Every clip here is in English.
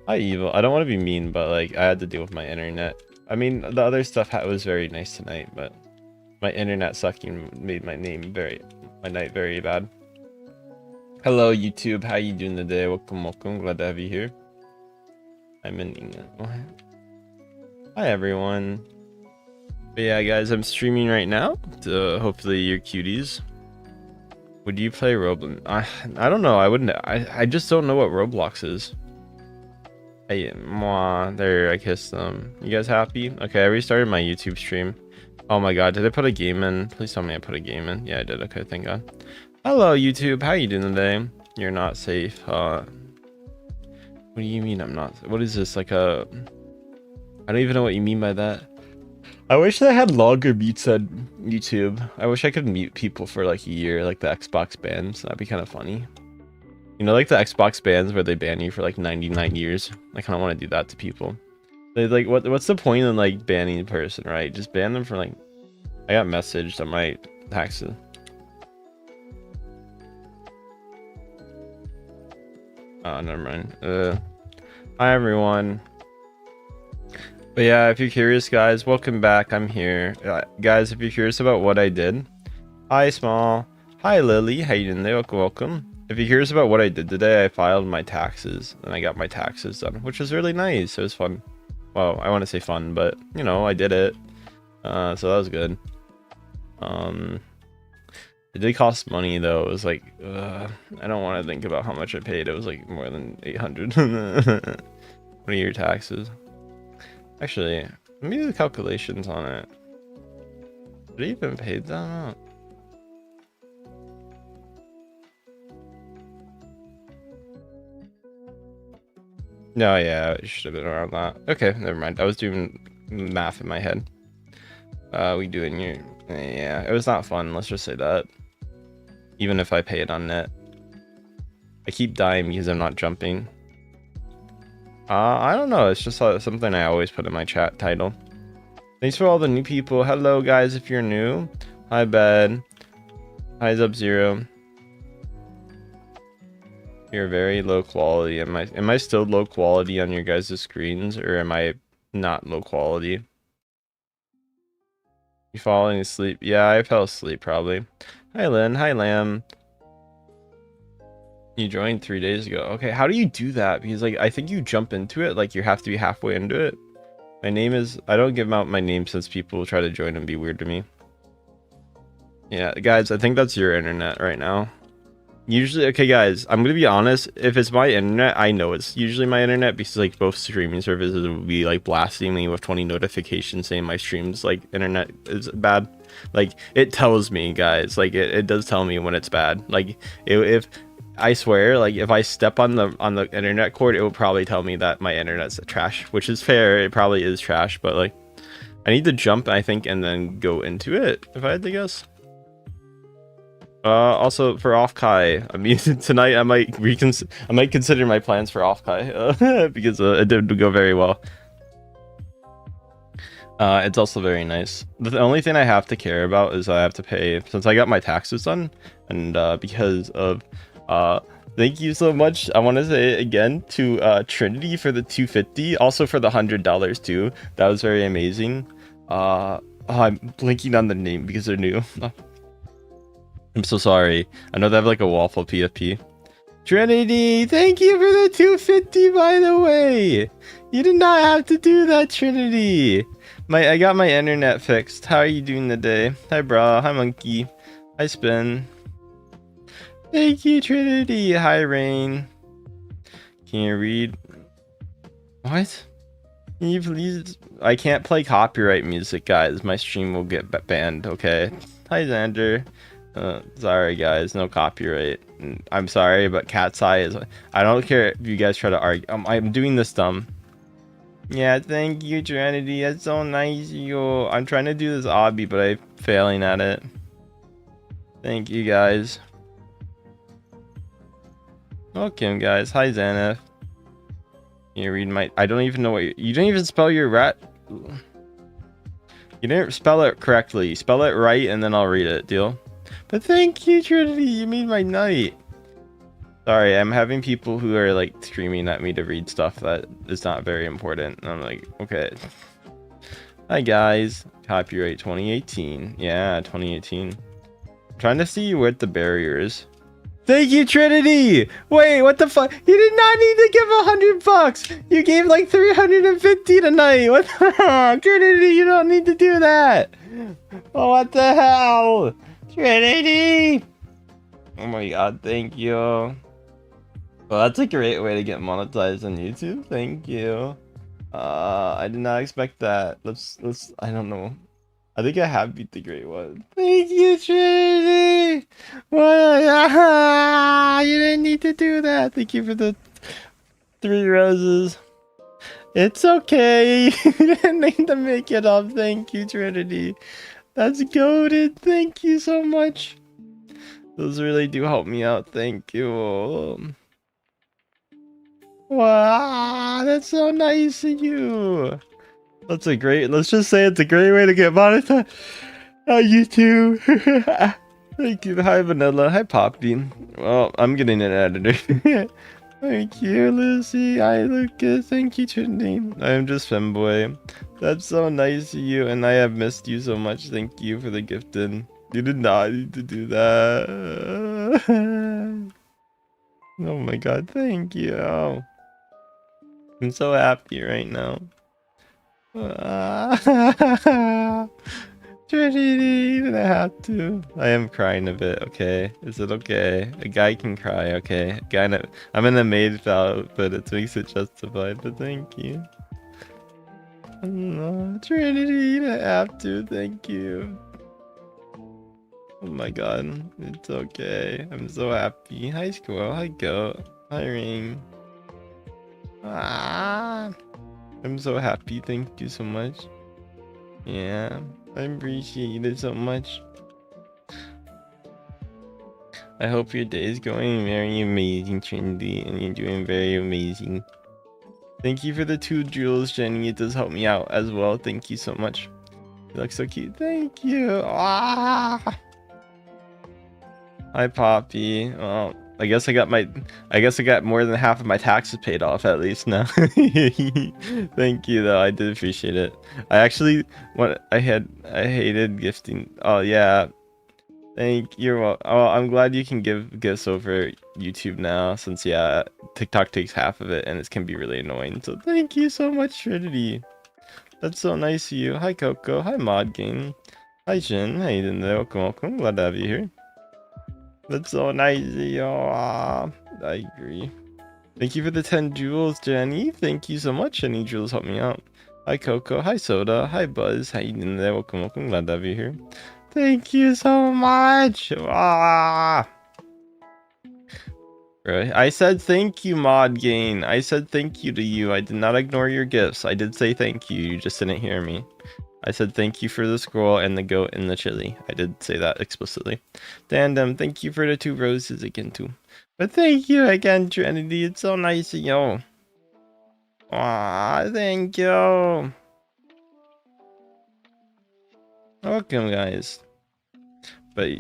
Hi, evil. I don't want to be mean, but like I had to deal with my internet. I mean, the other stuff was very nice tonight, but my internet sucking made my night very bad. Hello, YouTube. How you doing today? Welcome, welcome. Glad to have you here. I'm in England. Hi, everyone. But yeah, guys, I'm streaming right now. To hopefully you're cuties. Would you play Roblox? I don't know. I wouldn't. I just don't know what Roblox is. Hey, mwah, there, I kissed them. You guys happy? Okay, I restarted my YouTube stream. Oh my god, did I put a game in? Please tell me I put a game in. Yeah, I did. Okay, thank god. Hello, YouTube. How you doing today? You're not safe. What do you mean I'm not? What is this? Like a... I don't even know what you mean by that. I wish I had longer mutes on YouTube. I wish I could mute people for like a year, like the Xbox bans. That'd be kind of funny. You know, like the Xbox bans where they ban you for like 99 years. I kind of want to do that to people. They like, what's the point in like banning a person, right? Just ban them for like... I got messaged on my taxes. Oh, never mind. Hi everyone. But yeah, if you're curious, guys, welcome back. I'm here. Guys, if you're curious about what I did. Hi, Small. Hi, Lily. How you doing there? Welcome. If you're curious about what I did today, I filed my taxes and I got my taxes done, which was really nice. It was fun. Well, I want to say fun, but you know, I did it. So that was good. It did cost money though. It was like, I don't want to think about how much I paid. It was like more than 800. What are your taxes? Actually, let me do the calculations on it. Did I even pay that amount? No, yeah, it should have been around that. Okay, never mind. I was doing math in my head. We doing your... Yeah, it was not fun. Let's just say that. Even if I pay it on net. I keep dying because I'm not jumping. I don't know. It's just something I always put in my chat title. Thanks for all the new people. Hello, guys, if you're new. Hi, Bed. Hi, Sub-Zero. You're very low quality. Am I still low quality on your guys' screens, or am I not low quality? You falling asleep? Yeah, I fell asleep probably. Hi, Lynn. Hi, Lamb. You joined 3 days ago. Okay, how do you do that? Because like I think you jump into it, like you have to be halfway into it. My name is... I don't give out my name since people try to join and be weird to me. Yeah, guys, I think that's your internet right now. Usually, okay, guys, I'm gonna be honest. If it's my internet, I know it's usually my internet because like both streaming services will be like blasting me with 20 notifications saying my stream's like internet is bad. Like it tells me, guys. Like it does tell me when it's bad. Like if I swear, like if I step on the internet cord, it will probably tell me that my internet's trash, which is fair. It probably is trash, but like I need to jump, I think, and then go into it if I had to guess. Also for off Kai, I mean tonight I might consider my plans for off Kai because it did go very well. It's also very nice. The only thing I have to care about is I have to pay since I got my taxes done, and because of thank you so much. I want to say it again to Trinity for the 250, also for the $100 too. That was very amazing. I'm blinking on the name because they're new. I'm so sorry. I know they have like a waffle PFP. Trinity, thank you for the 250, by the way. You did not have to do that, Trinity. I got my internet fixed. How are you doing today? Hi, bra. Hi, monkey. Hi, Spin. Thank you, Trinity. Hi, Rain. Can you read? What? Can you please? I can't play copyright music, guys. My stream will get banned, okay? Hi, Xander. Sorry guys, no copyright. I'm sorry, but cat's eye is... I don't care if you guys try to argue. I'm doing this dumb. Yeah, thank you, Trinity. That's so nice, yo. I'm trying to do this obby, but I'm failing at it. Thank you, guys. Welcome, guys. Hi, Xanath. You read my... I don't even know what you didn't even spell your rat... You didn't spell it correctly. Spell it right, and then I'll read it. Deal? But thank you, Trinity. You made my night. Sorry, I'm having people who are like screaming at me to read stuff that is not very important. And I'm like, okay. Hi guys, copyright 2018. Yeah, 2018. I'm trying to see what the barrier is. Thank you, Trinity! Wait, what the fuck? You did not need to give $100! You gave like 350 tonight! What the Trinity, you don't need to do that! Oh, what the hell? Trinity! Oh my god, thank you. Well, that's a great way to get monetized on YouTube. Thank you. I did not expect that. I don't know. I think I have beat the great one. Thank you, Trinity! What? You didn't need to do that. Thank you for the 3 roses. It's okay. You didn't need to make it up. Thank you, Trinity. That's goated. Thank you so much. Those really do help me out. Thank you. Wow, that's so nice of you. Let's just say it's a great way to get monetized on YouTube. Thank you. Hi, Vanilla. Hi, Poppy. Well, I'm getting an editor. Thank you, Lucy. Hi, Lucas. Thank you, Trinity. I am just femboy. That's so nice of you, and I have missed you so much. Thank you for the gifted. You did not need to do that. Oh my god, thank you. I'm so happy right now. Trinity, you didn't have to. I am crying a bit, okay? Is it okay? A guy can cry, okay? I'm in a maid outfit, it makes it justified, but thank you. No, Trinity, you didn't have to, thank you. Oh my god, it's okay. I'm so happy. Hi, Squirrel. Hi, Goat. Hi, Ring. I'm so happy. Thank you so much. Yeah, I appreciate it so much. I hope your day is going very amazing, Trinity, and you're doing very amazing. Thank you for the 2 jewels, Jenny. It does help me out as well. Thank you so much. You look so cute. Thank you. Hi, Poppy. Well, I guess I got more than half of my taxes paid off at least now. Thank you though. I did appreciate it. I hated gifting. Oh yeah. Thank you. Well, I'm glad you can give gifts over YouTube now, since yeah, TikTok takes half of it and it can be really annoying. So thank you so much, Trinity. That's so nice of you. Hi, Coco. Hi, Mod Game. Hi, Jin. How you doing there? Welcome. Glad to have you here. That's so nice of you. I agree. Thank you for the 10 jewels, Jenny. Thank you so much. Any jewels help me out. Hi, Coco. Hi, Soda. Hi, Buzz. How you doing there? Welcome. Glad to have you here. Thank you so much. Right. I said thank you, Mod Gain. I said thank you to you. I did not ignore your gifts. I did say thank you. You just didn't hear me. I said thank you for the scroll and the goat and the chili. I did say that explicitly. Dandem, thank you for the 2 roses again too. But thank you again, Trinity. It's so nice of you. Thank you. Welcome, guys. But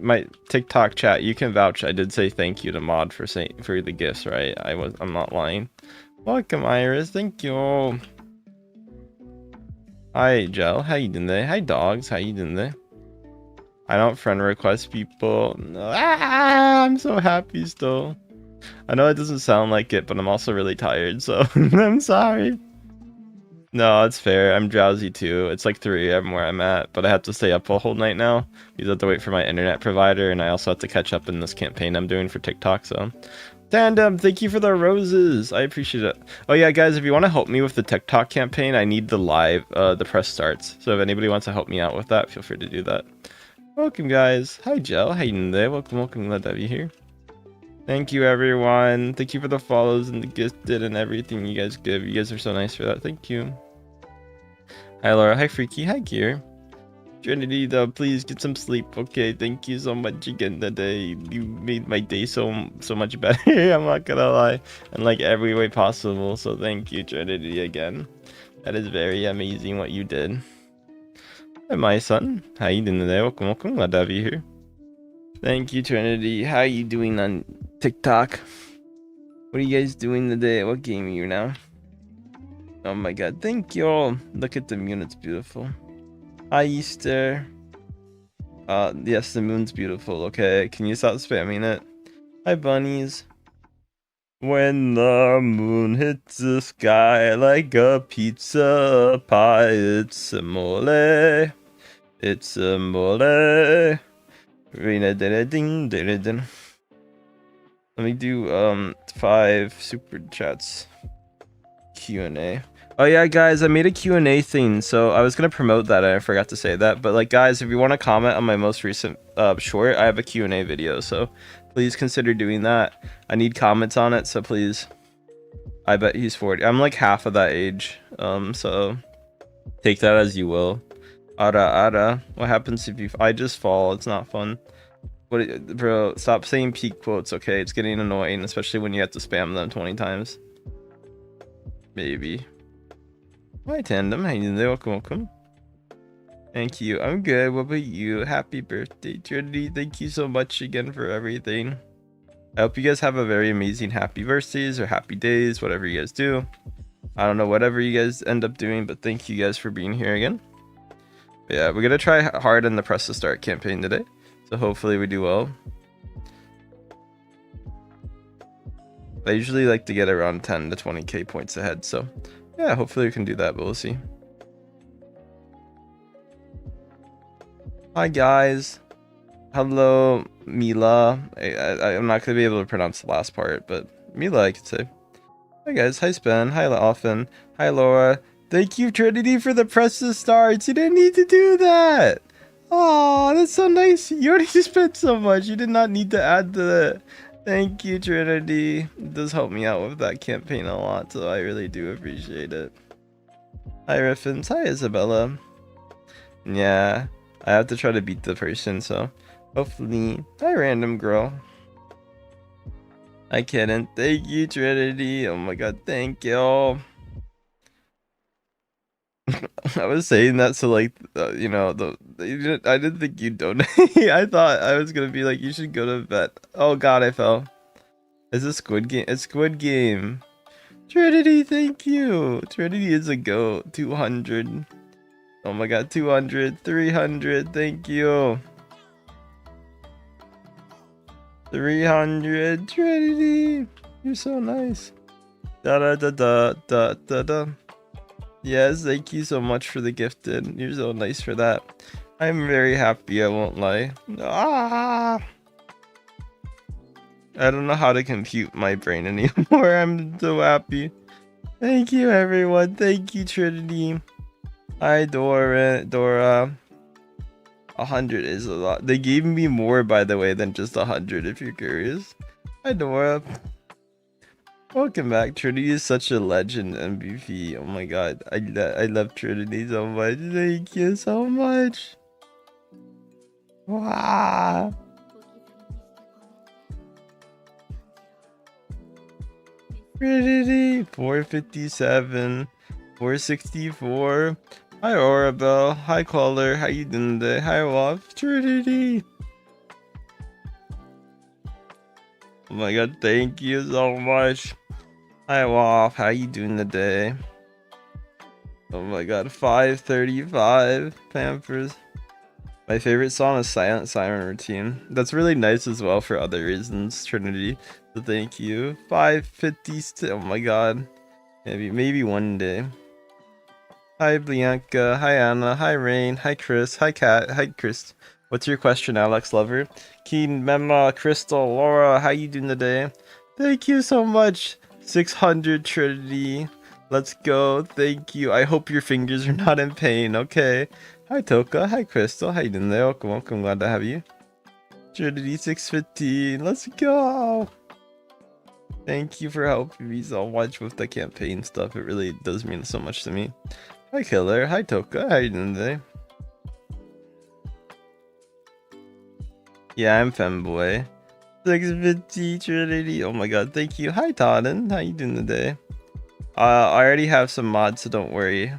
my TikTok chat, you can vouch. I did say thank you to Mod for the gifts, right? I'm not lying. Welcome, Iris. Thank you. Hi, Gel. How you doing there? Hi, dogs. How you doing there? I don't friend request people. I'm so happy still. I know it doesn't sound like it, but I'm also really tired, so I'm sorry. No, it's fair. I'm drowsy too. It's like 3 AM where I'm at, but I have to stay up a whole night now because I have to wait for my internet provider, and I also have to catch up in this campaign I'm doing for TikTok, so. Tandem, thank you for the roses. I appreciate it. Oh yeah, guys, if you want to help me with the TikTok campaign, I need the press starts. So if anybody wants to help me out with that, feel free to do that. Welcome, guys. Hi, Gel. How you doing there? Welcome. Glad to have you here. Thank you, everyone. Thank you for the follows and the gifted and everything you guys give. You guys are so nice for that. Thank you. Hi, Laura. Hi, Freaky. Hi, Gear. Trinity, though, please get some sleep. Okay, thank you so much again today. You made my day so much better. I'm not gonna lie, in like every way possible. So thank you, Trinity, again. That is very amazing what you did. Hi, my son. How you doing today? Welcome. Glad to have you here. Thank you, Trinity. How you doing on TikTok. What are you guys doing today? What game are you now? Oh my god, thank you all. Look at the moon, it's beautiful. Hi, Easter. Yes, the moon's beautiful. Okay, can you stop spamming it? Hi, bunnies. When the moon hits the sky like a pizza pie, it's a mole. It's a mole. Let me do 5 super chats. Q&A. Oh yeah, guys, I made a Q&A thing, so I was gonna promote that. I forgot to say that, but like, guys, if you want to comment on my most recent short, I have a Q&A video, so please consider doing that. I need comments on it, so please. I bet he's 40. I'm like half of that age, so take that as you will. Ara. What happens if I just fall? It's not fun. Bro, stop saying peak quotes, okay? It's getting annoying, especially when you have to spam them 20 times. Maybe. Hi, Tandem. How you doing? Welcome. Thank you. I'm good. What about you? Happy birthday, Trinity. Thank you so much again for everything. I hope you guys have a very amazing happy birthdays or happy days, whatever you guys do. I don't know, whatever you guys end up doing, but thank you guys for being here again. But yeah, we're gonna try hard in the Press to Start campaign today, so hopefully we do well. I usually like to get around 10 to 20k points ahead, so yeah, hopefully we can do that, but we'll see. Hi guys. Hello, Mila. I'm not gonna be able to pronounce the last part, but Mila I could say. Hi guys. Hi Spen. Hi Often. Hi Laura. Thank you, Trinity, for the Press to Start. You didn't need to do that. Oh, that's so nice. You already spent so much. You did not need to add the... Thank you, Trinity. It does help me out with that campaign a lot, so I really do appreciate it. Hi, Riffins. Hi, Isabella. Yeah, I have to try to beat the person, so hopefully. Hi, Random Girl. I couldn't. Thank you, Trinity. Oh my god, thank you. I was saying that so like you know, I didn't think you'd donate. I thought I was gonna be like, you should go to bed. Oh god, I fell. Is this Squid Game? It's Squid Game. Trinity, thank you. Trinity is a goat. 200. Oh my god, 200, 300. Thank you. 300. Trinity, you're so nice. Da da da da da da da. Yes, thank you so much for the gifted. You're so nice for that. I'm very happy, I won't lie. Ah! I don't know how to compute my brain anymore. I'm so happy. Thank you, everyone. Thank you, Trinity. Hi, Dora. 100 is a lot. They gave me more, by the way, than just 100, if you're curious. Hi, Dora. Welcome back. Trinity is such a legend MVP. Oh my god. I love Trinity so much. Thank you so much. Wow. Trinity. 457. 464. Hi, Orabelle. Hi, Caller. How you doing today? Hi, Wolf. Trinity. Oh my god, thank you so much. Hi, Wolf. How you doing today? Oh my god, 535. Pampers. My favorite song is Silent Siren Routine. That's really nice as well for other reasons, Trinity. So thank you. 550. Oh my god. Maybe one day. Hi, Bianca. Hi, Anna. Hi, Rain. Hi, Chris. Hi, Kat. Hi, Chris. What's your question, Alex Lover? Keen, Memma, Crystal, Laura, how you doing today? Thank you so much. 600 Trinity. Let's go. Thank you. I hope your fingers are not in pain. Okay. Hi, Toka. Hi, Crystal. How you doing there? Welcome. Glad to have you. Trinity 615. Let's go. Thank you for helping me so much with the campaign stuff. It really does mean so much to me. Hi, Killer. Hi, Toka. How you doing today? Yeah, I'm femboy. 650 Trinity. Oh my god, thank you. Hi, Todden. How you doing today? I already have some mods, so don't worry.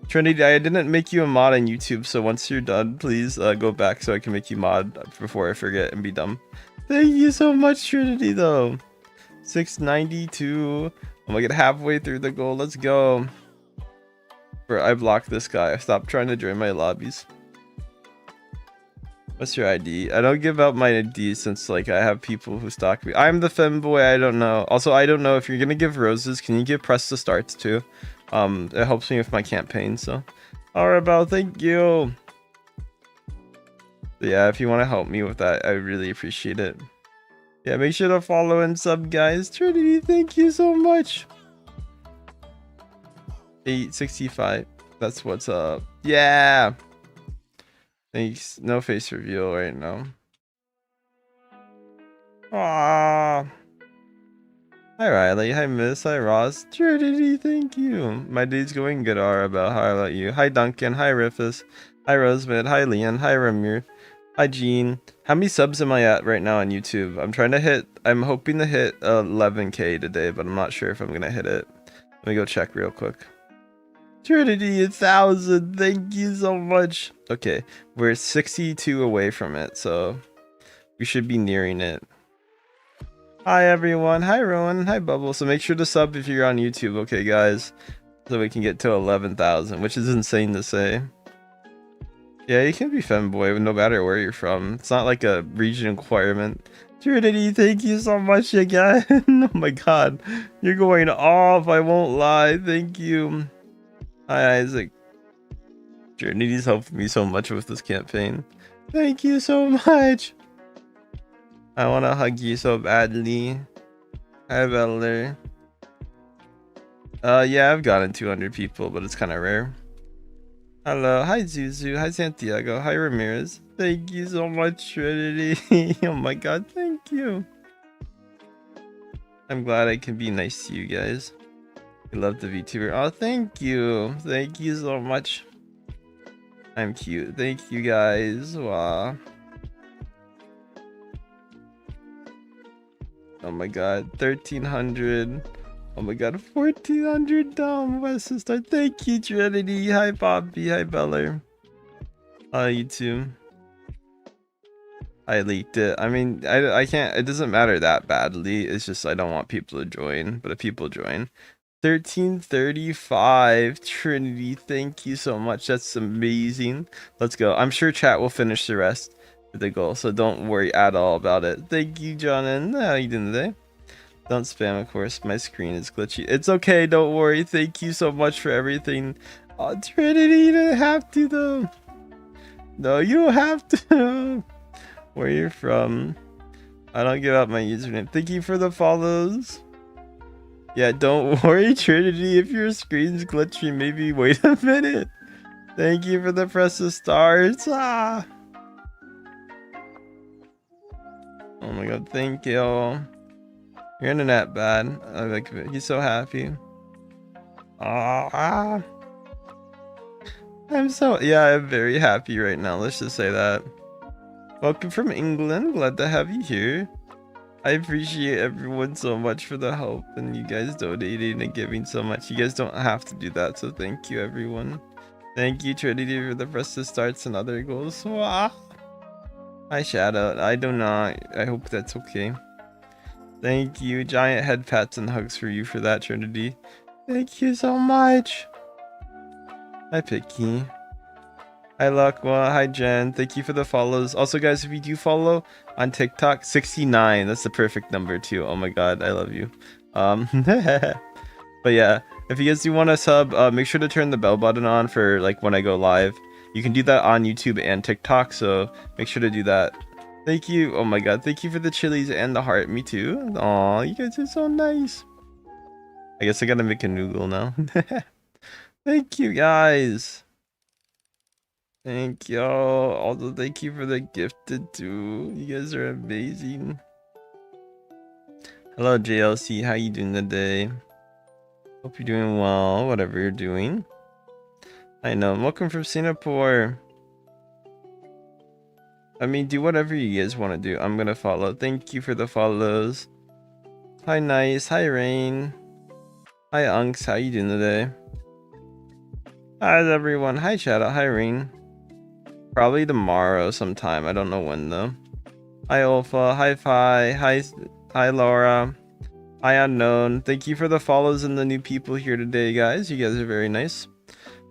Trinity, I didn't make you a mod on YouTube, so once you're done, please go back so I can make you mod before I forget and be dumb. Thank you so much, Trinity, though. 692. I'm gonna get halfway through the goal. Let's go. I blocked this guy. Stop trying to join my lobbies. What's your ID? I don't give out my ID since like I have people who stalk me. I'm the femboy. I don't know. Also, I don't know if you're gonna give roses. Can you give press to starts too? It helps me with my campaign. So, Arabelle, thank you. But yeah, if you want to help me with that, I really appreciate it. Yeah, make sure to follow and sub, guys. Trinity, thank you so much. 865. That's what's up. Yeah. Thanks. No face reveal right now. Ah. Hi Riley. Hi Miss. Hi Ross. Trinity, thank you. My day's going good, Arabelle. How about you? Hi Duncan. Hi Riffus. Hi Rosemid. Hi Leon. Hi Ramir. Hi Gene. How many subs am I at right now on YouTube? I'm hoping to hit 11k today, but I'm not sure if I'm gonna hit it. Let me go check real quick. Trinity, 1,000. Thank you so much. Okay, we're 62 away from it, so we should be nearing it. Hi everyone. Hi Rowan. Hi Bubble. So make sure to sub if you're on YouTube, okay guys? So we can get to 11,000, which is insane to say. Yeah, you can be femboy no matter where you're from. It's not like a region requirement. Trinity, thank you so much again. Oh my god. You're going off, I won't lie. Thank you. Hi Isaac. Trinity's helping me so much with this campaign. Thank you so much. I want to hug you so badly. Hi Beller. Yeah, I've gotten 200 people, but it's kind of rare. Hello, hi Zuzu, hi Santiago, hi Ramirez. Thank you so much, Trinity. Oh my god, thank you. I'm glad I can be nice to you guys. I love the VTuber. Oh, thank you. Thank you so much. I'm cute. Thank you guys. Wow. Oh my god, 1,300. Oh my god, 1,400 down West Sister. Thank you, Trinity. Hi, Bobby. Hi, Beller. Hi, you too. I leaked it. I mean, I can't. It doesn't matter that badly. It's just I don't want people to join. But if people join, 1335. Trinity, thank you so much. That's amazing. Let's go. I'm sure chat will finish the rest of the goal, so don't worry at all about it. Thank you, John. And how you doing today? Don't spam, of course. My screen is glitchy. It's okay. Don't worry. Thank you so much for everything. Oh, Trinity, you didn't have to, though. No, you don't have to. Where you're from. I don't give out my username. Thank you for the follows. Yeah, don't worry, Trinity. If your screen's glitchy, maybe wait a minute. Thank you for the press of stars. Ah. Oh my god, thank you. Your internet bad. I like it. He's so happy. Ah. I'm very happy right now. Let's just say that. Welcome from England. Glad to have you here. I appreciate everyone so much for the help and you guys donating and giving so much. You guys don't have to do that, so thank you everyone. Thank you Trinity for the press to starts and other goals. Wow. Hi Shadow. I do not. I hope that's okay. Thank you. Giant head pats and hugs for you for that, Trinity. Thank you so much. Hi Picky. Hi Lakwa. Hi Jen. Thank you for the follows. Also guys, if you do follow on TikTok, 69. That's the perfect number too. Oh my god, I love you. But yeah, if you guys do want to sub, make sure to turn the bell button on for like when I go live. You can do that on YouTube and TikTok, so make sure to do that. Thank you. Oh my god, thank you for the chilies and the heart. Me too. Aw, you guys are so nice. I guess I gotta make a noodle now. Thank you guys. Thank y'all. Also, thank you for the gifted too. You guys are amazing. Hello JLC, how you doing today? Hope you're doing well, whatever you're doing. I know. Welcome from Singapore. I mean, do whatever you guys want to do. I'm gonna follow. Thank you for the follows. Hi Nice. Hi Rain. Hi Unks. How you doing today? Hi everyone. Hi Shadow. Hi Rain. Probably tomorrow sometime. I don't know when though. Hi Olfa. Hi Fi. Hi Laura. Hi Unknown. Thank you for the follows and the new people here today, guys. You guys are very nice.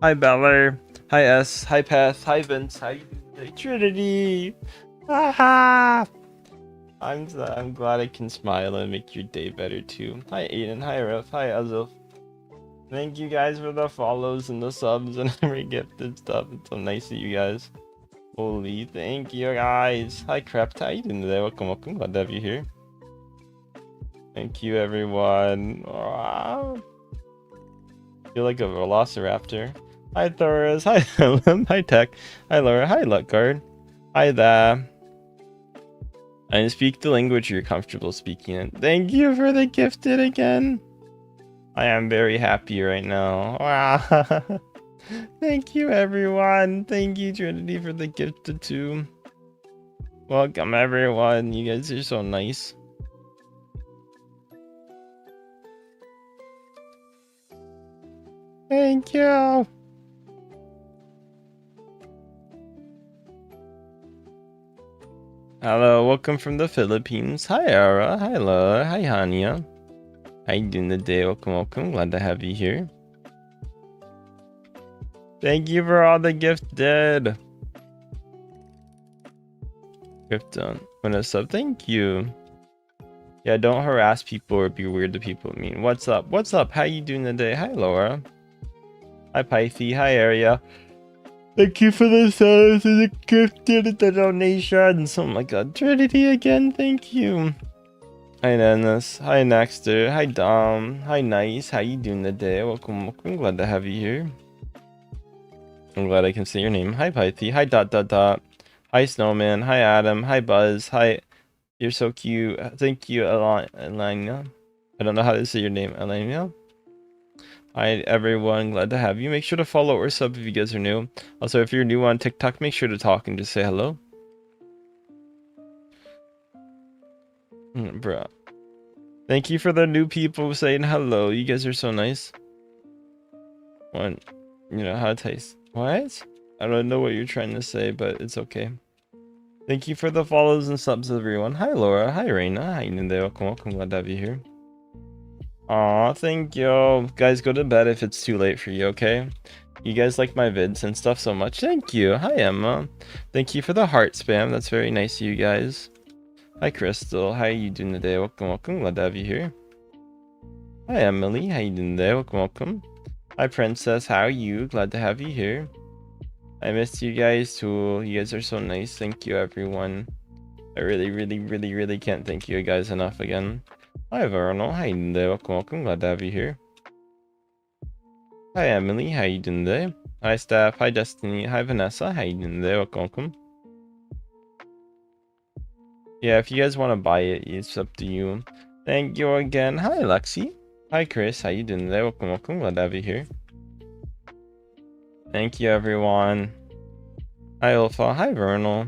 Hi Beller. Hi S. Hi Path. Hi Vince. Hi Trinity. Haha. I'm glad I can smile and make your day better too. Hi Aiden. Hi Ruff. Hi Azul. Thank you guys for the follows and the subs and every gifted stuff. It's so nice of you guys. Holy, thank you guys. Hi Crept. How you doing today? Welcome. Glad to have you here. Thank you everyone. Wow. Feel like a velociraptor. Hi Thoris. Hi Helen. Hi Tech. Hi Laura. Hi Luckguard. Hi there. I speak the language you're comfortable speaking in. Thank you for the gifted again. I am very happy right now. Wow. Thank you everyone. Thank you Trinity for the gifted too. Welcome everyone. You guys are so nice. Thank you. Hello, welcome from the Philippines. Hi Ara. Hi Laura. Hi Hania. How you doing today? Welcome. Glad to have you here. Thank you for all the gifted. Krypton. When a sub, thank you. Yeah, don't harass people or be weird to people. I mean, what's up? What's up? How you doing today? Hi Laura. Hi Pythie. Hi Area. Thank you for the subs and the gifted, the donations. Oh my god. Trinity again. Thank you. Hi Dennis. Hi Nexter. Hi Dom. Hi Nice. How you doing today? Welcome. Glad to have you here. I'm glad I can say your name. Hi Pythie. Hi dot. Hi Snowman. Hi Adam. Hi Buzz. Hi. You're so cute. Thank you, Elena. I don't know how to say your name, Elena. Hi everyone. Glad to have you. Make sure to follow or sub if you guys are new. Also, if you're new on TikTok, make sure to talk and just say hello. Bro. Thank you for the new people saying hello. You guys are so nice. One, how it tastes. What? I don't know what you're trying to say, but it's okay. Thank you for the follows and subs, everyone. Hi, Laura. Hi, Reina. Hi, Ninde. Welcome. Glad to have you here. Aw, thank you. Guys, go to bed if it's too late for you, okay? You guys like my vids and stuff so much. Thank you. Hi, Emma. Thank you for the heart spam. That's very nice of you guys. Hi, Crystal. How you doing today? Welcome. Glad to have you here. Hi, Emily. How you doing today? Welcome. Hi, Princess. How are you? Glad to have you here. I missed you guys too. You guys are so nice. Thank you, everyone. I really can't thank you guys enough again. Hi, Vernal. How you doing today? Welcome. Glad to have you here. Hi, Emily. How you doing today? Hi, Steph. Hi, Destiny. Hi, Vanessa. How you doing today? Welcome. Yeah, if you guys want to buy it, it's up to you. Thank you again. Hi, Lexi. Hi, Chris. How you doing today? Welcome. Glad to have you here. Thank you, everyone. Hi, Alpha. Hi, Vernal.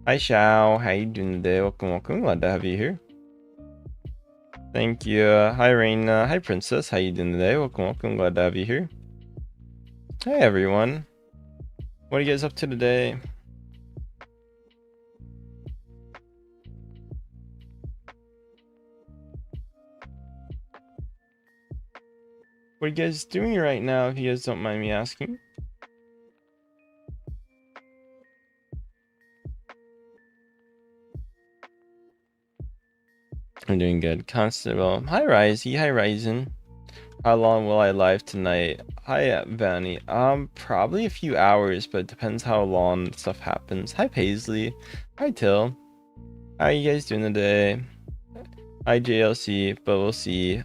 Hi, Shao. How you doing today? Welcome. Glad to have you here. Thank you. Hi, Reina. Hi, Princess. How you doing today? Welcome. Glad to have you here. Hi, everyone. What are you guys up to today? What are you guys doing right now, if you guys don't mind me asking? I'm doing good. Constant. Well, hi, Risey. Hi, Ryzen. How long will I live tonight? Hi, Vanny. Probably a few hours, but it depends how long stuff happens. Hi, Paisley. Hi, Till. How are you guys doing today? Hi, JLC, but we'll see.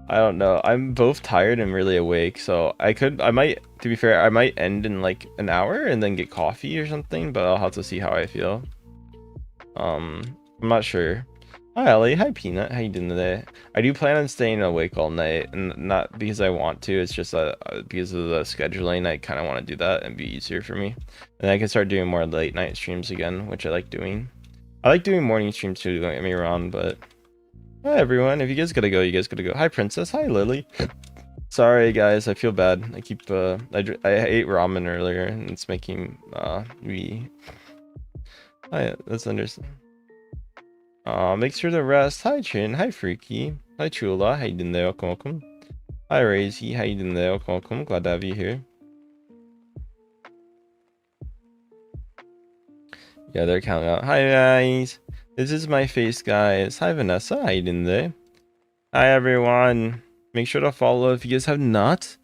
I don't know. I'm both tired and really awake, so I might, to be fair, I might end in like an hour and then get coffee or something, but I'll have to see how I feel. I'm not sure. Hi, Ellie. Hi, Peanut. How you doing today? I do plan on staying awake all night, and not because I want to. It's just because of the scheduling. I kind of want to do that and be easier for me. And I can start doing more late night streams again, which I like doing. I like doing morning streams too, don't get me wrong, but... Hi, everyone. If you guys gotta go, you guys gotta go. Hi, Princess. Hi, Lily. Sorry, guys. I feel bad. I keep, I ate ramen earlier, and it's making, me... Hi, that's understandable. Make sure to rest. Hi, Chin. Hi, Freaky. Hi, Chula. How you doing there? Welcome, welcome. Hi, Razy. How you doing there? Welcome, welcome. Glad to have you here. Yeah, they're counting out. Hi, guys. This is my face, guys. Hi, Vanessa. How you doing there? Hi, everyone. Make sure to follow if you guys have not.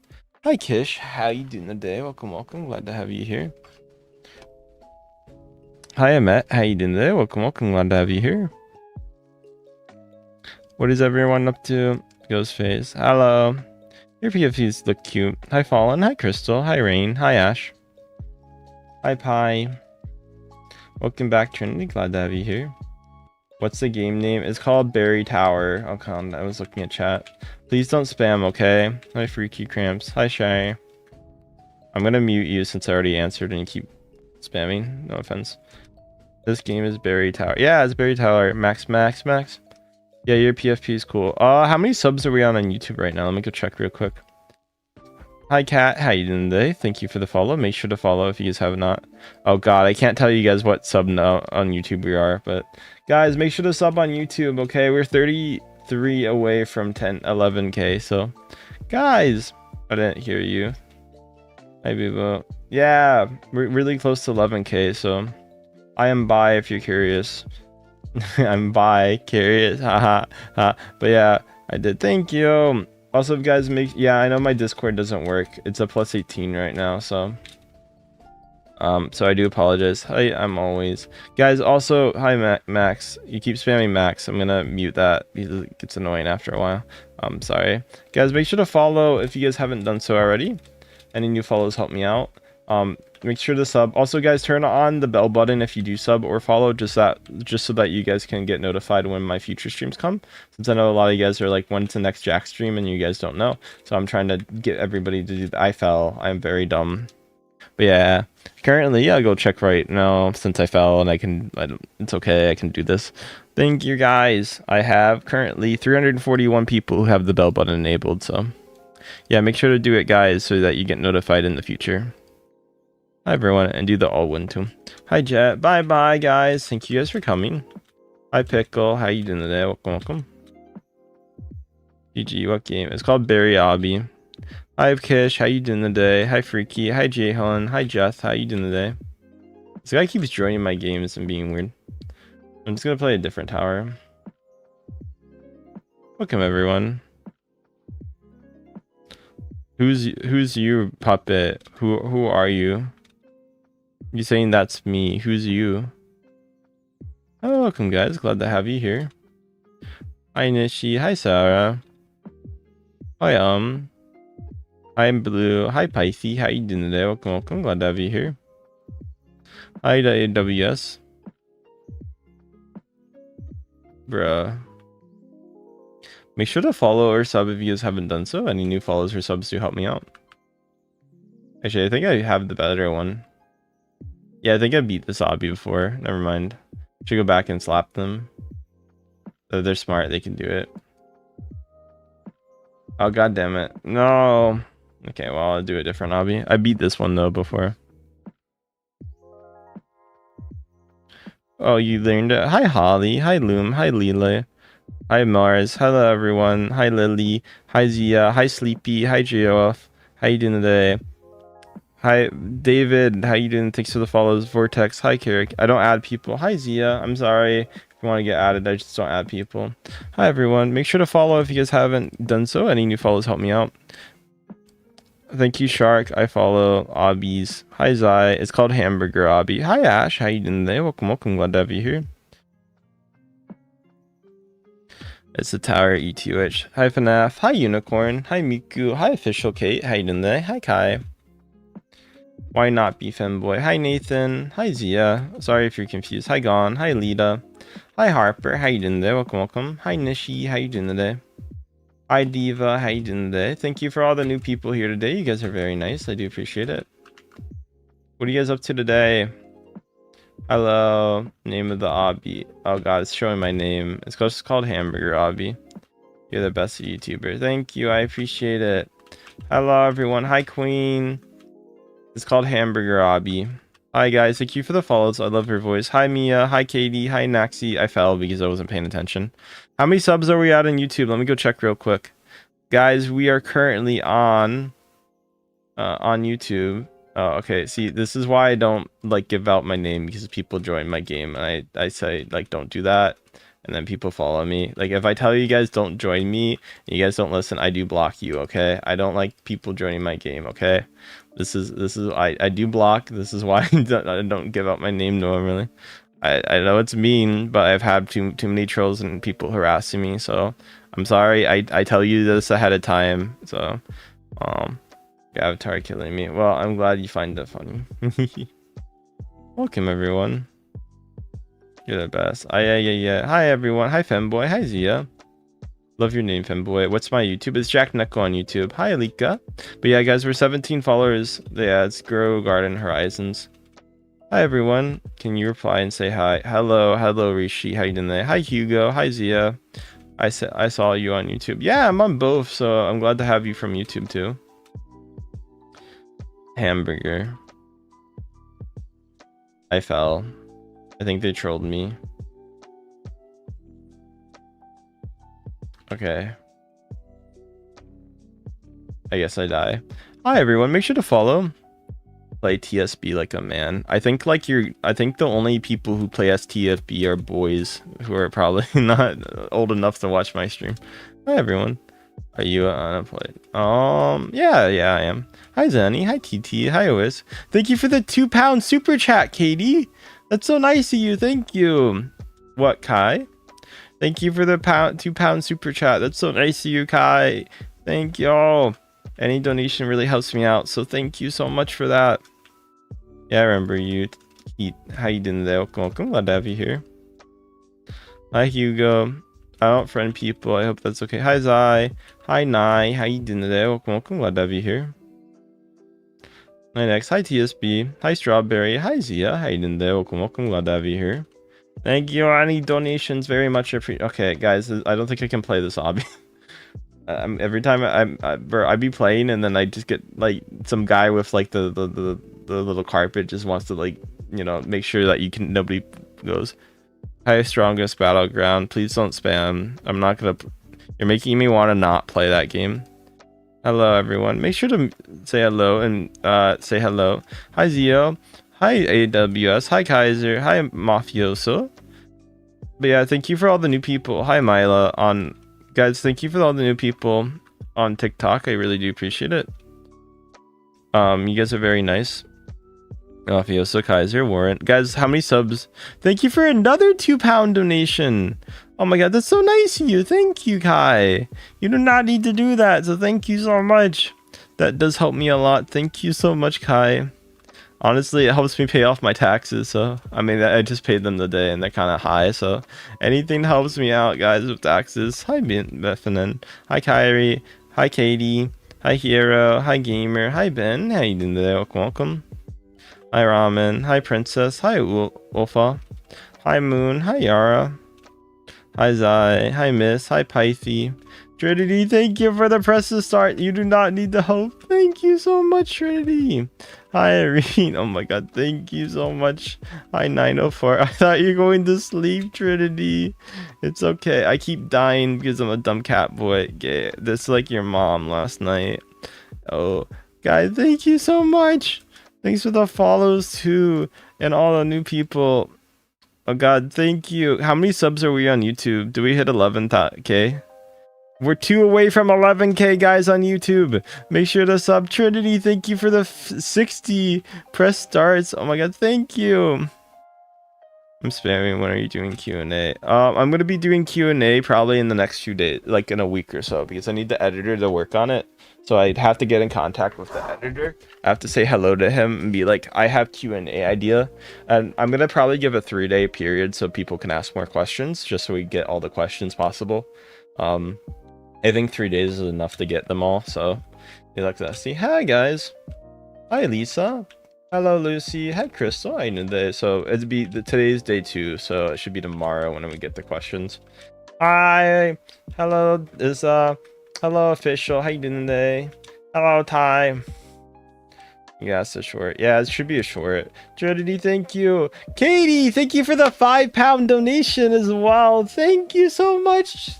Hi, Kish. How you doing today? Welcome, welcome. Glad to have you here. Hi, Amet. How you doing today? Welcome, welcome. Glad to have you here. What is everyone up to? Ghostface. Hello. Your PFPs look cute. Hi, Fallen. Hi, Crystal. Hi, Rain. Hi, Ash. Hi, Pie. Welcome back, Trinity. Glad to have you here. What's the game name? It's called Berry Tower. Okay, I was looking at chat. Please don't spam, okay? Hi, Freaky Cramps. Hi, Shy. I'm gonna mute you since I already answered and you keep spamming. No offense. This game is Berry Tower. Yeah, it's Berry Tower. Max. Yeah, your PFP is cool. How many subs are we on YouTube right now? Let me go check real quick. Hi, Kat. How you doing today? Thank you for the follow. Make sure to follow if you guys have not. Oh, God. I can't tell you guys what sub on YouTube we are. But, guys, make sure to sub on YouTube, okay? We're 33 away from 11K. So, guys. I didn't hear you. Hi, Bibo. Yeah, we're really close to 11K. So, I am bi if you're curious. I'm bi, curious. Haha. But, yeah, I did. Thank you. Also, guys, yeah, I know my Discord doesn't work. It's a plus 18 right now, so I do apologize. Hi, I'm always guys. Also, hi, Max. You keep spamming Max. I'm gonna mute that because it gets annoying after a while. Sorry, guys. Make sure to follow if you guys haven't done so already. Any new follows help me out. Make sure to sub. Also, guys, turn on the bell button if you do sub or follow, just so that you guys can get notified when my future streams come. Since I know a lot of you guys are like, when's the next Jack stream, and you guys don't know. So I'm trying to get everybody to do that. I fell. I'm very dumb. But yeah, currently, I'll go check right now since I fell, and it's okay. I can do this. Thank you, guys. I have currently 341 people who have the bell button enabled. So yeah, make sure to do it, guys, so that you get notified in the future. Hi, everyone, and do the all win too. Hi, Jet. Bye, guys. Thank you guys for coming. Hi, Pickle. How you doing today? Welcome. GG, what game? It's called Berry Obby. Hi, Kish. How you doing today? Hi, Freaky. Hi, Jayhon. Hi, Jeth. How you doing today? This guy keeps joining my games and being weird. I'm just gonna play a different tower. Welcome, everyone. Who's you, puppet? Who are you? You saying that's me? Who's you? Oh, welcome, guys. Glad to have you here. Hi, Nishi. Hi, Sarah. Hi, I'm Blue. Hi, Pythie. How you doing today? Welcome. Glad to have you here. Hi, AWS. Bruh. Make sure to follow or sub if you guys haven't done so. Any new follows or subs do help me out. Actually, I think I have the better one. Yeah, I think I beat this obby before. Never mind. Should go back and slap them. If they're smart, they can do it. Oh, god damn it. No. Okay, well, I'll do a different obby. I beat this one, though, before. Oh, you learned it. Hi, Holly. Hi, Loom. Hi, Leela. Hi, Mars. Hello, everyone. Hi, Lily. Hi, Zia. Hi, Sleepy. Hi, Geoff. How you doing today? Hi, David. How you doing? Thanks for the follows. Vortex. Hi, Carrick. I don't add people. Hi, Zia. I'm sorry if you want to get added. I just don't add people. Hi, everyone. Make sure to follow if you guys haven't done so. Any new follows help me out. Thank you, Shark. I follow Obbies. Hi, Zai. It's called Hamburger Obby. Hi, Ash. How you doing today? Welcome. Glad to have you here. It's the tower ETH. Hi, FNAF. Hi, Unicorn. Hi, Miku. Hi, Official Kate. How you doing today? Hi, Kai. Why not be femboy? Hi, Nathan. Hi, Zia. Sorry if you're confused. Hi, Gon. Hi, Lita. Hi, Harper. How you doing today? Welcome. Hi, Nishi. How you doing today? Hi, Diva. How you doing today? Thank you for all the new people here today. You guys are very nice. I do appreciate it. What are you guys up to today? Hello. Name of the obby. Oh god, it's showing my name. It's just called Hamburger Obby. You're the best YouTuber. Thank you. I appreciate it. Hello, everyone. Hi, Queen. It's called Hamburger Obby. Hi guys, thank you for the follows. I love your voice. Hi Mia, hi Katie, hi Naxi. I fell because I wasn't paying attention. How many subs are we at on YouTube? Let me go check real quick. Guys, we are currently on YouTube. Oh, okay. See, this is why I don't like give out my name, because people join my game and I say like don't do that, and then people follow me. Like if I tell you guys don't join me and you guys don't listen, I do block you, okay? I don't like people joining my game, okay? This is I do block. This is why I don't give out my name normally. I know it's mean, but I've had too many trolls and people harassing me, so I'm sorry. I tell you this ahead of time. So Avatar killing me. Well, I'm glad you find that funny. Welcome everyone. You're the best. Yeah. Hi everyone. Hi Femboy. Hi Zia. Love your name, Femboy. What's my YouTube? It's Jack Necko on YouTube. Hi Alika. But yeah, guys, we're 17 followers. Yeah, it's Grow Garden Horizons. Hi everyone. Can you reply and say hi? Hello Rishi. How you doing there? Hi Hugo. Hi Zia. I saw you on YouTube. Yeah, I'm on both, so I'm glad to have you from YouTube too. Hamburger. I fell. I think they trolled me. Okay. I guess I die. Hi everyone, make sure to follow. Play TSB like a man. I think the only people who play as TSB are boys who are probably not old enough to watch my stream. Hi everyone. Are you unemployed? Yeah, I am. Hi Zanny, hi TT, hi OS. Thank you for the £2 super chat, Katie. That's so nice of you. Thank you. What, Kai? Thank you for the £2 super chat. That's so nice of you, Kai. Thank y'all. Any donation really helps me out, so thank you so much for that. Yeah, I remember you. How you doing there? Welcome. Glad to have you here. Hi Hugo. I don't friend people. I hope that's okay. Hi Zai. Hi Nai. How you doing today? Welcome. Glad to have you here. Hi next. Hi TSB. Hi Strawberry. Hi Zia. How you doing today? Welcome. Glad to have you here. Thank you. Any donations? Very much appreciate. Okay, guys. I don't think I can play this hobby. Every time I be playing and then I just get like some guy with like the little carpet just wants to like, you know, make sure that nobody goes. Hi strongest battleground, please don't spam. I'm not gonna. You're making me want to not play that game. Hello everyone, make sure to say hello and say hello. Hi Zio, hi AWS, hi Kaiser, hi Mafioso. But yeah, thank you for all the new people. Hi Myla on. Guys, thank you for all the new people on TikTok. I really do appreciate it. You guys are very nice. Mafioso, Kaiser, Warren. Guys, how many subs? Thank you for another £2 donation. Oh my god, that's so nice of you. Thank you, Kai. You do not need to do that, so thank you so much. That does help me a lot. Thank you so much, Kai. Honestly, it helps me pay off my taxes, so I mean I just paid them today and they're kind of high, so anything helps me out, guys, with taxes. Hi Bethany, hi Kyrie, hi Katie, hi Hero, hi Gamer, hi Ben, how you doing today? Welcome. Hi Ramen, hi Princess, hi Ulfa, hi Moon, hi Yara, hi Zai, hi Miss, hi Pythe. Trinity, thank you for the press to start. You do not need the hope. Thank you so much, Trinity. Hi, Irene. Oh my god, thank you so much. Hi, 904. I thought you were going to sleep, Trinity. It's okay. I keep dying because I'm a dumb cat boy. Yeah, that's like your mom last night. Oh, guys, thank you so much. Thanks for the follows too, and all the new people. Oh god, thank you. How many subs are we on YouTube? Do we hit 11k? We're 2 away from 11k, guys, on YouTube. Make sure to sub. Trinity, thank you for the 60 press starts. Oh my god, thank you. I'm spamming. When are you doing Q&A? I'm gonna be doing Q&A probably in the next few days, like in a week or so, because I need the editor to work on it. So I'd have to get in contact with the editor. I have to say hello to him and be like, I have Q&A idea. And I'm gonna probably give a 3-day period so people can ask more questions, just so we get all the questions possible. I think 3 days is enough to get them all, so you like that. See, hi guys. Hi Lisa. Hello Lucy. Hi Crystal. I know that. So it'd be today's day 2, so it should be tomorrow when we get the questions. Hi. Hello. Hello official. How you doing today? Hello Ty. Yeah, it's a short. Yeah, it should be a short. Trinity, thank you. Katie, thank you for the £5 donation as well. Thank you so much,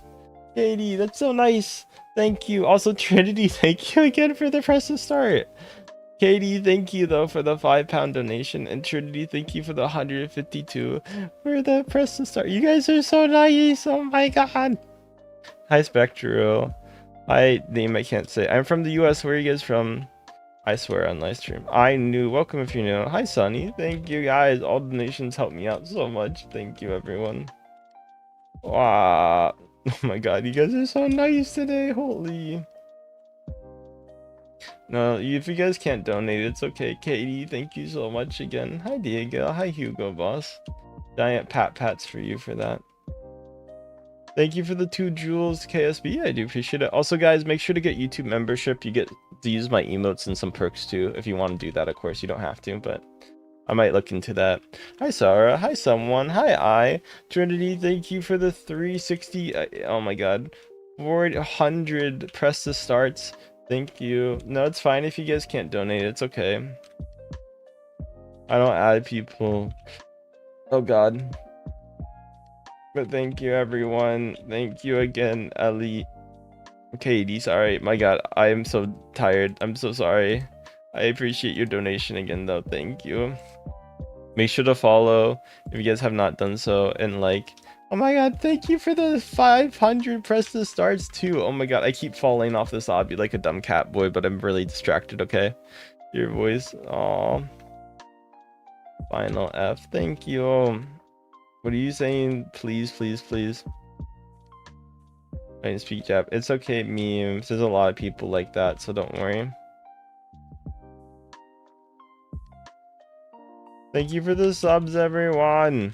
Katie. That's so nice. Thank you. Also, Trinity, thank you again for the press to start. Katie, thank you though for the £5 donation, and Trinity, thank you for the 152 for the press to start. You guys are so nice. Oh my god. Hi Spectro. Hi name I can't say. I'm from the US. Where are you guys from? I swear on live stream. I knew. Welcome if you know. Hi Sunny. Thank you guys. All donations help me out so much. Thank you everyone. Wow. Oh my god, you guys are so nice today. Holy. No, if you guys can't donate, it's okay. Katie, thank you so much again. Hi Diego. Hi Hugo Boss. Giant pats for you for that. Thank you for the 2 jewels, KSB. I do appreciate it. Also, guys, make sure to get YouTube membership. You get to use my emotes and some perks too. If you want to do that, of course, you don't have to, but I might look into that. Hi, Sarah. Hi, someone. Hi, Trinity, thank you for the 360. Oh my god. 400 press to starts. Thank you. No, it's fine if you guys can't donate. It's okay. I don't add people. Oh god. But thank you everyone. Thank you again, Ellie. Katie, sorry. My god, I am so tired. I'm so sorry. I appreciate your donation again though. Thank you. Make sure to follow if you guys have not done so, and like. Oh my god, thank you for the 500 press to starts too. Oh my god, I keep falling off this obby like a dumb cat boy, but I'm really distracted, okay? Your voice. Aw. Final F. Thank you. What are you saying? Please, please, please. I didn't speak Jap. It's okay, memes. There's a lot of people like that, so don't worry. Thank you for the subs, everyone.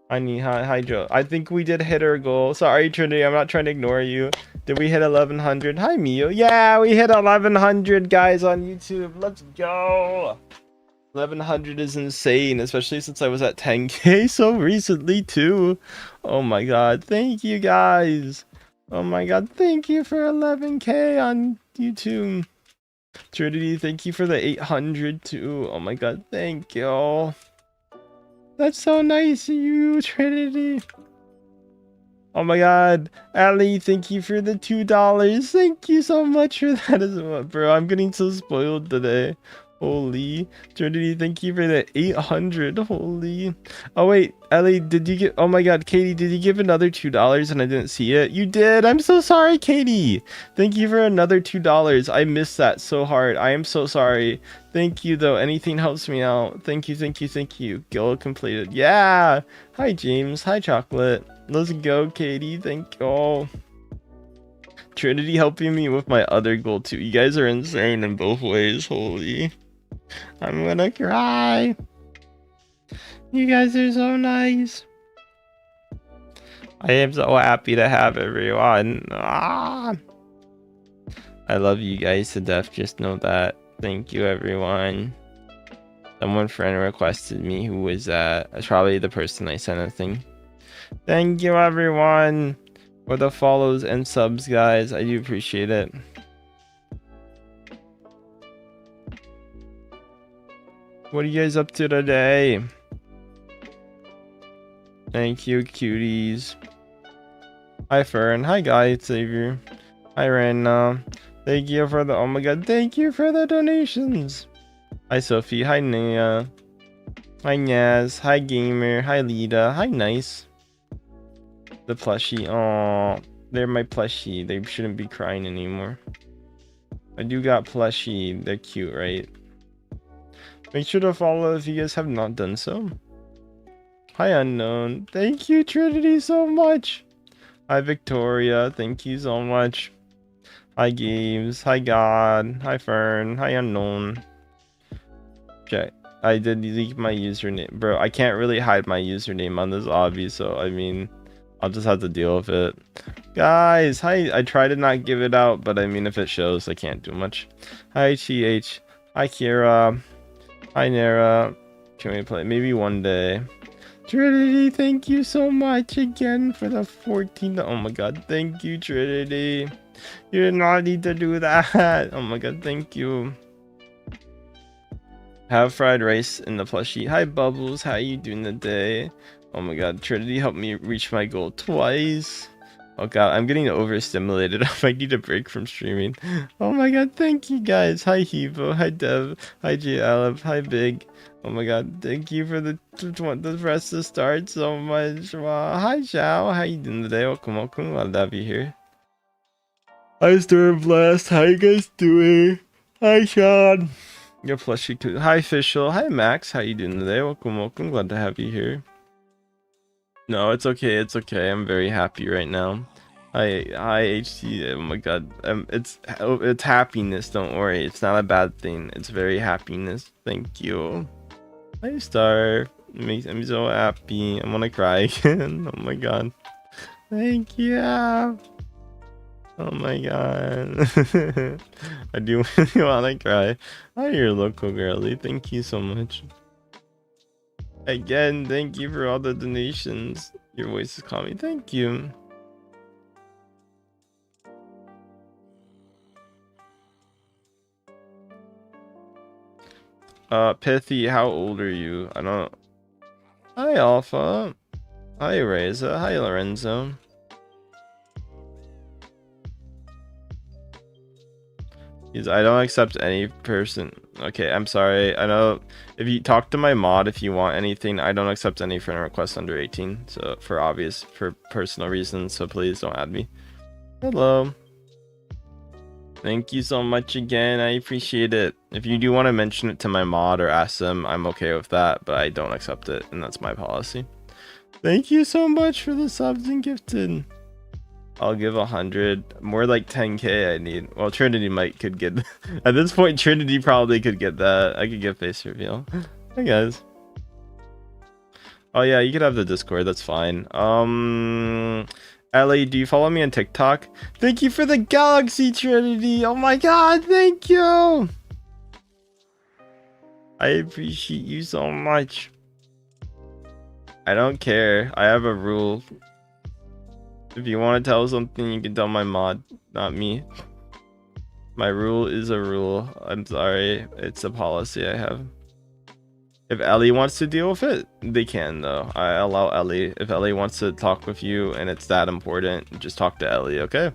Hi, Joe. I think we did hit our goal. Sorry, Trinity. I'm not trying to ignore you. Did we hit 1100? Hi, Mio. Yeah, we hit 1100 guys on YouTube. Let's go. 1100 is insane, especially since I was at 10k so recently too. Oh my god, thank you guys. Oh my god, thank you for 11k on YouTube. Trinity, thank you for the 800 too. Oh my god, thank you. That's so nice of you, Trinity. Oh my god, Ali, thank you for the $2. Thank you so much for that as well, bro. I'm getting so spoiled today. Holy. Trinity, thank you for the 800. Holy. Oh wait, Ellie, did you get? Oh my god, Katie, did you give another $2 and I didn't see it? You did. I'm so sorry, Katie. Thank you for another $2. I missed that so hard. I am so sorry. Thank you though. Anything helps me out. Thank you, thank you, thank you. Goal completed. Yeah. Hi James. Hi Chocolate. Let's go, Katie. Thank you all. Trinity helping me with my other goal too. You guys are insane in both ways. Holy. I'm gonna cry. You guys are so nice. I am so happy to have everyone. Ah. I love you guys to death. Just know that. Thank you, everyone. Someone friend requested me. Who was that? That's probably the person I sent a thing. Thank you, everyone, for the follows and subs, guys. I do appreciate it. What are you guys up to today? Thank you, cuties. Hi, Fern. Hi, Guy Savior. Hi, Rana. Thank you for the. Oh my god, thank you for the donations. Hi, Sophie. Hi, Nia. Hi, Naz. Hi, Gamer. Hi, Lita. Hi, Nice. The plushie. Oh, they're my plushie. They shouldn't be crying anymore. I do got plushie. They're cute, right? Make sure to follow if you guys have not done so. Hi, Unknown. Thank you, Trinity, so much. Hi, Victoria. Thank you so much. Hi, Games. Hi, God. Hi, Fern. Hi, Unknown. Okay, I did leak my username. Bro, I can't really hide my username on this obby, so I mean, I'll just have to deal with it. Guys, hi. I try to not give it out, but I mean, if it shows, I can't do much. Hi, TH. Hi, Kira. Hi, Nara. Can we play? Maybe one day. Trinity, thank you so much again for the 14. Oh my god, thank you, Trinity. You did not need to do that. Oh my god, thank you. Have fried rice in the plushie. Hi Bubbles, how you doing today? Oh my god, Trinity helped me reach my goal twice. Oh god, I'm getting overstimulated. I might need a break from streaming. Oh my god, thank you guys. Hi Hevo, hi Dev, hi J Aleph, hi Big. Oh my god, thank you for the rest to start so much. Wow. Hi Xiao, how you doing today? Welcome. Glad to have you here. Hi Stormblast, how you guys doing? Hi Sean. Your plushie too. Hi Fischl. Hi Max. How you doing today? Welcome. Glad to have you here. No, it's okay. It's okay. I'm very happy right now. Hi HT. Oh my god. It's happiness. Don't worry. It's not a bad thing. It's very happiness. Thank you. Hi Star. Makes me so happy. I'm gonna cry again. Oh my god. Thank you. Oh my god. I do really wanna cry. Hi, your local girly. Thank you so much. Again, thank you for all the donations. Your voice is calming. Thank you. Pithy, how old are you? I don't. Hi, Alpha. Hi, Reza. Hi, Lorenzo. I don't accept any person. Okay, I'm sorry. I know if you talk to my mod if you want anything, I don't accept any friend requests under 18. So for personal reasons, so please don't add me. Hello. Thank you so much again. I appreciate it. If you do want to mention it to my mod or ask them, I'm okay with that, but I don't accept it, and that's my policy. Thank you so much for the subs and gifted. I'll give 100, more like 10k I need. Well, Trinity could get at this point. Trinity probably could get that. I could get face reveal. Hey guys. Oh yeah, you could have the Discord. That's fine. Ellie, do you follow me on TikTok? Thank you for the Galaxy Trinity. Oh my god, thank you. I appreciate you so much. I don't care. I have a rule. If you want to tell something, you can tell my mod, not me. My rule is a rule. I'm sorry. It's a policy I have. If Ellie wants to deal with it, they can though. I allow Ellie. If Ellie wants to talk with you and it's that important, just talk to Ellie, okay?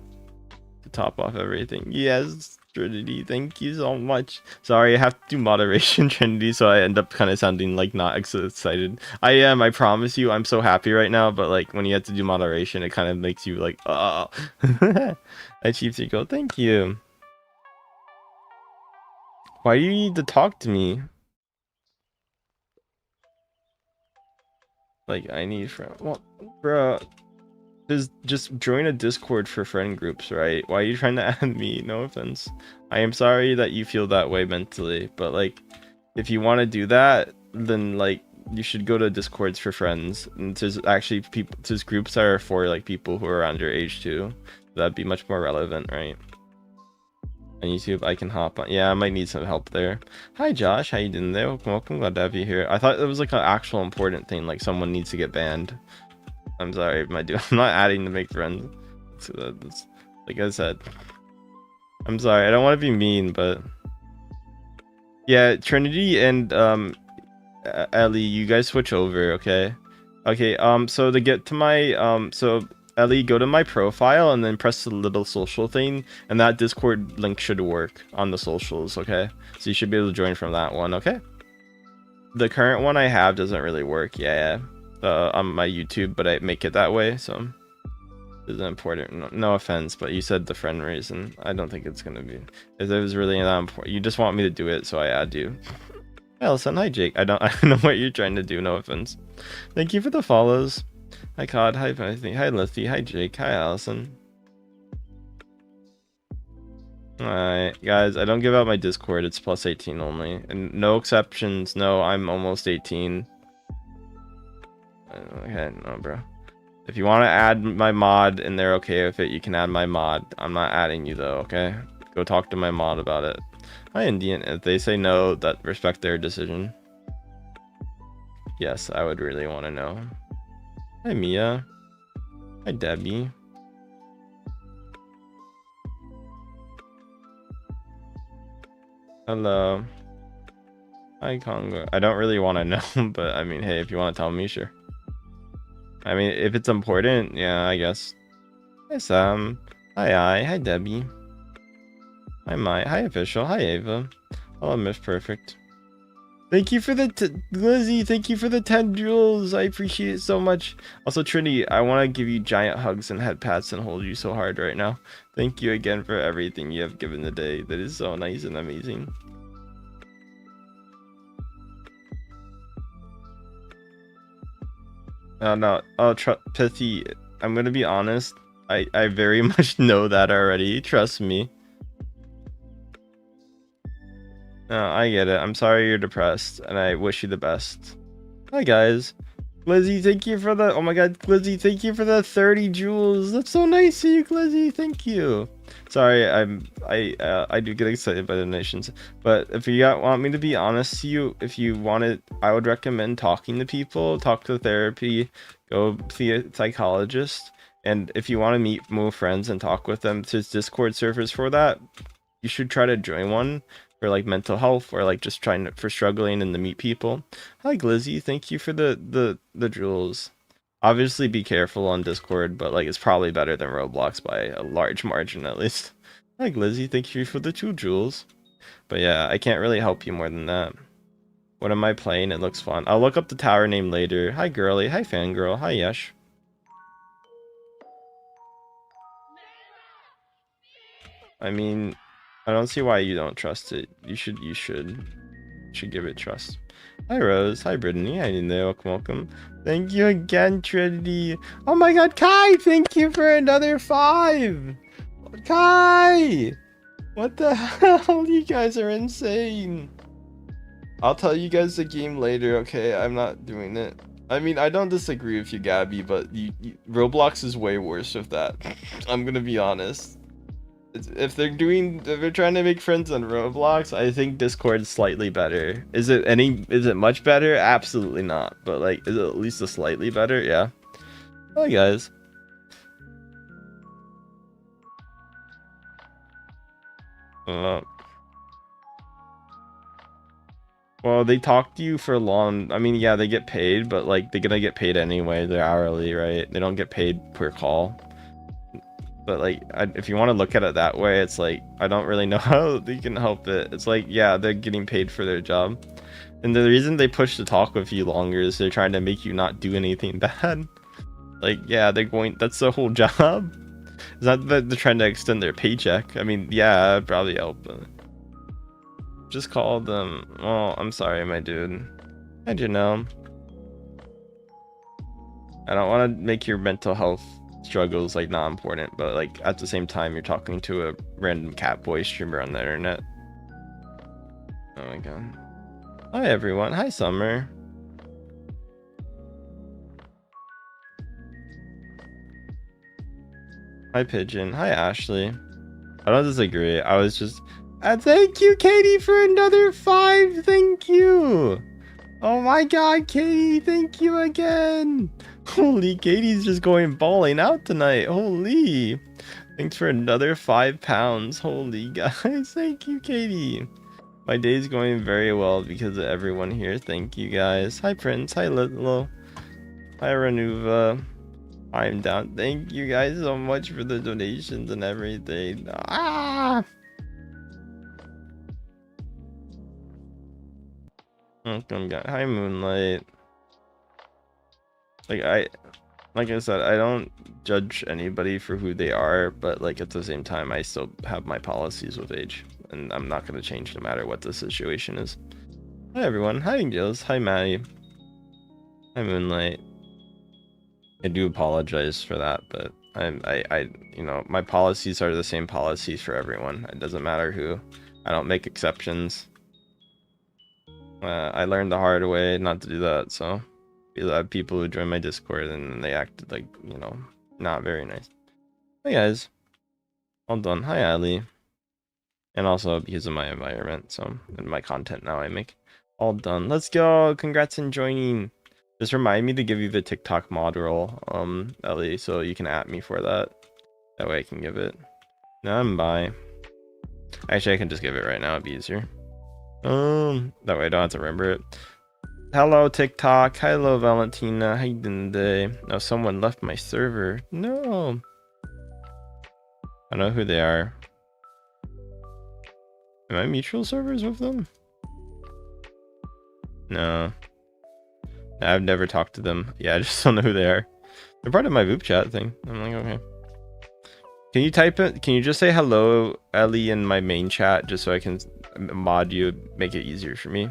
To top off everything. Yes, Trinity, thank you so much. Sorry, I have to do moderation, Trinity, so I end up kind of sounding like not excited. I am, I promise you, I'm so happy right now, but like when you have to do moderation, it kind of makes you like, oh. I Chiefs go, thank you. Why do you need to talk to me? Like, I need friend. Well, bro, just join a Discord for friend groups, right? Why are you trying to add me? No offense. I am sorry that you feel that way mentally, but like, if you want to do that, then like, you should go to Discords for friends. And there's actually there's groups that are for like people who are under age too. That'd be much more relevant, right? On YouTube, I can hop on. Yeah, I might need some help there. Hi, Josh. How you doing there? Welcome. Glad to have you here. I thought it was like an actual important thing, like someone needs to get banned. I'm sorry, my dude. I'm not adding to make friends. That's, like I said. I'm sorry. I don't want to be mean, but yeah, Trinity and Ellie, you guys switch over, okay? Okay. So to get to my so Ellie, go to my profile and then press the little social thing, and that Discord link should work on the socials, okay? So you should be able to join from that one, okay? The current one I have doesn't really work, yeah. On my YouTube, but I make it that way, so it's important. No offense, but you said the friend reason. I don't think it's gonna be. If it was really that important, you just want me to do it, so I add you. Hi, Allison. Hi, Jake. I know what you're trying to do. No offense. Thank you for the follows. Hi, Cod. Hi, Python. Hi, Lithie. Hi, Jake. Hi, Allison. Alright, guys. I don't give out my Discord. It's plus 18 only, and no exceptions. No, I'm almost 18. Okay, no, bro. If you want to add my mod and they're okay with it, you can add my mod. I'm not adding you though, okay? Go talk to my mod about it. Hi, Indian. If they say no, that respect their decision. Yes, I would really want to know. Hi, Mia. Hi, Debbie. Hello. Hi, Congo. I don't really want to know, but I mean, hey, if you want to tell me, sure. I mean, if it's important, yeah, I guess. Hi, Sam. Hi, hi, Debbie. Hi, Mai. Hi, Official. Hi, Ava. Hello, Miss Perfect. Thank you for the Lizzie. Thank you for the 10 jewels. I appreciate it so much. Also, Trinity, I want to give you giant hugs and head pats and hold you so hard right now. Thank you again for everything you have given today. That is so nice and amazing. No. Oh, Pithy, I'm gonna be honest. I very much know that already. Trust me. No, I get it. I'm sorry you're depressed, and I wish you the best. Hi, guys. Glizzy, thank you for the... Oh my god, Glizzy, thank you for the 30 jewels. That's so nice of you, Glizzy. Thank you. Sorry, I do get excited by donations. But if you want me to be honest to you, if you want it, I would recommend talking to people, talk to therapy, go see a psychologist. And if you want to meet more friends and talk with them, there's Discord servers for that. You should try to join one for like mental health or like just trying to, for struggling and to meet people. Hi Glizzy, thank you for the jewels. Obviously be careful on Discord, but like it's probably better than Roblox by a large margin at least. Hi Glizzy, thank you for the 2 jewels. But yeah, I can't really help you more than that. What am I playing? It looks fun. I'll look up the tower name later. Hi Girly, hi Fangirl, hi Yesh. I mean, I don't see why you don't trust it. You should give it trust. Hi Rose, hi Brittany, hi Nino, welcome. Thank you again, Trinity. Oh my god, Kai, thank you for another 5. Kai! What the hell? You guys are insane. I'll tell you guys the game later, okay? I'm not doing it. I mean, I don't disagree with you, Gabby, but Roblox is way worse with that. I'm gonna be honest. If they're trying to make friends on Roblox, I think Discord's slightly better. Is it much better? Absolutely not. But like, is it at least a slightly better? Yeah. Hi guys. Uh, well, they talk to you for long. I mean, yeah, they get paid, but like they're gonna get paid anyway. They're hourly, right? They don't get paid per call. But like, if you want to look at it that way, it's like I don't really know how they can help it. It's like, yeah, they're getting paid for their job. And the reason they push to talk with you longer is they're trying to make you not do anything bad. Like, yeah, that's the whole job. It's not that they're trying to extend their paycheck. I mean, yeah, it'd probably help. But just call them. Oh, I'm sorry, my dude. I do know. I don't want to make your mental health struggles like not important, but like at the same time, you're talking to a random Catboy streamer on the internet. Oh my god. Hi everyone. Hi Summer. Hi Pigeon. Hi Ashley. I don't disagree. I was just thank you Katie for another 5. Thank you. Oh my god, Katie, thank you again. Holy, Katie's just going balling out tonight. Holy. Thanks for another 5 pounds. Holy guys, thank you, Katie. My day's going very well because of everyone here. Thank you guys. Hi Prince. Hi Little. Hi Renuva. I'm down. Thank you guys so much for the donations and everything. Ah! Welcome guys. Hi Moonlight. Like I said, I don't judge anybody for who they are, but like at the same time, I still have my policies with age, and I'm not gonna change no matter what the situation is. Hi everyone. Hi Angels. Hi Maddie. Hi Moonlight. I do apologize for that, but you know, my policies are the same policies for everyone. It doesn't matter who. I don't make exceptions. I learned the hard way not to do that, so a lot of people who join my Discord and they acted like, you know, not very nice. Hi guys. All done. Hi Ali. And also because of my environment, so and my content now I make. All done. Let's go. Congrats on joining. Just remind me to give you the TikTok mod role, Ellie, so you can at me for that. That way I can give it. No, I'm by. Actually, I can just give it right now. It'd be easier. That way I don't have to remember it. Hello, TikTok. Hello, Valentina. How you doing today? Oh, someone left my server. No. I don't know who they are. Am I mutual servers with them? No. I've never talked to them. Yeah, I just don't know who they are. They're part of my VoOP chat thing. I'm like, okay. Can you type it? Can you just say hello, Ellie, in my main chat just so I can mod you, make it easier for me?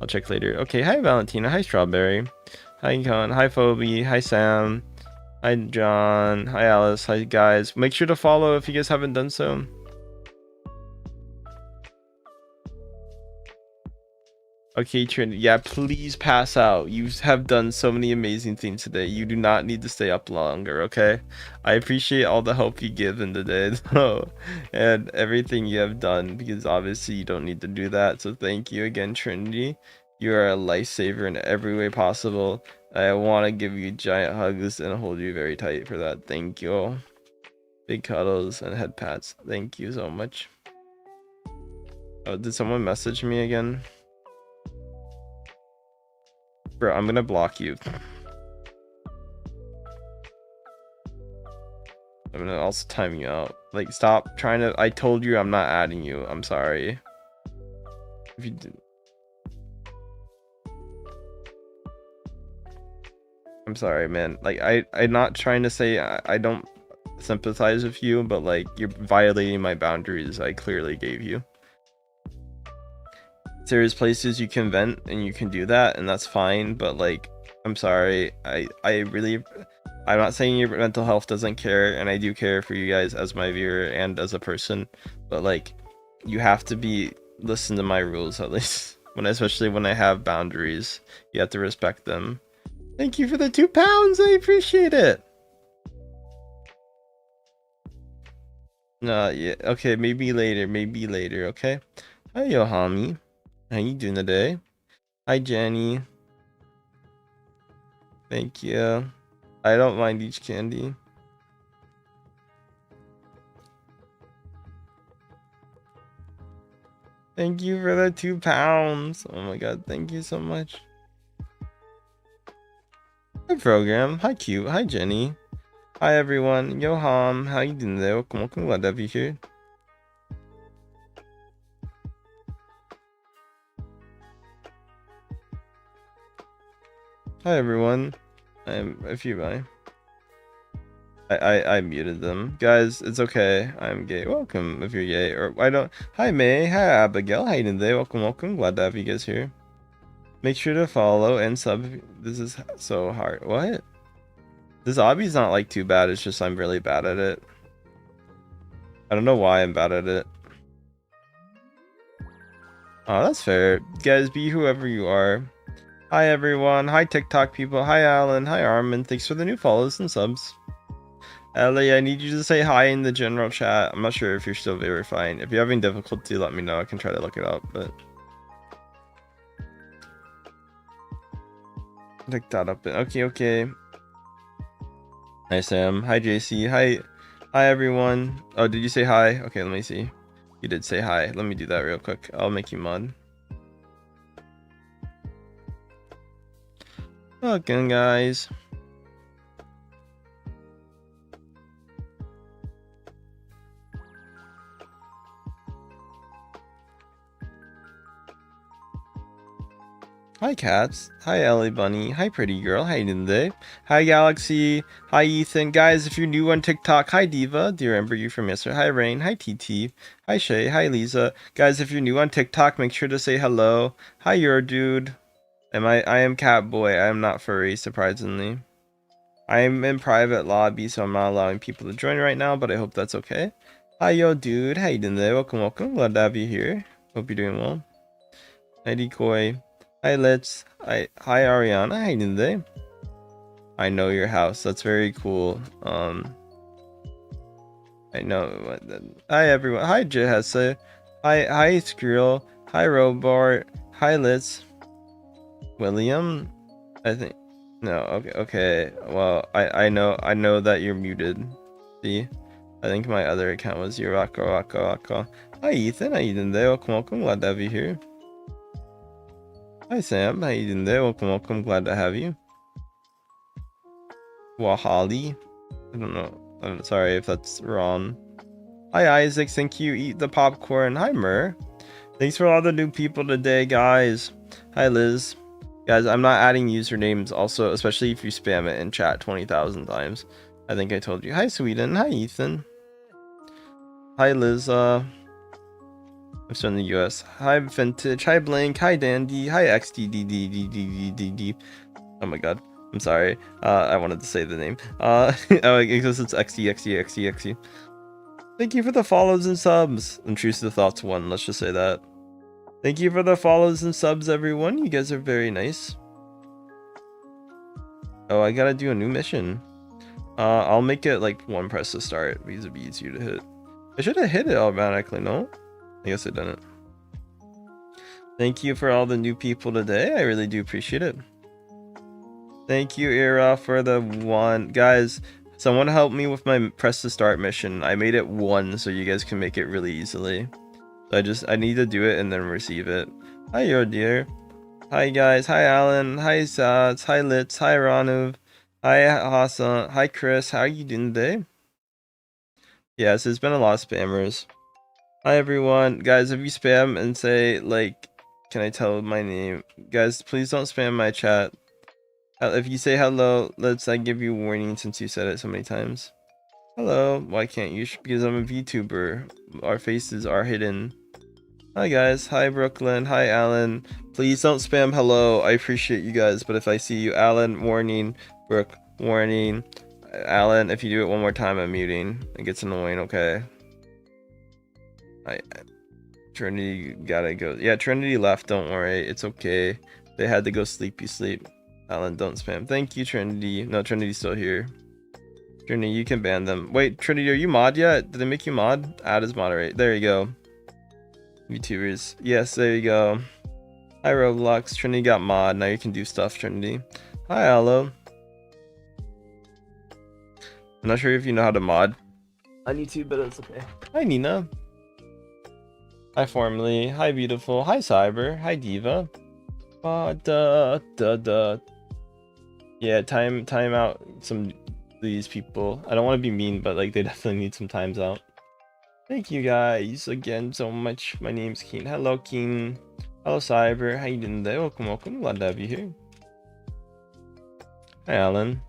I'll check later. Okay, hi Valentina, hi Strawberry, hi Con, hi Phoebe, hi Sam, hi John, hi Alice, hi guys. Make sure to follow if you guys haven't done so. Okay, Trinity. Yeah, please pass out. You have done so many amazing things today. You do not need to stay up longer, okay? I appreciate all the help you give in the day, though, and everything you have done, because obviously you don't need to do that. So thank you again, Trinity. You are a lifesaver in every way possible. I want to give you giant hugs and hold you very tight for that. Thank you. Big cuddles and head pats. Thank you so much. Oh, did someone message me again? Bro, I'm gonna block you. I'm gonna also time you out. Like, stop trying to. I told you I'm not adding you. I'm sorry. If you do. I'm sorry, man. Like, I'm not trying to say I don't sympathize with you, but like, you're violating my boundaries I clearly gave you. There's places you can vent and you can do that, and that's fine, but like, I'm sorry. I'm not saying your mental health doesn't care, and I do care for you guys as my viewer and as a person, but like, you have to listen to my rules at least. Especially when I have boundaries, you have to respect them. Thank you for the £2. I appreciate it. No, yeah, okay, maybe later, okay? Hi, Yohami. How you doing today? Hi, Jenny. Thank you. I don't mind each candy. Thank you for the £2. Oh my god, thank you so much. Hi, program. Hi, cute. Hi, Jenny. Hi, everyone. Yo, Ham. How you doing there? Welcome. Glad to have you here. Hi, everyone. If you buy. I muted them. Guys, it's okay. I'm gay. Welcome if you're gay. Or I don't. Hi, May. Hi, Abigail. How you doing today? Welcome. Glad to have you guys here. Make sure to follow and sub. This is so hard. What? This obby's not like too bad. It's just I'm really bad at it. I don't know why I'm bad at it. Oh, that's fair. Guys, be whoever you are. Hi, everyone. Hi, TikTok people. Hi, Alan. Hi, Armin. Thanks for the new follows and subs. Ellie, I need you to say hi in the general chat. I'm not sure if you're still verifying. If you're having difficulty, let me know. I can try to look it up, but... Pick that up. Okay. Hi, Sam. Hi, JC. Hi, everyone. Oh, did you say hi? Okay, let me see. You did say hi. Let me do that real quick. I'll make you mod. Welcome, guys. Hi, cats. Hi, Ellie Bunny. Hi, pretty girl. How you doing today? Hi, Galaxy. Hi, Ethan. Guys, if you're new on TikTok, hi, Diva. Do you remember you from yesterday? Hi, Rain. Hi, TT. Hi, Shay. Hi, Lisa. Guys, if you're new on TikTok, make sure to say hello. Hi, your dude. I am Catboy. I am not furry, surprisingly. I am in private lobby, so I'm not allowing people to join right now, but I hope that's okay. Hi, yo, dude. How you doing today? Welcome. Glad to have you here. Hope you're doing well. Hi, Decoy. Hi, Let's. Hi, Ariana. How you doing today? I know your house. That's very cool. I know. Hi, everyone. Hi, Jehessa. Hi, Skrill. Hi, Robart. Hi, Let's. William. I think. No. Okay. Well, I know that you're muted. See. I think my other account was your Rocco. Hi, Ethan. How you doing today? Welcome. Glad to have you here. Hi Sam, how you doing there? Welcome, welcome. Glad to have you. Wahali. I don't know. I'm sorry if that's wrong. Hi Isaac, thank you. Eat the popcorn. Hi Mur. Thanks for all the new people today, guys. Hi Liz. Guys, I'm not adding usernames also, especially if you spam it in chat 20,000 times. I think I told you. Hi Sweden. Hi Ethan. Hi Liz. I'm still in the US. Hi Vintage. Hi Blank. Hi Dandy. Hi XDDDDDDD. Oh my god. I'm sorry. I wanted to say the name. Oh, I guess it's XD. Thank you for the follows and subs. And Truce to the Thoughts 1, let's just say that. Thank you for the follows and subs, everyone. You guys are very nice. Oh, I gotta do a new mission. I'll make it like one press to start because it'd be easier to hit. I should have hit it automatically, no? I guess I didn't. Thank you for all the new people today. I really do appreciate it. Thank you, Ira, for the one. Guys, someone help me with my press to start mission. I made it 1 so you guys can make it really easily. I need to do it and then receive it. Hi, your dear. Hi, guys. Hi, Alan. Hi, Sats. Hi, Litz. Hi, Ranuv. Hi, Hassan. Hi, Chris. How are you doing today? Yes, there's been a lot of spammers. Hi, everyone. Guys, if you spam and say, like, can I tell my name? Guys, please don't spam my chat. If you say hello, I give you a warning since you said it so many times. Hello. Why can't you? Because I'm a VTuber. Our faces are hidden. Hi guys. Hi Brooklyn. Hi Alan. Please don't spam hello. I appreciate you guys, but if I see you, Alan, warning. Brooke, warning. Alan, if you do it one more time, I'm muting. It gets annoying, okay? Trinity gotta go. Yeah, Trinity left, don't worry. It's okay. They had to go sleepy sleep. Alan, don't spam. Thank you, Trinity. No, Trinity's still here. Trinity, you can ban them. Wait, Trinity, are you mod yet? Did they make you mod? Add as moderate. There you go. YouTubers. Yes, there you go. Hi, Roblox. Trinity got mod. Now you can do stuff, Trinity. Hi, Allo. I'm not sure if you know how to mod on YouTube, but it's okay. Hi, Nina. Hi, Formally. Hi, Beautiful. Hi, Cyber. Hi, Diva. Yeah, time out some these people. I don't want to be mean, but like they definitely need some times out. Thank you guys again so much. My name's Keen. Hello, Keen. Hello, Cyber. How you doing today? Welcome, welcome. Glad to have you here. Hi, Alan.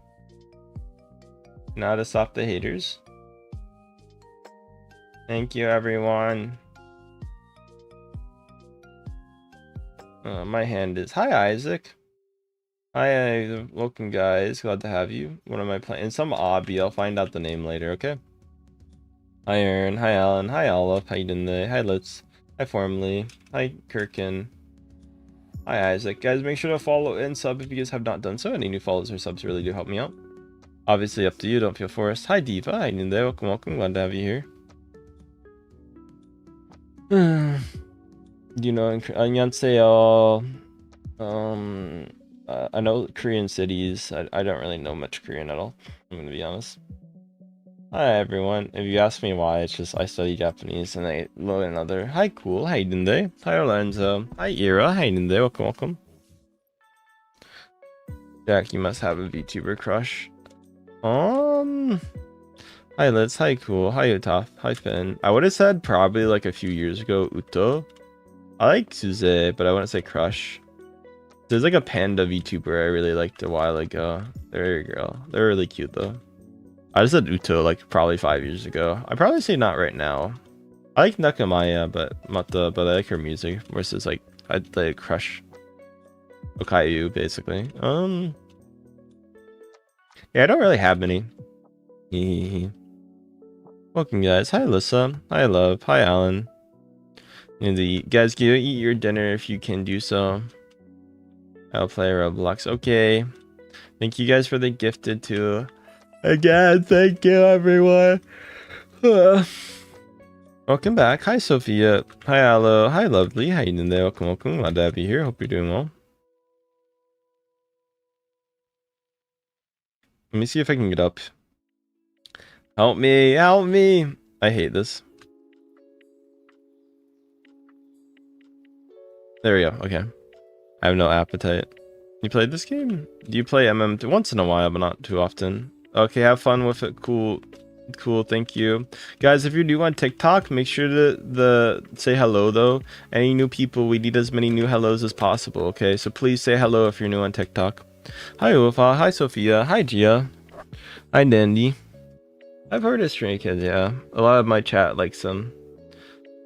Now to stop the haters. Thank you, everyone. My hand is. Hi, Isaac. Hi, welcome, guys. Glad to have you. What am I playing? Some obby. I'll find out the name later, okay? Hi, Aaron. Hi, Alan. Hi, Olive. How you doing today? Hi, Litz. Hi, Formally. Hi, Kirkin. Hi, Isaac. Guys, make sure to follow and sub if you guys have not done so. Any new follows or subs really do help me out. Obviously, up to you. Don't feel forced. Hi, Diva. How you doing today? Welcome, welcome. Glad to have you here. You know, 안녕하세요. I know Korean cities. I don't really know much Korean at all. I'm gonna be honest. Hi everyone. If you ask me why, it's just I study Japanese and I learn another. Hi, cool. How you doing today? Hi, Orlando. Hi, Ira. How you doing today? Welcome, welcome. Jack, you must have a VTuber crush. Hi, Liz. Hi, cool. Hi, Utaf. Hi, Finn. I would have said probably like a few years ago, Uto. I like Suze, but I wouldn't say crush. There's like a panda VTuber I really liked a while ago. There you go. They're really cute though. I just said Uto like probably 5 years ago. I'd probably say not right now. I like Nakamaya, but Mata, but I like her music versus like I'd like crush Okayu basically. Yeah, I don't really have many. Welcome guys. Hi Alyssa. Hi Love. Hi Alan. Guys, go eat your dinner if you can do so. I'll play Roblox. Okay. Thank you guys for the gifted too. Again, thank you everyone. Welcome back. Hi Sophia. Hi Aloe. Hi Lovely. How you doing there? Welcome, welcome. Glad to have you here. Hope you're doing well. Let me see if I can get up. Help me. Help me. I hate this. There we go. Okay. I have no appetite. You played this game? Do you play once in a while, but not too often? Okay, have fun with it. Cool. Thank you, guys. If you're new on TikTok, make sure to say hello though. Any new people, we need as many new hellos as possible. Okay, so please say hello if you're new on TikTok. Hi Ufa, hi Sophia, hi Gia, hi Dandy. I've heard of Stray Kids, yeah. A lot of my chat likes them.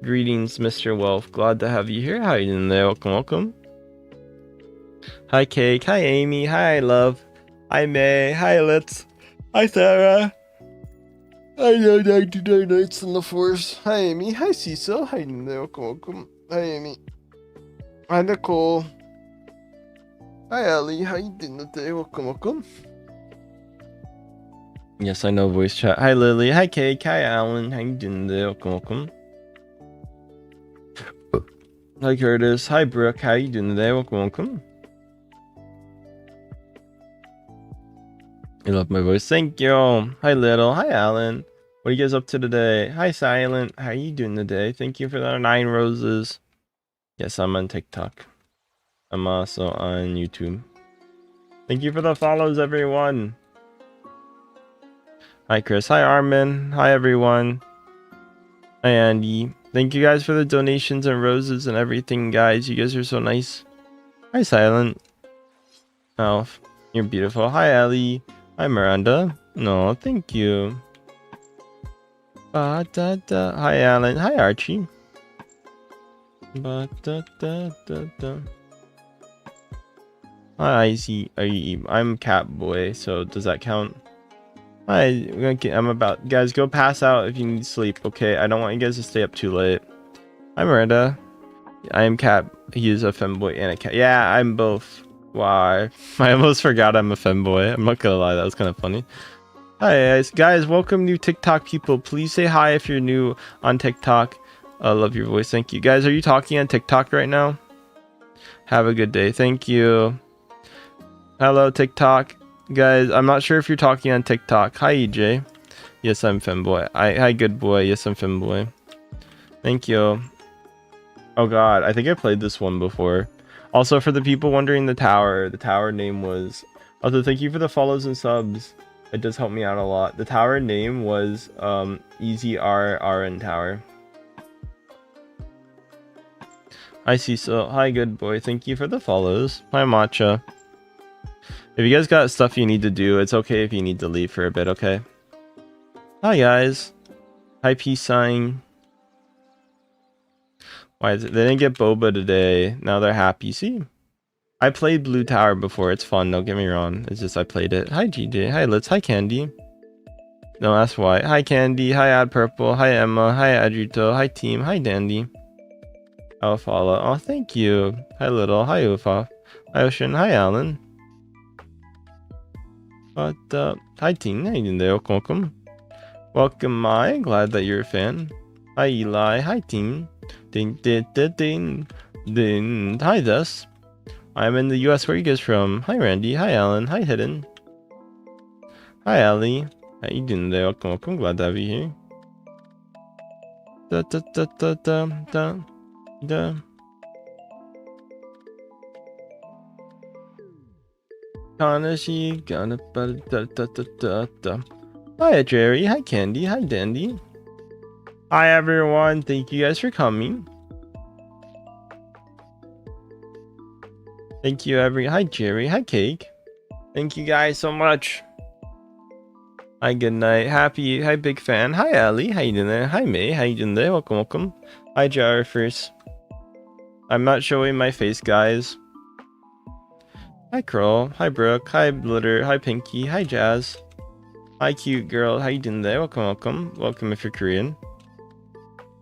Greetings, Mr. Wolf. Glad to have you here. How you doing there? Welcome. Hi Cake, hi Amy, hi Love, hi May, hi Litz, hi Sarah. I know 99 Nights in the Forest. Hi Amy, hi Cecil, hi there. Welcome. Hi Amy. Hi Nicole. Hi Ellie, how you doing today? Welcome. Yes, I know voice chat. Hi Lily, hi Cake, hi Alan, how you doing today? Welcome. Hi Curtis, hi Brooke, how you doing today? Welcome. You love my voice, thank you. Hi Little, hi Alan. What are you guys up to today? Hi Silent, how are you doing today? Thank you for the 9 roses. Yes, I'm on TikTok. I'm also on YouTube. Thank you for the follows, everyone. Hi Chris, hi Armin, hi everyone. Hi Andy. Thank you guys for the donations and roses and everything, guys. You guys are so nice. Hi Silent. Alf, you're beautiful. Hi Ellie. Hi Miranda. No, thank you. Hi Alan. Hi Archie. Hi Icy. I'm Cat Boy, so does that count? Hi, I'm about, guys, go pass out if you need sleep, okay? I don't want you guys to stay up too late. Hi Miranda. I am Cat. He is a femboy and a cat. Yeah, I'm both. Why? I almost forgot I'm a femboy. I'm not gonna lie, that was kind of funny. Hi guys, welcome new TikTok people. Please say hi if you're new on TikTok. I love your voice, thank you. Guys, are you talking on TikTok right now? Have a good day, thank you. Hello TikTok. Guys, I'm not sure if you're talking on TikTok. Hi EJ. Yes, I'm femboy. Hi good boy. Yes, I'm femboy. Thank you. Oh god, I think I played this one before. Also, for the people wondering the tower name was... Also, thank you for the follows and subs. It does help me out a lot. The tower name was Easy RN Tower. Hi Cecil. Hi good boy. Thank you for the follows. Hi Matcha. If you guys got stuff you need to do, it's okay if you need to leave for a bit, okay? Hi guys. Hi peace sign. Why is it? They didn't get boba today. Now they're happy. See? I played Blue Tower before. It's fun. Don't get me wrong. It's just I played it. Hi GJ. Hi Litz. Hi Candy. No, that's why. Hi Candy. Hi Ad Purple. Hi Emma. Hi Adrito. Hi Team. Hi Dandy. Alphala. Oh, thank you. Hi Little. Hi Ufa. Hi Ocean. Hi Alan. Hi Team. How you doing there? Welcome. Welcome, Mai. Glad that you're a fan. Hi Eli. Hi Team. Ding ding ding ding ding. Hi Des. I'm in the US. Where are you guys from? Hi Randy. Hi Alan. Hi Hidden. Hi Ali. How you doing there? Welcome. Glad to have you here. Da da da da da da da. Kanashi gonna da da da da da. Hi Jerry. Hi Candy. Hi Dandy. Hi everyone. Thank you guys for coming. Thank you Hi Jerry. Hi Cake. Thank you guys so much. Hi good night. Happy. Hi big fan. Hi Ellie. How you doing there? Hi May. How you doing there? Welcome. Hi Jarfers. I'm not showing my face, guys. Hi Curl. Hi Brooke. Hi Blitter. Hi Pinky. Hi Jazz. Hi cute girl. How you doing there? Welcome. Welcome if you're Korean.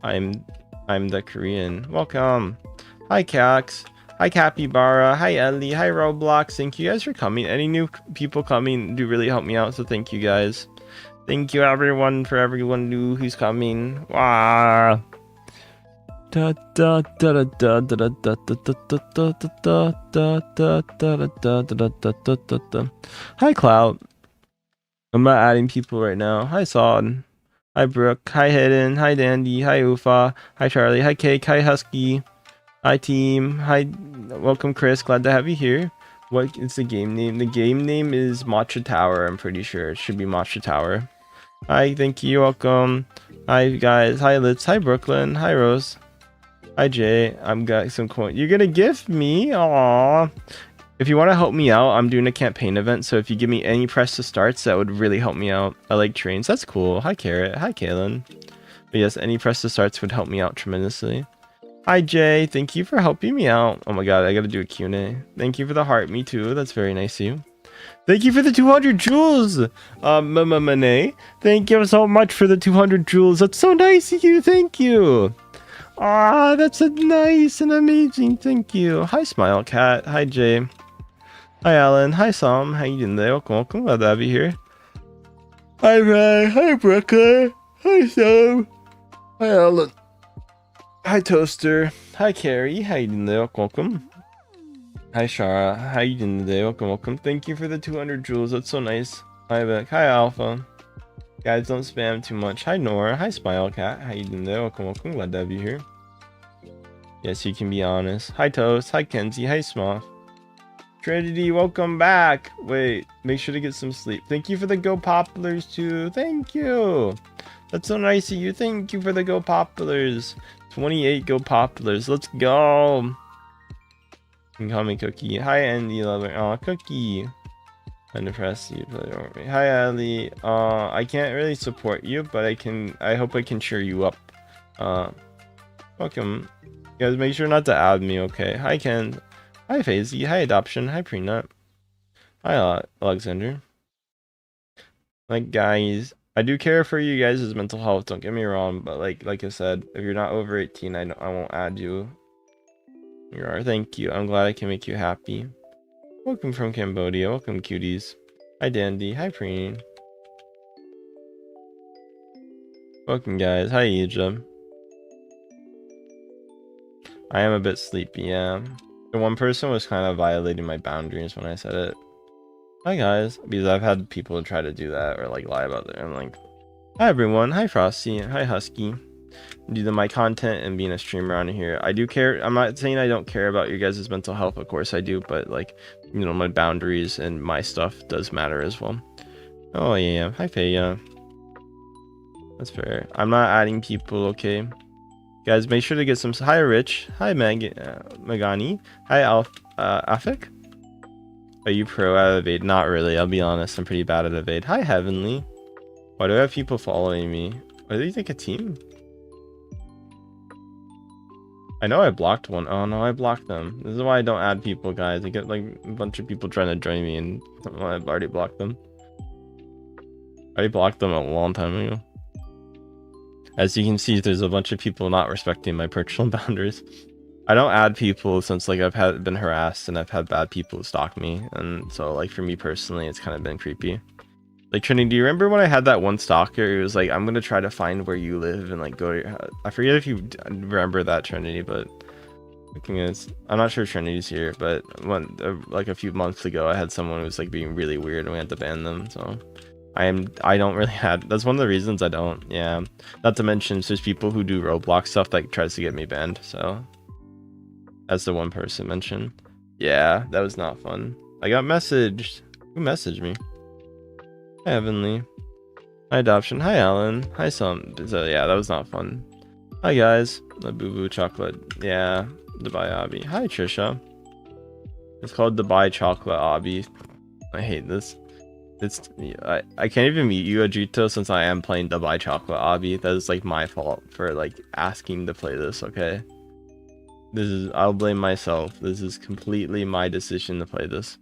I'm the Korean. Welcome. Hi Cax. Hi Capybara. Hi Ellie. Hi Roblox. Thank you guys for coming. Any new people coming do really help me out, so thank you guys. Thank you everyone for everyone new who's coming. Wow. Hi Cloud. I'm not adding people right now. Hi Sod. Hi Brooke. Hi Hidden. Hi Dandy. Hi Ufa. Hi Charlie. Hi Cake. Hi Husky. Hi team. Hi, welcome Chris. Glad to have you here. What is the game name? The game name is Matcha Tower. I'm pretty sure it should be Matcha Tower. Hi, thank you. Welcome. Hi guys. Hi Litz. Hi Brooklyn. Hi Rose. Hi Jay. I'm got some coin. You're gonna gift me? Aww. If you want to help me out, I'm doing a campaign event. So if you give me any press to starts, that would really help me out. I like trains. That's cool. Hi Carrot. Hi Kaylin. But yes, any press to starts would help me out tremendously. Hi Jay, thank you for helping me out. Oh my god, I gotta do a Q&A. Thank you for the heart, me too. That's very nice of you. Thank you for the 200 jewels, Mane. Thank you so much for the 200 jewels. That's so nice of you. Thank you. Ah, that's a nice and amazing. Thank you. Hi Smile Cat. Hi Jay. Hi Alan. Hi Sam. How you doing there? Welcome. Glad to have you here. Hi Ray. Hi Brooklyn. Hi Sam. Hi Alan. Hi Toaster. Hi Carrie. How you doing there? Welcome. Hi Shara. How you doing today? Welcome. Thank you for the 200 jewels. That's so nice. Hi Beck. Hi Alpha. Guys, don't spam too much. Hi Nora. Hi Smile Cat. How you doing there? Welcome. Glad to have you here. Yes, you can be honest. Hi Toast. Hi Kenzie. Hi Smoth. Trinity, welcome back. Wait, make sure to get some sleep. Thank you for the Go Poplars too. Thank you. That's so nice of you. Thank you for the Go Poplars. 28 Go Poplars. Let's go. You can call me Cookie. Hi Andy Lover. Oh, Cookie. I'm depressed you play over me. Hi Ali. I can't really support you, but I hope I can cheer you up. Welcome. You guys make sure not to add me, okay? Hi Ken. Hi Fazy. Hi Adoption. Hi Prenut. Hi Alexander. Like guys, I do care for you guys' mental health, don't get me wrong, but like I said, if you're not over 18, I won't add you. You are. Thank you. I'm glad I can make you happy. Welcome from Cambodia. Welcome cuties. Hi Dandy. Hi Preen. Welcome guys. Hi Egypt. I am a bit sleepy, yeah. The one person was kind of violating my boundaries when I said it. Hi guys, because I've had people try to do that or like lie about it. I'm like, hi everyone, hi Frosty, hi Husky. Due to my content and being a streamer on here, I do care. I'm not saying I don't care about your guys' mental health, of course I do, but like, you know, my boundaries and my stuff does matter as well. Oh yeah, hi Faya. That's fair. I'm not adding people, okay? Guys, make sure to get some. Hi Rich, hi Megani, hi Afik. Are you pro at evade? Not really, I'll be honest. I'm pretty bad at evade. Hi Heavenly. Why do I have people following me? Are they like a team? I know I blocked one. Oh no, I blocked them. This is why I don't add people, guys. I get like a bunch of people trying to join me and I've already blocked them. I already blocked them a long time ago. As you can see, there's a bunch of people not respecting my personal boundaries. I don't add people since like I've been harassed and I've had bad people stalk me, and so like for me personally, it's kind of been creepy. Like Trinity, do you remember when I had that one stalker? It was like, I'm gonna try to find where you live and like go to your house. I forget if you remember that, Trinity, but I'm not sure Trinity's here. But like a few months ago, I had someone who was like being really weird, and we had to ban them. So I don't really have. That's one of the reasons I don't. Yeah, not to mention there's people who do Roblox stuff that tries to get me banned. So. As the one person mentioned. Yeah, that was not fun. I got messaged. Who messaged me? Hi, Heavenly. Hi, Adoption. Hi, Alan. Hi, Some. So, yeah, that was not fun. Hi, guys. The Boo Boo Chocolate. Yeah, Dubai Obby. Hi, Trisha. It's called Dubai Chocolate Obby. I hate this. I can't even meet you, Ajito, since I am playing Dubai Chocolate Obby. That is, like, my fault for, like, asking to play this, okay? I'll blame myself. This is completely my decision to play this.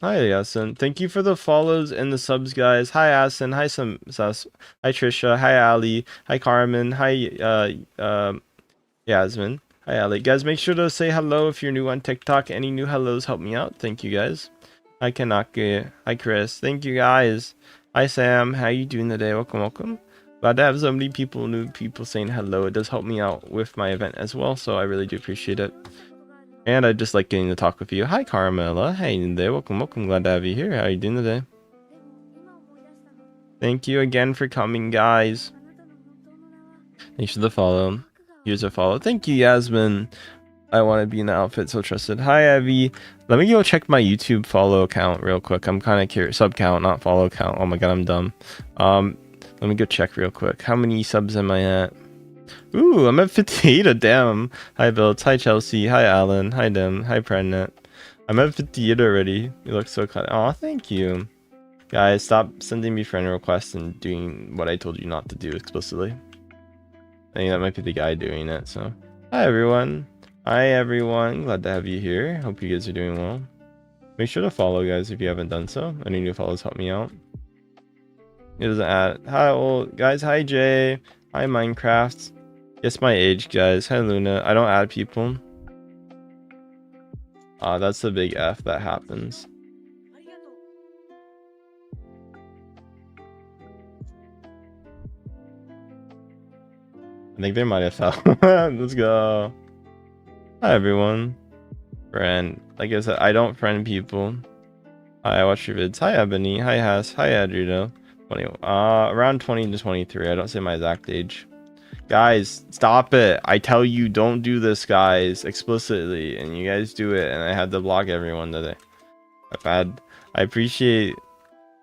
Hi Yasin. Thank you for the follows and the subs, guys. Hi Asin. Hi Sus. Hi Trisha. Hi Ali. Hi Carmen. Hi Yasmin. Hi Ali. Guys, make sure to say hello if you're new on TikTok. Any new hellos help me out. Thank you guys. Hi Kanaka. Hi Chris. Thank you guys. Hi Sam. How you doing today? Welcome. Glad to have so many new people saying hello. It does help me out with my event as well, so I really do appreciate it. And I just like getting to talk with you. Hi, Carmela. Hey, there. Welcome. Glad to have you here. How are you doing today? Thank you again for coming, guys. Thanks for the follow. Here's a follow. Thank you, Yasmin. I want to be in the outfit so trusted. Hi, Abby. Let me go check my YouTube follow count real quick. I'm kind of curious. Sub count, not follow count. Oh my god, I'm dumb. Let me go check real quick. How many subs am I at? Ooh, I'm at 58. Oh, damn. Hi, Bill. Hi, Chelsea. Hi, Alan. Hi, Dem. Hi, Pregnant. I'm at 58 already. You look so kind. Aw, thank you. Guys, stop sending me friend requests and doing what I told you not to do explicitly. I think that might be the guy doing it, so. Hi, everyone. Hi, everyone. Glad to have you here. Hope you guys are doing well. Make sure to follow, guys, if you haven't done so. Any new follows help me out. It doesn't add. Hi, old guys. Hi, Jay. Hi, Minecraft. Guess my age, guys. Hi, Luna. I don't add people. That's the big F that happens. I think they might have fell. Let's go. Hi, everyone. Friend. Like I said, I don't friend people. Hi, I watch your vids. Hi, Ebony. Hi, Haas. Hi, Adrito. 20. Around 20 to 23. I don't say my exact age. Guys, stop it. I tell you, don't do this, guys, explicitly, and you guys do it, and I had to block everyone today. I appreciate.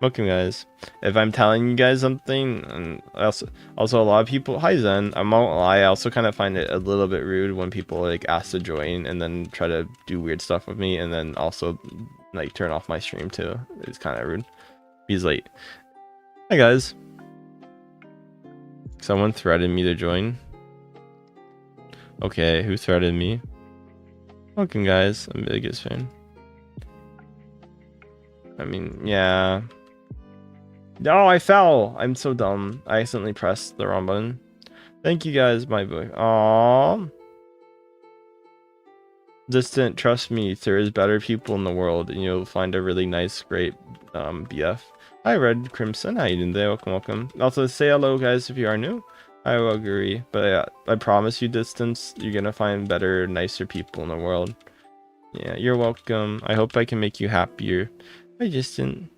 Welcome, guys. If I'm telling you guys something, and also a lot of people. Hi, Zen. I won't lie. I also kind of find it a little bit rude when people like ask to join and then try to do weird stuff with me, and then also like turn off my stream too. It's kind of rude. He's late. Hi, guys. Someone threatened me to join. Okay, who threatened me? Welcome, guys. I'm the biggest fan. I mean, yeah. No, I fell. I'm so dumb. I accidentally pressed the wrong button. Thank you, guys. My boy. Aww. Distant, trust me. There is better people in the world, and you'll find a really nice, great BF. Hi, Red Crimson. How you doing today? Welcome, welcome. Also, say hello, guys, if you are new. I will agree, but yeah, I promise you, Distance, you're gonna find better, nicer people in the world. Yeah, you're welcome. I hope I can make you happier. Hi, Distant.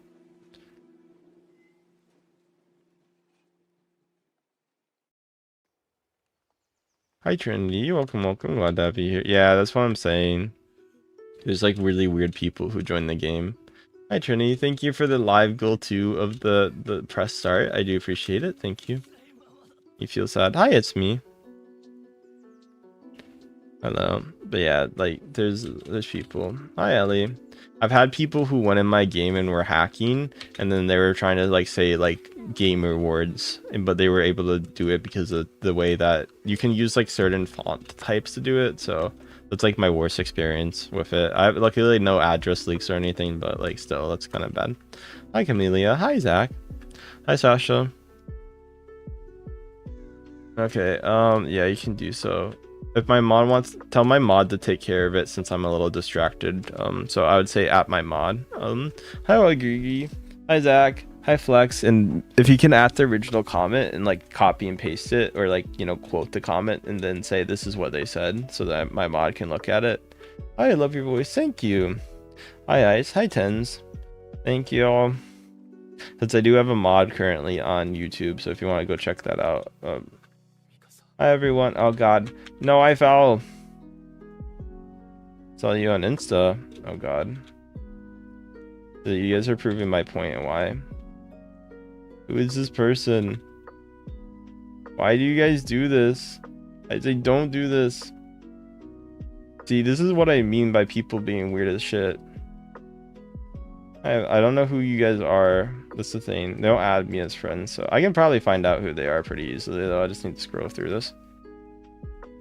Hi, Trinity. Welcome, welcome. Glad to have you here. Yeah, that's what I'm saying. There's like really weird people who join the game. Hi, Trinity. Thank you for the live goal too of the press start. I do appreciate it. Thank you. You feel sad? Hi, it's me. Hello. But yeah, like there's people. Hi, Ellie. I've had people who went in my game and were hacking, and then they were trying to like say like game rewards, but they were able to do it because of the way that you can use like certain font types to do it. So that's like my worst experience with it. I have luckily no address leaks or anything, but like still that's kind of bad. Hi, Camellia. Hi, Zach. Hi, Sasha. Okay, yeah, you can do so. If my mod wants, tell my mod to take care of it since I'm a little distracted. So I would say at my mod. Hi, Wagigi. Hi, Zach. Hi, Flex. And if you can add the original comment and like copy and paste it, or like, you know, quote the comment and then say this is what they said so that my mod can look at it. Hi, I love your voice. Thank you. Hi, Ice. Hi, Tens. Thank you all. Since I do have a mod currently on YouTube, so if you want to go check that out. Hi, everyone. Oh, God. No, I fell. Saw you on Insta. Oh, God. So you guys are proving my point and why. Who is this person? Why do you guys do this? I say don't do this. See, this is what I mean by people being weird as shit. I don't know who you guys are. That's the thing. They don't add me as friends, so I can probably find out who they are pretty easily, though. I just need to scroll through this.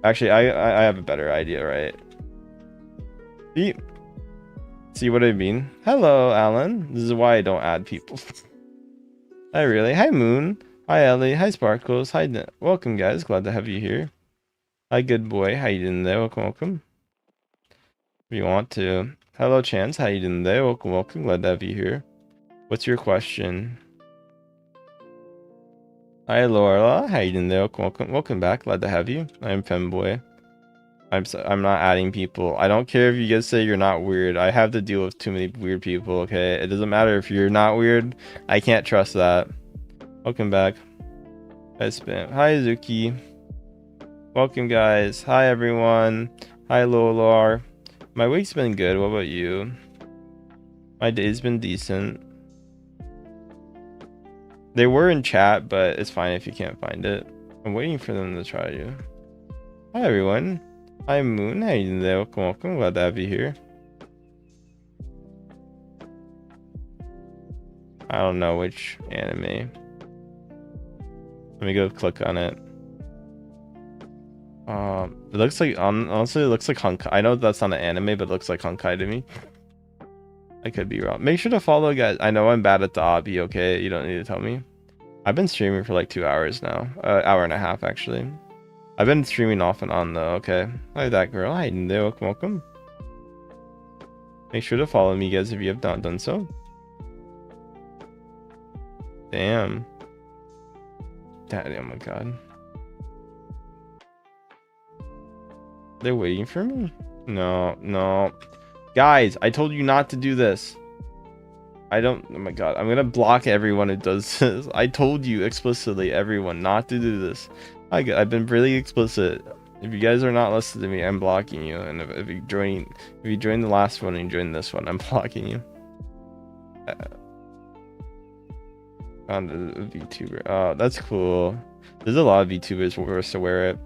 Actually, I have a better idea, right? See what I mean? Hello, Alan. This is why I don't add people. Hi, really. Hi, Moon. Hi, Ellie. Hi, Sparkles. Hi, welcome, guys. Glad to have you here. Hi, good boy. How you doing there? Welcome, welcome. If you want to. Hello, Chance. How you doing there? Welcome, welcome. Glad to have you here. What's your question? Hi, Laura. How you doing there? Welcome back. Glad to have you. I'm Femboy. I'm not adding people. I don't care if you guys say you're not weird. I have to deal with too many weird people, okay? It doesn't matter if you're not weird. I can't trust that. Welcome back. Hi, Spam. Hi, Zuki. Welcome, guys. Hi, everyone. Hi, Lolar. My week's been good. What about you? My day's been decent. They were in chat, but it's fine if you can't find it. I'm waiting for them to try you. Hi, everyone. Hi, Moon. How you doing there? Welcome, welcome. Glad to have you here. I don't know which anime. Let me go click on it. It looks like honestly, it looks like Honkai. I know that's not an anime, but it looks like Honkai to me. I could be wrong. Make sure to follow, guys. I know I'm bad at the obby. Okay, you don't need to tell me. I've been streaming for like 2 hours now. Hour and a half actually. I've been streaming off and on though. Okay. Hi, that girl. Hi, there. Welcome, welcome. Make sure to follow me, guys, if you have not done so. Damn. Daddy, oh my god. They're waiting for me? No, no. Guys, I told you not to do this. Oh my god. I'm gonna block everyone who does this. I told you explicitly, everyone, not to do this. I've been really explicit. If you guys are not listening to me, I'm blocking you. And if you join the last one and you join this one, I'm blocking you. Found a VTuber. Oh, that's cool. There's a lot of VTubers who are to wear it.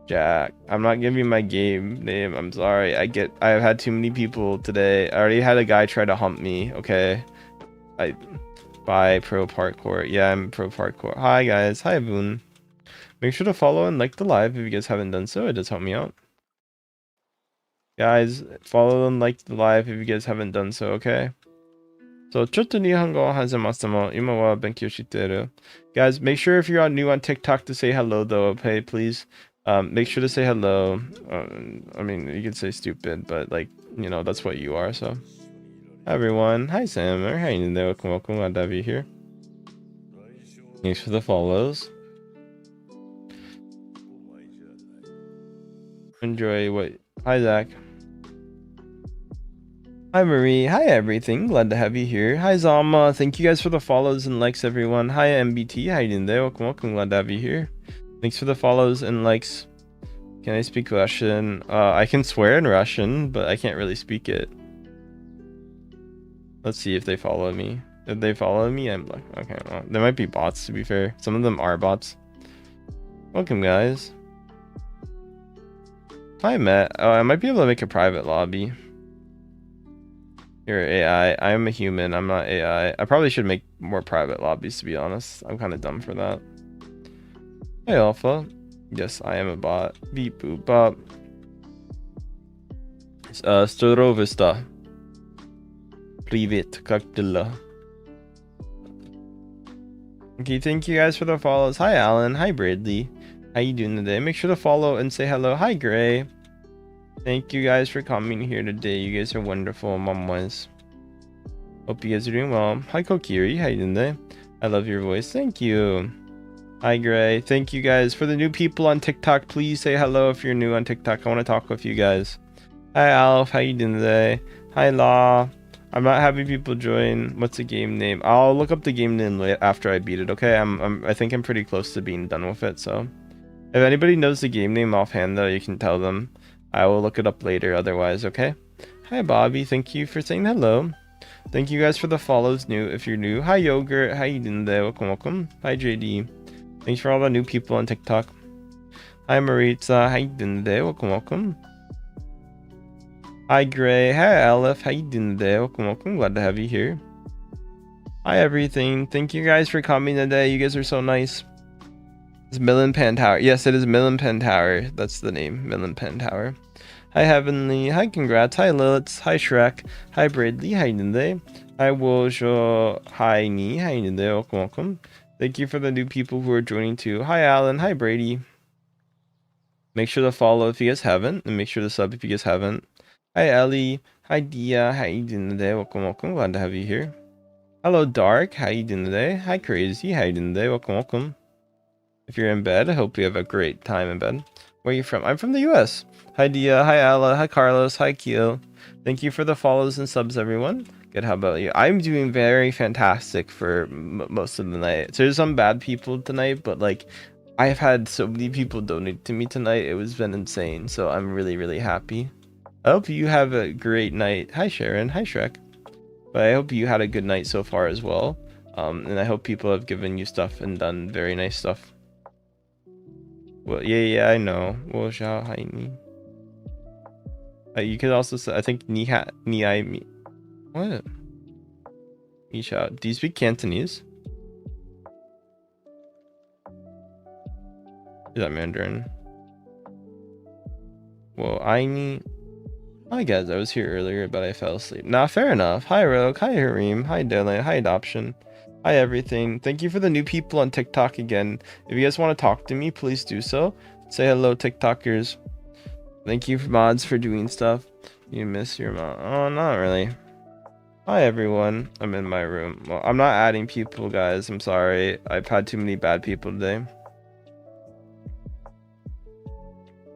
Jack, I'm not giving you my game name. I'm sorry. I've had too many people today. I already had a guy try to hump me. Okay. Bye, pro parkour. Yeah, I'm pro parkour. Hi guys. Hi Boon. Make sure to follow and like the live if you guys haven't done so. It does help me out. Guys, follow and like the live if you guys haven't done so, okay? So, ちょっと日本語を始めますも今は勉強してる. Guys, make sure if you're new on TikTok to say hello though, okay, please. Make sure to say hello. I mean, you could say stupid, but like, you know, that's what you are, so. Hi everyone. Hi Sam. How you doing? Welcome, welcome. Glad to have you here. Thanks for the follows. Enjoy what... Hi Zach. Hi Marie. Hi everything. Glad to have you here. Hi Zama. Thank you guys for the follows and likes, everyone. Hi MBT. How you doing there? Welcome, welcome. Glad to have you here. Thanks for the follows and likes. Can I speak Russian? I can swear in Russian, but I can't really speak it. Let's see if they follow me. If they follow me, I'm like, okay, well, there might be bots, to be fair. Some of them are bots. Welcome, guys. Hi, Matt. Oh, I might be able to make a private lobby. You're AI. I am a human. I'm not AI. I probably should make more private lobbies, to be honest. I'm kind of dumb for that. Hey, Alpha. Yes, I am a bot. Beep boop bop. Storovista. Привет, как дела? Okay, thank you guys for the follows. Hi, Alan. Hi, Bradley. How you doing today? Make sure to follow and say hello. Hi, Gray. Thank you guys for coming here today. You guys are wonderful, mamas. Hope you guys are doing well. Hi, Kokiri. How you doing today? I love your voice. Thank you. Hi, Gray. Thank you guys. For the new people on TikTok, please say hello if you're new on TikTok. I want to talk with you guys. Hi, Alf. How you doing today? Hi, Law. I'm not having people join. What's the game name? I'll look up the game name after I beat it. Okay, I think I'm pretty close to being done with it. So, if anybody knows the game name offhand, though, you can tell them. I will look it up later. Otherwise, okay. Hi, Bobby. Thank you for saying hello. Thank you guys for the follows. New, if you're new. Hi, Yogurt. How you doing there? Welcome, welcome. Hi, JD. Thanks for all the new people on TikTok. Hi, Maritza. How you doing there? Welcome, welcome. Hi Gray, hi Aleph, how you doing today? Welcome, welcome, glad to have you here. Hi everything, thank you guys for coming today, you guys are so nice. It's Millenpen Tower, yes it is Millenpen Tower, that's the name, Millenpen Tower. Hi Heavenly, hi Congrats, hi Lilith, hi Shrek, hi Bradley, how you doing today? Hi Wojo, hi Me, how you doing today? Welcome, welcome. Thank you for the new people who are joining too. Hi Alan, hi Brady. Make sure to follow if you guys haven't, and make sure to sub if you guys haven't. Hi Ellie, hi Dia, how you doing today? Welcome, welcome, glad to have you here. Hello Dark, how you doing today? Hi Crazy, how you doing today? Welcome, welcome. If you're in bed, I hope you have a great time in bed. Where are you from? I'm from the US. Hi Dia, hi Alla, hi Carlos, hi Keel. Thank you for the follows and subs, everyone. Good, how about you? I'm doing very fantastic for most of the night. So there's some bad people tonight, but like, I've had so many people donate to me tonight. It was been insane. So I'm really, really happy. I hope you have a great night. Hi, Sharon. Hi, Shrek. But I hope you had a good night so far as well. And I hope people have given you stuff and done very nice stuff. Well, yeah, I know. Well, Xiao Hai Ni. You could also say, I think Ni Ha Ni Ai Mi. What? Ni Xiao. Do you speak Cantonese? Is that Mandarin? Well, I need. Hi guys, I was here earlier, but I fell asleep. Nah, fair enough. Hi Rogue, hi Hareem, hi Dylan, hi Adoption, hi everything. Thank you for the new people on TikTok again. If you guys want to talk to me, please do so. Say hello, TikTokers. Thank you, mods, for doing stuff. You miss your mom? Oh, not really. Hi everyone. I'm in my room. Well, I'm not adding people, guys. I'm sorry. I've had too many bad people today.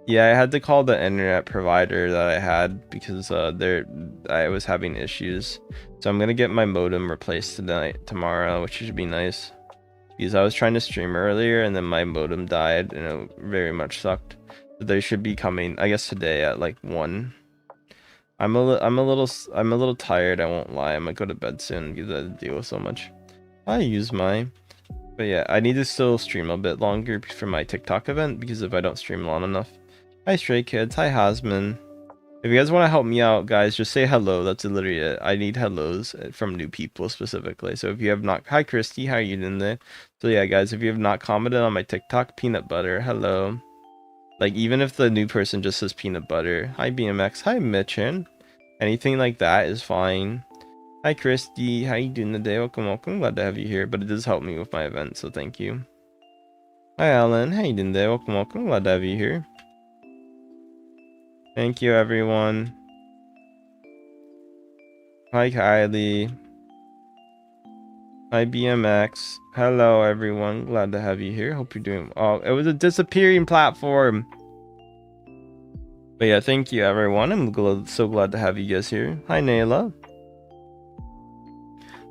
Yeah, I had to call the internet provider that I had because I was having issues. So I'm gonna get my modem replaced tomorrow, which should be nice. Because I was trying to stream earlier and then my modem died and it very much sucked. So they should be coming, I guess today at like 1. I'm a little tired, I won't lie. I'm gonna go to bed soon because I had to deal with so much. I use mine. But yeah, I need to still stream a bit longer for my TikTok event because if I don't stream long enough. Hi Stray Kids, hi Hasman. If you guys want to help me out, guys, just say hello. That's literally it. I need hellos from new people specifically. So if you have not, hi Christy, how are you doing there? So yeah, guys, if you have not commented on my TikTok, peanut butter, hello. Like even if the new person just says peanut butter, hi BMX, hi Mitchin. Anything like that is fine. Hi Christy, how you doing today? Welcome. Glad to have you here. But it does help me with my event, so thank you. Hi Alan, how you doing today? Welcome. Glad to have you here. Thank you, everyone. Hi, Kylie. Hi, BMX. Hello, everyone. Glad to have you here. Hope you're doing. Oh, it was a disappearing platform. But yeah, thank you, everyone. I'm so glad to have you guys here. Hi, Nayla.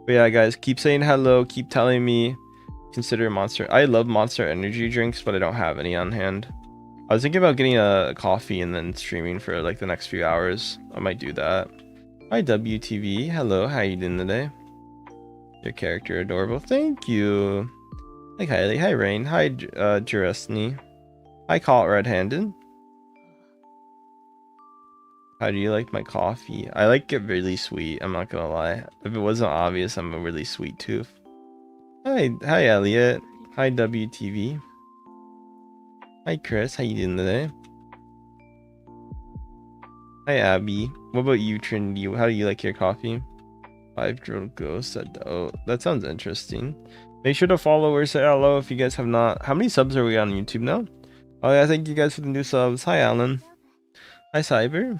But yeah, guys, keep saying hello. Keep telling me. Consider Monster. I love Monster energy drinks, but I don't have any on hand. I was thinking about getting a coffee and then streaming for like the next few hours. I might do that. Hi WTV. Hello, how you doing today? Your character adorable. Thank you. Hi Kylie. Hi Rain. Hi Juresny. Hi Call It Red-Handed. How do you like my coffee? I like it really sweet. I'm not gonna lie. If it wasn't obvious, I'm a really sweet tooth. Hi Elliot. Hi WTV. Hi Chris, how you doing today? Hi Abby. What about you, Trinity? How do you like your coffee? 5 drilled ghost said, oh, that sounds interesting. Make sure to follow or say hello if you guys have not. How many subs are we on YouTube now? Oh yeah, thank you guys for the new subs. Hi Alan. Hi Cyber.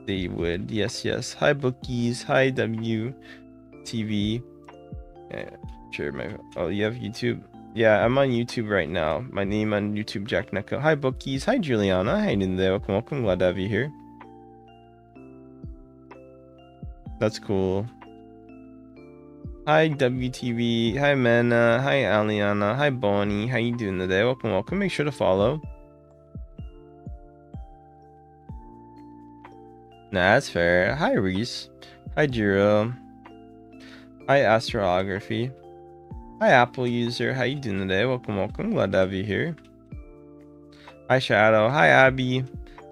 They would, yes. Hi Bookies. Hi WTV. Yeah, sure. Oh, you have YouTube. Yeah, I'm on YouTube right now. My name on YouTube, Jack Neko. Hi, Bookies. Hi, Juliana. How you doing there? Welcome. Glad to have you here. That's cool. Hi, WTV. Hi, Mena. Hi, Aliana. Hi, Bonnie. How you doing today? Welcome. Make sure to follow. Nah, that's fair. Hi, Reese. Hi, Jiro. Hi, Astrography. Hi, Apple user. How you doing today? Welcome. Glad to have you here. Hi, Shadow. Hi, Abby.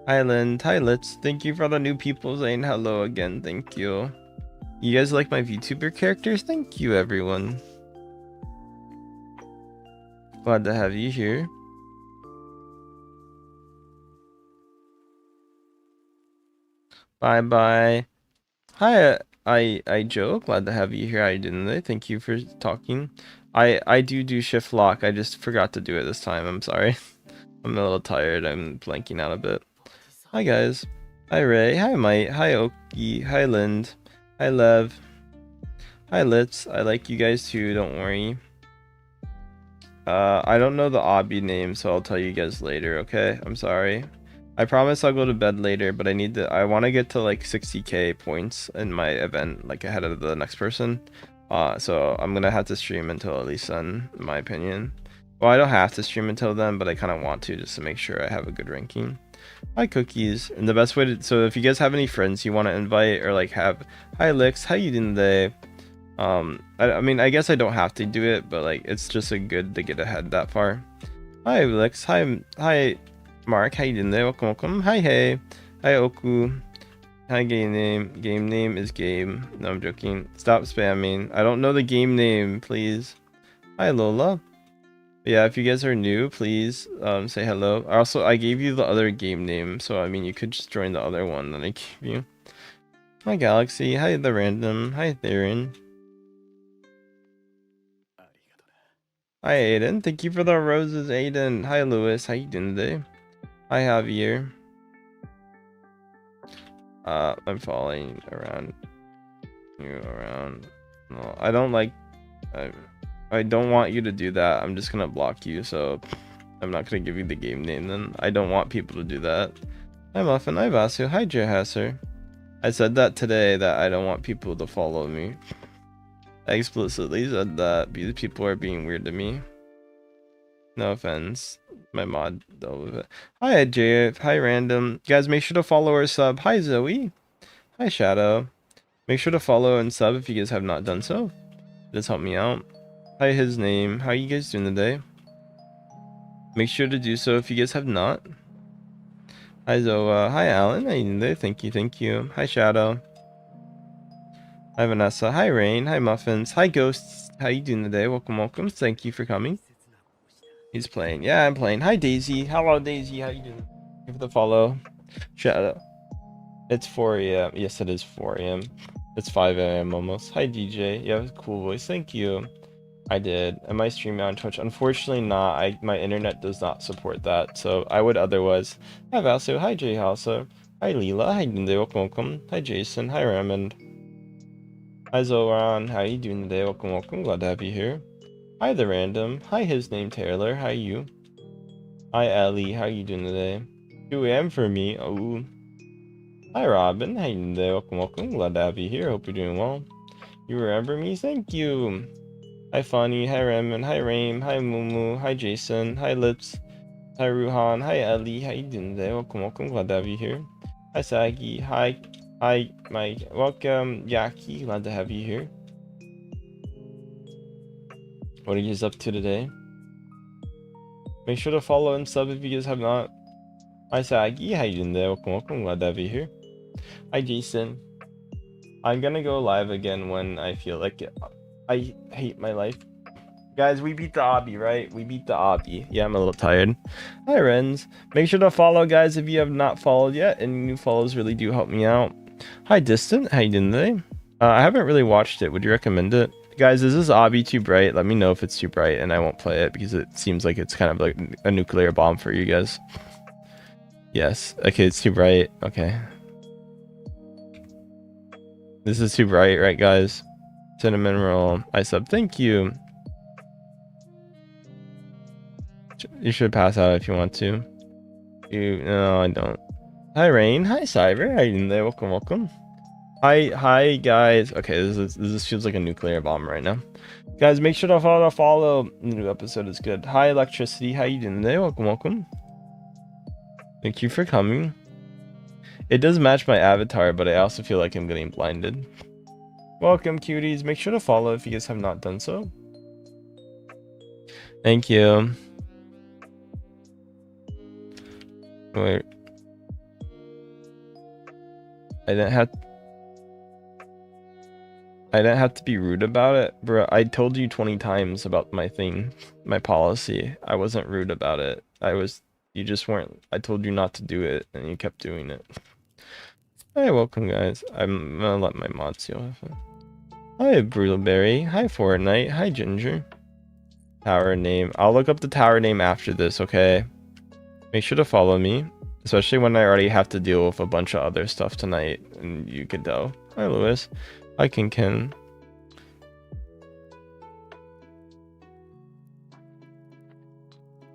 Hi, Lind. Hi, Litz. Thank you for all the new people saying hello again. Thank you. You guys like my VTuber characters? Thank you, everyone. Glad to have you here. Bye. Hi, I Joe. Glad to have you here. How you doing today? Thank you for talking. I do shift lock. I just forgot to do it this time. I'm sorry. I'm a little tired. I'm blanking out a bit. Hi guys. Hi Ray. Hi Mike. Hi Oki. Hi Lind. Hi Lev. Hi Litz. I like you guys too. Don't worry. I don't know the obby name, so I'll tell you guys later. Okay. I'm sorry. I promise I'll go to bed later, but I want to get to like 60k points in my event, like ahead of the next person. So I'm gonna have to stream until at least then, in my opinion. Well, I don't have to stream until then, but I kind of want to just to make sure I have a good ranking. Hi Cookies, and the best way to, so if you guys have any friends you want to invite or like have, hi Lix, how you doing today? I mean, I guess I don't have to do it, but like it's just a good to get ahead that far. Hi Lix, hi Mark, how you doing today? Welcome. Hi Hey, hi Oku. Hi game name is game. No, I'm joking. Stop spamming. I don't know the game name, please. Hi Lola. Yeah, if you guys are new, please say hello. Also, I gave you the other game name, so I mean you could just join the other one that I gave you. Hi Galaxy, hi the random, hi Theron. Hi Aiden, thank you for the roses, Aiden. Hi Lewis, how you doing today? Hi Javier. I'm following around you around. No, I don't like. I don't want you to do that. I'm just gonna block you, so I'm not gonna give you the game name then. I don't want people to do that. Hi Muffin, hi Vasu, hi Jehasser. I said that today that I don't want people to follow me. I explicitly said that because people are being weird to me. No offense. My mod dealt with it. Hi JF, hi Random. Guys, make sure to follow or sub. Hi Zoe. Hi Shadow. Make sure to follow and sub if you guys have not done so. Just help me out. Hi his name. How you guys doing today? Make sure to do so if you guys have not. Hi Zoa. Hi Alan. How you doing today? Thank you. Hi Shadow. Hi Vanessa. Hi Rain. Hi Muffins. Hi Ghosts. How you doing today? Welcome. Thank you for coming. He's playing. Yeah, I'm playing. Hi Daisy. Hello Daisy. How you doing? Give it the follow. Shadow. It's 4 a.m. Yes, it is 4 a.m. It's 5 a.m. almost. Hi DJ. You have a cool voice. Thank you. I did. Am I streaming on Twitch? Unfortunately not. My internet does not support that, so I would otherwise. Hi Vasu. Hi Jay Halsa. Hi Leela. Hi Dinde. Welcome. Hi Jason. Hi Raymond. Hi Zoran. How you doing today? Welcome. Glad to have you here. Hi the random. Hi his name Taylor. How you? Hi Ellie. How you doing today? 2 a.m. for me. Oh. Hi Robin. How you doing today? Welcome. Glad to have you here. Hope you're doing well. You remember me? Thank you. Hi Funny, hi Raymond, hi Raim, hi Mumu, hi Jason, hi Lips, hi Ruhan, hi Ellie, how you doing today? Welcome, glad to have you here. Hi Saggy, hi Mike, welcome Yaki, glad to have you here. What are you guys up to today? Make sure to follow and sub if you guys have not. Hi Saggy, how you doing today? Welcome, glad to have you here. Hi Jason. I'm gonna go live again when I feel like it. I hate my life. Guys, we beat the obby, right? We beat the obby. Yeah, I'm a little tired. Hi, Renz. Make sure to follow, guys, if you have not followed yet. And new follows really do help me out. Hi, Distant. How you doing today? I haven't really watched it. Would you recommend it? Guys, is this obby too bright? Let me know if it's too bright, and I won't play it because it seems like it's kind of like a nuclear bomb for you guys. Yes. Okay, it's too bright. Okay. This is too bright, right, guys? Cinnamon roll. I sub. Thank you. You should pass out if you want to. No, I don't. Hi, Rain. Hi, Cyber. How you doing there? Welcome. Hi, guys. Okay, this feels like a nuclear bomb right now. Guys, make sure to follow. The new episode is good. Hi, Electricity. How you doing today? Welcome. Thank you for coming. It does match my avatar, but I also feel like I'm getting blinded. Welcome, cuties. Make sure to follow if you guys have not done so. Thank you. Wait. I didn't have to be rude about it, bro. I told you 20 times about my thing, my policy. I wasn't rude about it. You just weren't. I told you not to do it, and you kept doing it. Hey, welcome, guys. I'm gonna let my mods deal with it. Hi, Brutalberry. Hi, Fortnite. Hi, Ginger. Tower name. I'll look up the tower name after this, okay? Make sure to follow me, especially when I already have to deal with a bunch of other stuff tonight, and you could tell. Hi, Lewis. Hi, Ken.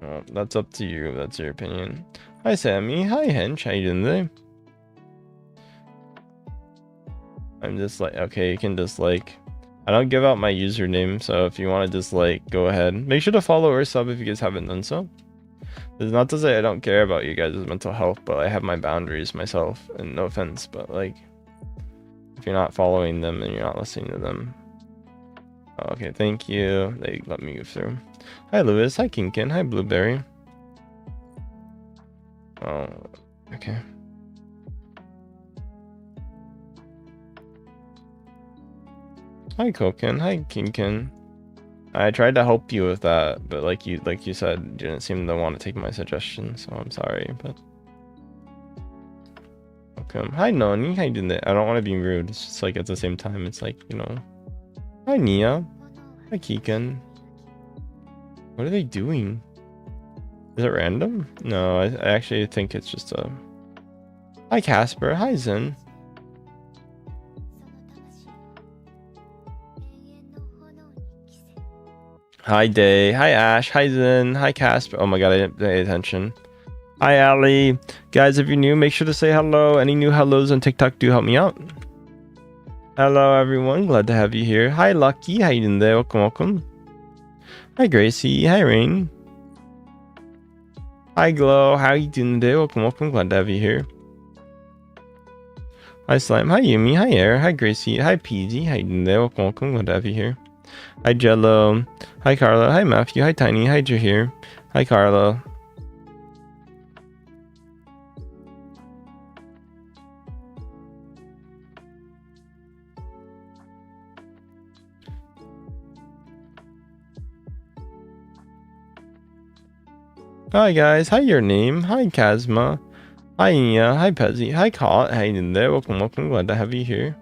Well, that's up to you. That's your opinion. Hi, Sammy. Hi, Hench. How you doing today? I'm just like, okay, you can dislike. I don't give out my username, so if you want to just like go ahead, make sure to follow or sub if you guys haven't done so. It's not to say I don't care about you guys' mental health, but I have my boundaries myself, and no offense, but like if you're not following them and you're not listening to them. Okay, thank you. They let me move through. Hi Lewis, hi Kinkin, hi Blueberry. Oh, okay. Hi Koken, hi Kinkin. I tried to help you with that, but like you said, you didn't seem to want to take my suggestion, so I'm sorry, but welcome. Hi Noni, how you doing? I don't want to be rude, it's just like at the same time, it's like, you know. Hi Nia. Hi Kikan. What are they doing? Is it random? No, I actually think it's just a... Hi Casper, hi Zen. Hi Day, hi Ash, hi Zen, hi Casper. Oh my god, I didn't pay attention. Hi Ali. Guys, if you're new, make sure to say hello. Any new hellos on TikTok do help me out. Hello everyone, glad to have you here. Hi Lucky, how you doing there? Welcome, welcome. Hi Gracie, hi Rain. Hi Glow, how you doing today? Welcome, welcome, glad to have you here. Hi Slime, hi Yumi, hi Air, hi Gracie, hi PZ, how you doing there? Welcome, welcome, glad to have you here. Hi Jello, hi Carla, hi Matthew, hi Tiny, hi Jahir, hi Carla. Hi guys, hi your name, hi Kazma, hi Nia, hi Pezzy, hi Caught, how you doing there? Welcome, welcome, glad to have you here.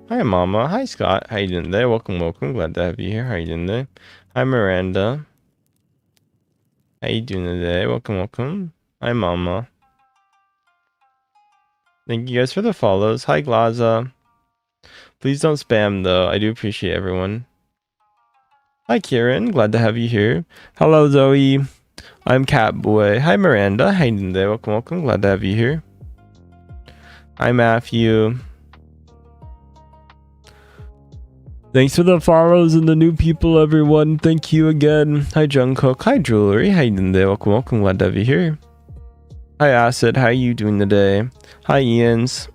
Hi Mama, hi Scott, how you doing there? Welcome, welcome, glad to have you here. How you doing there? Hi Miranda. How you doing today? Welcome, welcome. Hi Mama. Thank you guys for the follows. Hi Glaza. Please don't spam though. I do appreciate everyone. Hi Kieran, glad to have you here. Hello Zoe. I'm Catboy. Hi Miranda. How you doing today? Welcome, welcome, glad to have you here. Hi Matthew. Thanks for the follows and the new people, everyone. Thank you again. Hi, Jungkook. Hi, Jewelry. How you doing today? Welcome, welcome. Glad to have you here. Hi, Acid. How you doing today? Hi, Ian's.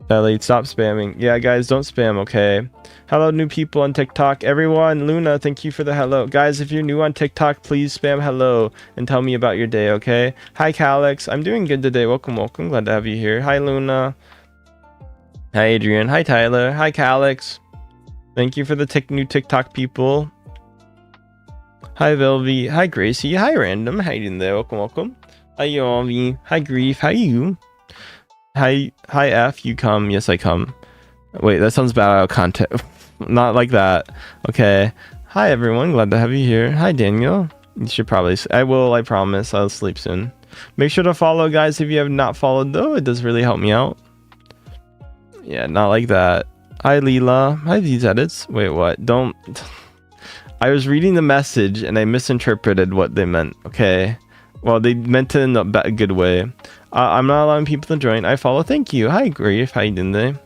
Ellie, stop spamming. Yeah, guys, don't spam, okay? Hello, new people on TikTok. Everyone, Luna, thank you for the hello. Guys, if you're new on TikTok, please spam hello and tell me about your day, okay? Hi, Calix. I'm doing good today. Welcome, welcome. Glad to have you here. Hi, Luna. Hi, Adrian. Hi, Tyler. Hi, Calix. Thank you for the new TikTok people. Hi Velvy. Hi Gracie. Hi Random. How you doing there? Welcome, welcome. Hi Yomi. Hi Grief. How you? Hi F. You come. Yes, I come. Wait, that sounds bad out of context. Not like that. Okay. Hi everyone. Glad to have you here. Hi Daniel. You should probably... I will. I promise. I'll sleep soon. Make sure to follow, guys, if you have not followed, though. It does really help me out. Yeah, not like that. Hi Leela. Hi these edits. Wait, what? Don't... I was reading the message and I misinterpreted what they meant. Okay. Well, they meant it in a good way. I'm not allowing people to join. I follow. Thank you. Hi Grief. How you doing today?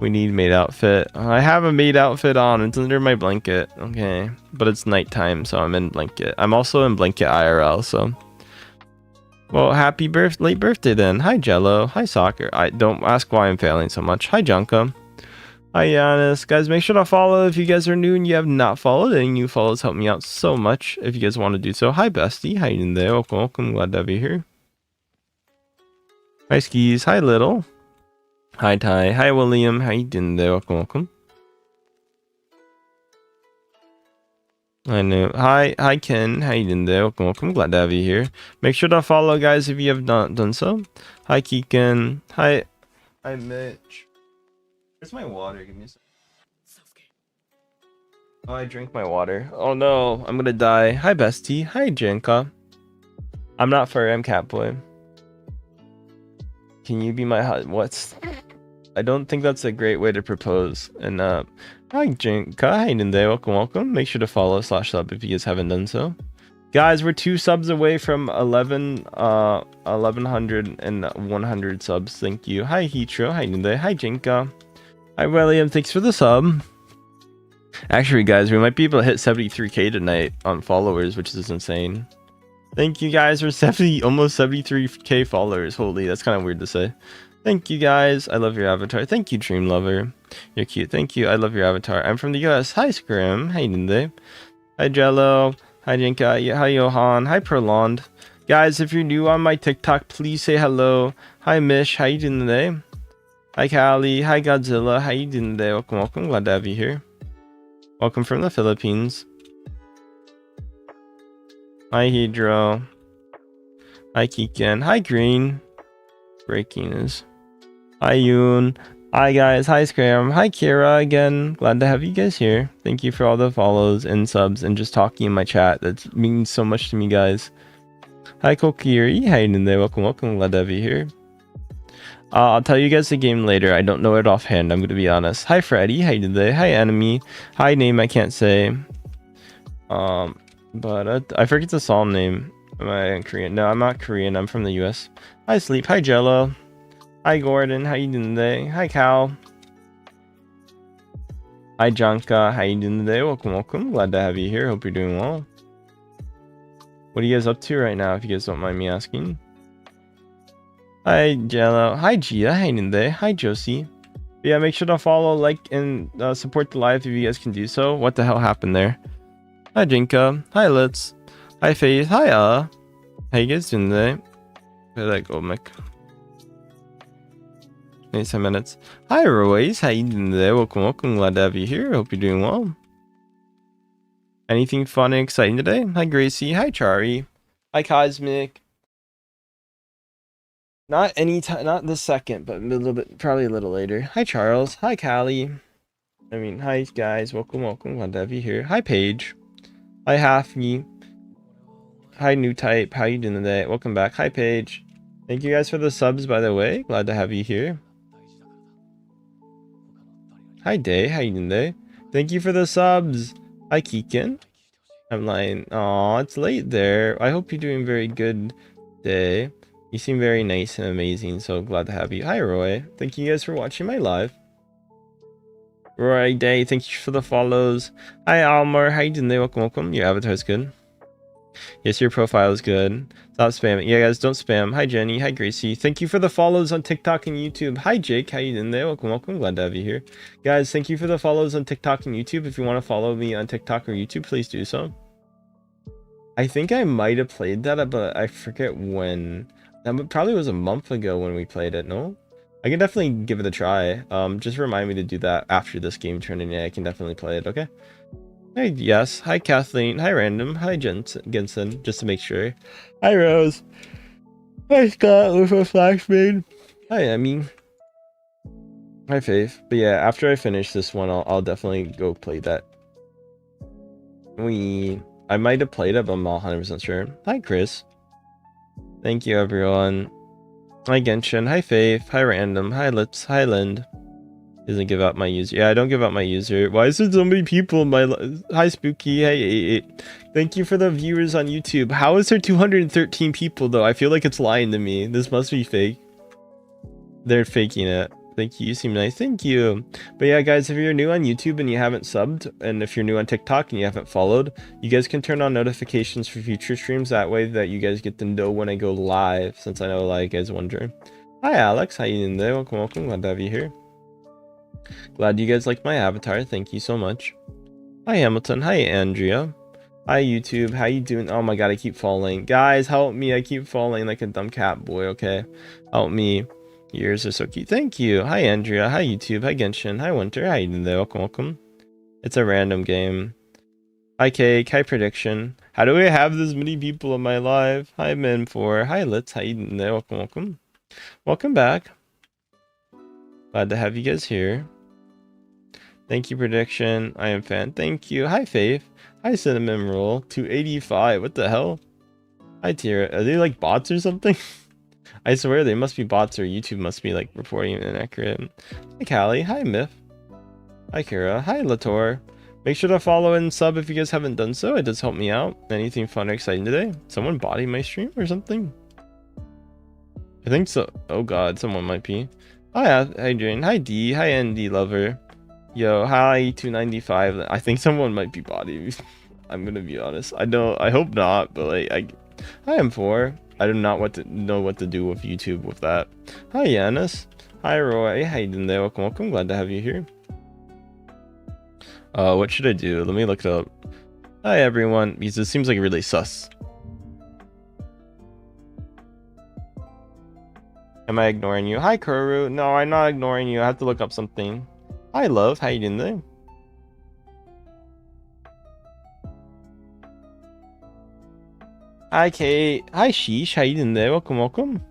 We need maid outfit. I have a maid outfit on. It's under my blanket. Okay. But it's nighttime, so I'm in blanket. I'm also in blanket IRL, so... Well, happy late birthday then. Hi Jello. Hi Soccer. I don't ask why I'm failing so much. Hi Junka. Hi Giannis. Guys, make sure to follow if you guys are new and you have not followed. Any new follows help me out so much if you guys want to do so. Hi Bestie. How you doing there? Welcome, welcome. Glad to have you here. Hi Skis. Hi Little. Hi Ty. Hi William. How you doing there? Welcome, welcome. I know. Hi Ken. How you doing there? Welcome, welcome. Glad to have you here. Make sure to follow, guys, if you have not done so. Hi Keegan. Hi Mitch. Where's my water? Give me a second. Oh, I drank my water. Oh no, I'm gonna die. Hi Bestie. Hi Jenka. I'm not furry, I'm Catboy. Can you be my what's... I don't think that's a great way to propose. And hi Jenka. Hi Ninde. Welcome, welcome. Make sure to follow /sub if you guys haven't done so. Guys, we're 2 subs away from 1100 and 100 subs. Thank you. Hi Hitro, hi Ninde, hi Jinka, hi William, thanks for the sub. Actually guys, we might be able to hit 73k tonight on followers, which is insane. Thank you guys for almost 73k followers. Holy, that's kind of weird to say. Thank you guys. I love your avatar. Thank you, Dream Lover. You're cute. Thank you. I love your avatar. I'm from the US. Hi, Scrim. Hi, Ninde. Hi, Jello. Hi, Jinka. Hi, Johan. Hi, Prolonged. Guys, if you're new on my TikTok, please say hello. Hi, Mish. How you doing today? Hi, Callie. Hi, Godzilla. How you doing today? Welcome, welcome. Glad to have you here. Welcome from the Philippines. Hi, Hydro. Hi, Kiken. Hi, Green. Breaking is. Hi, Yoon. Hi, guys. Hi, Scram. Hi, Kira again. Glad to have you guys here. Thank you for all the follows and subs and just talking in my chat. That means so much to me, guys. Hi, Kokiri. Hi, Ninde. Welcome, welcome. Glad to have you here. I'll tell you guys the game later. I don't know it offhand. I'm going to be honest. Hi, Freddy. Hi, Ninde. Hi, Enemy. Hi, name I can't say. But I forget the song name. Am I Korean? No, I'm not Korean. I'm from the US. Hi, Sleep. Hi, Jello. Hi, Gordon. How you doing today? Hi, Cal. Hi, Janka. How you doing today? Welcome, welcome. Glad to have you here. Hope you're doing well. What are you guys up to right now, if you guys don't mind me asking? Hi, Jello. Hi, Gia. How you doing today? Hi, Josie. But yeah, make sure to follow, like, and support the live if you guys can do so. What the hell happened there? Hi, Jinka. Hi, Litz. Hi, Faith. Hi, How you guys doing today? Where'd that go, Mick? 27 minutes. Hi, Royce. How you doing today? Welcome, welcome. Glad to have you here. Hope you're doing well. Anything fun and exciting today? Hi, Gracie. Hi, Chari. Hi, Cosmic. Not any time, not this second, but a little bit, probably a little later. Hi, Charles. Hi, Callie. Hi, guys. Welcome, welcome. Glad to have you here. Hi, Paige. Hi, Halfney. Hi, New Type. How you doing today? Welcome back. Hi, Paige. Thank you guys for the subs, by the way. Glad to have you here. Hi, Day. How you doing today? Thank you for the subs. Hi, Keegan. I'm lying. Aw, it's late there. I hope you're doing very good day. You seem very nice and amazing, so glad to have you. Hi, Roy. Thank you guys for watching my live. Roy Day, thank you for the follows. Hi, Almar. How you doing today? Welcome, welcome. Your avatar's good. Yes, your profile is good. Stop spamming. Yeah, guys, don't spam. Hi, Jenny. Hi, Gracie. Thank you for the follows on TikTok and YouTube. Hi, Jake. How you doing there? Welcome, welcome. Glad to have you here. Guys, thank you for the follows on TikTok and YouTube. If you want to follow me on TikTok or YouTube, please do so. I think I might have played that, but I forget when. That probably was a month ago when we played it, no? I can definitely give it a try. Just remind me to do that after this game turn, and yeah, I can definitely play it, okay? Hi, yes. Hi, Kathleen. Hi, Random. Hi, Gensen, just to make sure. Hi, Rose. Hi, Scott. Lufa Flashbane. Hi, Emmy. Hi, Faith. But yeah, after I finish this one, I'll definitely go play that. I might have played it, but I'm not 100% sure. Hi, Chris. Thank you, everyone. Hi, Genshin. Hi, Faith. Hi, Random. Hi, Lips. Hi, Lind. Doesn't give out my user. Yeah, I don't give out my user. Why is there so many people in my Hi, Spooky. Hey, thank you for the viewers on YouTube. How is there 213 people, though? I feel like it's lying to me. This must be fake. They're faking it. Thank you. You seem nice. Thank you. But yeah, guys, if you're new on YouTube and you haven't subbed, and if you're new on TikTok and you haven't followed, you guys can turn on notifications for future streams. That way that you guys get to know when I go live, since I know a lot of you guys wondering. Hi, Alex. How you doing there? Welcome, welcome. Glad to have you here. Glad you guys like my avatar. Thank you so much. Hi, Hamilton. Hi, Andrea. Hi, YouTube. How you doing? Oh my god, I keep falling. Guys, help me. I keep falling like a dumb cat boy, okay? Help me. Yours are so cute. Thank you. Hi, Andrea. Hi, YouTube. Hi, Genshin. Hi, Winter. How you doing there? Welcome, welcome. It's a random game. Hi, Cake. Hi, Prediction. How do I have this many people in my live? Hi, Men4. Hi, Litz. How you doing there? Welcome, welcome. Welcome back. Glad to have you guys here. Thank you, Prediction. I am fan. Thank you. Hi, Faith. Hi, Cinnamon Roll. 285. What the hell? Hi, Tira. Are they like bots or something? I swear they must be bots, or YouTube must be like reporting inaccurate. Hi, Callie. Hi, Myth. Hi, Kira. Hi, Latour. Make sure to follow and sub if you guys haven't done so. It does help me out. Anything fun or exciting today? Someone body my stream or something? I think so. Oh god, someone might be. Hi Adrian. Hi D. Hi ND lover. Yo, hi 295. I think someone might be body. I'm gonna be honest. I hope not, but like hi M4. I do not know what to do with YouTube with that. Hi Yanis. Hi Roy. How you doing there? Welcome, welcome. Glad to have you here. What should I do? Let me look it up. Hi everyone. Because it seems like really sus. Am I ignoring you? Hi Kuru. No, I'm not ignoring you. I have to look up something. Hi love. How you doing there? Hi Kate. Hi Sheesh. How you doing there? Welcome, welcome.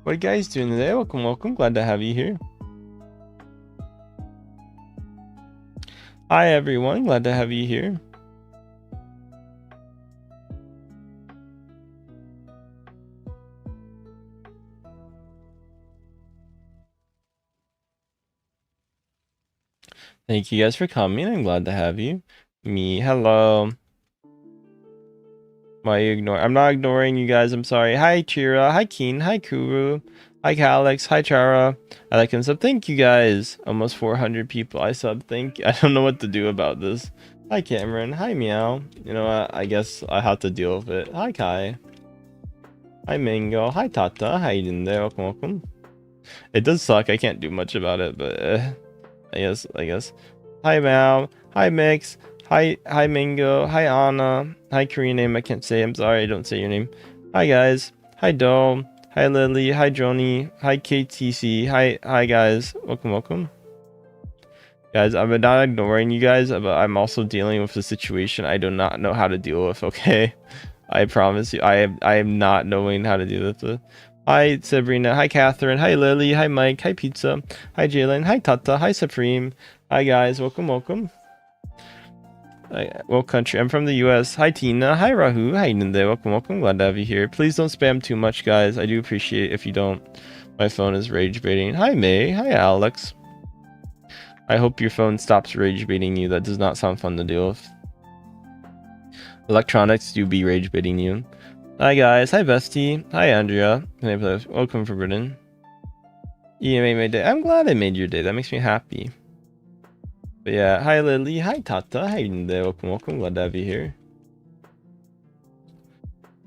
What are you guys doing today? Welcome, welcome. Glad to have you here. Hi everyone. Glad to have you here. Thank you guys for coming. I'm glad to have you. Me, hello. Why are you ignoring? I'm not ignoring you guys. I'm sorry. Hi Chira. Hi Keen. Hi Kuru. Hi Alex. Hi Chara. I like and sub. Thank you guys. Almost 400 people. I sub. Thank you. I don't know what to do about this. Hi Cameron. Hi Meow. You know what? I guess I have to deal with it. Hi Kai. Hi Mango. Hi Tata. How you doing there? Welcome, welcome. It does suck. I can't do much about it, but I guess. Hi Mal. Hi Mix. Hi Mango. Hi Anna. Hi Korean name I can't say. I'm sorry I don't say your name. Hi guys. Hi Dole. Hi Lily. Hi Joni. Hi KTC. Hi guys. Welcome. Guys, I'm not ignoring you guys, but I'm also dealing with a situation I do not know how to deal with, okay? I promise you, I am not knowing how to deal with it. Hi Sabrina. Hi Catherine. Hi Lily. Hi Mike. Hi Pizza. Hi Jalen. Hi Tata. Hi Supreme. Hi guys. Welcome. Well country. I'm from the US. Hi Tina. Hi Rahu. Hi Ninde. Welcome. Glad to have you here. Please don't spam too much, guys. I do appreciate it if you don't. My phone is rage baiting. Hi May. Hi Alex. I hope your phone stops rage baiting you. That does not sound fun to deal with. Electronics do be rage baiting you. Hi guys. Hi Bestie. Hi Andrea. Welcome for Britain. You made my day. I'm glad I made your day. That makes me happy. But yeah, hi Lily. Hi Tata. How you doing there? Welcome. Glad to have you here.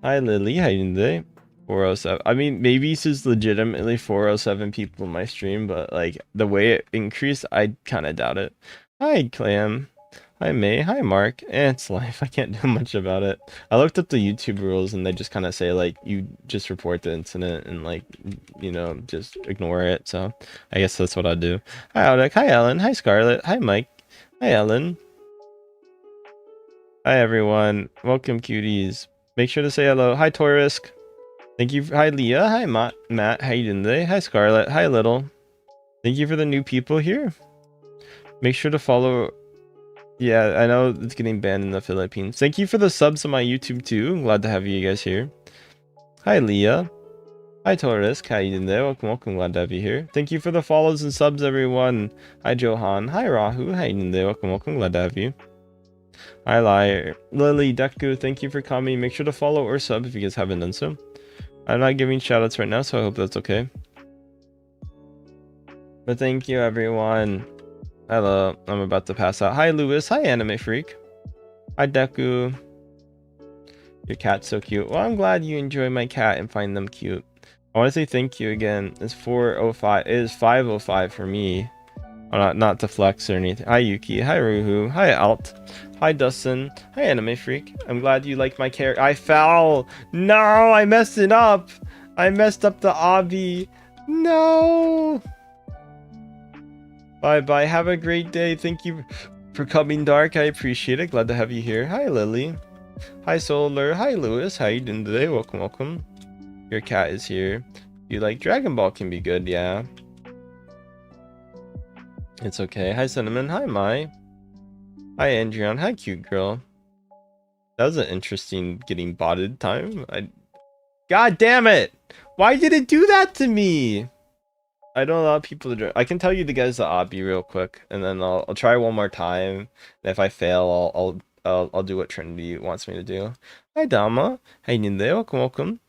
Hi Lily. How you doing today? 407. I mean, maybe this is legitimately 407 people in my stream, but like the way it increased, I kind of doubt it. Hi Clam. Hi May. Hi Mark. It's life. I can't do much about it. I looked up the YouTube rules and they just kind of say like you just report the incident and like, you know, just ignore it. So I guess that's what I'll do. Hi Audek. Hi Ellen. Hi Scarlett. Hi Mike. Hi Ellen. Hi everyone. Welcome cuties. Make sure to say hello. Hi Torisk. Thank you. Hi Leah. Hi Matt. How you doing today? Hi Scarlett. Hi Little. Thank you for the new people here. Make sure to follow. Yeah, I know it's getting banned in the Philippines. Thank you for the subs on my YouTube too. Glad to have you guys here. Hi Leah. Hi Torisk. How you doing there? Welcome. Glad to have you here. Thank you for the follows and subs, everyone. Hi Johan. Hi Rahu. How you doing there? Welcome. Glad to have you. Hi Liar. Lily Deku. Thank you for coming. Make sure to follow or sub if you guys haven't done so. I'm not giving shoutouts right now, so I hope that's okay. But thank you, everyone. Hello, I'm about to pass out. Hi, Lewis. Hi, Anime Freak. Hi, Deku. Your cat's so cute. Well, I'm glad you enjoy my cat and find them cute. I want to say thank you again. It's 4:05. It is 5:05 for me. Not to flex or anything. Hi, Yuki. Hi, Ruhu. Hi, Alt. Hi, Dustin. Hi, Anime Freak. I'm glad you like my character. I fell. No, I messed it up. I messed up the obby. No. Bye. Have a great day. Thank you for coming, Dark. I appreciate it. Glad to have you here. Hi, Lily. Hi, Solar. Hi, Lewis. How you doing today? Welcome. Your cat is here. You like Dragon Ball can be good, yeah. It's okay. Hi, Cinnamon. Hi, Mai. Hi, Andreon. Hi, cute girl. That was an interesting getting botted time. God damn it! Why did it do that to me? I don't allow people to. I can tell you the guys the obby real quick, and then I'll try one more time. And if I fail, I'll do what Trinity wants me to do. Hi Dama, how you doing there? Welcome, welcome.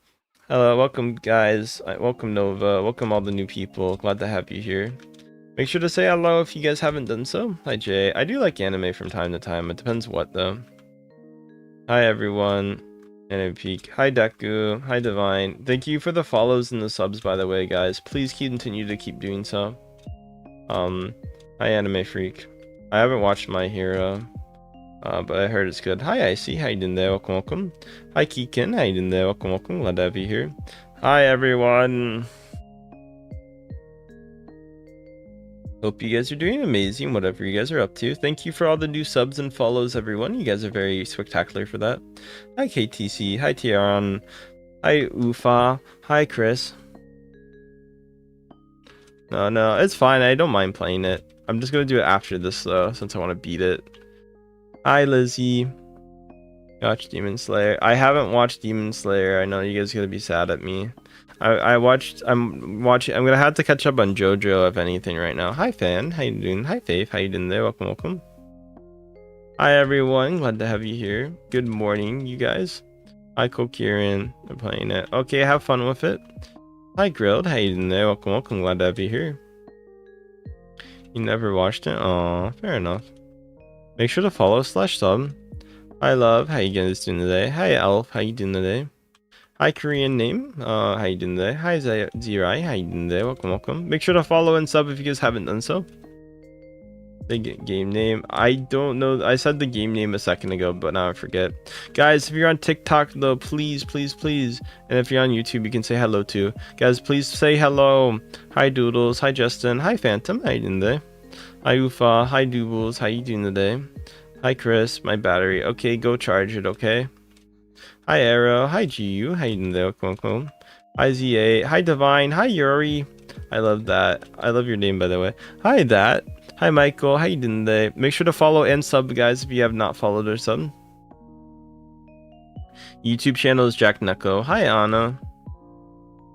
Hello, welcome guys. Welcome Nova. Welcome all the new people. Glad to have you here. Make sure to say hello if you guys haven't done so. Hi Jay. I do like anime from time to time. It depends what though. Hi everyone. Anime Peak. Hi Deku. Hi Divine. Thank you for the follows and the subs by the way, guys. Please continue to keep doing so. Hi Anime Freak. I haven't watched My Hero, but I heard it's good. Hi Icy. How you doing there? Welcome, welcome. Hi Keegan. How you doing there? Welcome, welcome. Glad to have you here. Hi everyone. Hope you guys are doing amazing, whatever you guys are up to. Thank you for all the new subs and follows, everyone. You guys are very spectacular for that. Hi, KTC. Hi, Tiaran. Hi, Ufa. Hi, Chris. No, it's fine. I don't mind playing it. I'm just going to do it after this, though, since I want to beat it. Hi, Lizzie. Watch Demon Slayer. I haven't watched Demon Slayer. I know you guys are going to be sad at me. I'm gonna have to catch up on JoJo if anything right now. Hi Fan, how you doing? Hi Faith, how you doing there? Welcome, welcome. Hi everyone, glad to have you here. Good morning, you guys. Hi Kokirin, I'm playing it. Okay, have fun with it. Hi Grilled, how you doing there? Welcome, welcome. Glad to have you here. You never watched it? Aw, fair enough. Make sure to follow / sub. Hi Love, how you guys doing today? Hi Elf, how you doing today? Hi Korean name, how you doing today? Hi Zirai, how you doing today? Welcome, welcome. Make sure to follow and sub if you guys haven't done so. The game name, I don't know. I said the game name a second ago, but now I forget. Guys, if you're on TikTok though, please. And if you're on YouTube, you can say hello too. Guys, please say hello. Hi Doodles, hi Justin, hi Phantom, how you doing today? Hi Ufa, hi Doobles, how you doing today? Hi Chris, my battery. Okay, go charge it, okay? Hi Arrow, hi GU, how you doing there? Welcome. Hi ZA, hi Divine, hi Yuri. I love that. I love your name by the way. Hi that. Hi Michael, how you doing today? Make sure to follow and sub guys if you have not followed or subbed. YouTube channel is Jack Neko. Hi Anna.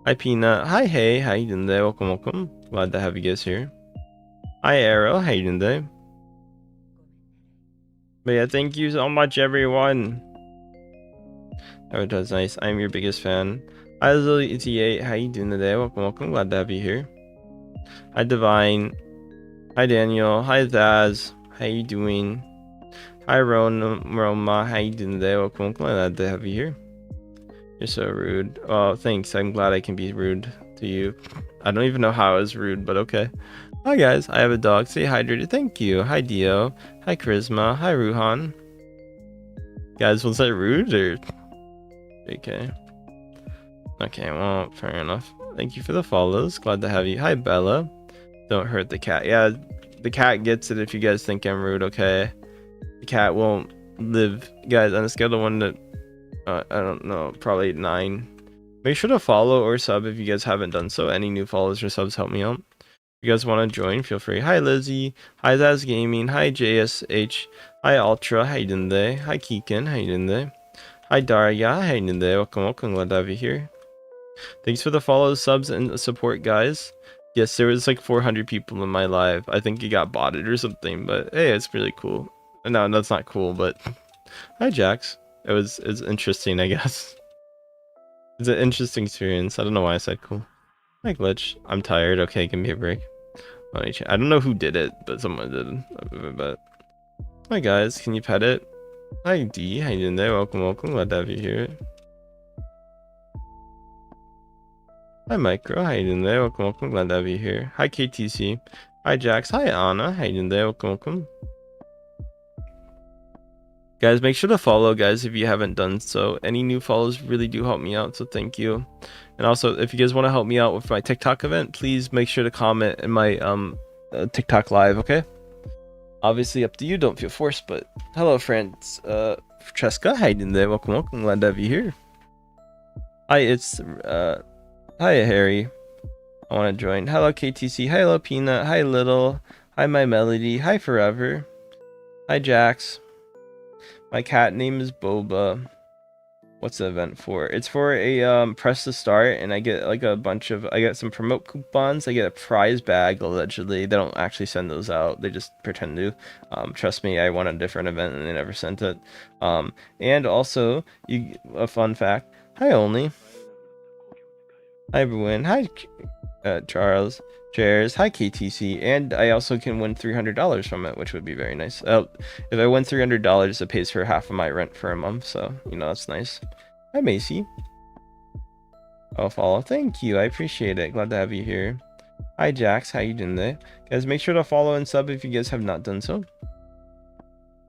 Hi Peanut. Hi Hey, how you doing today? Welcome, welcome. Glad to have you guys here. Hi Arrow, how you doing today? But yeah, thank you so much everyone. That's nice. I'm your biggest fan. Hi Lily88, how you doing today? Welcome, welcome. Glad to have you here. Hi Divine. Hi Daniel. Hi Zaz. How you doing? Hi Roma. How you doing today? Welcome, welcome. Glad to have you here. You're so rude. Oh, thanks. I'm glad I can be rude to you. I don't even know how I was rude, but okay. Hi guys. I have a dog. Stay hydrated. Thank you. Hi Dio. Hi Charisma. Hi Ruhan. Guys, was that rude or? Okay, well, fair enough. Thank you for the follows. Glad to have you. Hi, Bella. Don't hurt the cat. Yeah, the cat gets it if you guys think I'm rude, okay? The cat won't live. Guys, on a scale of 1 to, I don't know, probably 9. Make sure to follow or sub if you guys haven't done so. Any new follows or subs help me out. If you guys want to join, feel free. Hi, Lizzie. Hi, Zaz Gaming. Hi, JSH. Hi, Ultra. How you doing today? Hi, Keegan. How you doing today? Hi Daria, how you doing today? Welcome, glad to have you here. Thanks for the follows, subs, and support, guys. Yes, there was like 400 people in my live. I think it got botted or something, but hey, it's really cool. No, that's not cool, but hi Jax. It's interesting, I guess. It's an interesting experience. I don't know why I said cool. Hi Glitch. I'm tired. Okay, give me a break. I don't know who did it, but someone did. But hi guys, can you pet it? Hi D, how you doing there? Welcome, glad to have you here. Hi Micro, how you doing there? Welcome, glad to have you here. Hi KTC. Hi Jax, hi Anna, how you doing there? Welcome. Guys, make sure to follow guys if you haven't done so. Any new follows really do help me out, so thank you. And also, if you guys want to help me out with my TikTok event, please make sure to comment in my TikTok live, okay? Obviously up to you, don't feel forced, but hello friends. Francesca, how you doing there? Welcome, glad to have you here. Hi, it's hi Harry. I want to join. Hello KTC, hi Hello Peanut, hi Little, hi My Melody, hi Forever, hi Jax. My cat name is Boba. What's the event for? It's for a press to start, and I get like a bunch of, I get some promote coupons. I get a prize bag allegedly. They don't actually send those out. They just pretend to. Trust me, I won a different event and they never sent it. And also, a fun fact. Hi Only. Hi everyone. Hi Charles. Chairs. Hi KTC. And I also can win $300 from it, which would be very nice. If I win $300, it pays for half of my rent for a month, so you know that's nice. Hi Macy. I'll follow. Thank you. I appreciate it. Glad to have you here. Hi Jax. How you doing today? Guys, make sure to follow and sub if you guys have not done so.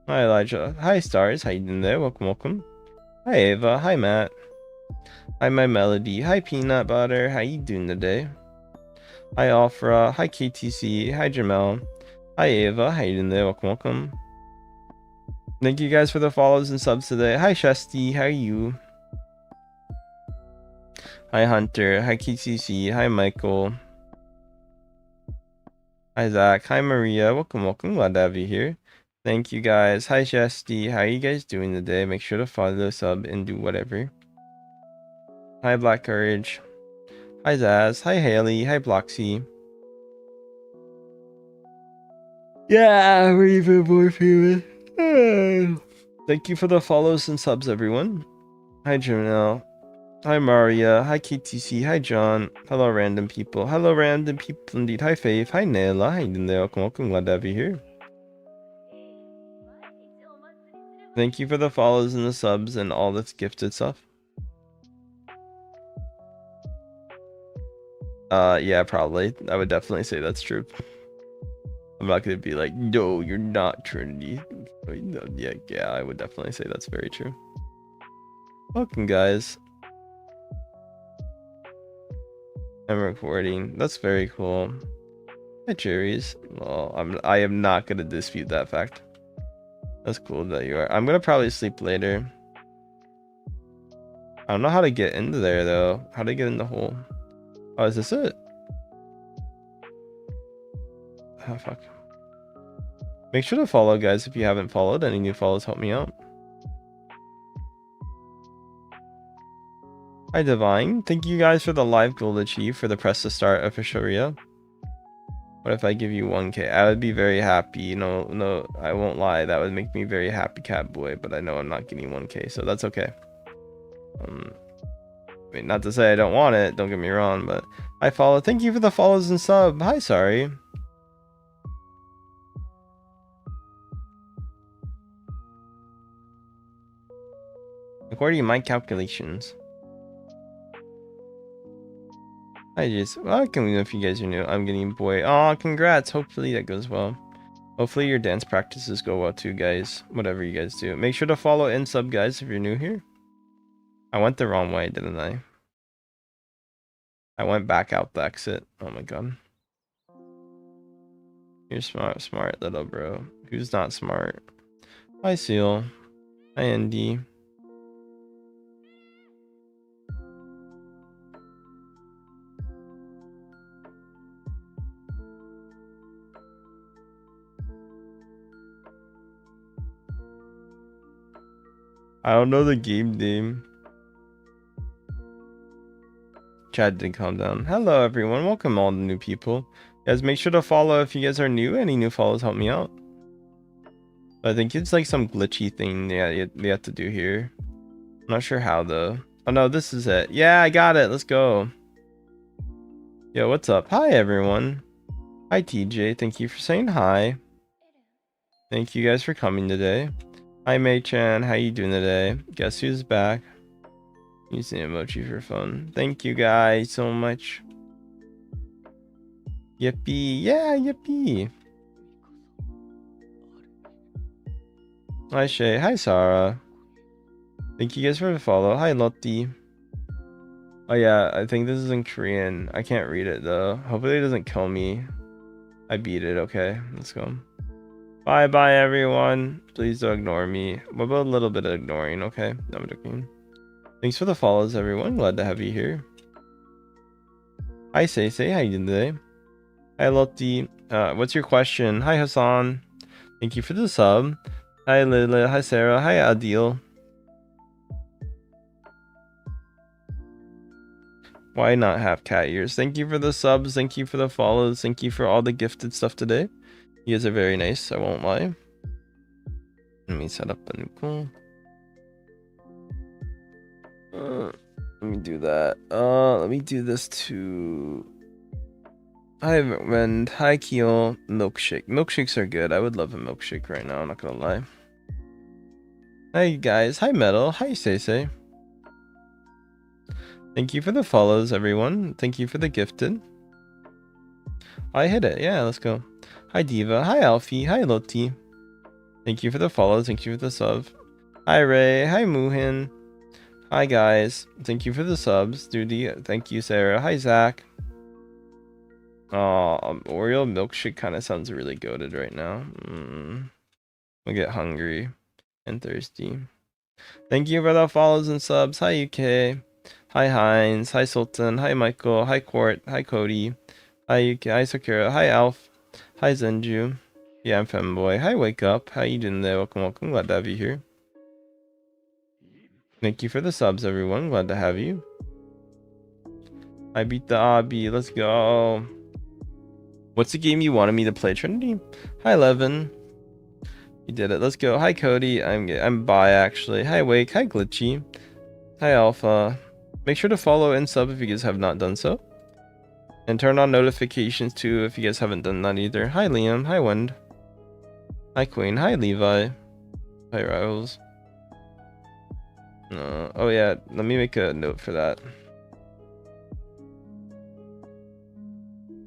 Hi Elijah. Hi Stars. How you doing today? Welcome, welcome. Hi Ava. Hi Matt. Hi my Melody. Hi Peanut Butter. How you doing today? Hi Alfra. Hi KTC. Hi Jamel. Hi Ava. How you doing today? Welcome, welcome. Thank you guys for the follows and subs today. Hi Shesty. How are you? Hi Hunter. Hi KTC. Hi Michael. Hi Zach. Hi Maria. Welcome, welcome. Glad to have you here. Thank you guys. Hi Shesty. How are you guys doing today? Make sure to follow, sub, and do whatever. Hi Black Courage. Hi Zaz. Hi Haley. Hi Bloxy. Yeah, we're even more famous. Thank you for the follows and subs, everyone. Hi Janelle. Hi Maria. Hi KTC. Hi John. Hello random people. Hello random people indeed. Hi Faith. Hi Nayla. Hi there. Welcome, welcome. Glad to have you here. Thank you for the follows and the subs and all this gifted stuff. Yeah, probably. I would definitely say that's true. I'm not gonna be like, no, you're not Trinity. Yeah, I would definitely say that's very true. Welcome, guys. I'm recording. That's very cool. Hi, cherries. Well, I am not gonna dispute that fact. That's cool that you are. I'm gonna probably sleep later. I don't know how to get into there though. How to get in the hole? Oh, is this it? Oh fuck. Make sure to follow, guys, if you haven't followed. Any new follows help me out. Hi, Divine. Thank you guys for the live gold achieve for the press to start official Rio. What if I give you 1K? I would be very happy. No, I won't lie. That would make me very happy, cat boy. But I know I'm not getting 1K, so that's okay. I mean, not to say I don't want it. Don't get me wrong, but I follow. Thank you for the follows and sub. Hi, sorry. According to my calculations. I just, well, I can, if you guys are new, I'm getting boy. Oh, congrats. Hopefully that goes well. Hopefully your dance practices go well too, guys. Whatever you guys do. Make sure to follow and sub, guys, if you're new here. I went the wrong way, didn't I? I went back out the exit. Oh my god. You're smart little bro. Who's not smart? Hi, Seal. Hi, Andy. I don't know the game name. Chad did calm down. Hello, everyone. Welcome all the new people. Guys, make sure to follow if you guys are new. Any new follows help me out. I think it's like some glitchy thing they have to do here. I'm not sure how though. Oh no, this is it. Yeah, I got it. Let's go. Yo, what's up? Hi, everyone. Hi, TJ. Thank you for saying hi. Thank you guys for coming today. Hi, May-chan. How you doing today? Guess who's back? Using emoji for fun. Thank you guys so much. Yippee. Yeah, yippee. Hi, Shay. Hi, Sarah. Thank you guys for the follow. Hi, Lottie. Oh, yeah. I think this is in Korean. I can't read it, though. Hopefully it doesn't kill me. I beat it. Okay, let's go. Bye-bye, everyone. Please don't ignore me. What about a little bit of ignoring, okay? No, I'm joking. Thanks for the follows, everyone. Glad to have you here. Hi, Say. How you doing today? Hi, Lottie. What's your question? Hi, Hassan. Thank you for the sub. Hi Lila, hi Sarah, hi Adil. Why not have cat ears? Thank you for the subs, thank you for the follows, thank you for all the gifted stuff today. You guys are very nice, I won't lie. Let me set up a new call. Let me do that. Let me do this to... Hi Rend, hi Keel, milkshake. Milkshakes are good, I would love a milkshake right now, I'm not gonna lie. Hi guys, hi Metal, hi Seisei. Thank you for the follows, everyone. Thank you for the gifted. I hit it. Yeah, let's go. Hi, Diva. Hi, Alfie. Hi, Loti. Thank you for the follows. Thank you for the sub. Hi, Ray. Hi, Muhin. Hi, guys. Thank you for the subs. Duty. Thank you, Sarah. Hi, Zach. Oh, Oreo milkshake kind of sounds really goated right now. I get hungry and thirsty. Thank you for the follows and subs. Hi, UK. Hi, Heinz. Hi, Sultan. Hi, Michael. Hi, Court. Hi, Cody. Hi, UK. Hi, Sakura. Hi, Alf. Hi, Zenju. Yeah, I'm Femboy. Hi, Wake Up. How you doing there? Welcome, welcome. Glad to have you here. Thank you for the subs, everyone. Glad to have you. I beat the obby. Let's go. What's the game you wanted me to play, Trinity? Hi, Levin. You did it. Let's go. Hi, Cody. I'm bi, actually. Hi, Wake. Hi, Glitchy. Hi, Alpha. Make sure to follow and sub if you guys have not done so. And turn on notifications too if you guys haven't done that either. Hi, Liam. Hi, Wind. Hi, Queen. Hi, Levi. Hi, Rivals. Oh, yeah. Let me make a note for that.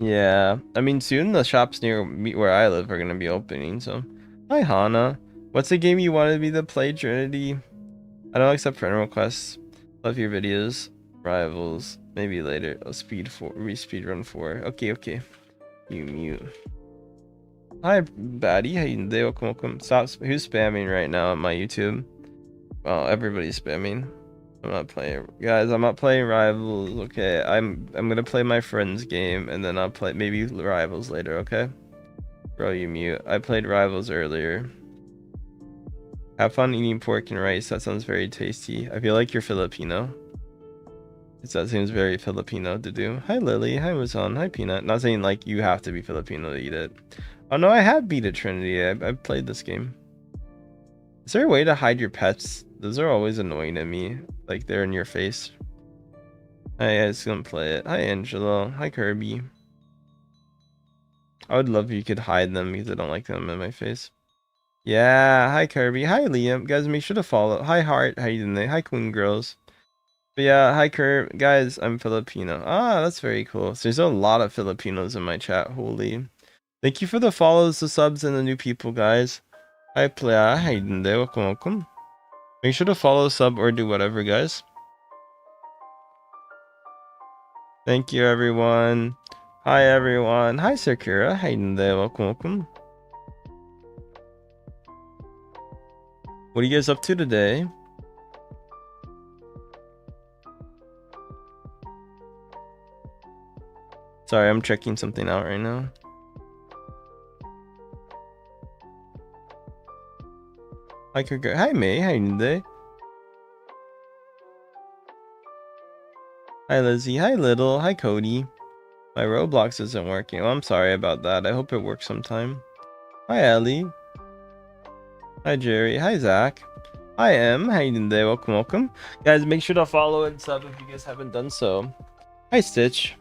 Yeah. I mean, soon the shops near me where I live are going to be opening, so. Hi, Hana. What's the game you wanted me to play, Trinity? I don't accept friend requests. Love your videos. Rivals. Maybe later. Oh, speedrun 4. Okay. You mute. Hi, baddie. How you doing? Welcome. Stop. Who's spamming right now on my YouTube? Well, everybody's spamming. I'm not playing, guys. I'm not playing Rivals. Okay, I'm gonna play my friend's game, and then I'll play maybe Rivals later. Okay, bro, you mute. I played Rivals earlier. Have fun eating pork and rice. That sounds very tasty. I feel like you're Filipino. That seems very Filipino to do. Hi, Lily. Hi, Wazan. Hi, Peanut. Not saying like you have to be Filipino to eat it. Oh no, I have beat it, Trinity. I've played this game. Is there a way to hide your pets? Those are always annoying to me. Like they're in your face. Hi, I just gonna play it. Hi, Angelo. Hi, Kirby. I would love if you could hide them because I don't like them in my face. Yeah, hi, Kirby. Hi, Liam. Guys, make sure to follow. Hi, Heart. How you doing? Hi, Queen Girls. But yeah, hi, Kirby. Guys, I'm Filipino. Ah, that's very cool. So there's a lot of Filipinos in my chat. Holy. Thank you for the follows, the subs, and the new people, guys. Hi, Playa. How you doing? Welcome. Make sure to follow, sub, or do whatever, guys. Thank you, everyone. Hi, everyone. Hi, Sakura. How you doing there? Welcome. What are you guys up to today? Sorry, I'm checking something out right now. Hi, Kurt. Hi, May. How you doing today? Hi, Lizzie. Hi, Little. Hi, Cody. My Roblox isn't working. Oh, I'm sorry about that. I hope it works sometime. Hi, Ellie. Hi, Jerry. Hi, Zach. Hi, Em. How you doing today? Welcome. Guys, make sure to follow and sub if you guys haven't done so. Hi, Stitch.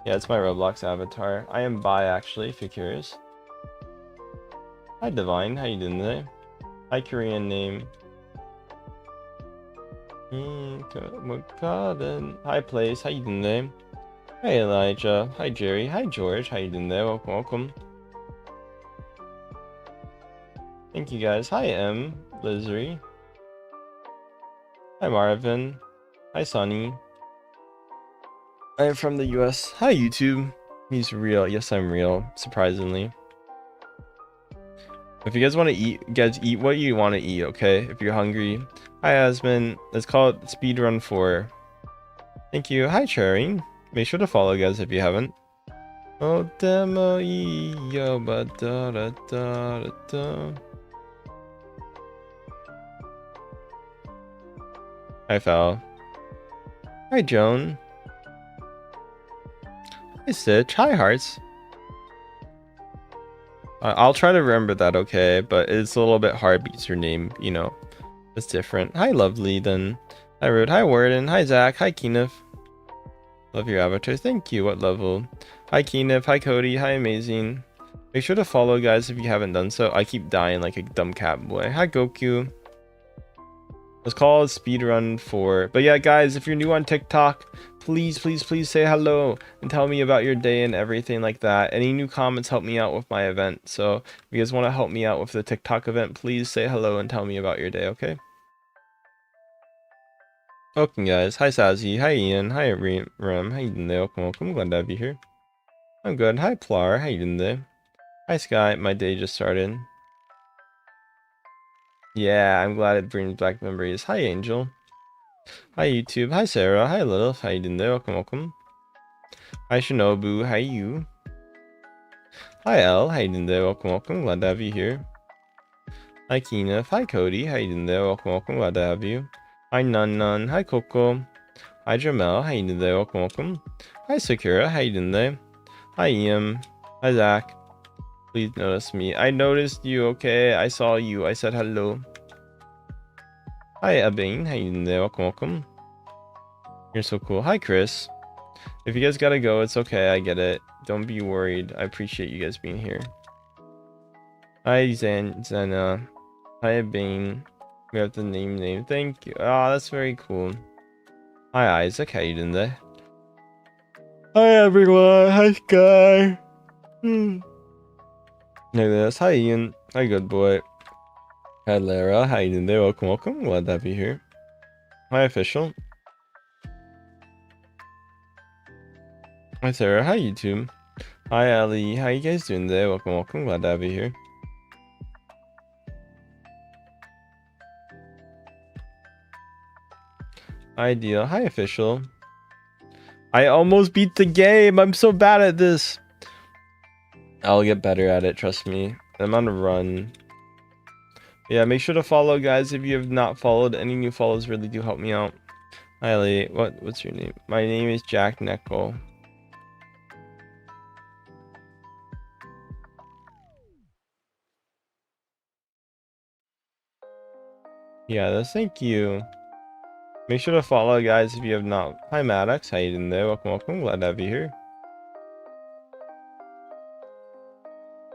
Yeah, it's my Roblox avatar. I am bi, actually, if you're curious. Hi, Divine. How you doing today? Hi, Korean name. Hi, Place. How you doing today? Hi, Elijah. Hi, Jerry. Hi, George. How you doing there? Welcome. Thank you, guys. Hi, M. Lizery. Hi, Marvin. Hi, Sonny. I am from the US. Hi, YouTube. He's real. Yes, I'm real. Surprisingly. If you guys want to eat, guys, eat what you want to eat, okay? If you're hungry. Hi, Asmin. Let's call it Speedrun 4. Thank you. Hi, Cherry. Make sure to follow, guys, if you haven't. Oh, demo yo, ba da da da da da. Hi, Foul. Hi, Joan. Hi, Stitch. Hi, Hearts. I'll try to remember that, okay? But it's a little bit hard because your name, you know, is different. Hi, Lovely, then. Hi, Rude. Hi, Warden. Hi, Zach. Hi, Keenif. Love your avatar. Thank you. What level? Hi, Keenif. Hi, Cody. Hi, Amazing. Make sure to follow, guys, if you haven't done so. I keep dying like a dumb cat boy. Hi, Goku. It's called speedrun 4. But yeah, guys, if you're new on TikTok, please, please, please say hello and tell me about your day and everything like that. Any new comments help me out with my event. So if you guys want to help me out with the TikTok event, please say hello and tell me about your day, okay? Okay, guys. Hi, Sazzy. Hi, Ian. Hi, Rem. How you doing there? Welcome. Glad to have you here. I'm good. Hi, Plar. How you doing there? Hi, Sky. My day just started. Yeah, I'm glad it brings back memories. Hi, Angel. Hi, YouTube. Hi, Sarah. Hi, Lilith. How you doing there? Welcome. Hi, Shinobu. Hi, you. Hi, El. How you doing there? Welcome. Glad to have you here. Hi, Keeneth. Hi, Cody. How you doing there? Welcome. Glad to have you. Hi, Nun. Hi, Coco. Hi, Jamel. How you doing there? Welcome. Hi, Sakura. How you doing there? Hi, Ian. Hi, Zach. Please notice me. I noticed you, okay? I saw you. I said hello. Hi, Abane. How you doing there? Welcome. You're so cool. Hi, Chris. If you guys gotta go, it's okay. I get it. Don't be worried. I appreciate you guys being here. Hi, Zena. Hi, Bane. We have the name. Thank you. Ah, that's very cool. Hi, Isaac. How you doing there? Hi, everyone. Hi, Sky. Look at this. Hi, Ian. Hi, good boy. Hi, Lara. How you doing there? Welcome. Glad to have you here. Hi, official. Hi, Sarah. Hi, YouTube. Hi, Ali. How you guys doing there? Welcome. Glad to have you here. Ideal. Hi, official. I almost beat the game. I'm so bad at this. I'll get better at it. Trust me. I'm on a run. Yeah, make sure to follow, guys. If you have not followed, any new follows really do help me out. Hi, Lee. What's your name? My name is Jack Neckel. Yeah, thank you. Make sure to follow, guys, if you have not. Hi, Maddox. How you doing there? Welcome. Glad to have you here.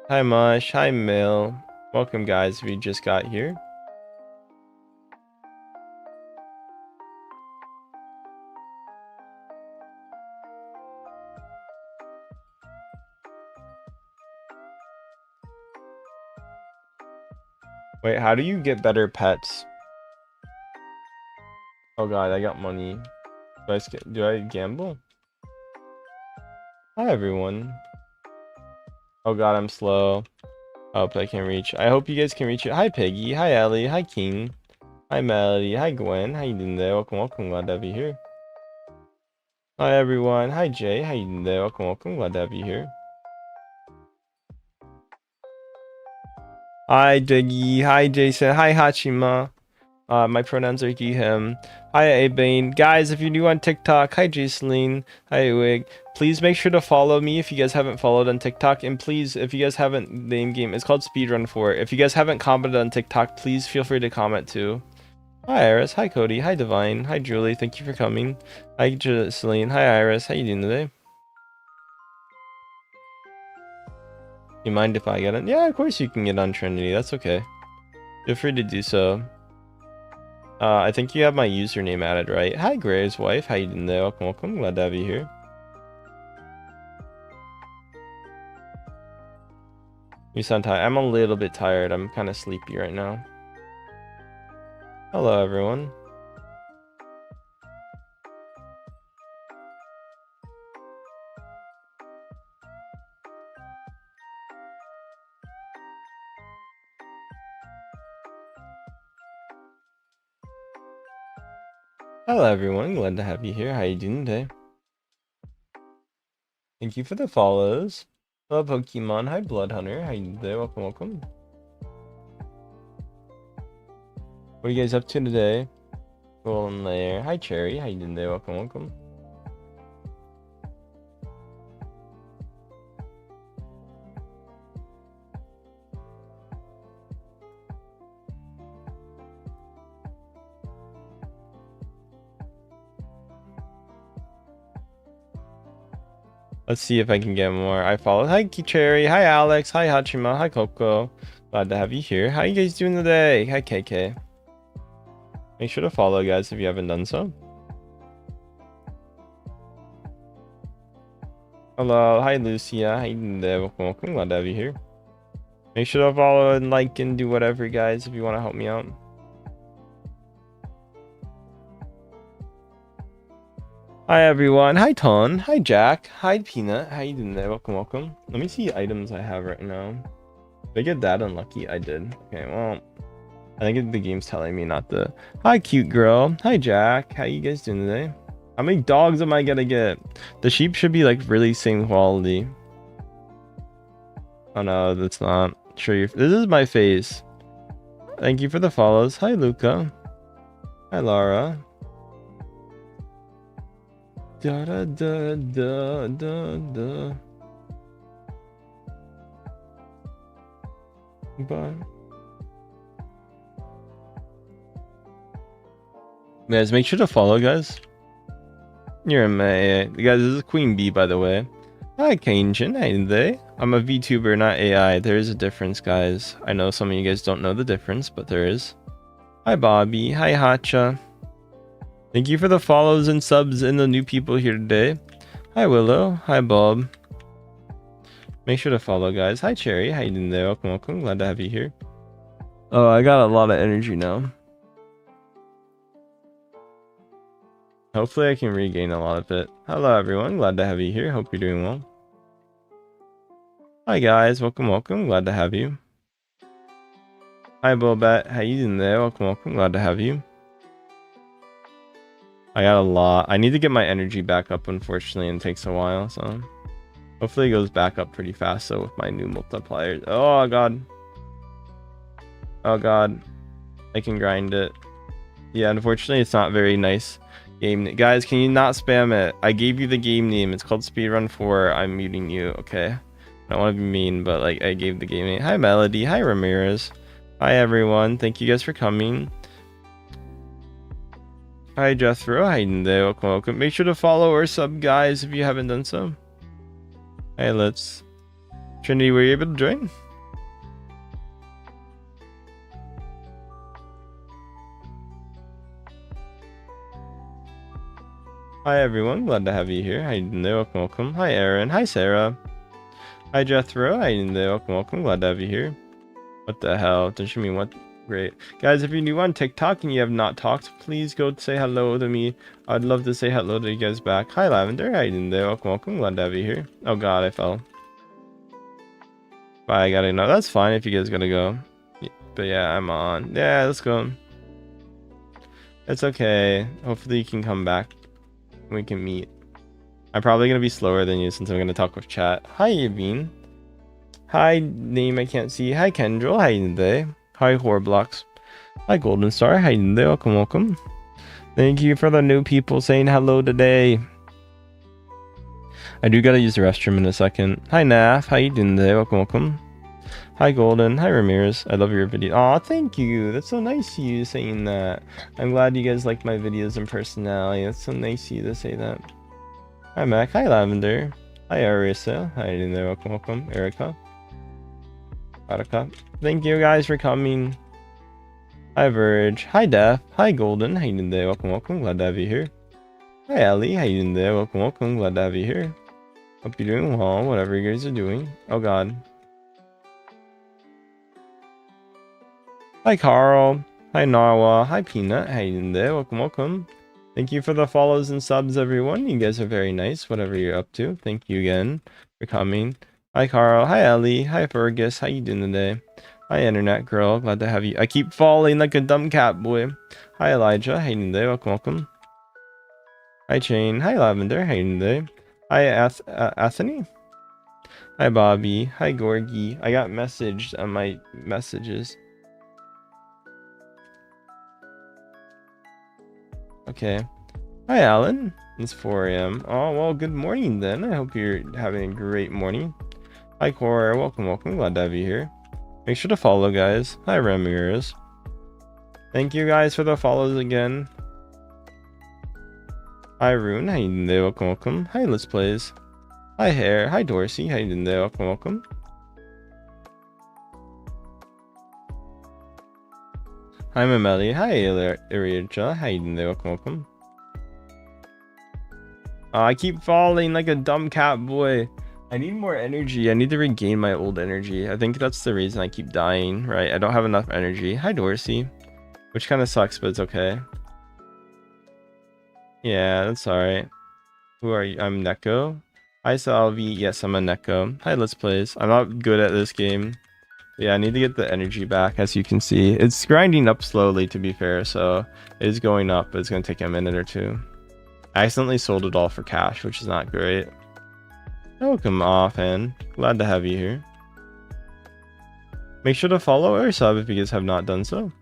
Hi, Mush. Hi, Mill. Welcome, guys, if you just got here. Wait, how do you get better pets? Oh god, I got money. Do I gamble? Hi, everyone. Oh god, I'm slow. I hope I can reach. I hope you guys can reach it. Hi, Peggy. Hi, Ellie. Hi, King. Hi, Melody. Hi, Gwen. How you doing there? Welcome. Glad to have you here. Hi, everyone. Hi, Jay. How you doing there? Welcome. Glad to have you here. Hi, Diggy. Hi, Jason. Hi, Hachima. My pronouns are he, him. Hi, Abane. Guys, if you're new on TikTok, hi, Jaceline. Hi, Wig. Please make sure to follow me if you guys haven't followed on TikTok. And please, if you guys haven't, name game, it's called Speedrun 4. If you guys haven't commented on TikTok, please feel free to comment too. Hi, Iris. Hi, Cody. Hi, Divine. Hi, Julie. Thank you for coming. Hi, Jaceline. Hi, Iris. How you doing today? You mind if I get on? Yeah, of course you can get on Trinity. That's okay. Feel free to do so. I think you have my username added, right? Hi, Gray's wife. How you doing there? Welcome. Glad to have you here. You sound tired. I'm a little bit tired. I'm kind of sleepy right now. Hello, everyone. Hello, everyone. Glad to have you here. How you doing today? Thank you for the follows. Hello, Pokemon. Hi, Blood Hunter. How you doing today? Welcome. What are you guys up to today? Golden Layer. Hi, Cherry. How you doing there? Welcome, welcome. Let's see if I can get more. I followed. Hi, Cherry. Hi, Alex. Hi, Hachima. Hi, Coco. Glad to have you here. How you guys doing today? Hi, KK. Make sure to follow, guys, if you haven't done so. Hello. Hi, Lucia. How you doing today? Welcome, welcome. Glad to have you here. Make sure to follow and like and do whatever, guys, if you want to help me out. Hi, everyone. Hi, Ton. Hi, Jack. Hi, Peanut. How you doing today? Welcome, welcome. Let me see items I have right now. Did I get that unlucky? I did. Okay, well, I think the game's telling me not to. Hi, cute girl. Hi, Jack. How you guys doing today? How many dogs am I gonna get? The sheep should be like really same quality. Oh no, that's not. Sure, this is my face. Thank you for the follows. Hi, Luca. Hi, Laura. Da da da da da da. Bye. Guys, make sure to follow, guys. You're a guys. This is Queen Bee, by the way. Hi, Kainjin. Hey, they. I'm a VTuber, not AI. There is a difference, guys. I know some of you guys don't know the difference, but there is. Hi, Bobby. Hi, Hacha. Thank you for the follows and subs and the new people here today. Hi, Willow. Hi, Bob. Make sure to follow, guys. Hi, Cherry. How you doing there? Welcome, welcome. Glad to have you here. Oh, I got a lot of energy now. Hopefully I can regain a lot of it. Hello, everyone. Glad to have you here. Hope you're doing well. Hi, guys. Welcome, welcome. Glad to have you. Hi, Bobette. How you doing there? Welcome, welcome. Glad to have you. I got a lot. I need to get my energy back up, unfortunately, and it takes a while, so hopefully it goes back up pretty fast. So with my new multipliers. Oh god. Oh god. I can grind it. Yeah, unfortunately it's not very nice game. Guys, can you not spam it? I gave you the game name. It's called Speedrun 4. I'm muting you, okay? I don't want to be mean, but like I gave the game name. Hi Melody. Hi Ramirez. Hi everyone. Thank you guys for coming. Hi Jethro, hi there, welcome, welcome. Make sure to follow or sub, guys, if you haven't done so. Hey, let's. Trinity, were you able to join? Hi everyone, glad to have you here. Hi there, welcome, welcome. Hi Aaron, hi Sarah. Hi Jethro, hi there, welcome, welcome. Glad to have you here. What the hell? Don't you mean what? Great. Guys, if you're new on TikTok and you have not talked, please go say hello to me. I'd love to say hello to you guys back. Hi Lavender, how you doing there? Welcome, welcome. Glad to have you here. Oh god, I fell. Bye, I gotta know. That's fine if you guys gotta go. But yeah, I'm on. Yeah, let's go. It's okay. Hopefully you can come back. We can meet. I'm probably gonna be slower than you since I'm gonna talk with chat. Hi, Yaveen. Hi, name I can't see. Hi, Kendrell. How you doing today? Hi, Horblocks. Hi, Golden Star. How you doing today? Welcome, welcome. Thank you for the new people saying hello today. I do gotta use the restroom in a second. Hi, Naf. How you doing today? Welcome, welcome. Hi, Golden. Hi, Ramirez. I love your video. Aw, thank you. That's so nice of you saying that. I'm glad you guys like my videos and personality. That's so nice of you to say that. Hi, Mac. Hi, Lavender. Hi, Arisa. How you doing there? Welcome, welcome. Erica. Thank you guys for coming. Hi Verge. Hi Def. Hi Golden. How you doing there? Welcome, welcome. Glad to have you here. Hi Ellie. How you doing there? Welcome, welcome. Glad to have you here. Hope you're doing well, whatever you guys are doing. Oh god. Hi Carl. Hi Narwa. Hi Peanut. How you doing there? Welcome, welcome. Thank you for the follows and subs, everyone. You guys are very nice, whatever you're up to. Thank you again for coming. Hi Carl. Hi Ellie. Hi Fergus. How you doing today? Hi Internet Girl. Glad to have you. I keep falling like a dumb cat boy. Hi Elijah. How you doing today? Welcome, welcome. Hi Chain. Hi Lavender. How you doing today? Hi Anthony. Hi Bobby. Hi Gorgie. I got messaged on my messages. Okay. Hi, Alan. It's 4 a.m. Oh, well, good morning then. I hope you're having a great morning. Hi, Cora. Welcome, welcome. Glad to have you here. Make sure to follow, guys. Hi, Ramirez. Thank you, guys, for the follows again. Hi, Rune. How you doing there? Welcome, welcome. Hi, Let's Plays. Hi, Hare. Hi, Dorsey. How you doing there? Welcome, welcome. Hi, Mameli. Hi, Iricha. How you doing there? Welcome, welcome. I keep falling like a dumb cat boy. I need more energy. I need to regain my old energy. I think that's the reason I keep dying, right? I don't have enough energy. Hi, Dorsey. Which kind of sucks, but it's okay. Yeah, that's alright. Who are you? I'm Neko. Hi, Salvi. Yes, I'm a Neko. Hi, Let's Plays. I'm not good at this game. Yeah, I need to get the energy back, as you can see. It's grinding up slowly, to be fair, so it is going up, but it's going to take a minute or two. I accidentally sold it all for cash, which is not great. Welcome off, and glad to have you here. Make sure to follow or sub if you guys have not done so.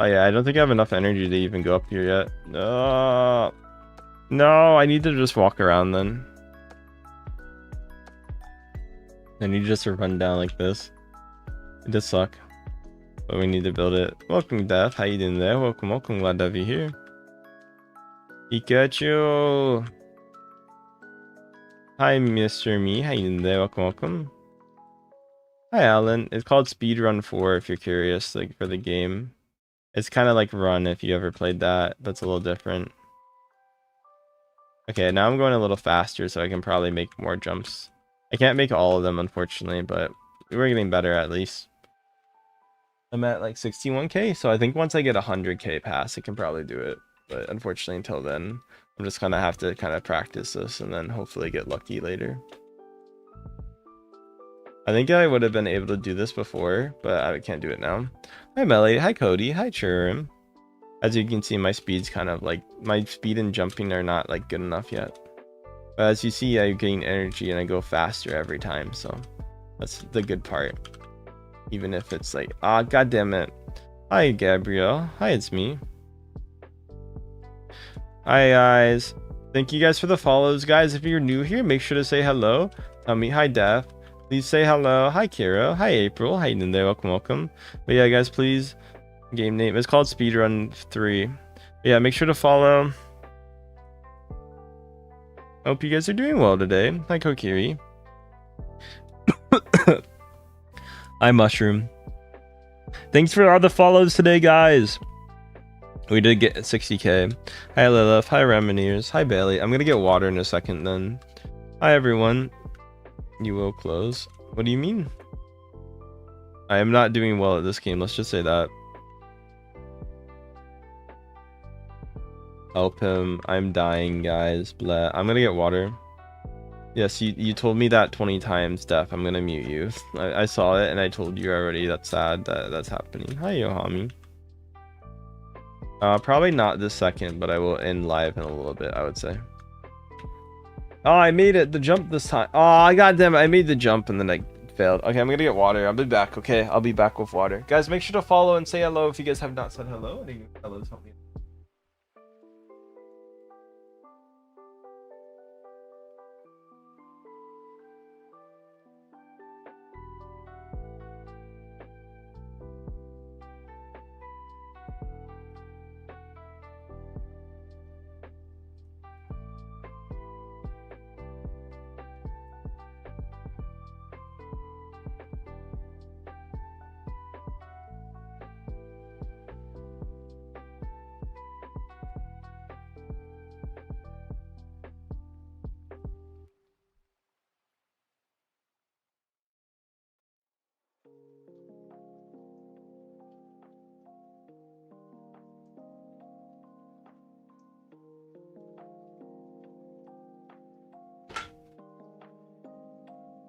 Oh yeah, I don't think I have enough energy to even go up here yet. No, I need to just walk around then. I need just to run down like this. It does suck, but we need to build it. Welcome, Death. How you doing there? Welcome, welcome. Glad to have you here. Pikachu. Hi, Mr. Me. How you doing there? Welcome, welcome. Hi, Alan. It's called Speedrun 4 if you're curious, like for the game. It's kind of like Run if you ever played that. That's a little different. Okay, now I'm going a little faster so I can probably make more jumps. I can't make all of them, unfortunately, but we're getting better at least. I'm at like 61k, so I think once I get 100k pass, I can probably do it. But unfortunately, until then, I'm just gonna have to kind of practice this and then hopefully get lucky later. I think I would have been able to do this before, but I can't do it now. Hi, Melly. Hi, Cody. Hi, Churim. As you can see, my speed's kind of like, my speed and jumping are not like good enough yet. But as you see, I gain energy and I go faster every time, so that's the good part. Even if it's like, god damn it. Hi, Gabrielle. Hi, it's me. Hi, guys. Thank you guys for the follows, guys. If you're new here, make sure to say hello. Tell me hi, Daph. Please say hello. Hi, Kira. Hi, April. How you doing there? Welcome, welcome. But yeah, guys, please. Game name. It's called Speedrun 3. But yeah, make sure to follow. Hope you guys are doing well today. Hi, Kokiri. Hi, Mushroom. Thanks for all the follows today, guys. We did get 60k. Hi, Lilith. Hi, Ramineers. Hi, Bailey. I'm gonna get water in a second then. Hi, everyone. You will close. What do you mean? I am not doing well at this game. Let's just say that. Help him. I'm dying, guys. Blah. I'm gonna get water. Yes, you told me that 20 times, Def. I'm gonna mute you. I saw it and I told you already. That's sad that that's happening. Hi, Yohami. Probably not this second, but I will end live in a little bit, I would say. Oh, I made it. The jump this time. Oh, goddamn it. I made the jump and then I failed. Okay, I'm gonna get water. I'll be back, okay? I'll be back with water. Guys, make sure to follow and say hello if you guys have not said hello. Hello, help me.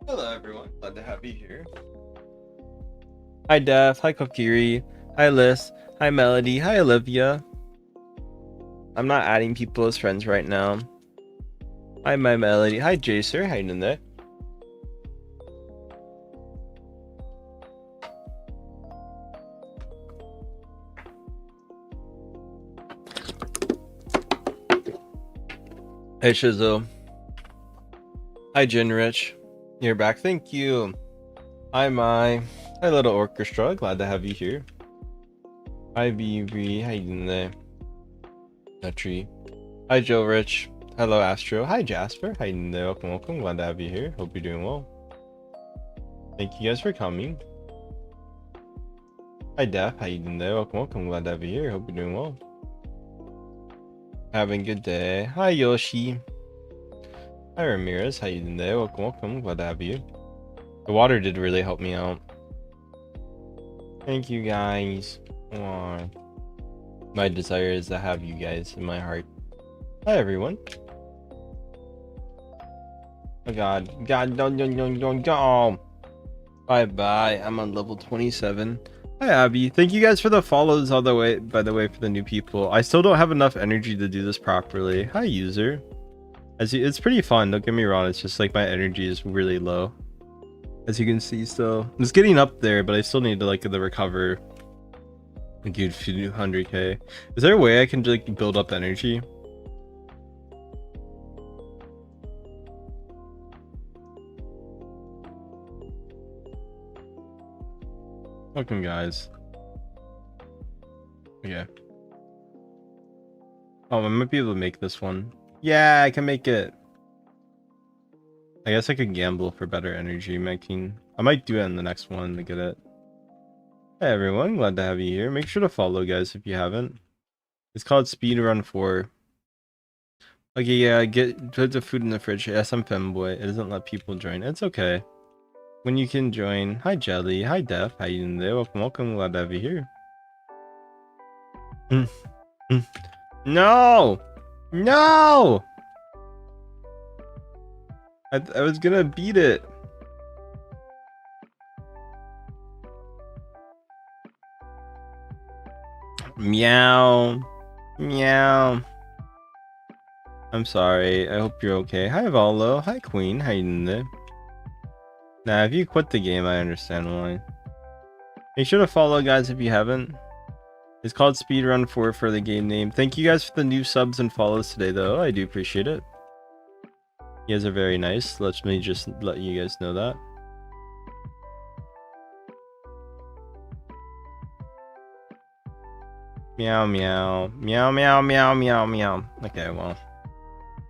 Hello, everyone. Glad to have you here. Hi, Def. Hi, Kokiri. Hi, Liz. Hi, Melody. Hi, Olivia. I'm not adding people as friends right now. Hi, my Melody. Hi, Jacer. How you doing there? Hey Shizu. Hi Jinrich. You're back. Thank you. Hi Mai. Hi Little Orchestra. Glad to have you here. Hi BB. How you doing there? Nutri. Hi Joe Rich. Hello Astro. Hi Jasper. How you doing there? Welcome, welcome. Glad to have you here. Hope you're doing well. Thank you guys for coming. Hi Daph. How you doing there? Welcome, welcome. Glad to have you here. Hope you're doing well. Having a good day. Hi Yoshi. Hi Ramirez, how you doing there? Welcome, welcome. Glad to have you. The water did really help me out. Thank you guys. Aww. My desire is to have you guys in my heart. Hi everyone. Oh god. God, don't. Bye bye. I'm on level 27. Hi Abby. Thank you guys for the follows all the way, by the way, for the new people. I still don't have enough energy to do this properly. Hi user. It's pretty fun, don't get me wrong, it's just like my energy is really low. As you can see, so it's getting up there, but I still need to like the recover a good few 100k. Is there a way I can like build up energy? Welcome guys. Okay. Oh, I might be able to make this one. Yeah, I can make it. I guess I could gamble for better energy making. I might do it in the next one to get it. Hey everyone, glad to have you here. Make sure to follow guys if you haven't. It's called Speedrun 4. Okay, yeah, put the food in the fridge. Yes, I'm femboy. It doesn't let people join. It's okay. When you can join. Hi Jelly. Hi Def. How you doing there? Welcome, welcome. Glad to have you here. No! No! I was gonna beat it. Meow. Meow. I'm sorry. I hope you're okay. Hi Valo. Hi Queen. How you doing there? Nah, if you quit the game, I understand why. Make sure to follow guys if you haven't. It's called Speedrun 4 for the game name. Thank you guys for the new subs and follows today though. I do appreciate it. You guys are very nice. Let me just let you guys know that. Meow meow. Meow meow meow meow meow. Okay, well.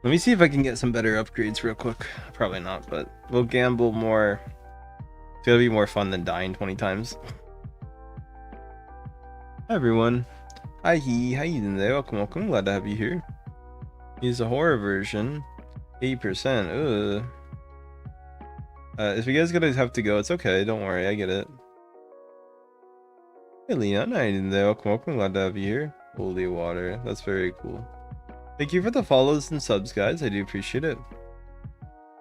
Let me see if I can get some better upgrades real quick. Probably not, but we'll gamble more. It's gonna be more fun than dying 20 times. Hi everyone. Hi he, how you doing there? Welcome, welcome. Glad to have you here. He's a horror version. 8%. Ugh. If you guys gonna have to go, it's okay. Don't worry, I get it. Hey Leon, how you doing there? Welcome, welcome. Glad to have you here. Holy water, that's very cool. Thank you for the follows and subs, guys. I do appreciate it.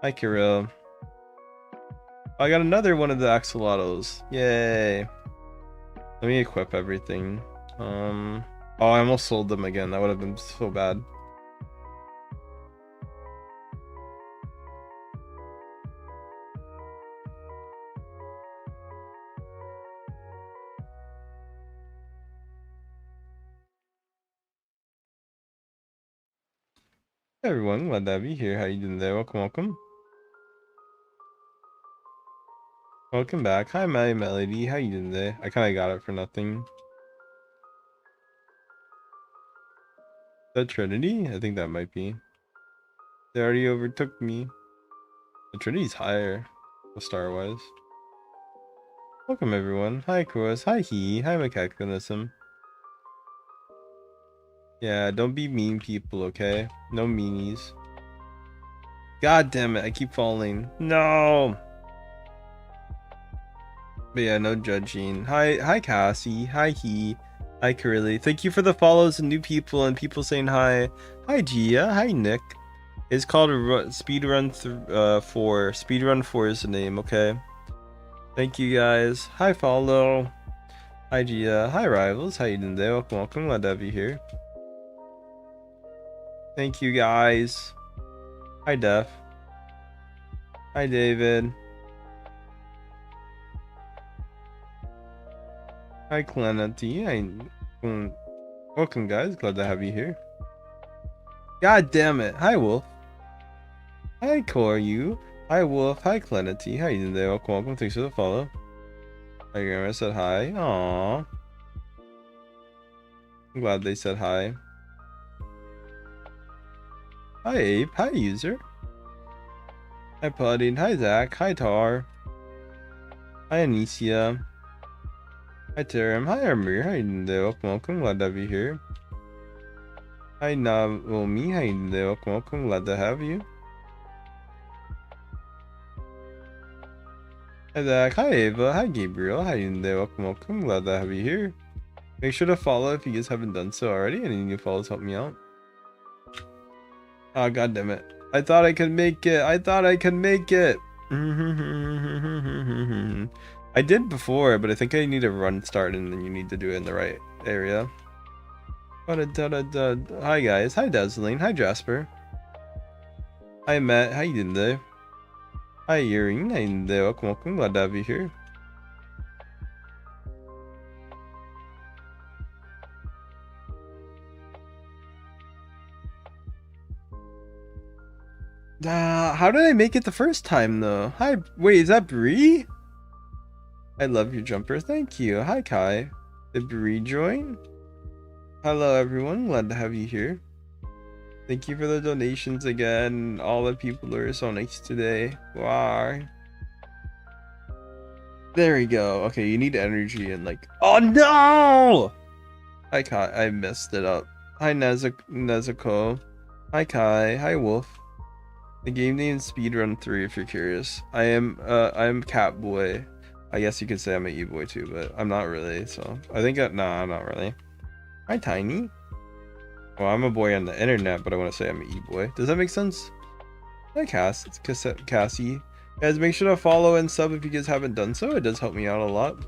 Hi Kirill. I got another one of the axolotls. Yay. Let me equip everything. Oh, I almost sold them again. That would have been so bad. Hey everyone, glad to have you here. How you doing there? Welcome, welcome. Welcome back. Hi, my Melody. How you doing there? I kind of got it for nothing. Is that Trinity? I think that might be. They already overtook me. The Trinity's higher, star-wise. Welcome everyone. Hi Kros. Hi He. Hi Macaconism. Yeah, don't be mean people, okay? No meanies. God damn it, I keep falling. No! But yeah, no judging. Hi Cassie. Hi He. Hi Curly. Thank you for the follows and new people and people saying hi. Hi Gia. Hi Nick. It's called Speedrun 4. Speedrun 4 is the name, okay? Thank you guys. Hi follow. Hi Gia. Hi Rivals. How you doing there? Welcome, welcome. Glad to have you here. Thank you guys. Hi Def. Hi David. Hi Clenity. Welcome guys. Glad to have you here. God damn it. Hi Wolf. Hi, Coryu. Hi, Wolf. Hi, Clenity. How you doing there? Welcome, welcome. Thanks for the follow. My grandma said hi. Aww. I'm glad they said hi. Hi, Ape. Hi, user. Hi, Pudding. Hi, Zach. Hi, Tar. Hi, Anicia. Hi, Taram. Hi, Amir. How you doing there? Welcome, welcome. Glad to have you here. Hi, Naomi. How you doing there? Welcome, welcome. Glad to have you. Hi, Zach. Hi, Ava. Hi, Gabriel. How you doing there? Welcome, welcome. Glad to have you here. Make sure to follow if you guys haven't done so already. Any new follows help me out. Oh, god damn it. I thought I could make it. I thought I could make it. I did before, but I think I need a run start and then you need to do it in the right area. Hi guys. Hi Dazzling. Hi Jasper. Hi Matt. How you doing there? Hi Earring. How you doing there? Welcome, welcome. Glad to have you here. How did I make it the first time though? Hi, wait, is that Bree? I love your jumper, thank you. Hi Kai. Did Bree join? Hello everyone, glad to have you here. Thank you for the donations again. All the people are so nice today. Wow. There we go. Okay, you need energy and like. Oh no! Hi Kai, I messed it up. Hi Nezuko. Hi Kai. Hi Wolf. The game name is Speedrun 3 if you're curious. I'm Catboy. I guess you could say I'm an E-boy too, but I'm not really, so I think nah, I'm not really. Hi Tiny. Well, I'm a boy on the internet, but I want to say I'm an E-boy. Does that make sense? Hi Cass, it's Cassie. Guys, make sure to follow and sub if you guys haven't done so. It does help me out a lot.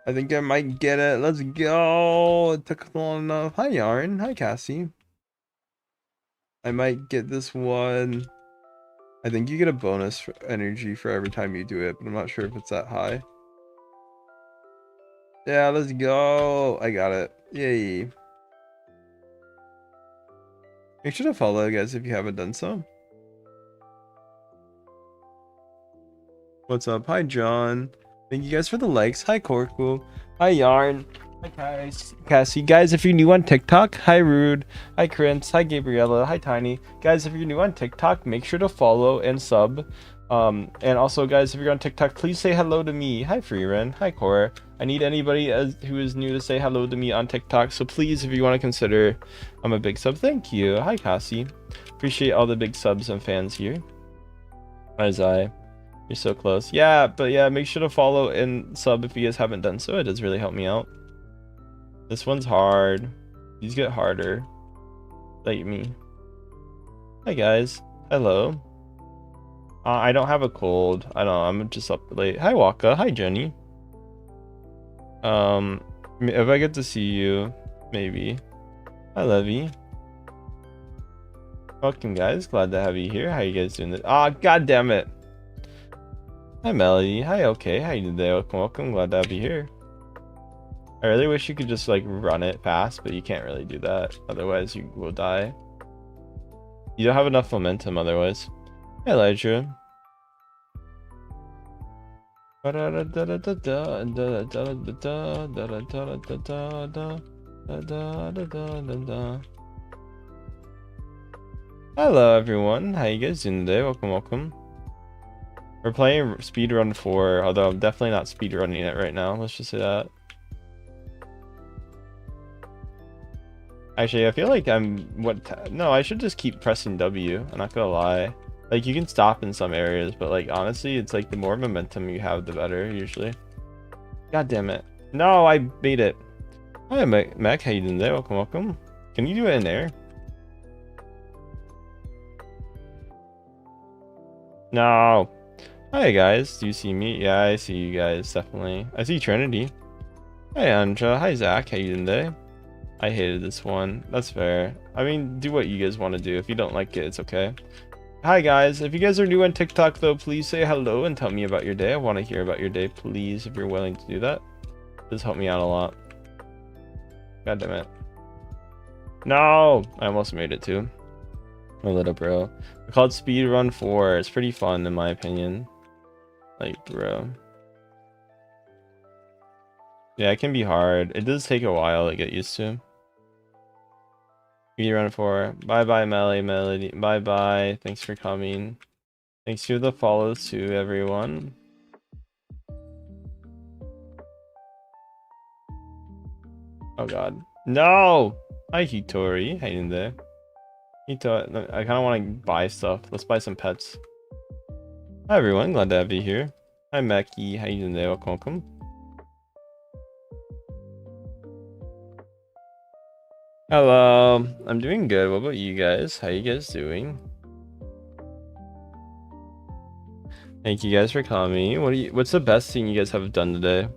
I think I might get it. Let's go. It took long enough. Hi Yarn. Hi Cassie. I might get this one. I think you get a bonus for energy for every time you do it, but I'm not sure if it's that high. Yeah, let's go. I got it. Yay. Make sure to follow, guys, if you haven't done so. What's up? Hi, John. Thank you guys for the likes. Hi, Corku. Hi, Yarn. Hi, guys. Cassie. Guys, if you're new on TikTok, hi, Rude. Hi, Krintz. Hi, Gabriella. Hi, Tiny. Guys, if you're new on TikTok, make sure to follow and sub. And also, guys, if you're on TikTok, please say hello to me. Hi, Freeran. Hi, Cora. I need anybody who is new to say hello to me on TikTok. So please, if you want to consider, I'm a big sub. Thank you. Hi, Cassie. Appreciate all the big subs and fans here. Hi, Zai. You're so close. Yeah, but yeah, make sure to follow and sub if you guys haven't done so. It does really help me out. This one's hard. These get harder. Like me. Hi, guys. Hello. I don't have a cold. I don't know. I'm just up late. Hi, Waka. Hi, Jenny. If I get to see you, maybe. Hi, Levy. Welcome, guys. Glad to have you here. How you guys doing this? Ah, god damn it. Hi, Melody. Hi, okay. How you doing today? Welcome, welcome. Glad to have you here. I really wish you could just like run it fast, but you can't really do that. Otherwise, you will die. You don't have enough momentum otherwise. Hi, Elijah. Hello, everyone. How you guys doing today? Welcome, welcome. We're playing Speedrun 4, although I'm definitely not speedrunning it right now. Let's just say that. Actually, I feel like no, I should just keep pressing W. I'm not gonna lie. Like, you can stop in some areas, but like, honestly, it's like the more momentum you have, the better, usually. God damn it. No, I made it. Hi, Mac. How you doing there? Welcome, welcome. Can you do it in there? No. Hi, guys. Do you see me? Yeah, I see you guys, definitely. I see Trinity. Hi, Anja. Hi, Zach. How you doing today? I hated this one. That's fair. I mean, do what you guys want to do. If you don't like it, it's okay. Hi, guys. If you guys are new on TikTok, though, please say hello and tell me about your day. I want to hear about your day, please, if you're willing to do that. This helped me out a lot. God damn it. No! I almost made it too. A little bro. It's called Speedrun 4. It's pretty fun in my opinion. Like, bro. Yeah, it can be hard. It does take a while to get used to. Speedrun 4. Bye bye, Melody. Bye bye. Thanks for coming. Thanks for the follows to everyone. Oh god. No! Hi Hitori. How you doing there? Hitori, I kinda wanna buy stuff. Let's buy some pets. Hi everyone, glad to have you here. Hi Mackie, how you doing there? Welcome. Hello, I'm doing good. What about you guys? How you guys doing? Thank you guys for coming. What's the best thing you guys have done today?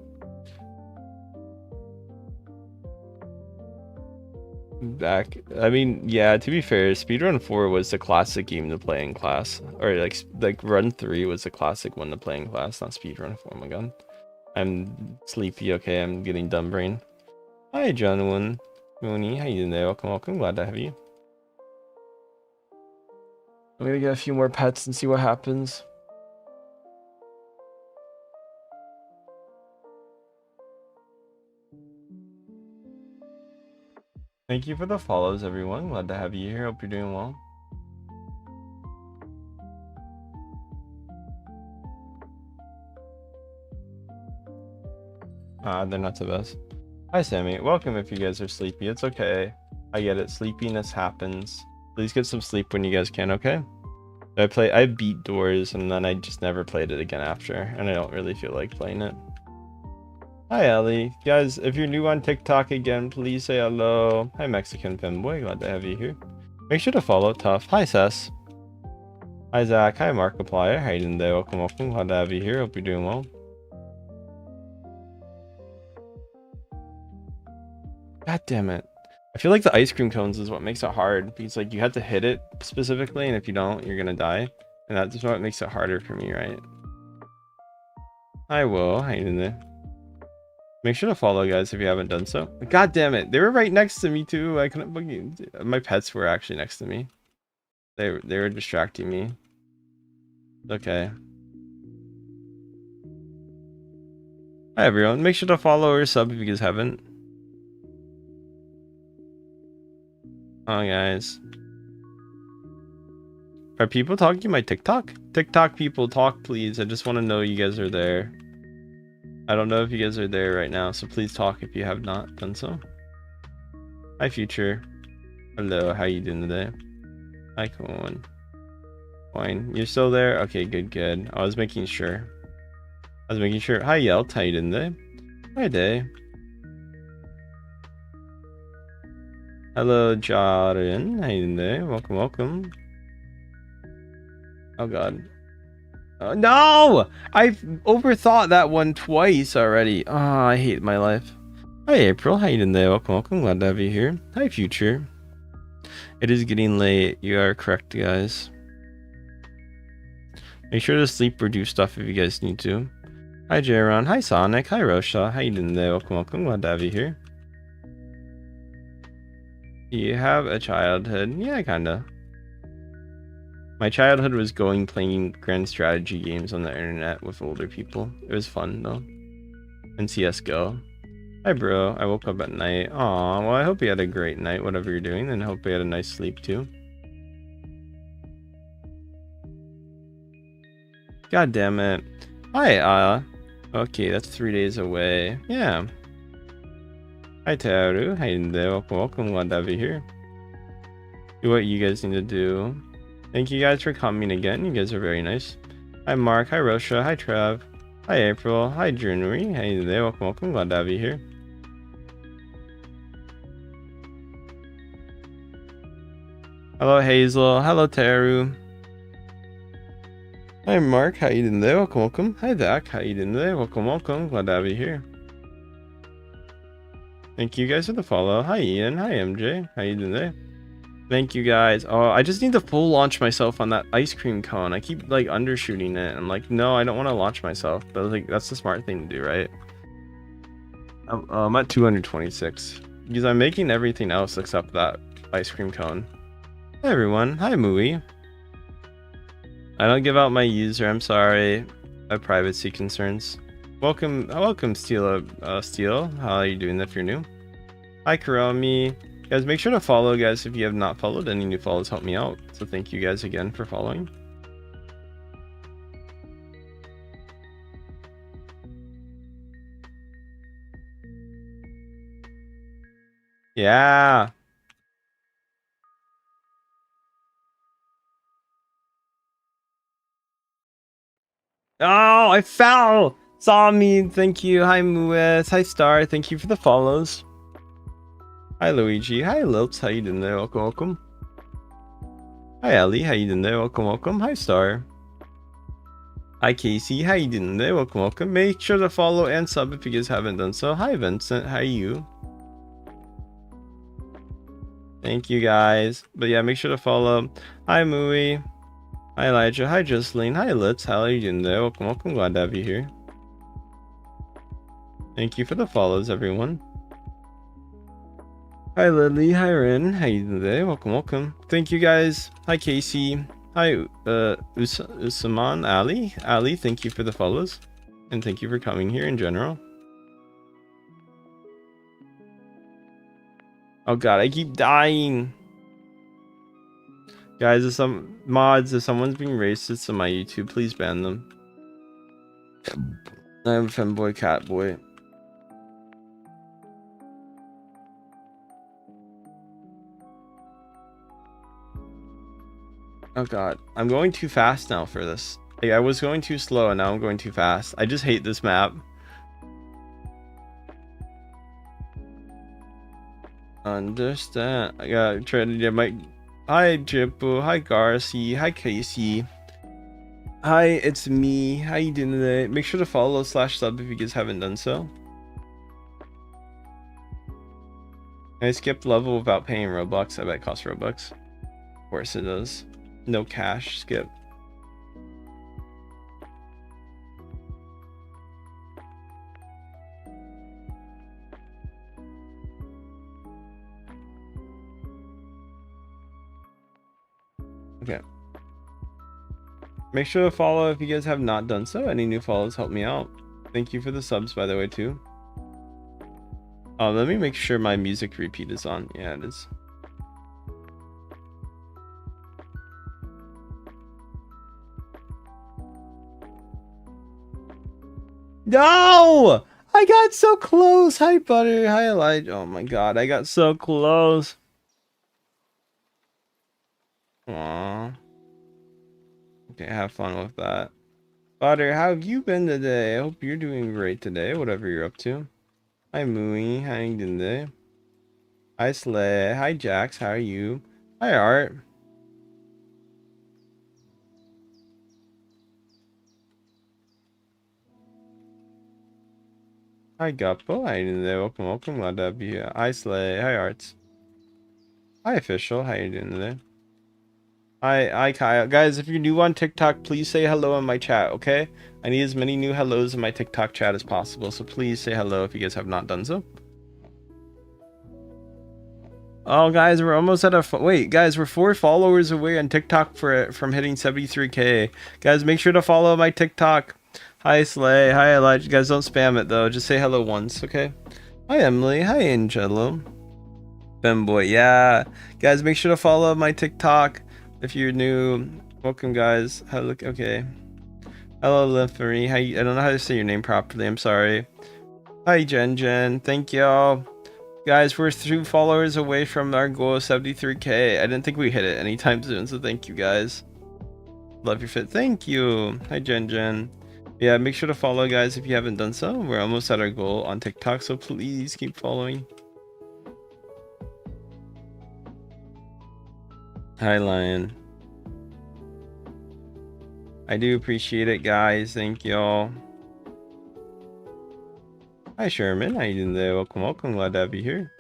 I mean, yeah, to be fair, Speedrun 4 was the classic game to play in class. Or like Run 3 was the classic one to play in class, not Speedrun 4. Oh my god. I'm sleepy, okay, I'm getting dumb brain. Hi John Mooney, how you doing there? Welcome, glad to have you. I'm gonna get a few more pets and see what happens. Thank you for the follows, everyone. Glad to have you here. Hope you're doing well. They're not the best. Hi, Sammy. Welcome if you guys are sleepy. It's okay. I get it. Sleepiness happens. Please get some sleep when you guys can, okay? I beat Doors, and then I just never played it again after, and I don't really feel like playing it. Hi, Ellie. Guys, if you're new on TikTok again, please say hello. Hi, Mexican Femboy. Glad to have you here. Make sure to follow Tough. Hi, Sess. Hi, Zach. Hi, Markiplier. How you doing there? Welcome. Glad to have you here. Hope you're doing well. God damn it. I feel like the ice cream cones is what makes it hard. Because, like, you have to hit it specifically, and if you don't, you're gonna die. And that's what makes it harder for me, right? Hi, Will. How you doing there? Make sure to follow, guys, if you haven't done so. God damn it. They were right next to me, too. I couldn't boogie. My pets were actually next to me. They were distracting me. Okay. Hi, everyone. Make sure to follow or sub if you guys haven't. Oh, guys. Are people talking my TikTok? TikTok people, talk, please. I just want to know you guys are there. I don't know if you guys are there right now, so please talk if you have not done so. Hi, Future. Hello, how you doing today? Hi, Coin. Coin, you're still there? Okay, good. I was making sure. Hi, Yelt. How you doing today? Hi, Day. Hello, Jordan. How you doing today? Welcome. Oh, God. No! I've overthought that one twice already. Oh, I hate my life. Hi, April. How you doing there? Welcome. Glad to have you here. Hi, Future. It is getting late. You are correct, guys. Make sure to sleep or do stuff if you guys need to. Hi, Jaron. Hi, Sonic. Hi, Rosha. How you doing there? Welcome. Glad to have you here. Do you have a childhood? Yeah, kinda. My childhood was playing grand strategy games on the internet with older people. It was fun though. And CSGO. Hi bro, I woke up at night. Aw, well I hope you had a great night, whatever you're doing, and hope you had a nice sleep too. God damn it. Hi, okay, that's 3 days away. Yeah. Hi Taru, how you doing there? Welcome, glad to have you here. Do what you guys need to do. Thank you guys for coming again. You guys are very nice. Hi Mark. Hi Rosha. Hi Trev. Hi April. Hi January. How you there? Welcome. Glad to have you here. Hello Hazel. Hello Teru. Hi Mark. How you doing there? Welcome. Hi Zach. How you doing there? Welcome. Glad to have you here. Thank you guys for the follow. Hi Ian. Hi MJ. How you doing there? Thank you guys. Oh, I just need to full launch myself on that ice cream cone. I keep like undershooting it. I'm like, no, I don't want to launch myself. But like, that's the smart thing to do, right? I'm at 226. Because I'm making everything else except that ice cream cone. Hi everyone. Hi Mooey. I don't give out my user, I'm sorry. I have privacy concerns. Welcome Steel. Steel. How are you doing if you're new? Hi Karami. Guys, make sure to follow, guys, if you have not followed. Any new follows help me out. So thank you guys again for following. Yeah. Oh, I fell! Saw me, thank you. Hi Muez. Hi Star, thank you for the follows. Hi Luigi. Hi Lilt, how you doing there? Welcome, welcome. Hi Ellie, how you doing there? Welcome, welcome. Hi Star. Hi Casey, how you doing there? Welcome, welcome. Make sure to follow and sub if you guys haven't done so. Hi Vincent, how are you? Thank you guys. But yeah, make sure to follow. Hi Mooey. Hi Elijah. Hi Jocelyn. Hi Litz. How are you doing there? Welcome, welcome. Glad to have you here. Thank you for the follows, everyone. Hi Lily. Hi Rin. How you doing today? Welcome, welcome. Thank you guys. Hi Casey. Hi Usaman Ali. Ali, thank you for the follows. And thank you for coming here in general. Oh god, I keep dying. Guys, if some mods, if someone's being racist on my YouTube, please ban them. I'm a femboy cat boy. Oh god, I'm going too fast now for this. Like, I was going too slow and now I'm going too fast. I just hate this map. Understand. I gotta try to get my... Hi Jippo, hi Garci, hi Casey. Hi, it's me. How you doing today? Make sure to follow / sub if you guys haven't done so. I skipped level without paying Roblox. I bet it costs Robux. Of course it does. No cash, skip. Okay. Make sure to follow if you guys have not done so. Any new follows help me out. Thank you for the subs, by the way, too. Let me make sure my music repeat is on. Yeah, it is. No! I got so close. Hi, Butter. Hi, Elijah. Oh my god, I got so close. Aww. Okay, have fun with that. Butter, how have you been today? I hope you're doing great today, whatever you're up to. Hi, Mooey. How you doing today? Hi, Slay. Hi, Jax. How are you? Hi, Art. Hi, Guppo. How you doing today? Welcome, welcome. Glad to have you here. Hi, Slay. Hi, Arts. Hi, Official. How you doing today? Hi, Kyle. Guys, if you're new on TikTok, please say hello in my chat, okay? I need as many new hellos in my TikTok chat as possible, so please say hello if you guys have not done so. Oh, guys, we're almost at a... Wait, guys, we're 4 followers away on TikTok from hitting 73k. Guys, make sure to follow my TikTok. Hi, Slay. Hi, Elijah. Guys, don't spam it, though. Just say hello once, okay? Hi, Emily. Hi, Angelo. Femboy, yeah. Guys, make sure to follow my TikTok. If you're new, welcome guys. Hello, okay. Hello, Lymphery. I don't know how to say your name properly. I'm sorry. Hi, Jen. Thank y'all. Guys, we're 2 followers away from our goal of 73k. I didn't think we hit it anytime soon, so thank you guys. Love your fit. Thank you. Hi, Jen. Yeah, make sure to follow, guys, if you haven't done so. We're almost at our goal on TikTok, so please keep following. Hi, Lion. I do appreciate it, guys. Thank y'all. Hi, Sherman. How you doing today? Welcome, welcome. Glad to have you here.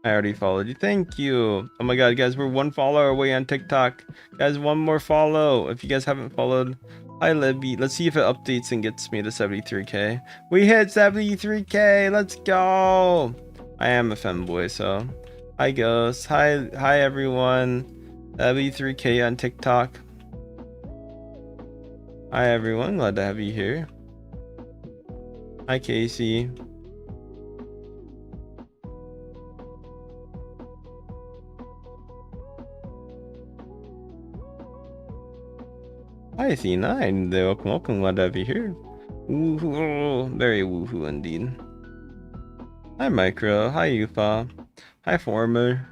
I already followed you. Thank you. Oh my god, guys, we're 1 follower away on TikTok. Guys, 1 more follow. If you guys haven't followed, Hi Libby. Let's see if it updates and gets me to 73k. We hit 73k. Let's go. I am a femboy, so hi Ghost. Hi everyone. 73k on TikTok. Hi everyone. Glad to have you here. Hi Casey. Hi Athena, and welcome, glad to have you here. Woohoo, very woohoo indeed. Hi Micro, hi Yufa, hi Former.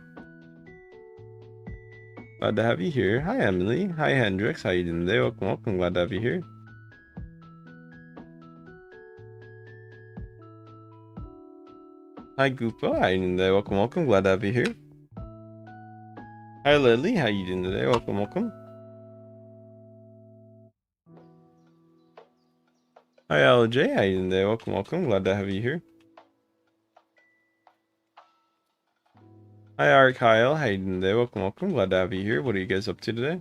Glad to have you here. Hi Emily, hi Hendrix, how you doing today? Welcome, glad to have you here. Hi Goopa, how you doing today? Welcome, glad to have you here. Hi Lily, how you doing today? Welcome. Hi LJ, how you doing today? Welcome, glad to have you here. Hi Art Kyle, how you doing today? Welcome, glad to have you here. What are you guys up to today?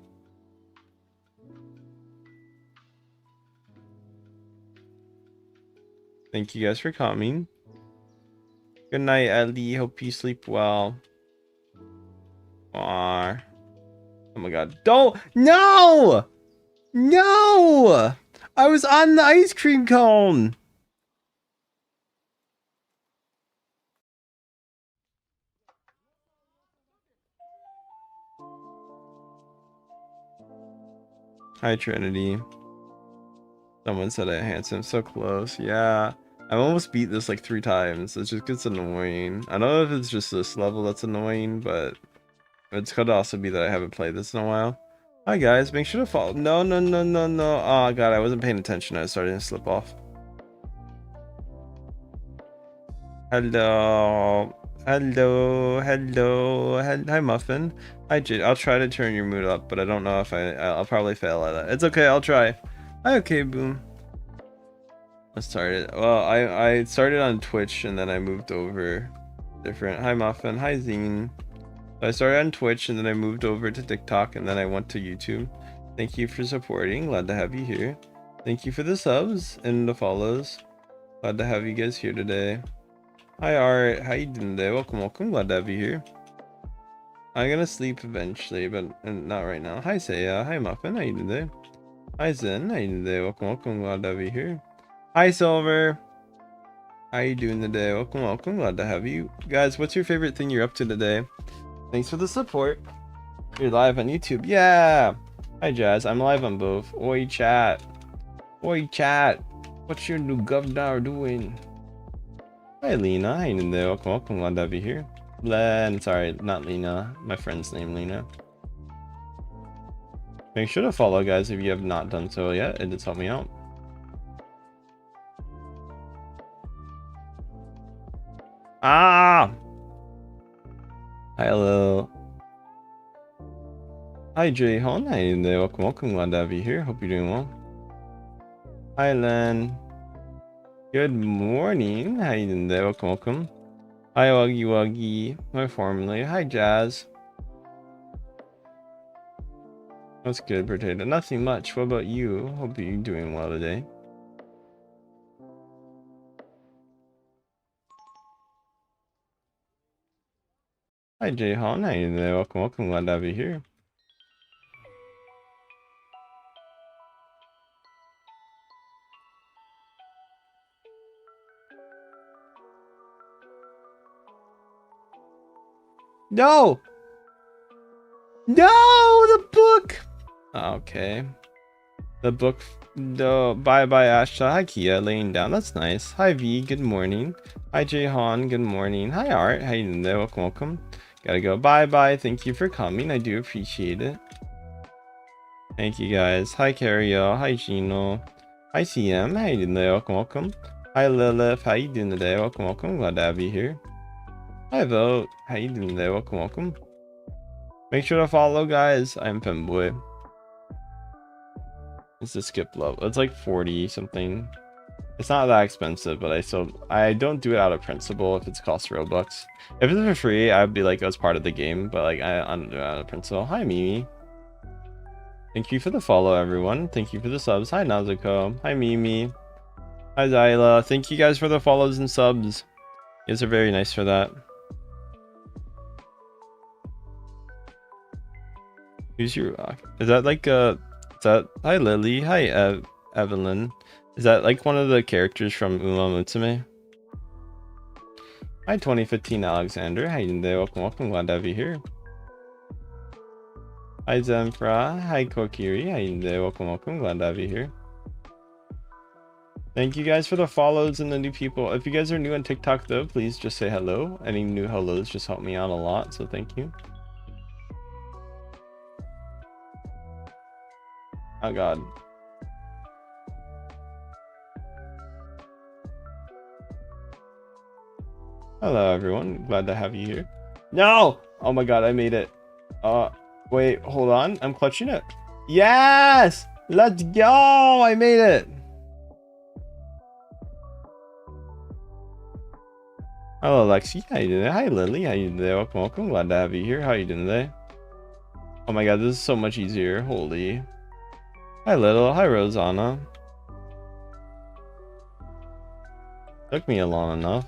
Thank you guys for coming. Good night, Ellie. Hope you sleep well. Aww. Oh my god. Don't! No! No! I was on the ice cream cone! Hi, Trinity. Someone said I'm handsome. So close. Yeah. I've almost beat this like 3 times. It just gets annoying. I don't know if it's just this level that's annoying, but it could also be that I haven't played this in a while. Hi, guys. Make sure to follow. No. Oh, God. I wasn't paying attention. I was starting to slip off. Hello. Hi, Muffin. Hi, Jade. I'll try to turn your mood up, but I don't know if I'll probably fail at that. It's okay. I'll try. Hi, okay, Boom. I started. Well, I started on Twitch and then I moved over different. Hi, Muffin. Hi, Zine. So I started on Twitch and then I moved over to TikTok and then I went to YouTube. Thank you for supporting. Glad to have you here. Thank you for the subs and the follows. Glad to have you guys here today. Hi Art, how you doing today? Welcome, glad to have you here. I'm gonna sleep eventually, but not right now. Hi Saya, hi Muffin, how you doing today? Hi Zen, how you doing today? Welcome, glad to have you here. Hi Silver, how you doing today? Welcome, glad to have you. Guys, what's your favorite thing you're up to today? Thanks for the support. You're live on YouTube, yeah! Hi Jazz, I'm live on both. Oi chat, what's your new governor doing? Hi Lena, how you doing there? Welcome, glad to have you here. Len, sorry, not Lena, my friend's name Lena. Make sure to follow guys if you have not done so yet, it does help me out. Ah! Hello. Hi Jay Hon, how you doing there? Welcome, glad to have you here, hope you're doing well. Hi Len. Good morning, how you doing there? Welcome. Hi Wuggy, my formula. Hi Jazz. What's good, Potato? Nothing much. What about you? Hope you're doing well today. Hi Jay Hon, how you doing there? Welcome, glad to have you here. No! No! The book! Okay. The book. No. Bye bye, Ashta. Hi, Kia. Laying down. That's nice. Hi, V. Good morning. Hi, Jay Han. Good morning. Hi, Art. How you doing there? Welcome. Gotta go. Bye bye. Thank you for coming. I do appreciate it. Thank you, guys. Hi, Carrio. Hi, Gino. Hi, CM. How you doing there? Welcome. Hi, Lilith. How you doing today? Welcome. Glad to have you here. Hi, Vote. How you doing today? Welcome. Make sure to follow, guys. I'm Femboy. It's a skip level. It's like 40 something. It's not that expensive, but I don't do it out of principle if it's cost Robux. If it's for free, I'd be like, oh, it's part of the game, but like I don't do it out of principle. Hi, Mimi. Thank you for the follow, everyone. Thank you for the subs. Hi, Nazuko. Hi, Mimi. Hi, Zyla. Thank you guys for the follows and subs. You guys are very nice for that. Who's your rock? Is that like is that hi Lily? Hi Evelyn. Is that like one of the characters from Uma Musume? Hi 2015 Alexander. How you doing today? Welcome, welcome. Glad to have you here. Hi Zemfra. Hi Kokiri. How you doing today? Welcome, welcome. Glad to have you here. Thank you guys for the follows and the new people. If you guys are new on TikTok though, please just say hello. Any new hellos just help me out a lot, so thank you. Oh god. Hello everyone, glad to have you here. No! Oh my god, I made it. Wait, hold on. I'm clutching it. Yes! Let's go! I made it! Hello Lexi, how you doing? Hi Lily, how you doing today? Welcome, welcome. Glad to have you here. How you doing today? Oh my god, this is so much easier. Holy. Hi Little, hi Rosanna. Took me long enough.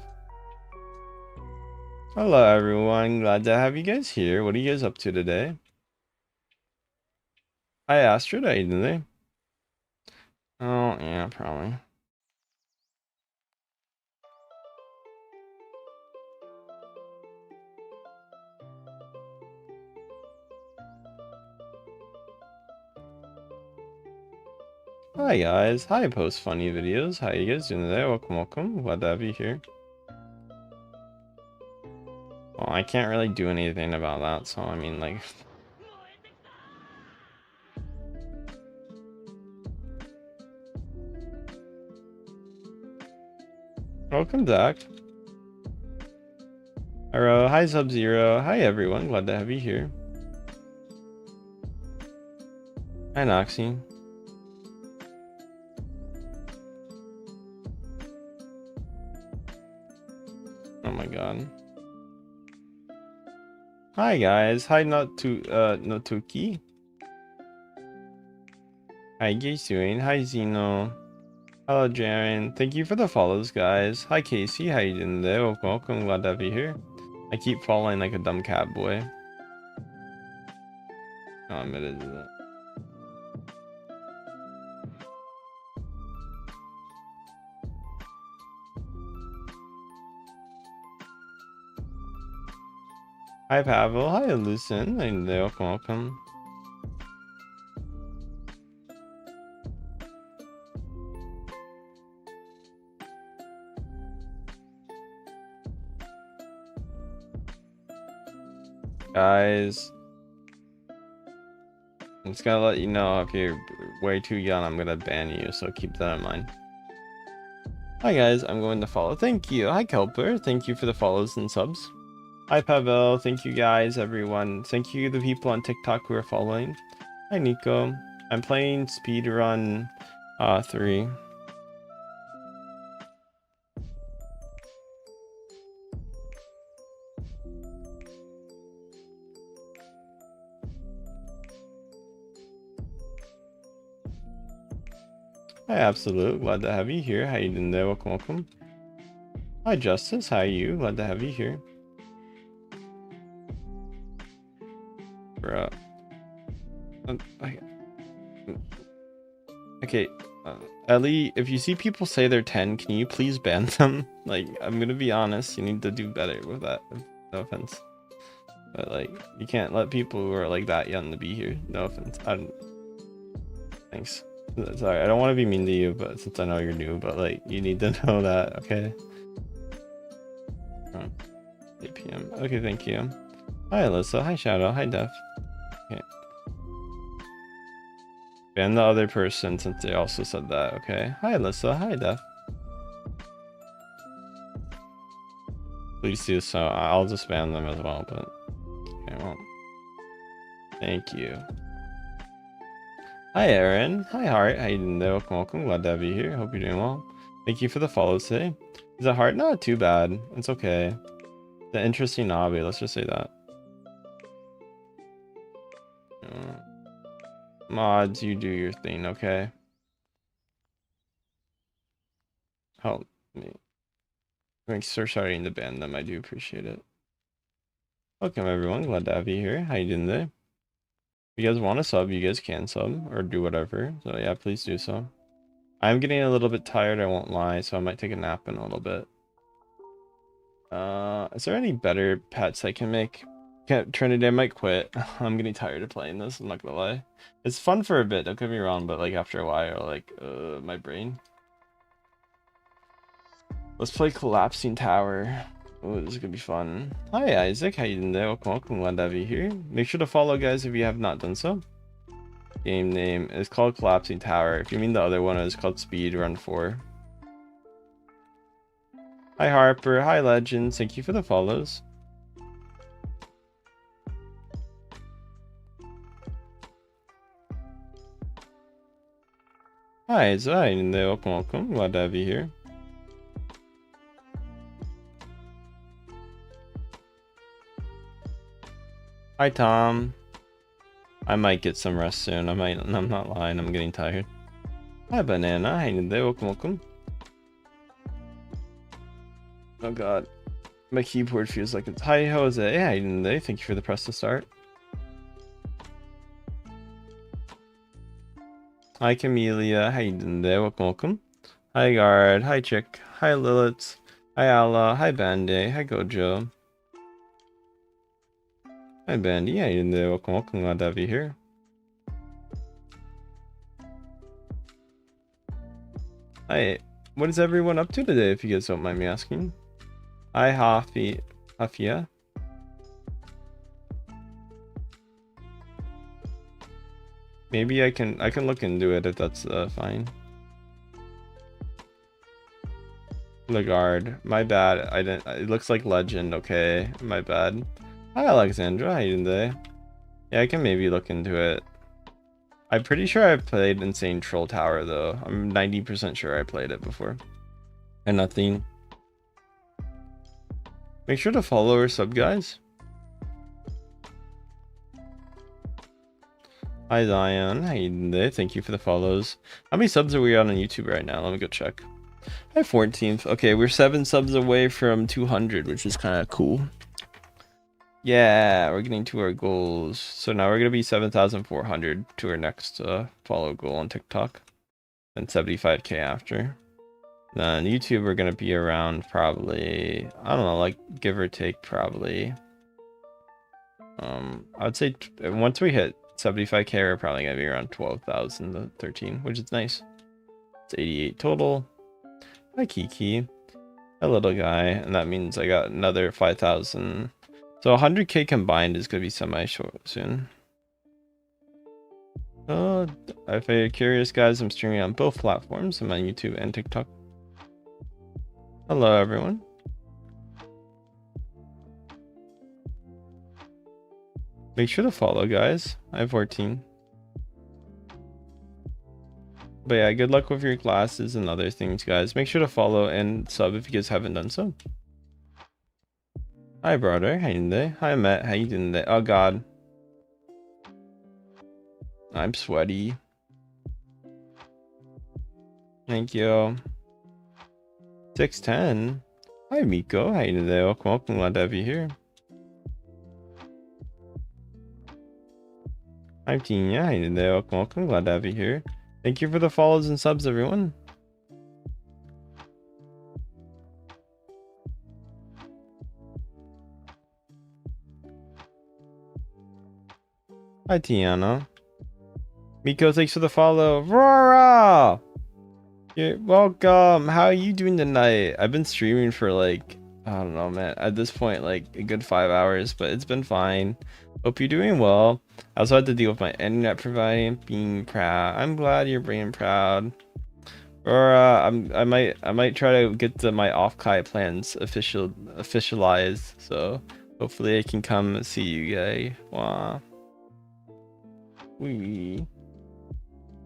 Hello everyone, glad to have you guys here. What are you guys up to today? Hi Astrid, how you doing today? Oh yeah, probably. Hi guys, hi post funny videos. How you guys doing today? Welcome, welcome. Glad to have you here. Well, I can't really do anything about that, so I mean like welcome Zach. Hello, hi Sub-Zero. Hi everyone, glad to have you here. Hi Noxie. Oh my god. Hi guys. Hi Notuki. How you guys doing? Hi Zeno. Hello Jaren. Thank you for the follows guys. Hi Casey. How you doing today? Welcome, welcome. Glad to have you here. I keep falling like a dumb cat boy. Oh, I'm admitted to that. Hi Pavel. Hi Lucin. How you doing today? Welcome, welcome. Guys, I'm just gonna let you know if you're way too young, I'm gonna ban you, so keep that in mind. Hi guys, I'm going to follow. Thank you. Hi Kelper. Thank you for the follows and subs. Hi Pavel. Thank you guys, everyone. Thank you the people on TikTok who are following. Hi Nico. I'm playing speedrun 3. Hi Absolute, glad to have you here. How you doing there? Welcome, welcome. Hi Justice, how are you? Glad to have you here. Bruh. Okay, Ellie, if you see people say they're 10, can you please ban them? Like, I'm gonna be honest, you need to do better with that. No offense. But like, you can't let people who are like that young to be here. No offense. Thanks. Sorry, I don't want to be mean to you, but since I know you're new, but like, you need to know that, okay? 8 p.m. Okay, thank you. Hi, Alyssa. Hi, Shadow. Hi, Def. Okay. Ban the other person since they also said that, okay? Hi, Alyssa. Hi, Def. Please do so. I'll just ban them as well, but... Okay, well... Thank you. Hi, Aaron. Hi, Heart. How you doing today? Welcome, welcome. Glad to have you here. Hope you're doing well. Thank you for the follows today. Is it hard? Not too bad. It's okay. The interesting hobby, let's just say that. Mods, you do your thing, okay? Help me. Thanks for starting to ban them. I do appreciate it. Welcome everyone. Glad to have you here. How you doing today? If you guys want to sub, you guys can sub or do whatever. So yeah, please do so. I'm getting a little bit tired, I won't lie, so I might take a nap in a little bit. Is there any better pets I can make? Trinity, I might quit. I'm getting tired of playing this, I'm not gonna lie. It's fun for a bit, don't get me wrong, but like after a while, like, my brain. Let's play Collapsing Tower. Oh, this is gonna be fun. Hi Isaac, how you doing there? Welcome, glad to have you here. Make sure to follow, guys, if you have not done so. Game name is called Collapsing Tower. If you mean the other one, it's called Speed Run 4. Hi Harper, hi Legends, thank you for the follows. Hi Zain, welcome, glad to have you here. Hi Tom. I might get some rest soon. I'm not lying, I'm getting tired. Hi Banana, hi there, welcome. Oh god. My keyboard feels like it's hi Jose, hi there, thank you for the press to start. Hi Camellia, how you doing there? Welcome. Hi Guard, hi Chick, hi Lilith, hi Allah, hi Bandy, hi Gojo. Hi Bandy, how you doing there? Welcome, glad to have you here. Hi, what is everyone up to today, if you guys don't mind me asking? Hi Hafia. Maybe I can look into it if that's fine. Lagarde, my bad. I didn't. It looks like Legend. Okay, my bad. Hi Alexandra, how you doing today? Yeah, I can maybe look into it. I'm pretty sure I've played Insane Troll Tower though. I'm 90% sure I played it before. And nothing. Make sure to follow or sub, guys. Hi Zion, how you doing today? Thank you for the follows. How many subs are we on YouTube right now? Let me go check. Hi 14th. Okay, we're 7 subs away from 200, which is kind of cool. Yeah, we're getting to our goals. So now we're gonna be 7,400 to our next follow goal on TikTok, and 75k after. Then YouTube we're gonna be around probably, I don't know, like give or take probably. I would say once we hit 75k, we're probably gonna be around 12,000 to 13, which is nice. It's 88 total. Hi Kiki, a little guy, and that means I got another 5,000. So 100k combined is gonna be semi-short soon. If you're curious, guys, I'm streaming on both platforms. I'm on YouTube and TikTok. Hello, everyone. Make sure to follow, guys. I have 14. But yeah, good luck with your classes and other things, guys. Make sure to follow and sub if you guys haven't done so. Hi, brother. How you doing today? Hi, Matt. How you doing today? Oh, God. I'm sweaty. Thank you. 610. Hi, Miko. How you doing today? Welcome. Glad to have you here. Hi, Tina. How you doing today? Welcome. Glad to have you here. Thank you for the follows and subs, everyone. Hi, Tiana. Miko, thanks for the follow. Rora! You're welcome. How are you doing tonight? I've been streaming for like, I don't know, man. At this point, like a good 5 hours, but it's been fine. Hope you're doing well. I also had to deal with my internet providing, being proud. I'm glad you're being proud. Rora, I might try to get my off-kai plans officialized. So hopefully I can come see you guys. Wow. Wee.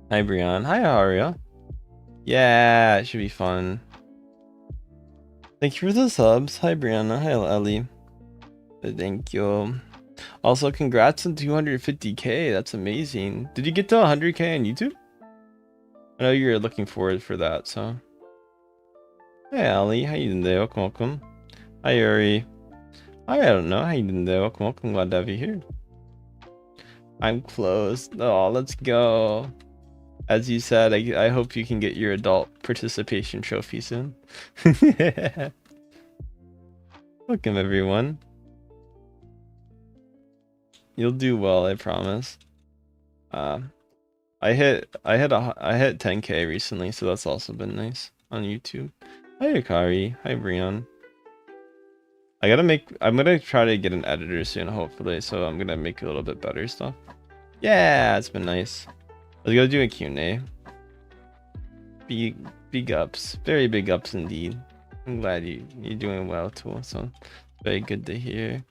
Hi Brian. Hi Aria. Yeah, it should be fun. Thank you for the subs. Hi Brianna. Hi Ellie. Thank you. Also, congrats on 250k. That's amazing. Did you get to 100k on YouTube? I know you're looking forward for that, so. Hey, Ali. How you doing there? Welcome, welcome. Hi, Yuri. I don't know. How you doing there? Welcome, welcome. Glad to have you here. I'm close. Oh, let's go. As you said, I hope you can get your adult participation trophy soon. Welcome, everyone. You'll do well, I promise. I hit 10k recently, so that's also been nice on YouTube. Hi Akari, hi Brian. I'm gonna try to get an editor soon, hopefully, so I'm gonna make a little bit better stuff. Yeah, it's been nice. Let's go do a Q&A. Big ups, very big ups indeed. I'm glad you're doing well too, so very good to hear.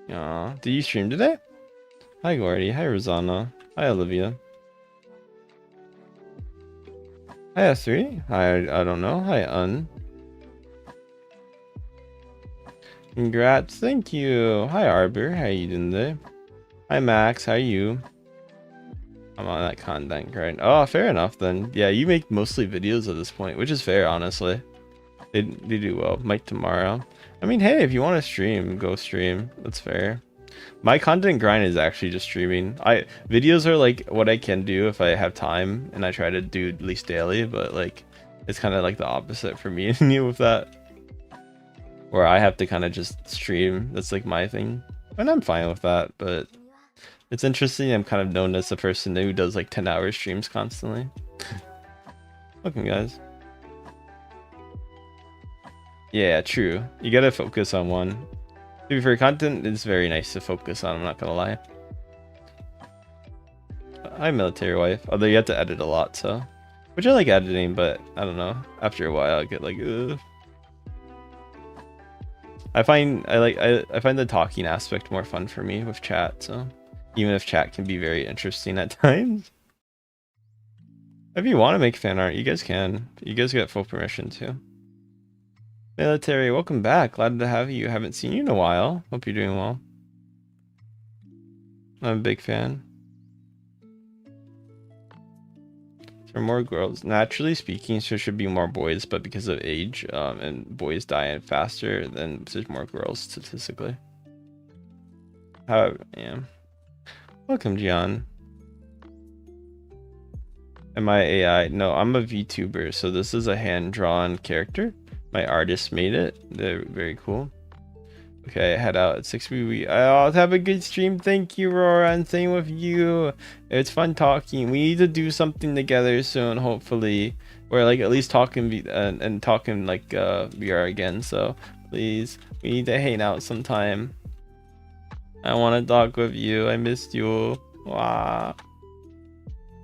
Did you stream today? Hi Gordy, hi Rosanna, hi Olivia. Hi S3, I don't know, hi Un. Congrats, thank you. Hi Arbor, how you doing today? Hi Max, how are you? I'm on that content grind. Oh, fair enough then. Yeah, you make mostly videos at this point, which is fair, honestly. They do well. Mike tomorrow. I mean, hey, if you want to stream, go stream. That's fair. My content grind is actually just streaming. Videos are like what I can do if I have time, and I try to do at least daily, but like it's kind of like the opposite for me and you with that. Where I have to kind of just stream. That's like my thing. And I'm fine with that, but it's interesting. I'm kind of known as the person who does like 10-hour streams constantly. Welcome, guys. Yeah, true. You gotta focus on one. To be fair, content is very nice to focus on, I'm not gonna lie. Hi, military wife. Although you have to edit a lot, so. Which I like editing, but I don't know. After a while, I get like, ugh. I find the talking aspect more fun for me with chat, so. Even if chat can be very interesting at times. If you want to make fan art, you guys can. You guys get full permission too. Military, welcome back. Glad to have you. Haven't seen you in a while. Hope you're doing well. I'm a big fan. There are more girls. Naturally speaking, there should be more boys, but because of age, and boys die faster, then there's more girls statistically. Yeah. Welcome, Gian. Am I AI? No, I'm a VTuber, so this is a hand-drawn character. My artist made it. They're very cool. Okay, head out at 6 p.m. I'll have a good stream. Thank you, Rora, and same with you. It's fun talking. We need to do something together soon, hopefully. Or like at least talking and talking like VR again. So please, we need to hang out sometime. I want to talk with you. I missed you. Wow.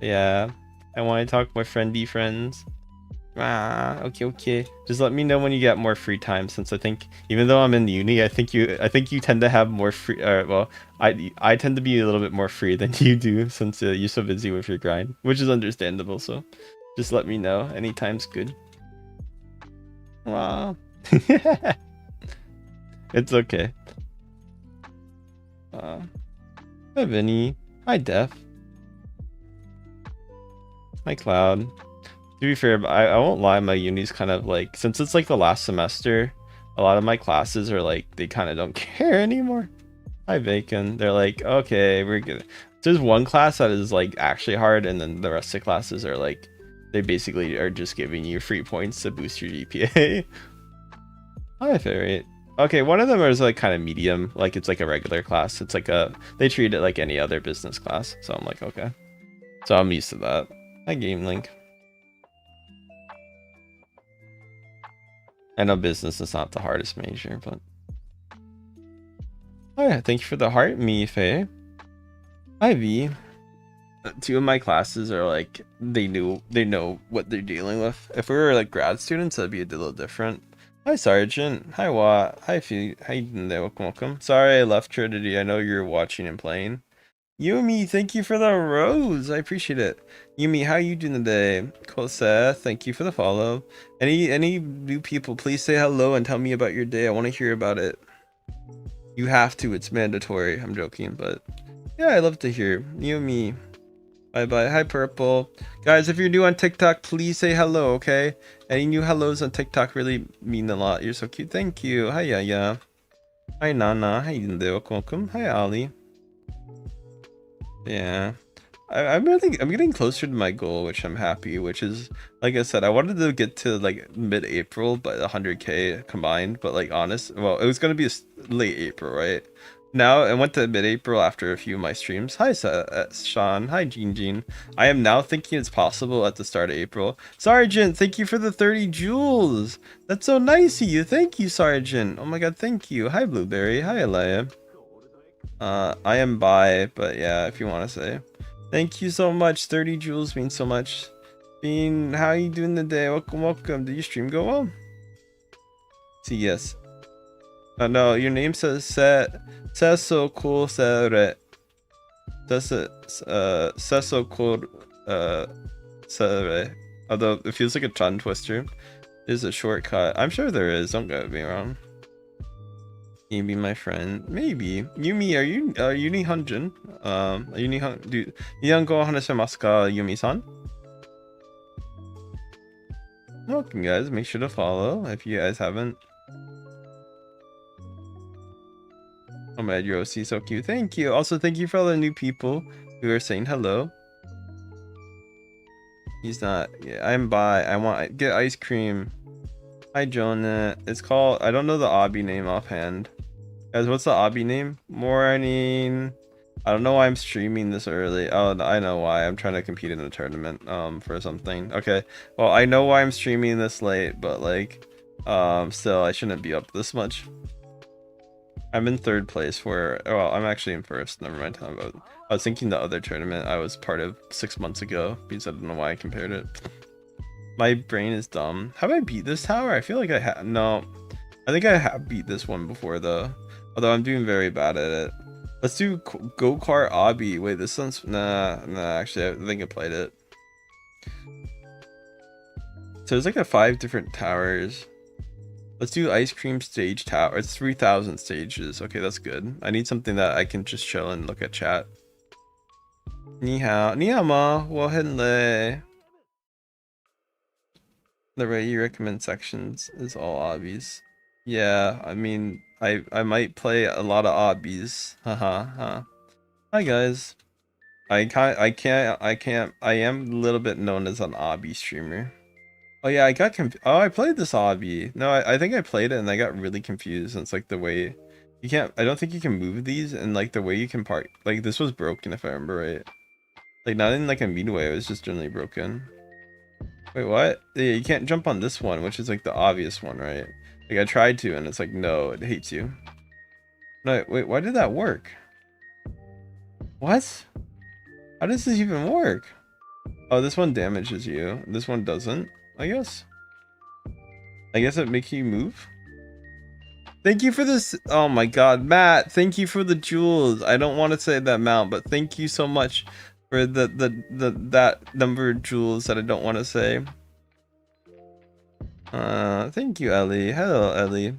Yeah, I want to talk with my friendy friends. Okay. Just let me know when you get more free time, since I think even though I'm in uni, I think you tend to have more free. Well, I tend to be a little bit more free than you do, since you're so busy with your grind, which is understandable. So, just let me know. Anytime's good. Wow. It's okay. Hi Vinny. Hi Def. Hi Cloud. To be fair, I won't lie, my uni's kind of like, since it's like the last semester, a lot of my classes are like, they kind of don't care anymore. Hi Bacon. They're like, okay, we're good. There's one class that is like actually hard, and then the rest of the classes are like, they basically are just giving you free points to boost your GPA. Hi Fairy. Okay, one of them is like kind of medium, like it's like a regular class. It's like they treat it like any other business class. So I'm like, okay. So I'm used to that. Hi Game Link. I know business is not the hardest major, but oh yeah, thank you for the heart, me Faye. Hi V. Two of my classes are like they know what they're dealing with. If we were like grad students, that'd be a little different. Hi Sergeant. Hi Watt. Hi Fee. How you doing there? Welcome. Sorry I left Trinity. I know you're watching and playing. Yumi, thank you for the rose. I appreciate it. Yumi, how you doing today? Koseth, thank you for the follow. Any new people, please say hello and tell me about your day. I want to hear about it. You have to. It's mandatory. I'm joking, but yeah, I love to hear you and me. Bye bye. Hi, Purple. Guys, if you're new on TikTok, please say hello, okay? Any new hellos on TikTok really mean a lot. You're so cute. Thank you. Hi, Yaya. Hi, Nana. How you doing? Welcome. Hi, Ali. Yeah. I'm getting closer to my goal, which I'm happy, which is, like I said, I wanted to get to like mid-April, but 100k combined, but like well, it was gonna be late April, right? Now I went to mid-April after a few of my streams. Hi, Sean. Hi, Jean. I am now thinking it's possible at the start of April. Sergeant, thank you for the 30 jewels. That's so nice of you. Thank you, Sergeant. Oh my god, thank you. Hi, Blueberry. Hi, Alea. I am bi, but yeah, if you want to say. Thank you so much. 30 jewels means so much. Bean, how are you doing today? Welcome. Did your stream go well? See, yes. No, your name says so cool Sere. Says so cool Sere. Although it feels like a tongue twister. There's a shortcut. I'm sure there is, don't get me wrong. Can you be my friend? Maybe. Yumi, are you Nihonjin? Are you Nihon do Nihongo hanashimasiu ka, Yumi-san? Welcome guys, make sure to follow if you guys haven't. Oh my god, your OC is so cute. Thank you. Also thank you for all the new people who are saying hello. He's not, yeah, I'm bi. I want get ice cream. Hi Jonah. It's called, I don't know the obby name offhand. Guys, what's the obby name? Morning. I don't know why I'm streaming this early. Oh, I know why. I'm trying to compete in a tournament for something. Okay. Well, I know why I'm streaming this late, but like still I shouldn't be up this much. I'm in third place for, well, I'm actually in first. Never mind. I was thinking the other tournament I was part of 6 months ago because I don't know why I compared it. My brain is dumb. Have I beat this tower? I feel like I have. No. I think I have beat this one before though. Although I'm doing very bad at it. Let's do go-kart obby. Wait, this one's nah, actually I think I played it. So there's like 5 different towers. Let's do ice cream stage tower. It's 3,000 stages. Okay, that's good. I need something that I can just chill and look at chat. Ni hao. Ni hao ma. Wo hen lei. The way you recommend sections is all obbies. Yeah, I mean, I might play a lot of obbies. Haha. Hi guys. I am a little bit known as an obby streamer. Oh yeah, I played this obby. No, I think I played it and I got really confused. It's like the way you can't, I don't think you can move these, and like the way you can park, like this was broken if I remember right. Like not in like a mean way, it was just generally broken. Wait, what? Yeah, you can't jump on this one, which is like the obvious one, right? Like I tried to and it's like, no, it hates you. No, wait, why did that work? What? How does this even work? Oh, this one damages you. This one doesn't, I guess. I guess it makes you move. Thank you for this. Oh my god, Matt, thank you for the jewels. I don't want to say that amount, but thank you so much for that number of jewels that I don't want to say. Thank you, Ellie. Hello, Ellie.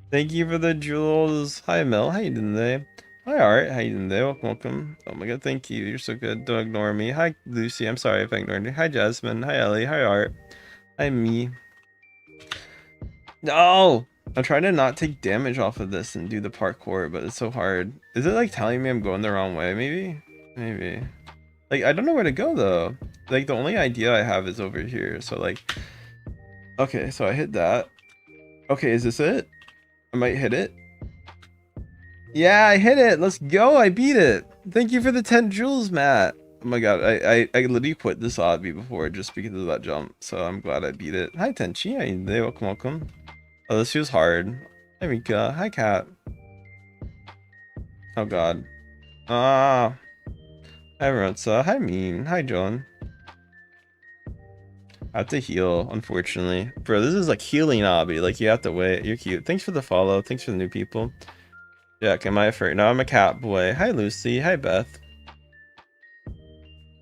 Thank you for the jewels. Hi, Mel. How you doing today? Hi, Art. How you doing today? Welcome. Oh my god, thank you. You're so good. Don't ignore me. Hi, Lucy. I'm sorry if I ignored you. Hi, Jasmine. Hi, Ellie. Hi, Art. Hi, me. No! I'm trying to not take damage off of this and do the parkour, but it's so hard. Is it like telling me I'm going the wrong way, maybe? Maybe. Like, I don't know where to go, though. Like, the only idea I have is over here, so like... Okay, so I hit that. Okay, is this it? I might hit it. Yeah, I hit it! Let's go! I beat it! Thank you for the 10 jewels, Matt! Oh my god, I literally quit this obby before just because of that jump, so I'm glad I beat it. Hi, Tenchi. Hi, welcome. Oh, this feels hard. Hi, Mika. Hi, Kat. Oh, God. Ah. Hi, Rotsa. Hi, Mean. Hi, John. I have to heal, unfortunately. Bro, this is like healing obby. Like, you have to wait. You're cute. Thanks for the follow. Thanks for the new people. Jack, am I a furry? No, I'm a cat boy. Hi, Lucy. Hi, Beth.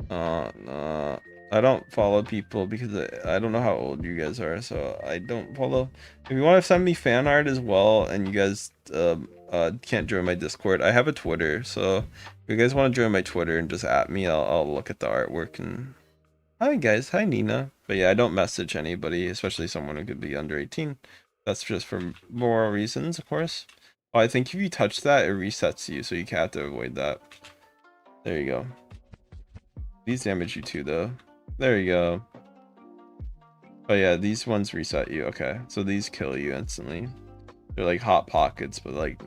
No. I don't follow people because I don't know how old you guys are, so I don't follow. If you want to send me fan art as well, and you guys can't join my Discord. I have a Twitter, so if you guys want to join my Twitter and just at me, I'll look at the artwork and hi guys, hi Nina. But yeah, I don't message anybody, especially someone who could be under 18. That's just for moral reasons, of course. Oh, I think if you touch that, it resets you, so you have to avoid that. There you go. These damage you too, though. There you go. Oh yeah, these ones reset you. Okay, so these kill you instantly. They're like hot pockets, but like,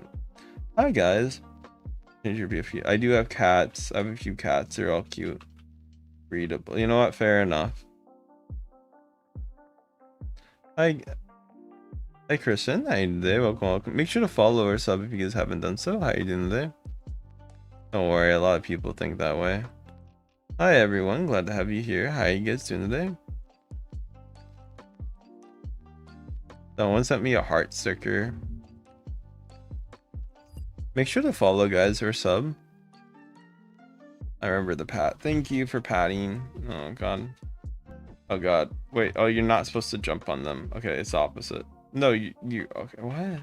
hi guys. Change your BFP. I do have cats. I have a few cats. They're all cute. Readable. You know what? Fair enough. Hi, Kristen. How you doing today? Welcome, welcome. Make sure to follow or sub if you guys haven't done so. How you doing today? Don't worry, a lot of people think that way. Hi everyone, glad to have you here. How you guys doing today? Someone sent me a heart sticker. Make sure to follow guys or sub. I remember the pat. Thank you for patting. Oh god. Oh god. Wait, oh you're not supposed to jump on them. Okay, it's the opposite. No, you okay, what?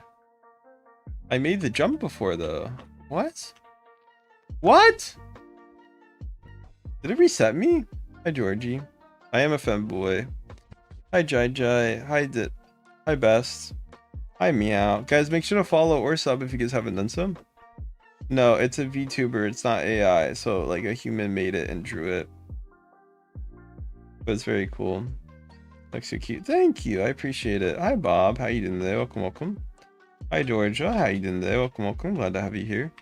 I made the jump before though. What? What? Did it reset me? Hi Georgie. I am a femboy. Hi Jai Jai. Hi Best. Hi Meow. Guys, make sure to follow or sub if you guys haven't done so. No, it's a VTuber. It's not AI. So like a human made it and drew it. But it's very cool. Looks so cute. Thank you. I appreciate it. Hi Bob. How you doing today? Welcome, welcome. Hi Georgia. How you doing today? Welcome, welcome. Glad to have you here.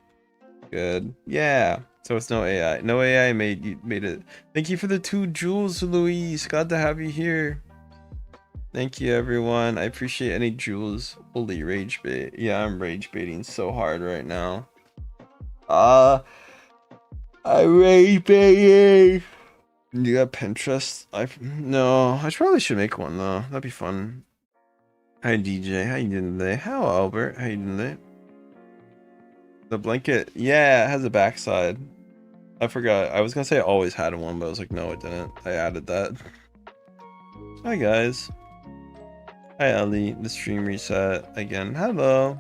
Good. Yeah. So it's no AI. No AI made it. Thank you for the 2 jewels, Louise. Glad to have you here. Thank you, everyone. I appreciate any jewels. Holy rage bait. Yeah, I'm rage baiting so hard right now. I'm rage baiting. You got Pinterest? No. I probably should make one though. That'd be fun. Hi DJ. How you doing today? How Albert? How you doing today? The blanket, yeah, it has a backside. I forgot. I was gonna say I always had one, but I was like, no, it didn't. I added that. Hi guys. Hi Ellie. The stream reset again. Hello.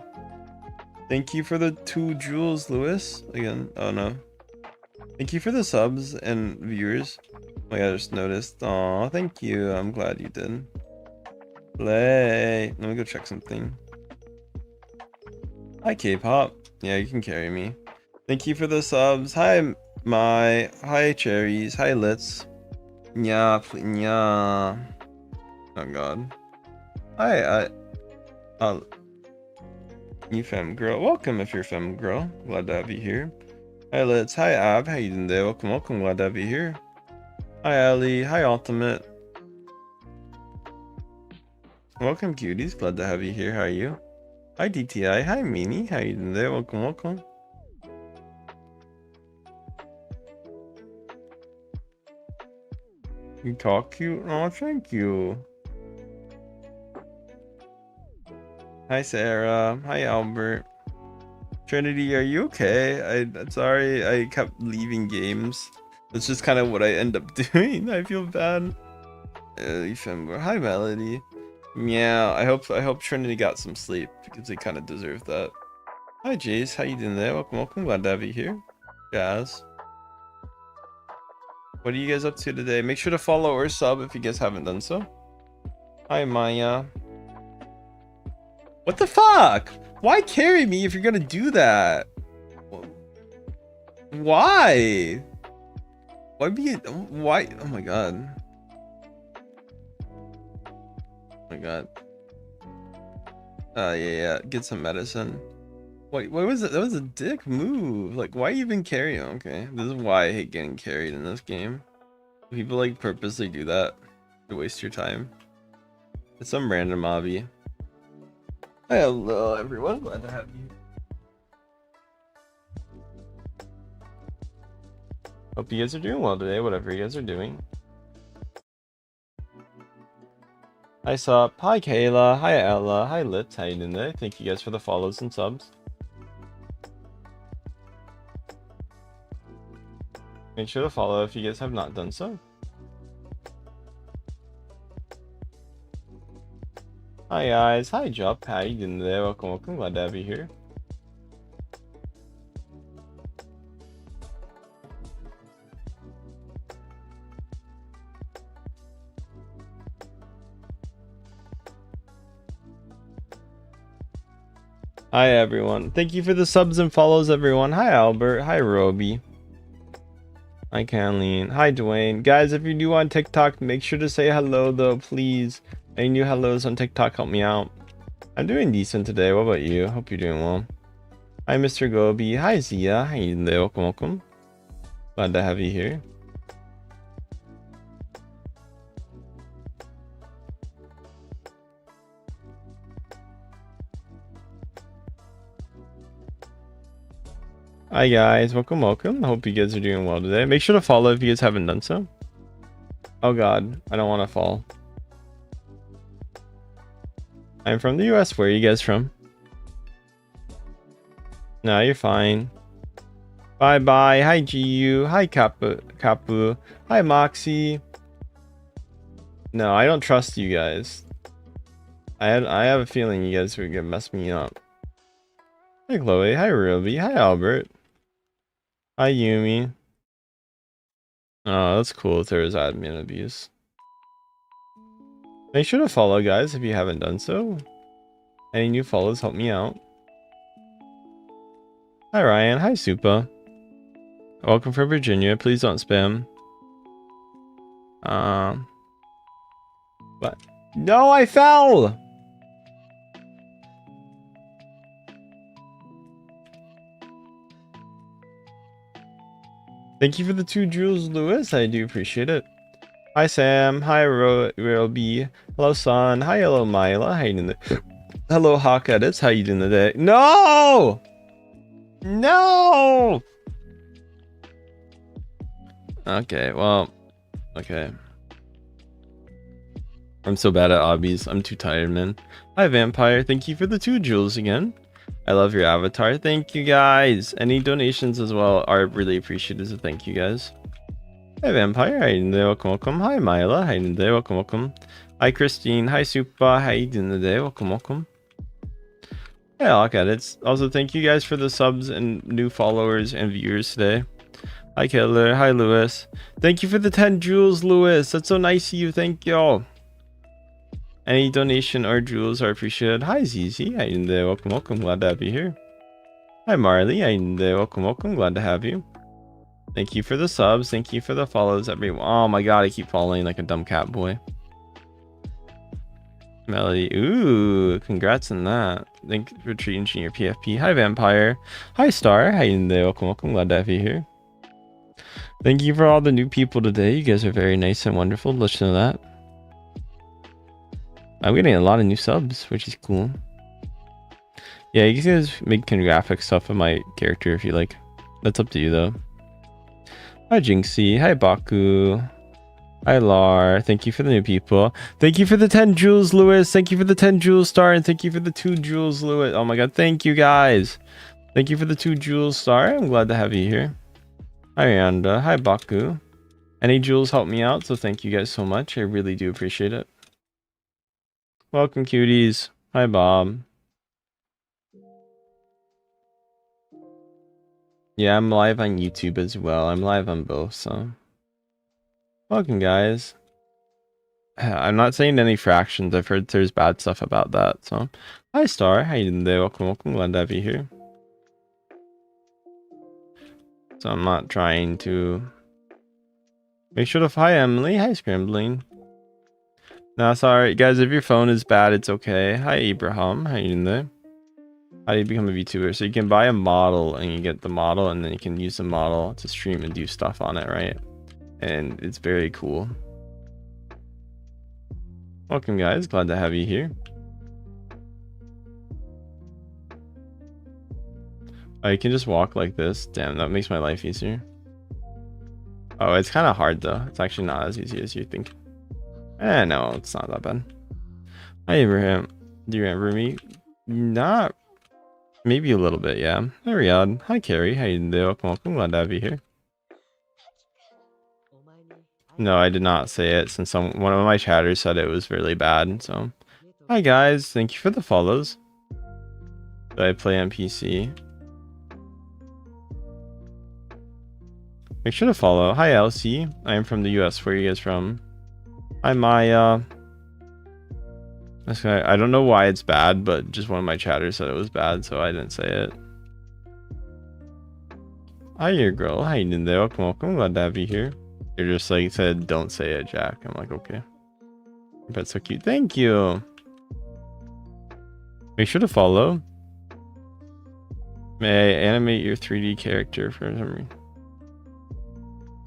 Thank you for the 2 jewels, Lewis. Again. Oh no. Thank you for the subs and viewers. Oh my god, I just noticed. Aw, thank you. I'm glad you did. Play. Let me go check something. Hi K-pop. Yeah, you can carry me. Thank you for the subs. Hi hi cherries. Hi Litz. Yeah, yeah. Oh god. Hi, you femme girl. Welcome if you're femme girl. Glad to have you here. Hi Litz. Hi Ab. How you doing today? Welcome, welcome. Glad to have you here. Hi Ali. Hi Ultimate. Welcome cuties. Glad to have you here. How are you? Hi DTI. Hi Meanie. How you doing today? Welcome, welcome. You talk cute. Oh, thank you. Hi Sarah. Hi Albert. Trinity, are you okay? I'm sorry I kept leaving games. That's just kind of what I end up doing. I feel bad. Hi Melody. Meow. I hope Trinity got some sleep because they kind of deserve that. Hi Jace, how you doing there? Welcome, welcome. Glad to have you here. Jazz. What are you guys up to today? Make sure to follow or sub if you guys haven't done so. Hi Maya. What the fuck? Why carry me if you're gonna do that? Why? Why be? Why? Oh my god. Oh my god. Yeah. Get some medicine. Wait, what was it? That was a dick move. Like, why even carry? Okay, this is why I hate getting carried in this game. People like purposely do that to waste your time. It's some random obby. Hello, everyone. Glad to have you. Hope you guys are doing well today, whatever you guys are doing. Hi Sup, hi Kayla, hi Ella, hi Lit, how you doing today? Thank you guys for the follows and subs. Make sure to follow if you guys have not done so. Hi guys, hi Jup, how you doing today? Welcome, welcome, glad to have you here. Hi everyone. Thank you for the subs and follows, everyone. Hi Albert. Hi Roby. Hi Kathleen. Hi Dwayne. Guys, if you're new on TikTok, make sure to say hello though, please. Any new hellos on TikTok, help me out. I'm doing decent today. What about you? Hope you're doing well. Hi Mr. Gobi. Hi Zia. How you doing? Welcome, welcome. Glad to have you here. Hi guys, welcome, welcome. I hope you guys are doing well today. Make sure to follow if you guys haven't done so. Oh god, I don't want to fall. I'm from the US. Where are you guys from? No, you're fine. Bye bye. Hi GU. Hi Kapu. Hi Moxie. No, I don't trust you guys. I have a feeling you guys are gonna mess me up. Hi Chloe. Hi Ruby. Hi Albert. Hi Yumi. Oh, that's cool if there was admin abuse. Make sure to follow, guys, if you haven't done so. Any new follows help me out. Hi Ryan. Hi Supa. Welcome from Virginia. Please don't spam. What? No, I fell! Thank you for the 2 jewels, Lewis. I do appreciate it. Hi, Sam. Hi, Roby. Hello, Son. Hi, hello, Mila. How you doing? Hello, Hawk Edits. How you doing today? No! No! Okay, well, okay. I'm so bad at obbies. I'm too tired, man. Hi, Vampire. Thank you for the 2 jewels again. I love your avatar. Thank you, guys. Any donations as well are really appreciated, so thank you, guys. Hi, Vampire. How you doing today? Welcome, welcome. Hi, Mila. How you doing today? Welcome, welcome. Hi, Christine. Hi, Supa. How you doing today? Welcome, welcome. Hey, I'll get it. Also, thank you guys for the subs and new followers and viewers today. Hi, Killer. Hi, Lewis. Thank you for the 10 jewels, Lewis. That's so nice of you. Thank y'all. Any donation or jewels are appreciated. Hi, ZZ. How you doing today? Welcome, welcome. Glad to have you here. Hi, Marley. How you doing today? Welcome, welcome. Glad to have you. Thank you for the subs. Thank you for the follows, everyone. Oh my god, I keep falling like a dumb cat boy. Melody. Ooh, congrats on that. Thank you for treating your PFP. Hi, Vampire. Hi, Star. How you doing today? Welcome, welcome. Glad to have you here. Thank you for all the new people today. You guys are very nice and wonderful. Listen to that. I'm getting a lot of new subs, which is cool. Yeah, you guys make graphic stuff of my character if you like. That's up to you, though. Hi, Jinxie. Hi, Baku. Hi, Lar. Thank you for the new people. Thank you for the 10 jewels, Lewis. Thank you for the 10 jewels, Star. And thank you for the 2 jewels, Lewis. Oh my god, thank you, guys. Thank you for the 2 jewels, Star. I'm glad to have you here. Hi, Yanda. Hi, Baku. Any jewels help me out, so thank you guys so much. I really do appreciate it. Welcome, cuties. Hi, Bob. Yeah, I'm live on YouTube as well. I'm live on both, so. Welcome, guys. I'm not saying any fractions. I've heard there's bad stuff about that, so. Hi, Star. How you doing today? Welcome, welcome. Glad to have you here. So I'm not trying to. Make sure to. Hi, Emily. Hi, Scrambling. No, sorry, guys. If your phone is bad, it's okay. Hi, Abraham. How you doing there? How do you become a VTuber? So you can buy a model and you get the model, and then you can use the model to stream and do stuff on it, right? And it's very cool. Welcome, guys. Glad to have you here. Oh, you can just walk like this. Damn, that makes my life easier. Oh, it's kind of hard though. It's actually not as easy as you think. No, it's not that bad. Hi, Abraham. Do you remember me? Not. Maybe a little bit, yeah. Hi, Riyadh. Hi, Carrie. How you doing? Welcome. Glad to have you here. No, I did not say it since one of my chatters said it was really bad. So, hi guys. Thank you for the follows. Do I play on PC? Make sure to follow. Hi, Elsie. I am from the US. Where are you guys from? Hi, Maya. I don't know why it's bad, but just one of my chatters said it was bad, so I didn't say it. Hi, your girl. How you doing there? Welcome. Glad to have you here. You're just like said, don't say it, Jack. I'm like, okay. That's so cute. Thank you. Make sure to follow. May I animate your 3D character for some reason?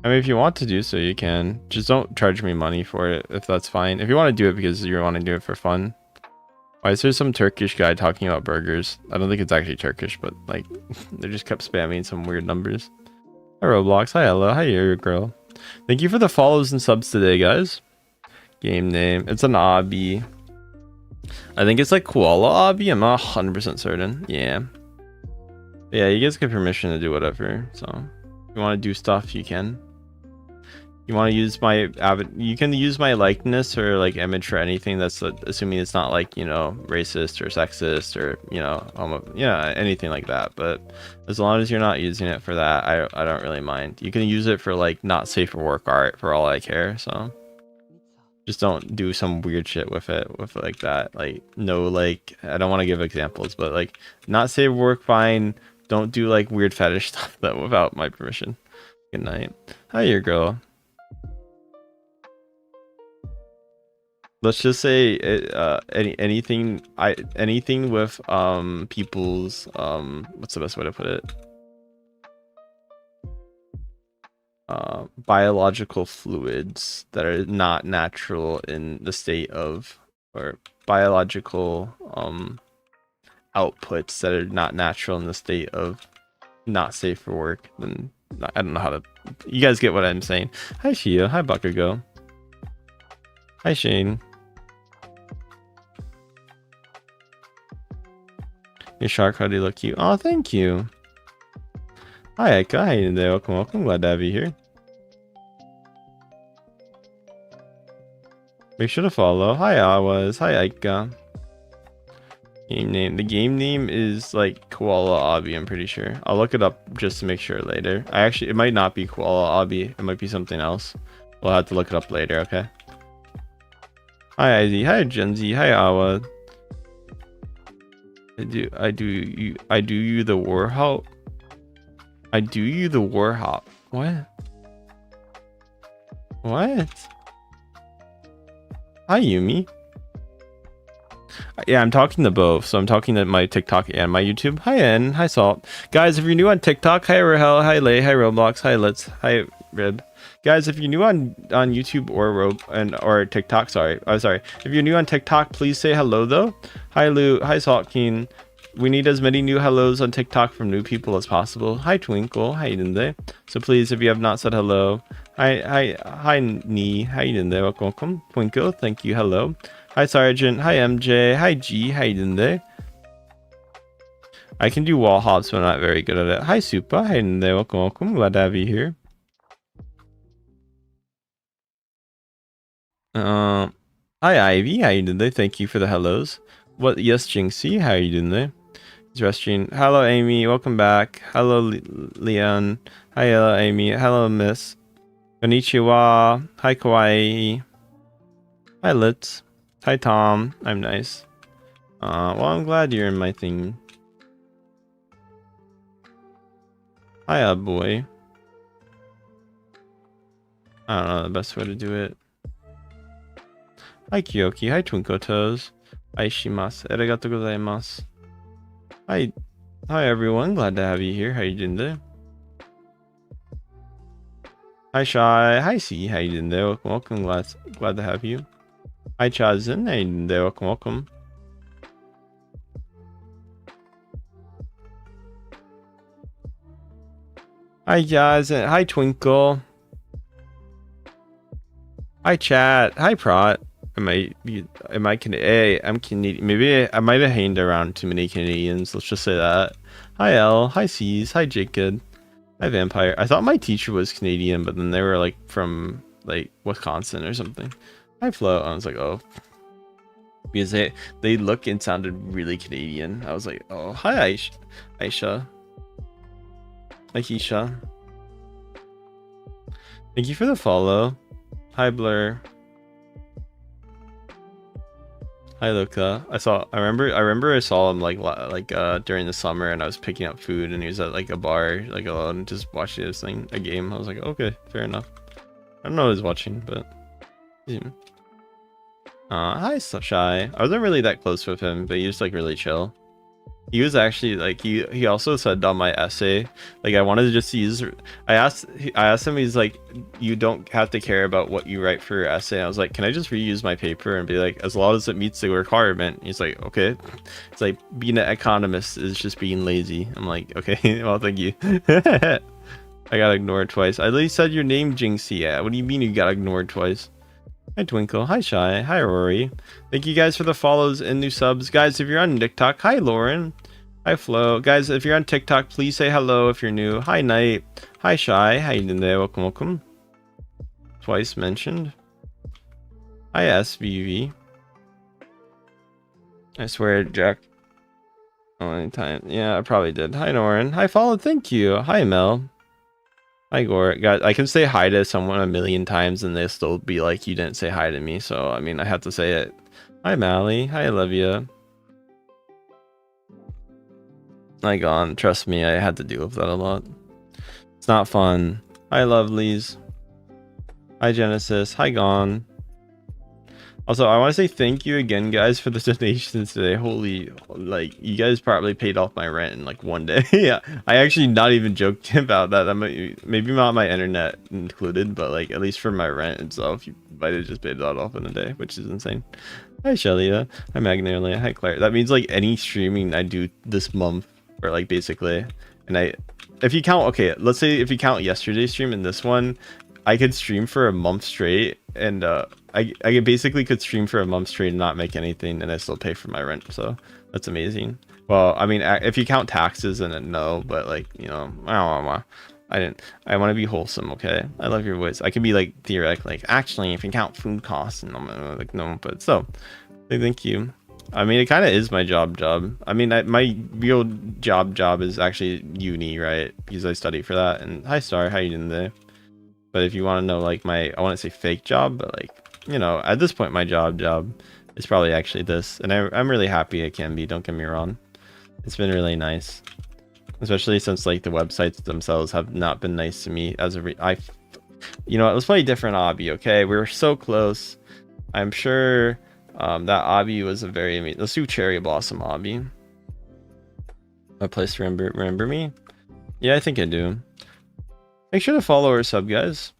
I mean, if you want to do so, you can. Just don't charge me money for it, if that's fine. If you want to do it because you want to do it for fun. Why is there some Turkish guy talking about burgers? I don't think it's actually Turkish, but like, they just kept spamming some weird numbers. Hi, Roblox. Hi, Ella. Hi, your girl. Thank you for the follows and subs today, guys. Game name. It's an obby. I think it's like koala obby. I'm not 100% certain. Yeah. Yeah, you guys get permission to do whatever. So, if you want to do stuff, you can. You want to use my you can use my likeness or like image for anything that's assuming it's not like, you know, racist or sexist or, you know, anything like that. But as long as you're not using it for that, I don't really mind. You can use it for like not safe for work art for all I care. So just don't do some weird shit with it, with like that. Like, no, like, I don't want to give examples, but like not safe for work, fine. Don't do like weird fetish stuff that without my permission. Good night. Hi, your girl. Let's just say anything with people's what's the best way to put it, biological fluids that are not natural in the state of, or biological outputs that are not natural in the state of not safe for work. Then I don't know how to, you guys get what I'm saying. Hi Shia. Hi Buckago. Hi Shane. Your shark hoodie look cute. Oh, thank you. Hi, Eka. How you doing there? Welcome. Glad to have you here. Make sure to follow. Hi, Awas. Hi, Eka. Game name. The game name is like Koala Obby, I'm pretty sure. I'll look it up just to make sure later. It might not be Koala Obby. It might be something else. We'll have to look it up later, okay? Hi, Izzy. Hi, Genzi. Hi, Awa. I do you the warhop. I do you the warhop. What? What? Hi Yumi. Yeah, I'm talking to both. So I'm talking to my TikTok and my YouTube. Hi N. Hi Salt. Guys, if you're new on TikTok, hi Rahel. Hi Lay. Hi Roblox. Hi Litz. Hi Rib. Guys, if you're new on YouTube or TikTok, sorry. If you're new on TikTok, please say hello though. Hi Lou. Hi Saltkeen. We need as many new hellos on TikTok from new people as possible. Hi Twinkle. How you doing there? So please, if you have not said hello, hi Nee. How you doing there? Welcome. Twinkle. Thank you. Hello. Hi Sergeant. Hi MJ. Hi G. How you doing there? I can do wall hops, but I'm not very good at it. Hi Supa. How you doing there? Welcome. Glad to have you here. Hi Ivy, how you doing there? Thank you for the hellos. What? Yes, Jinxie, how are you doing there? Resting. Hello, Amy. Welcome back. Hello, Leon. Hi, hello, Amy. Hello, Miss. Konnichiwa. Hi, Kawaii. Hi, Litz. Hi, Tom. I'm nice. Well, I'm glad you're in my thing. Hi, boy. I don't know the best way to do it. Hi, Kyoki. Hi, Twinkle Toes. Hi, Shimasu. Arigatou gozaimasu. Hi everyone. Glad to have you here. How you doing there? Hi, Shy. Hi, C. How you doing there? Welcome. Glad to have you. Hi, Chazin. How you doing there? Welcome. Hi, guys. Hi, Twinkle. Hi, chat. Hi, Prot. Am I Canadian? Hey, I'm Canadian. Maybe I might have hanged around too many Canadians. Let's just say that. Hi, L. Hi, C's. Hi, Jacob. Hi, Vampire. I thought my teacher was Canadian, but then they were like from like Wisconsin or something. Hi, Flo. I was like, oh, because they look and sounded really Canadian. I was like, oh, hi, Aisha. Hi, Keisha. Thank you for the follow. Hi, Blur. Hi Luca. I remember I saw him like during the summer, and I was picking up food, and he was at like a bar like alone just watching this thing, a game. I was like, okay, fair enough. I don't know what he's watching, but yeah. Hi Shy. I wasn't really that close with him, but he was like really chill. He was actually like he also said on my essay, like I wanted to just use. I asked him. He's like, you don't have to care about what you write for your essay. I was like, can I just reuse my paper and be like, as long as it meets the requirement? He's like, okay. It's like being an economist is just being lazy. I'm like, okay, well, thank you. I got ignored twice. I at least said your name, Jinxie. Yeah. What do you mean you got ignored twice? Hi Twinkle, hi Shy, hi Rory. Thank you guys for the follows and new subs. Guys, if you're on TikTok, hi Lauren. Hi Flo. Guys, if you're on TikTok, please say hello if you're new. Hi Knight. Hi Shy. How you doing there? Welcome, welcome. Twice mentioned. Hi SVV. I swear, Jack. Oh, anytime. Yeah, I probably did. Hi Norin. Hi Follow. Thank you. Hi Mel. Hi Gore. Guys, I can say hi to someone a million times and they'll still be like, you didn't say hi to me. So, I mean, I have to say it. Hi Mally. Hi Olivia. Hi Gone. Trust me, I had to deal with that a lot. It's not fun. Hi Lovelies. Hi Genesis. Hi Gone. Also, I want to say thank you again, guys, for the donations today. Holy, like, you guys probably paid off my rent in like one day. Yeah, I actually not even joking about that. Maybe not my internet included, but like at least for my rent itself, you might have just paid that off in a day, which is insane. Hi Shelia. Hi Magnolia. Hi Claire. That means like any streaming I do this month, or like basically, and if you count, okay, let's say if you count yesterday's stream and this one, I could stream for a month straight, and I basically could stream for a month straight and not make anything, and I still pay for my rent. So that's amazing. Well, I mean, if you count taxes, then no, but like, you know, I want to be wholesome. Okay, I love your voice. I can be like theoretic, like actually, if you count food costs, and I'm like no, but so thank you. I mean, it kind of is my job. I mean, my real job is actually uni, right? Because I study for that. And hi Star, how you doing today? But if you want to know, like, I want to say fake job, but like, you know, at this point, my job is probably actually this. And I'm really happy it can be, don't get me wrong. It's been really nice. Especially since like the websites themselves have not been nice to me as you know what, let's play a different obby, okay? We were so close. I'm sure that obby was a very amazing. Let's do Cherry Blossom obby. A place to remember me? Yeah, I think I do. Make sure to follow or sub, guys.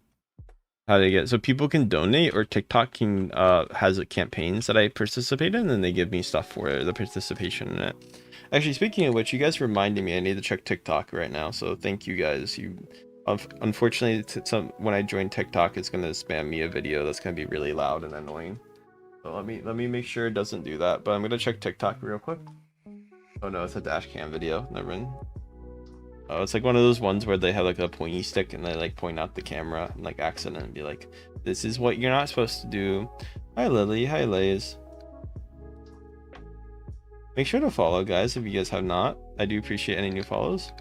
How to get so people can donate, or TikTok can has campaigns that I participate in, and they give me stuff for the participation in it. Actually, speaking of which, you guys reminded me I need to check TikTok right now. So thank you guys. Unfortunately, when I join TikTok, it's gonna spam me a video that's gonna be really loud and annoying. So let me make sure it doesn't do that. But I'm gonna check TikTok real quick. Oh no, it's a dash cam video. Never mind. Oh, it's like one of those ones where they have like a pointy stick and they like point out the camera and like accident and be like, this is what you're not supposed to do. Hi Lily, hi Lays. Make sure to follow, guys, if you guys have not. I do appreciate any new follows.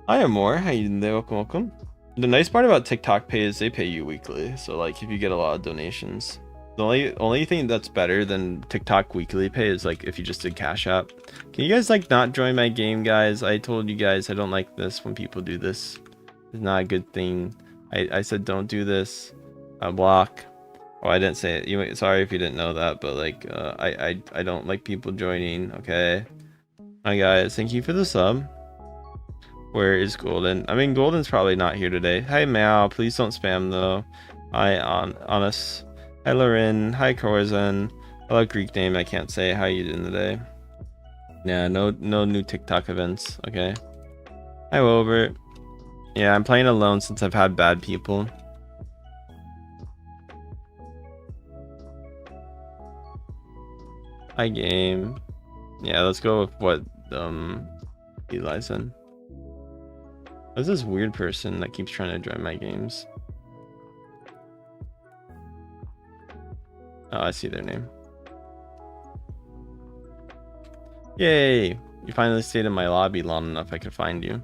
Hi Amor, how you doing there? Welcome. The nice part about TikTok Pay is they pay you weekly, so like if you get a lot of donations. The only thing that's better than TikTok weekly pay is like if you just did Cash App. Can you guys like not join my game, guys? I told you guys I don't like this when people do this. It's not a good thing. I said don't do this. I block. Oh, I didn't say it. Sorry if you didn't know that, but like I don't like people joining. Okay. Hi guys, thank you for the sub. Where is Golden? I mean, Golden's probably not here today. Hi Meow, please don't spam though. Hi Honest. Hi Lorin, hi Corzan. Hello Greek name I can't say. How you doing today? Yeah, no new TikTok events. Okay. Hi Wilbert. Yeah, I'm playing alone since I've had bad people. Hi game. Yeah, let's go with what Eli said. There's this weird person that keeps trying to join my games. Oh, I see their name. Yay! You finally stayed in my lobby long enough I could find you.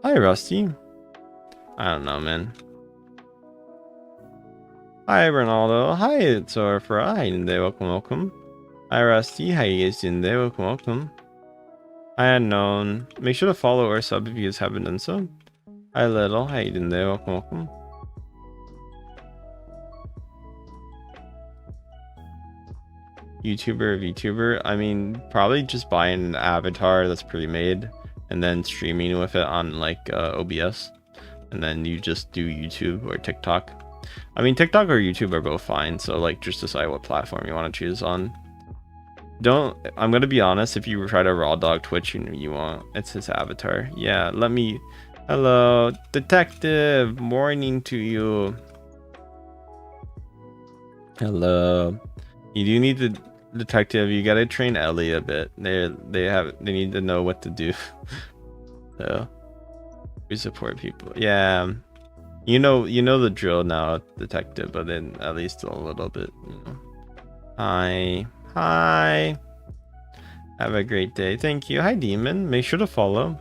Hi, Rusty. I don't know, man. Hi Ronaldo. Hi it's Orfra. Hi Inde. Welcome, welcome. Hi Rusty. Hi you guys doing today? Welcome, welcome. Hi Unknown. Make sure to follow or sub if you guys haven't done so. Hi Little. How you doing today? Welcome, welcome. YouTuber, VTuber. I mean, probably just buying an avatar that's pre-made and then streaming with it on like OBS, and then you just do YouTube or TikTok. I mean, TikTok or YouTube are both fine, so like just decide what platform you want to choose on. I'm gonna be honest, if you try to raw dog Twitch, you won't. It's his avatar. Yeah, let me. Hello, detective. Morning to you. Hello. You do need to, detective. You gotta train Ellie a bit. They need to know what to do. So we support people. Yeah. You know the drill now, detective, but then at least a little bit, you know. Hi. Hi. Have a great day. Thank you. Hi, Demon. Make sure to follow.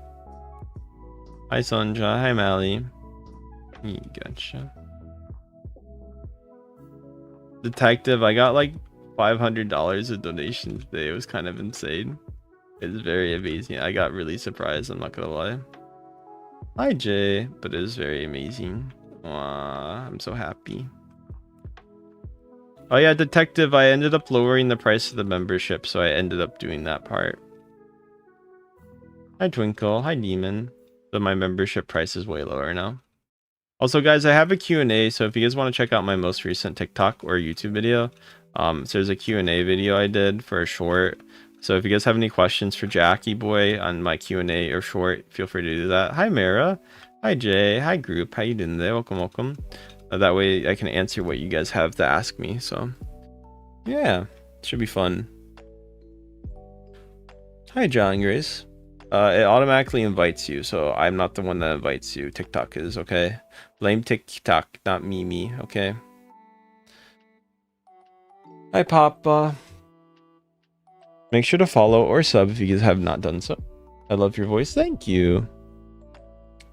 Hi, Sonja. Hi, Mally. Gotcha. Detective, I got like $500 of donations today. It was kind of insane. It's very amazing. I got really surprised, I'm not gonna lie. Hi, Jay. But it is very amazing. I'm so happy. Oh yeah, detective, I ended up lowering the price of the membership, so I ended up doing that part. Hi, Twinkle. Hi, Demon. But my membership price is way lower now. Also, guys, I have a Q&A, so if you guys want to check out my most recent TikTok or YouTube video, so there's a Q&A video I did for a short. So if you guys have any questions for Jackie Boy on my Q&A or short, feel free to do that. Hi, Mara. Hi, Jay. Hi, group. How you doing today? Welcome, welcome. That way I can answer what you guys have to ask me. So, yeah, should be fun. Hi, John Grace. It automatically invites you, so I'm not the one that invites you. TikTok is, okay? Blame TikTok, not me, okay? Hi, Papa. Make sure to follow or sub if you guys have not done so. I love your voice. Thank you.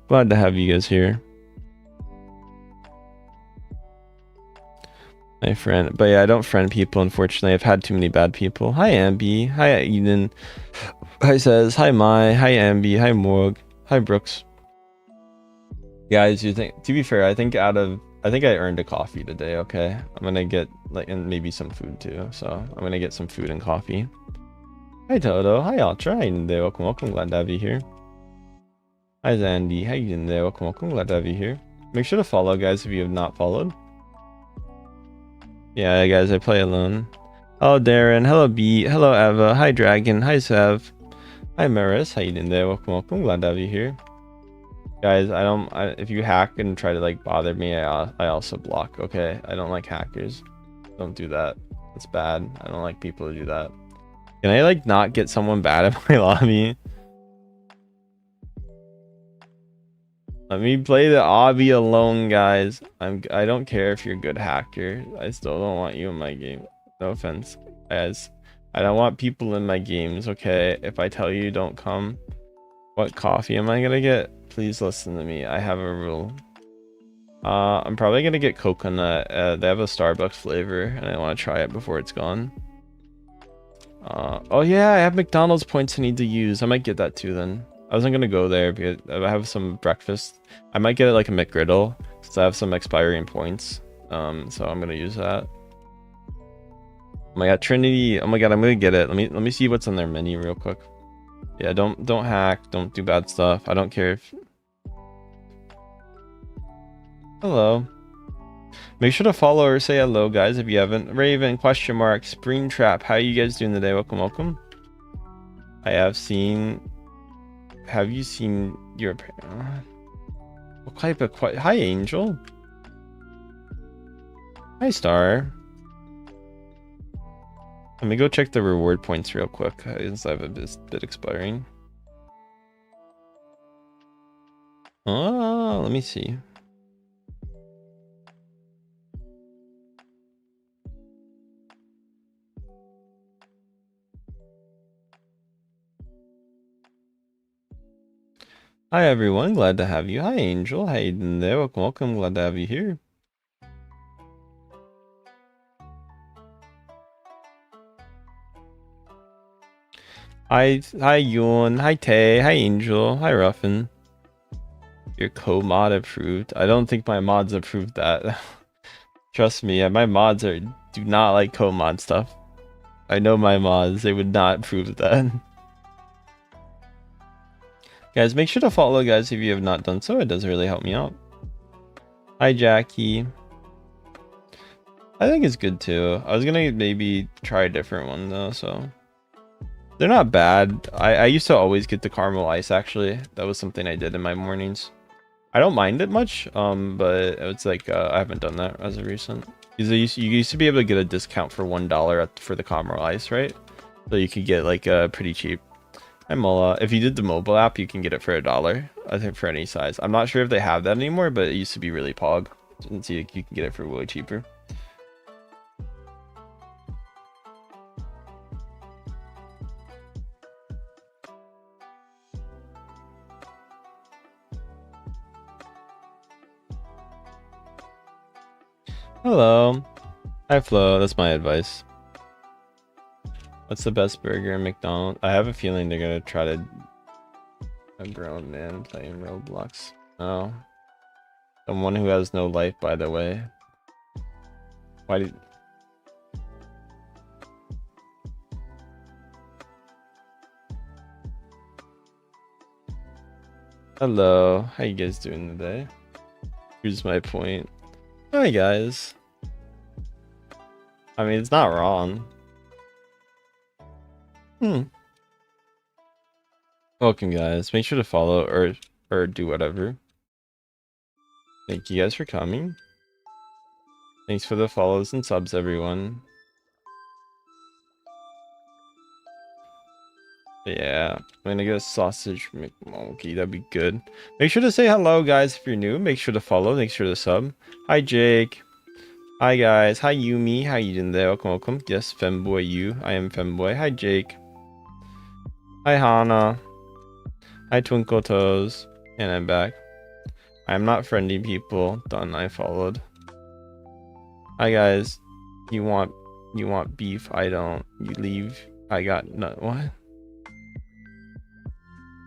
Glad to have you guys here. My friend. But yeah, I don't friend people, unfortunately. I've had too many bad people. Hi, Ambi. Hi, Eden. Hi, Says. Hi, Mai. Hi, Ambi. Hi, Morg. Hi, Brooks. Guys, you think, to be fair, I think I earned a coffee today, okay? I'm gonna get, like, and maybe some food too. So I'm gonna get some food and coffee. Hi, Toto. Hi, Ultra. How you doing there? Welcome, welcome. Glad to have you here. Hi, Zandy. How you doing there? Welcome, welcome. Glad to have you here. Make sure to follow, guys, if you have not followed. Yeah, guys, I play alone. Hello, Darren. Hello, B. Hello, Eva. Hi, Dragon. Hi, Sev. Hi, Maris. How you doing there? Welcome, welcome. Glad to have you here. Guys, if you hack and try to, like, bother me, I also block, okay? I don't like hackers. Don't do that. It's bad. I don't like people to do that. Can I, like, not get someone bad in my lobby? Let me play the obby alone, guys. I don't care if you're a good hacker. I still don't want you in my game. No offense, guys. I don't want people in my games, okay? If I tell you don't come, what coffee am I gonna get? Please listen to me. I have a rule. I'm probably gonna get coconut. They have a Starbucks flavor, and I want to try it before it's gone. Oh yeah, I have McDonald's points I need to use. I might get that too then. I wasn't gonna go there because I have some breakfast. I might get it like a McGriddle since I have some expiring points. So I'm gonna use that. Oh my god, Trinity. Oh my god, I'm gonna get it. Let me see what's on their menu real quick. Yeah, don't hack. Don't do bad stuff. I don't care if. Hello. Make sure to follow or say hello, guys, if you haven't. Raven, question mark, Springtrap. How you guys doing today? Welcome, welcome. I have seen. Have you seen your? What type of? Hi, Angel. Hi, Star. Let me go check the reward points real quick, since I have a bit expiring. Oh, let me see. Hi everyone, glad to have you. Hi Angel, how you doing there? Welcome, welcome, glad to have you here. Hi Yoon. Hi Tay. Hi Angel. Hi Ruffin. Your co-mod approved. I don't think my mods approved that. Trust me, my mods do not like co-mod stuff. I know my mods, they would not approve that. Guys, make sure to follow, guys, if you have not done so. It does really help me out. Hi Jackie. I think it's good too. I was gonna maybe try a different one though, so they're not bad. I used to always get the caramel ice actually. That was something I did in my mornings. I don't mind it much, but it's like I haven't done that as of recent. Because you used to be able to get a discount for $1 for the caramel ice, right? So you could get like pretty cheap. Hi Mola. If you did the mobile app, you can get it for $1. I think for any size. I'm not sure if they have that anymore, but it used to be really pog. And so you can get it for way cheaper. Hello. Hi Flo, that's my advice. What's the best burger in McDonald's? I have a feeling they're gonna try to a grown man playing Roblox. Oh. Someone who has no life, by the way. Why did... Hello, how you guys doing today? Here's my point. Hi guys. I mean, it's not wrong. Welcome guys. Make sure to follow or do whatever. Thank you guys for coming. Thanks for the follows and subs, everyone. Yeah, I'm gonna get a sausage McMonkey. That'd be good. Make sure to say hello, guys, if you're new. Make sure to follow. Make sure to sub. Hi, Jake. Hi, guys. Hi, Yumi. How you doing there? Welcome, welcome. Yes, femboy you. I am femboy. Hi, Jake. Hi, Hana. Hi, Twinkle Toes. And I'm back. I'm not friendly, people. Done. I followed. Hi, guys. You want beef? I don't. You leave. I got no. What?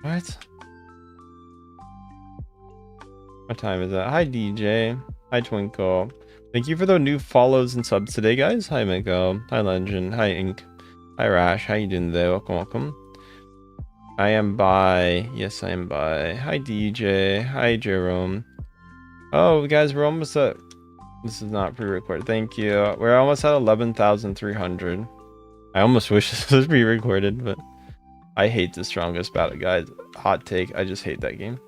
What? What time is that? Hi, DJ. Hi, Twinkle. Thank you for the new follows and subs today, guys. Hi, Miko. Hi, Legend. Hi, Ink. Hi, Rash. How you doing there? Welcome, welcome. I am by. Yes, I am by. Hi, DJ. Hi, Jerome. Oh, guys, we're almost at... This is not pre-recorded. Thank you. We're almost at 11,300. I almost wish this was pre-recorded, but I hate the strongest battle, guys. Hot take. I just hate that game.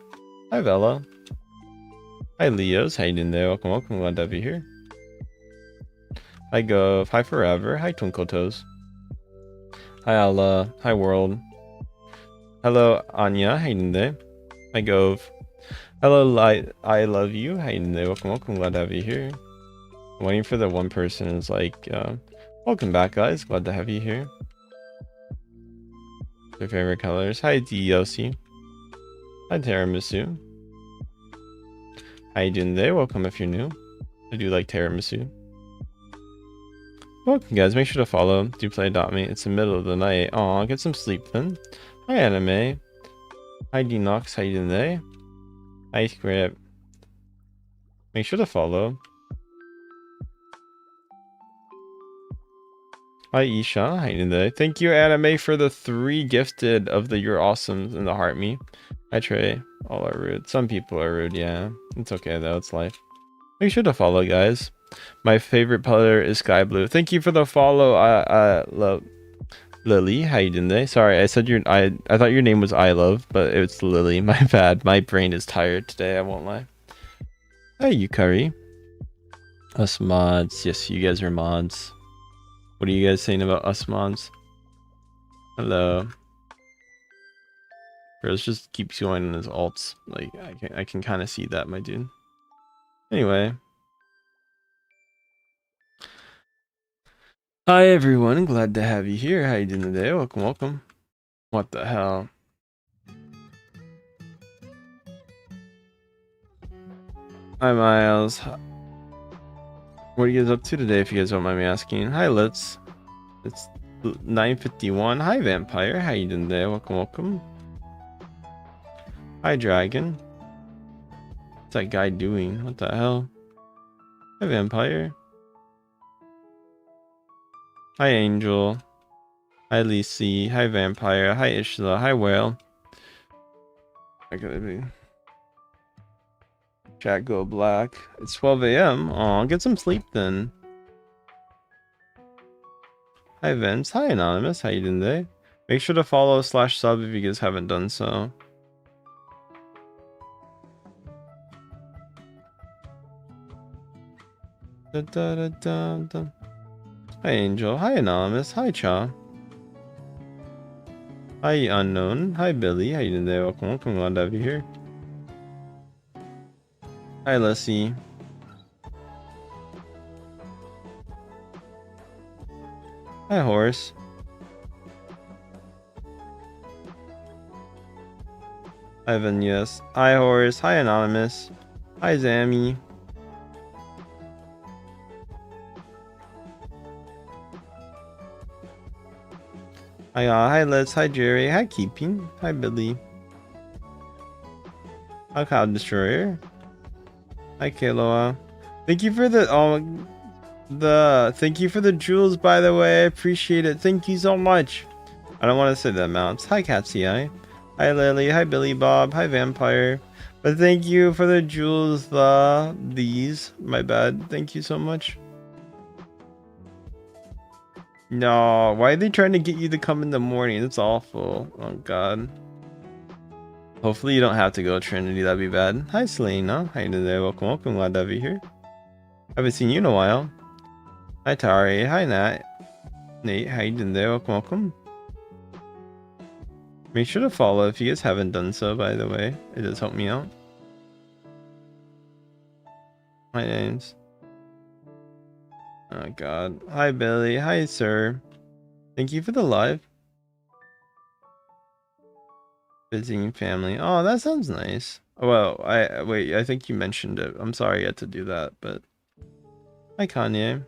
Hi, Vela. Hi, Leos. How you doing there? Welcome, welcome. Glad to have you here. Hi, Gov. Hi, Forever. Hi, Twinkle Toes. Hi, Allah. Hi, World. Hello, Anya. How you doing there? Hi, Gov. Hello, I love you. How you doing there? Welcome, welcome. Glad to have you here. I'm waiting for the one person who's like, welcome back, guys. Glad to have you here. Your favorite colors. Hi, DLC. Hi, Tiramisu. How you doing there? Welcome if you're new. I do like tiramisu. Welcome, guys. Make sure to follow. Do play Adopt Me. It's the middle of the night. Aw, get some sleep then. Hi, Anime. Hi, Denox. How you doing there? Hi, Script. Make sure to follow. Hi, Isha. How you doing there? Thank you, Anime, for the 3 gifted of the You're Awesome in the Heart Me. Hi, Trey. All are rude. Some people are rude, yeah. It's okay, though. It's life. Make sure to follow, guys. My favorite color is sky blue. Thank you for the follow. Love Lily. How you doing today? Sorry, I said I thought your name was I love, but it's Lily. My bad. My brain is tired today. I won't lie. Hi, Yukari. Us mods. Yes, you guys are mods. What are you guys saying about us mods? Hello. Bros just keeps going in his alts. Like I can kind of see that, my dude. Anyway. Hi everyone, glad to have you here. How you doing today? Welcome, welcome. What the hell? Hi Miles. What are you guys up to today, if you guys don't mind me asking? Hi Litz. 951. Hi, Vampire. How you doing there? Welcome, welcome. Hi, Dragon. What's that guy doing? What the hell? Hi, Vampire. Hi, Angel. Hi, Lisi. Hi, Vampire. Hi, Ishla. Hi, Whale. I gotta be. Chat go black. It's 12 a.m. Aw, get some sleep then. Hi, Vince. Hi, Anonymous. How you doing today? Make sure to follow / sub if you guys haven't done so. Da, da, da, da, da. Hi, Angel. Hi, Anonymous. Hi, Cha. Hi, Unknown. Hi, Billy. How you doing today? Welcome, welcome. Glad to have you here. Hi, Leslie. Hi, Horace. Hi, Vinyas. Hi, Horace. Hi, Anonymous. Hi, Zammy. Hi, Liz. Hi, Jerry. Hi, Keeping. Hi, Billy. Hi, Cloud Destroyer. Hi, Kaloa. Thank you for the thank you for the jewels, by the way. I appreciate it. Thank you so much. I don't want to say the amounts. Hi, Catsy. Hi, Lily. Hi, Billy Bob. Hi, Vampire. But thank you for the jewels. These. My bad. Thank you so much. No, why are they trying to get you to come in the morning? It's awful. Oh God. Hopefully you don't have to go, Trinity. That'd be bad. Hi, Selena. How you doing today? Welcome, welcome. Glad to have you here. Haven't seen you in a while. Hi, Tari. Hi, Nat. Nate, how you doing today? Welcome, welcome. Make sure to follow if you guys haven't done so, by the way. It does help me out. Hi, names. Oh God. Hi, Billy. Hi, sir. Thank you for the live. Visiting family. Oh, that sounds nice. Well, wait. I think you mentioned it. I'm sorry I had to do that, but hi, Kanye.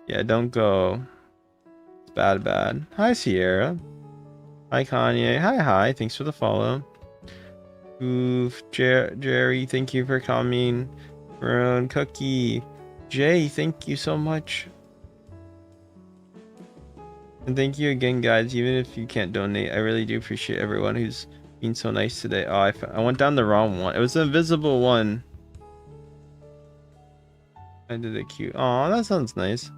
Yeah, don't go. It's bad, bad. Hi, Sierra. Hi, Kanye. Hi. Thanks for the follow. Oof, Jerry. Thank you for coming. Maroon Cookie. Jay, thank you so much. And thank you again, guys. Even if you can't donate, I really do appreciate everyone who's been so nice today. Oh, I went down the wrong one. It was the invisible one. I did it cute. Oh, that sounds nice.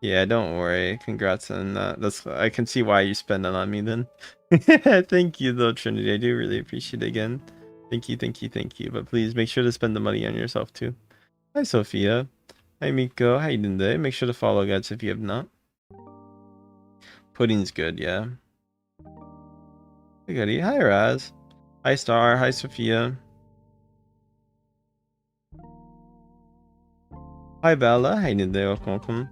Yeah, don't worry. Congrats on that. I can see why you spend it on me then. Thank you though, Trinity. I do really appreciate it again. Thank you. But please make sure to spend the money on yourself too. Hi, Sophia. Hi, Miko. How you doing today? Make sure to follow, guys, if you have not. Pudding's good, yeah. Hi, Goody. Hi, Raz. Hi, Star. Hi, Sophia. Hi, Bella. How you doing today? Welcome.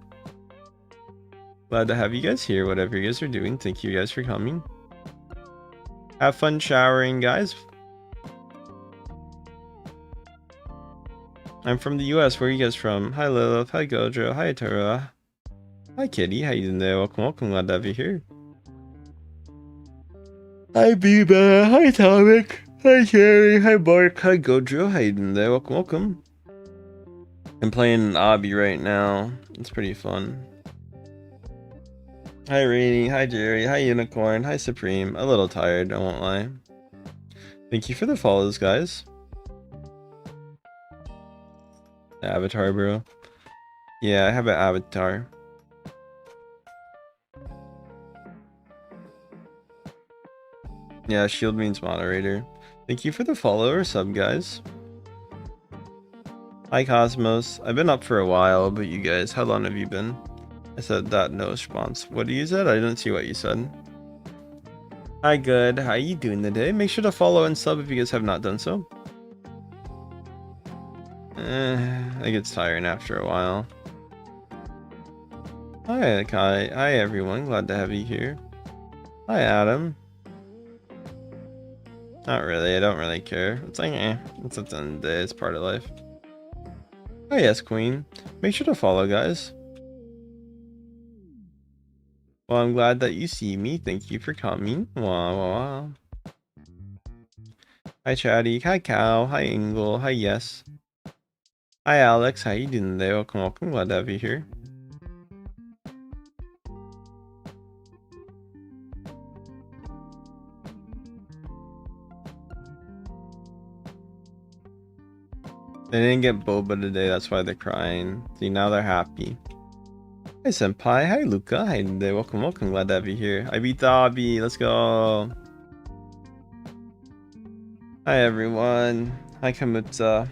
Glad to have you guys here, whatever you guys are doing. Thank you guys for coming. Have fun showering, guys. I'm from the US. Where are you guys from? Hi, Lilith. Hi, Gojo. Hi, Tara. Hi, Kitty. How you doing there? Welcome. Glad to have you here. Hi, Biba. Hi, Tomic. Hi, Cherry. Hi, Bark. Hi, Gojo. How you doing there? Welcome. I'm playing Obby right now. It's pretty fun. Hi, Rainy. Hi, Jerry. Hi, Unicorn. Hi, Supreme. A little tired, I won't lie. Thank you for the follows, guys. Avatar, bro. Yeah, I have an avatar. Yeah, shield means moderator. Thank you for the follow or sub, guys. Hi, Cosmos. I've been up for a while, but you guys, how long have you been? I said that, no response. What did you said? I didn't see what you said. Hi, good. How you doing today? Make sure to follow and sub if you guys have not done so. It gets tiring after a while. Hi, Kai. Hi, everyone. Glad to have you here. Hi, Adam. Not really. I don't really care. It's like, it's at the end of the day. It's part of life. Hi, yes, Queen. Make sure to follow, guys. Well, I'm glad that you see me. Thank you for coming. Wow, wow, wow. Hi, Chatty. Hi, Cow. Hi, Ingle. Hi, Yes. Hi, Alex. How you doing today? Welcome, welcome. Glad to have you here. They didn't get boba today. That's why they're crying. See, now they're happy. Hi, Senpai. Hi, Luca. Hi, today. Welcome, welcome. Glad to have you here. I beat the obby. Let's go. Hi, everyone. Hi, Kamutsa.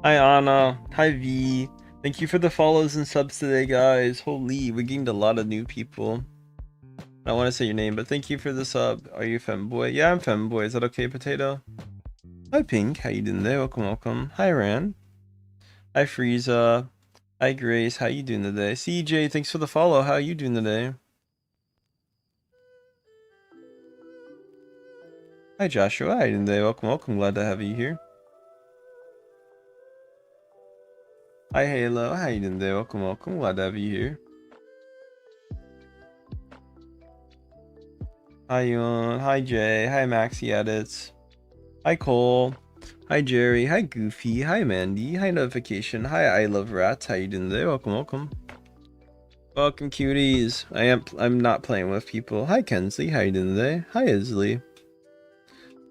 Hi, Anna. Hi, V. Thank you for the follows and subs today, guys. Holy, we gained a lot of new people. I don't want to say your name, but thank you for the sub. Are you femboy? Yeah, I'm femboy. Is that okay, Potato? Hi, Pink. How you doing today? Welcome, welcome. Hi, Ran. Hi, Frieza. Hi, Grace. How you doing today? CJ, thanks for the follow. How you doing today? Hi, Joshua. How you doing today? Welcome, welcome. Glad to have you here. Hi, Halo. How you doing today? Welcome, welcome. Glad to have you here. Hi, Yon. Hi, Jay. Hi, Maxi Edits. Hi, Cole. Hi, Jerry. Hi, Goofy. Hi, Mandy. Hi, Notification. Hi, I Love Rats. How you doing today? Welcome, welcome. Welcome, cuties. I'm not playing with people. Hi, Kensley. How you doing today? Hi, Isley.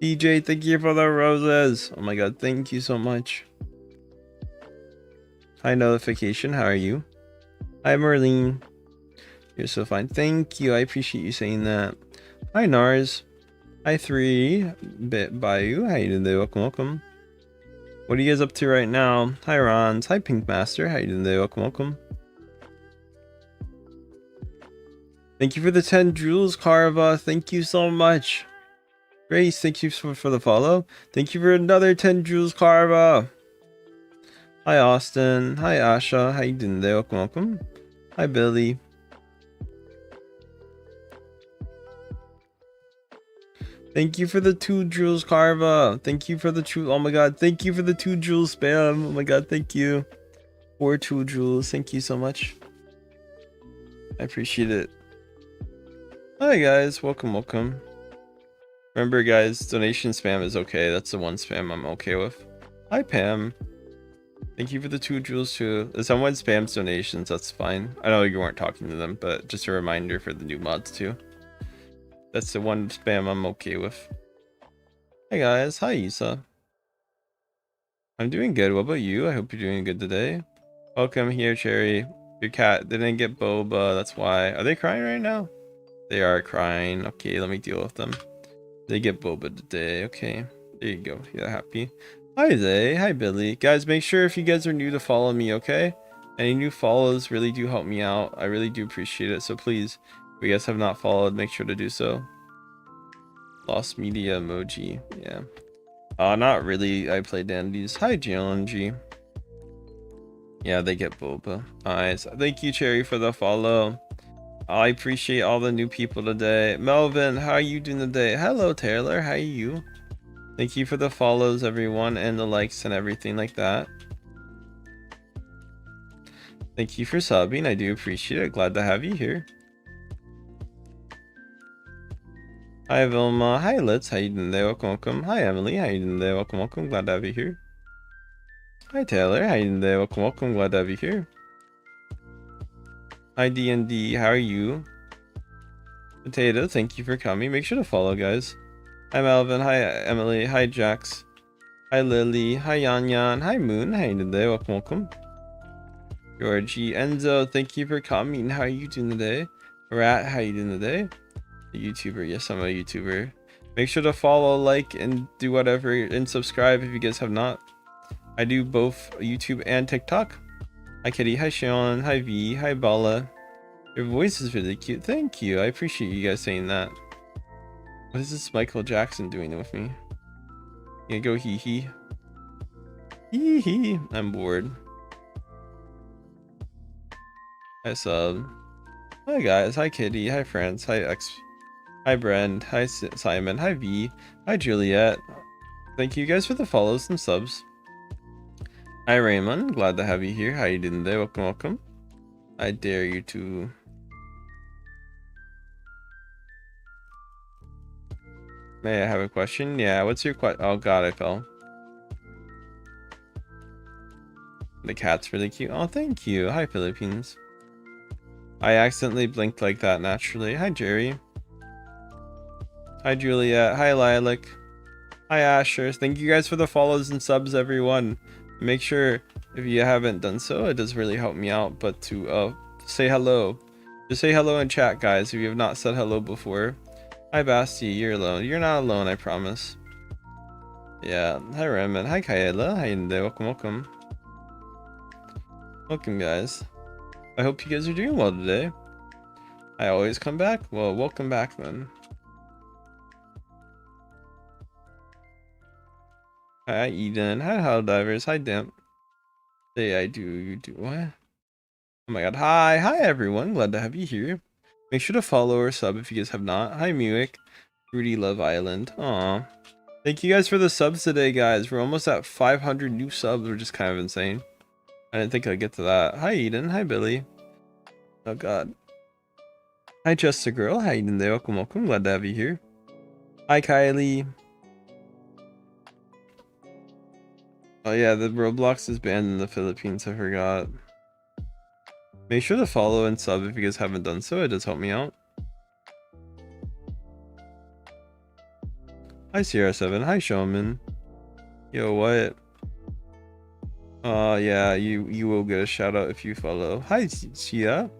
DJ, thank you for the roses. Oh my god, thank you so much. Hi, Notification. How are you? Hi, Merlene. You're so fine. Thank you. I appreciate you saying that. Hi, Nars. Hi, 3-Bit Bayou. How you doing today? Welcome, welcome. What are you guys up to right now? Hi, Rons. Hi, Pink Master. How you doing today? Welcome, welcome. Thank you for the 10 jewels, Carva. Thank you so much. Grace, thank you for the follow. Thank you for another 10 jewels, Carva. Hi, Austin. Hi, Asha. How you doing today? Welcome, welcome. Hi, Billy. Thank you for the 2 jewels, Carva. Thank you for the 2. Oh my god. Thank you for the 2 jewels spam. Oh my god. Thank you. 2 jewels. Thank you so much. I appreciate it. Hi, guys. Welcome, welcome. Remember, guys, donation spam is okay. That's the one spam I'm okay with. Hi, Pam. Thank you for the 2 jewels, too. If someone spams donations, that's fine. I know you weren't talking to them, but just a reminder for the new mods, too. That's the one spam I'm okay with. Hey guys, hi Isa. I'm doing good. What about you? I hope you're doing good today. Welcome here, Cherry. Your cat didn't get boba, that's why. Are they crying right now? They are crying. Okay, let me deal with them. They get boba today. Okay, there you go. You're happy. Hi Zay. Hi Billy. Guys, make sure if you guys are new to follow me, okay? Any new follows really do help me out. I really do appreciate it. So please, if you guys have not followed, make sure to do so. Lost media emoji. Yeah. Not really. I play dandies. Hi, GLNG. Yeah, they get boba. Nice. Thank you, Cherry, for the follow. I appreciate all the new people today. Melvin, how are you doing today? Hello, Taylor. How are you? Thank you for the follows, everyone, and the likes and everything like that. Thank you for subbing. I do appreciate it. Glad to have you here. Hi, Vilma. Hi, Litz. How you doing today? Welcome, welcome. Hi, Emily. How you doing today? Welcome, welcome. Glad to have you here. Hi, Taylor. How you doing today? Welcome, welcome. Glad to have you here. Hi, D&D. How are you? Potato, thank you for coming. Make sure to follow, guys. Hi, Melvin. Hi, Emily. Hi, Jax. Hi, Lily. Hi, Yan Yan. Hi, Moon. How you doing today? Welcome, welcome. Georgie. Enzo, thank you for coming. How are you doing today? Rat, how you doing today? A YouTuber. Yes, I'm a YouTuber. Make sure to follow, like, and do whatever, and subscribe if you guys have not. I do both YouTube and TikTok. Hi, Kitty. Hi, Sean. Hi, V. Hi, Bala. Your voice is really cute. Thank you. I appreciate you guys saying that. What is this Michael Jackson doing with me? Yeah, go hee hee. Hee hee. I'm bored. Hi, sub. Hi, guys. Hi, Kitty. Hi, friends. Hi, X. Hi, Brand. Hi, Simon. Hi, V. Hi, Juliet. Thank you guys for the follows and subs. Hi Raymond, glad to have you here. How you doing today? Welcome, welcome. I dare you to... May I have a question? Yeah, what's your question? Oh god, I fell. The cat's really cute. Oh, thank you. Hi Philippines. I accidentally blinked like that naturally. Hi Jerry. Hi Juliet. Hi Lilac. Hi Asher. Thank you guys for the follows and subs, everyone. Make sure, if you haven't done so, it does really help me out, but to say hello. Just say hello in chat, guys, if you have not said hello before. Hi Basti, you're alone. You're not alone, I promise. Yeah, hi Raymond. Hi Kayla. Hi Inde. Welcome, welcome. Welcome, guys. I hope you guys are doing well today. I always come back? Well, welcome back then. Hi Eden. Hi Hell Divers. Hi Damp. Say I do, you do what? Oh my god. Hi everyone. Glad to have you here. Make sure to follow or sub if you guys have not. Hi Muick. Rudy Love Island. Aw. Thank you guys for the subs today, guys. We're almost at 500 new subs, which is kind of insane. I didn't think I'd get to that. Hi Eden. Hi Billy. Oh god. Hi Just a Girl. How you doing there? Welcome, welcome. Glad to have you here. Hi Kylie. Oh yeah, the Roblox is banned in the Philippines. I forgot. Make sure to follow and sub if you guys haven't done so. It does help me out. Hi CR7. Hi Showman. Yo, what? Yeah, you will get a shout out if you follow. Hi Sia.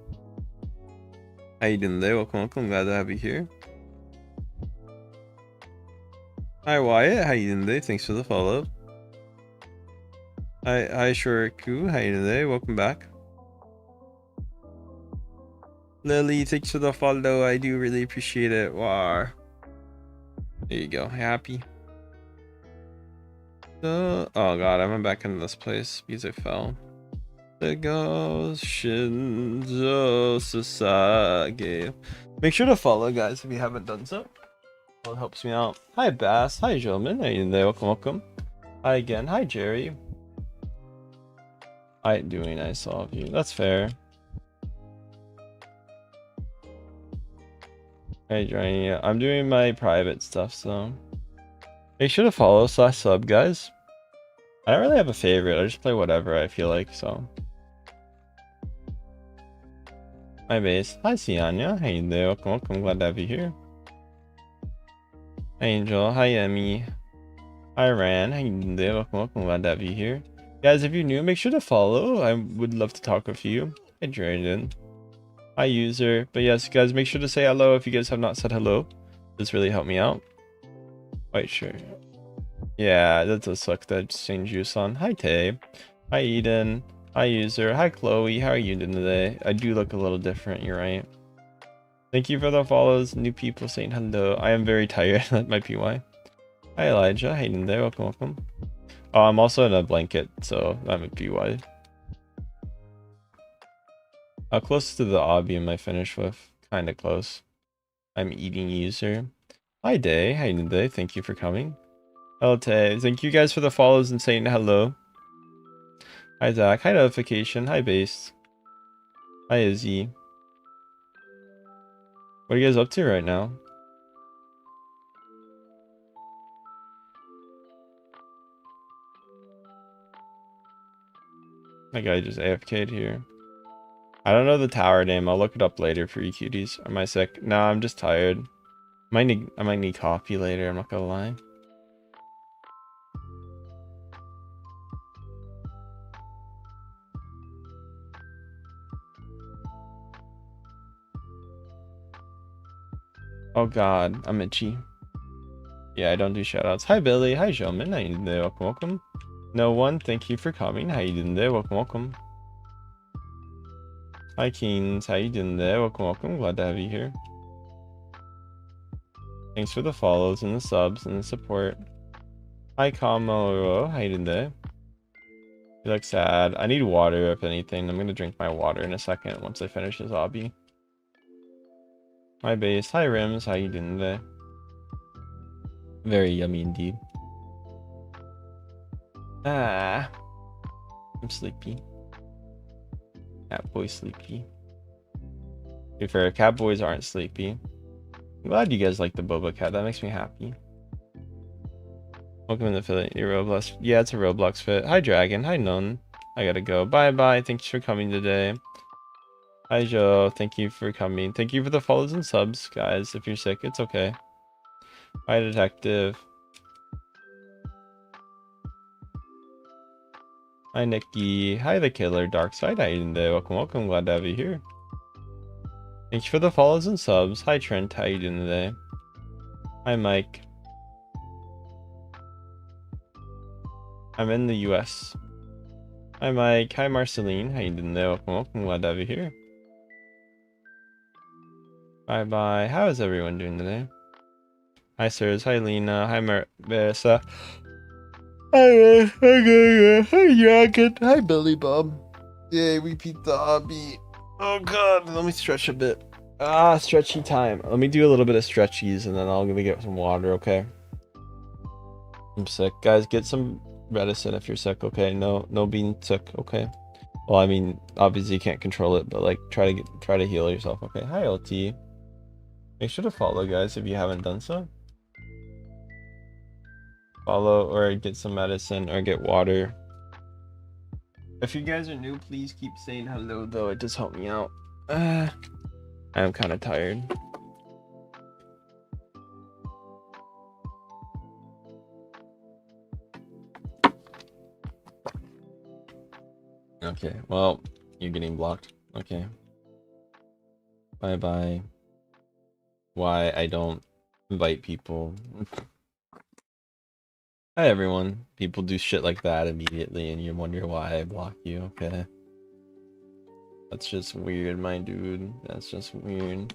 How you doing today? Welcome, welcome. Glad to have you here. Hi Wyatt. How you doing today? Thanks for the follow. Hi Shuriku. How you doing today? Welcome back. Lily, thanks for the follow. I do really appreciate it. Wow. There you go. Happy. Oh god, I went back into this place because I fell. The Ghost Shinzo Sasage. Make sure to follow, guys, if you haven't done so. Well, it helps me out. Hi Bass. Hi Gentlemen. How you there? Welcome, welcome. Hi again. Hi Jerry. I doing nice all of you. That's fair. Hey joining you. I'm doing my private stuff, so make sure to follow / sub, guys. I don't really have a favorite. I just play whatever I feel like, so. Hi base. Hi Sianya. How you there? Welcome, welcome. Glad to have you here. Hi Angel. Hi Emmy. Hi Ran. How you doing there? Welcome, welcome. Glad to have you here. Guys, if you're new, make sure to follow. I would love to talk with you. Hi Jordan. Hi user. But yes, guys, make sure to say hello if you guys have not said hello. This really helped me out. Quite sure. Yeah, that does suck that exchange use on. Hi Tay. Hi Eden. Hi user. Hi Chloe. How are you doing today? I do look a little different, you're right. Thank you for the follows. New people saying hello. I am very tired. That might be why. Hi Elijah. How you doing there? Welcome, welcome. Oh, I'm also in a blanket, so that might be why. How close to the obby am I finished with? Kinda close. I'm eating user. Hi Day. How you doing today? Thank you for coming. Hello Tay. Thank you guys for the follows and saying hello. Hi Zach. Hi Notification. Hi Base. Hi Izzy. What are you guys up to right now? My guy just AFK'd here. I don't know the tower name. I'll look it up later for you cuties. Am I sick? No, I'm just tired. I might need coffee later. I'm not gonna lie. Oh god, I'm itchy. Yeah, I don't do shoutouts. Hi Billy. Hi Showman. How you doing there? Welcome, welcome. No one, thank you for coming. How you doing there? Welcome, welcome. Hi Keens. How you doing there? Welcome, welcome. Glad to have you here. Thanks for the follows and the subs and the support. Hi Kamoro. How you doing there? You look sad. I need water, if anything. I'm gonna drink my water in a second once I finish this hobby. Hi base. Hi Rims. How you doing today? Very yummy indeed. Ah. I'm sleepy. Catboy sleepy. To be fair, catboys aren't sleepy. I'm glad you guys like the Boba Cat. That makes me happy. Welcome in the affiliate. Your Roblox. Yeah, it's a Roblox fit. Hi, Dragon. Hi, None. I gotta go. Bye-bye. Thanks for coming today. Hi, Joe. Thank you for coming. Thank you for the follows and subs, guys. If you're sick, it's okay. Hi, Detective. Hi, Nikki. Hi, The Killer. Dark Side. How you doing today? Welcome, welcome. Glad to have you here. Thanks for the follows and subs. Hi, Trent. How you doing today? Hi, Mike. I'm in the US. Hi, Mike. Hi, Marceline. How you doing today? Welcome, welcome. Glad to have you here. Bye-bye. How is everyone doing today? Hi, sirs. Hi, Lena. Hi, Marissa. Hi, hi, Dragon. Hi, Billy Bob. Yay, repeat the hobby. Oh, God. Let me stretch a bit. Stretchy time. Let me do a little bit of stretchies, and then I'll go get some water, okay? I'm sick. Guys, get some medicine if you're sick, okay? No being sick, okay? Well, I mean, obviously you can't control it, but like try to heal yourself, okay? Hi, LT. Make sure to follow, guys, if you haven't done so. Follow or get some medicine or get water. If you guys are new, please keep saying hello, though. It does help me out. I'm kind of tired. Okay, well, you're getting blocked. Okay. Bye-bye. Why I don't invite people. Hi, everyone. People do shit like that immediately, and you wonder why I block you. Okay. That's just weird, my dude. That's just weird.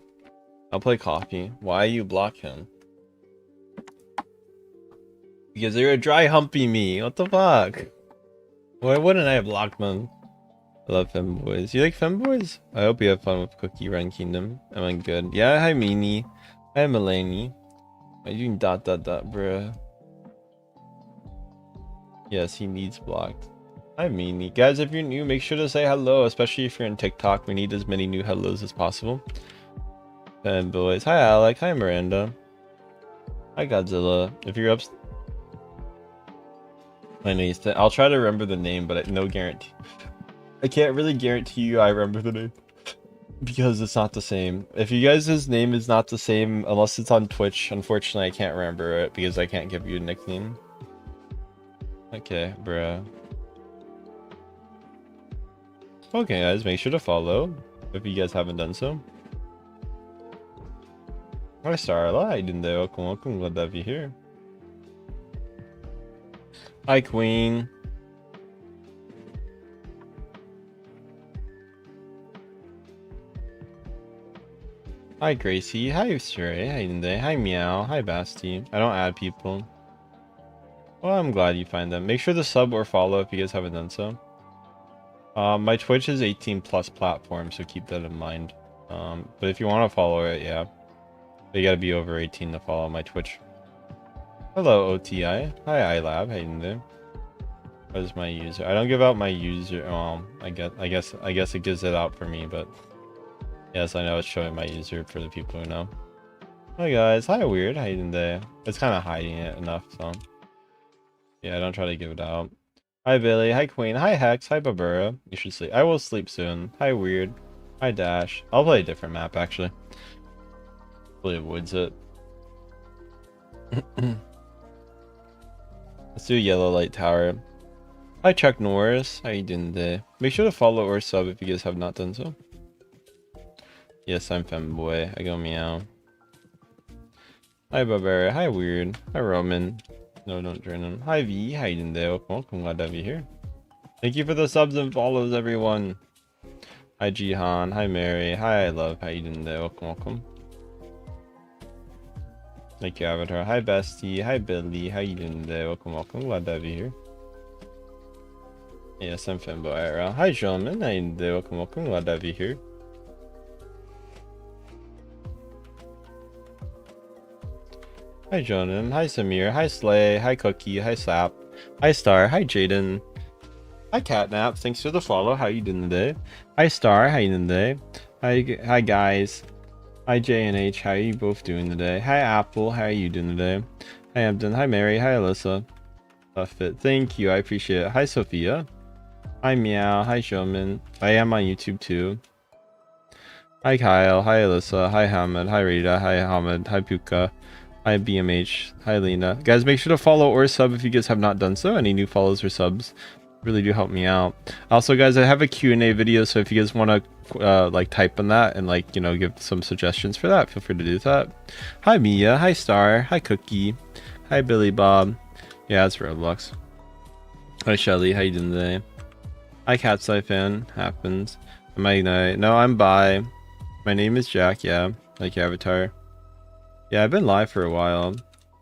I'll play coffee. Why you block him? Because they're a dry humpy me. What the fuck? Why wouldn't I have blocked them? I love femboys. You like femboys? I hope you have fun with Cookie Run Kingdom. Am I good? Yeah, hi Meanie. Hi Melanie. Are you doing ... bruh? Yes, he needs blocked. Hi Meanie. Guys, if you're new, make sure to say hello, especially if you're in TikTok. We need as many new hellos as possible. Femboys. Hi Alec. Hi Miranda. Hi Godzilla. If you're up... I know I'll try to remember the name, but no guarantee. I can't really guarantee you I remember the name because it's not the same. If you guys' name is not the same, unless it's on Twitch, unfortunately I can't remember it because I can't give you a nickname. Okay, bruh. Okay, guys, make sure to follow if you guys haven't done so. Hi, Starla. How you doing there? Welcome, welcome. Glad to have you here. Hi, Queen. Hi, Gracie. Hi, Stray. How you doing today? Hi, Meow. Hi, Basti. I don't add people. Well, I'm glad you find them. Make sure to sub or follow if you guys haven't done so. My Twitch is 18 plus platform, so keep that in mind. But if you want to follow it, yeah. But you gotta be over 18 to follow my Twitch. Hello, OTI. Hi, iLab. How you doing today? What is my user? I don't give out my user. I guess it gives it out for me, but yes, I know it's showing my user for the people who know. Hi guys. Hi, Weird. How you doing today? It's kind of hiding it enough, so yeah, don't try to give it out. Hi Billy. Hi Queen. Hi Hex. Hi Babura. You should sleep. I will sleep soon. Hi Weird. Hi Dash. I'll play a different map actually. Hopefully avoids it. Let's do Yellow Light Tower. Hi Chuck Norris. How you doing today? Make sure to follow or sub if you guys have not done so. Yes, I'm Femboy. I go meow. Hi Barbara. Hi Weird. Hi Roman. No, don't join him. Hi V. How you doing today? Welcome. Glad to have you here. Thank you for the subs and follows, everyone. Hi Jihan. Hi Mary. Hi I Love. How you doing today? Welcome. Thank you, Avatar. Hi Bestie. Hi Billy. How you doing today? Welcome. Glad to have you here. Yes, I'm Femboy IRL. Hi gentlemen. How you doing today? Welcome. Glad to have you here. Hi Jonan. Hi Samir. Hi Slay. Hi Cookie. Hi Sap. Hi Star. Hi Jaden. Hi Catnap, thanks for the follow. How you doing today? Hi Star, how you doing today? Hi guys. Hi J and H, how are you both doing today? Hi Apple, how are you doing today? Hi Hampton, hi Mary, hi Alyssa. Fit, thank you, I appreciate it. Hi Sophia. Hi Meow, hi Showman. I am on YouTube too. Hi Kyle, hi Alyssa, hi Hamid, hi Rita, hi Hamid, hi Puka, hi BMH, hi Lena. Guys, make sure to follow or sub if you guys have not done so. Any new follows or subs really do help me out. Also, guys, I have a Q&A video, so if you guys want to like type in that and like, you know, give some suggestions for that, feel free to do that. Hi Mia, hi Star, hi Cookie, hi Billy Bob. Yeah, it's Roblox. Hi Shelly, how you doing today? Hi Cat's Eye fan, happens. Am I no, I'm bi. My name is Jack, yeah, like your avatar. Yeah, I've been live for a while.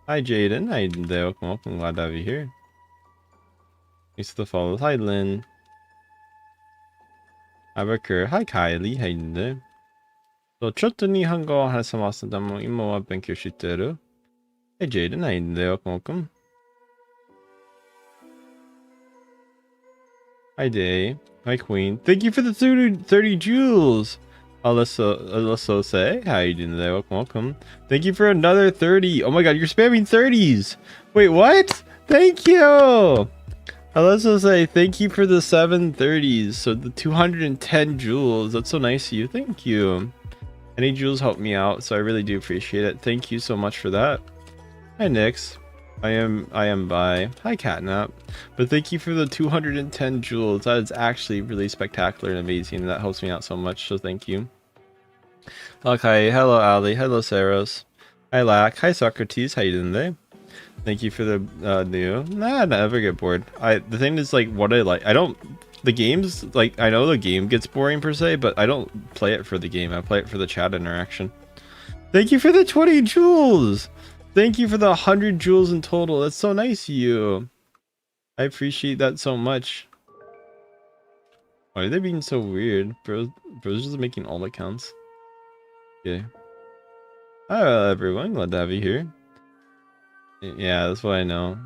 Hi Jaden, how you doing today? Welcome, glad to have you here. Thanks for the follow. Hi Lynn. Abakur. Hi Kylie, how you doing today? ちょっと日本語を話せますでも今は勉強してる。Hey Jaden, how you doing today? Welcome. Hi Day. Hi Queen. Thank you for the 30 jewels. Alyssa say, how you doing today? Welcome. Thank you for another 30. Oh my god, you're spamming 30s. Wait, what? Thank you. Alyssa say, thank you for the 730s. So the 210 jewels. That's so nice of you. Thank you. Any jewels help me out, so I really do appreciate it. Thank you so much for that. Hi Nix. I am by. Hi Catnap. But thank you for the 210 jewels. That is actually really spectacular and amazing. That helps me out so much, so thank you. Okay, hello Ali. Hello Saros. Hi Lack. Hi Socrates. How you doing today? Thank you for the new. Nah, I never get bored. The thing is, like, what I like, the games, like, I know the game gets boring per se, but I don't play it for the game. I play it for the chat interaction. Thank you for the 20 jewels. Thank you for the 100 jewels in total. That's so nice of you. I appreciate that so much. Why are they being so weird? Bro's just making all accounts. Okay. Hi everyone, glad to have you here. Yeah, that's what I know.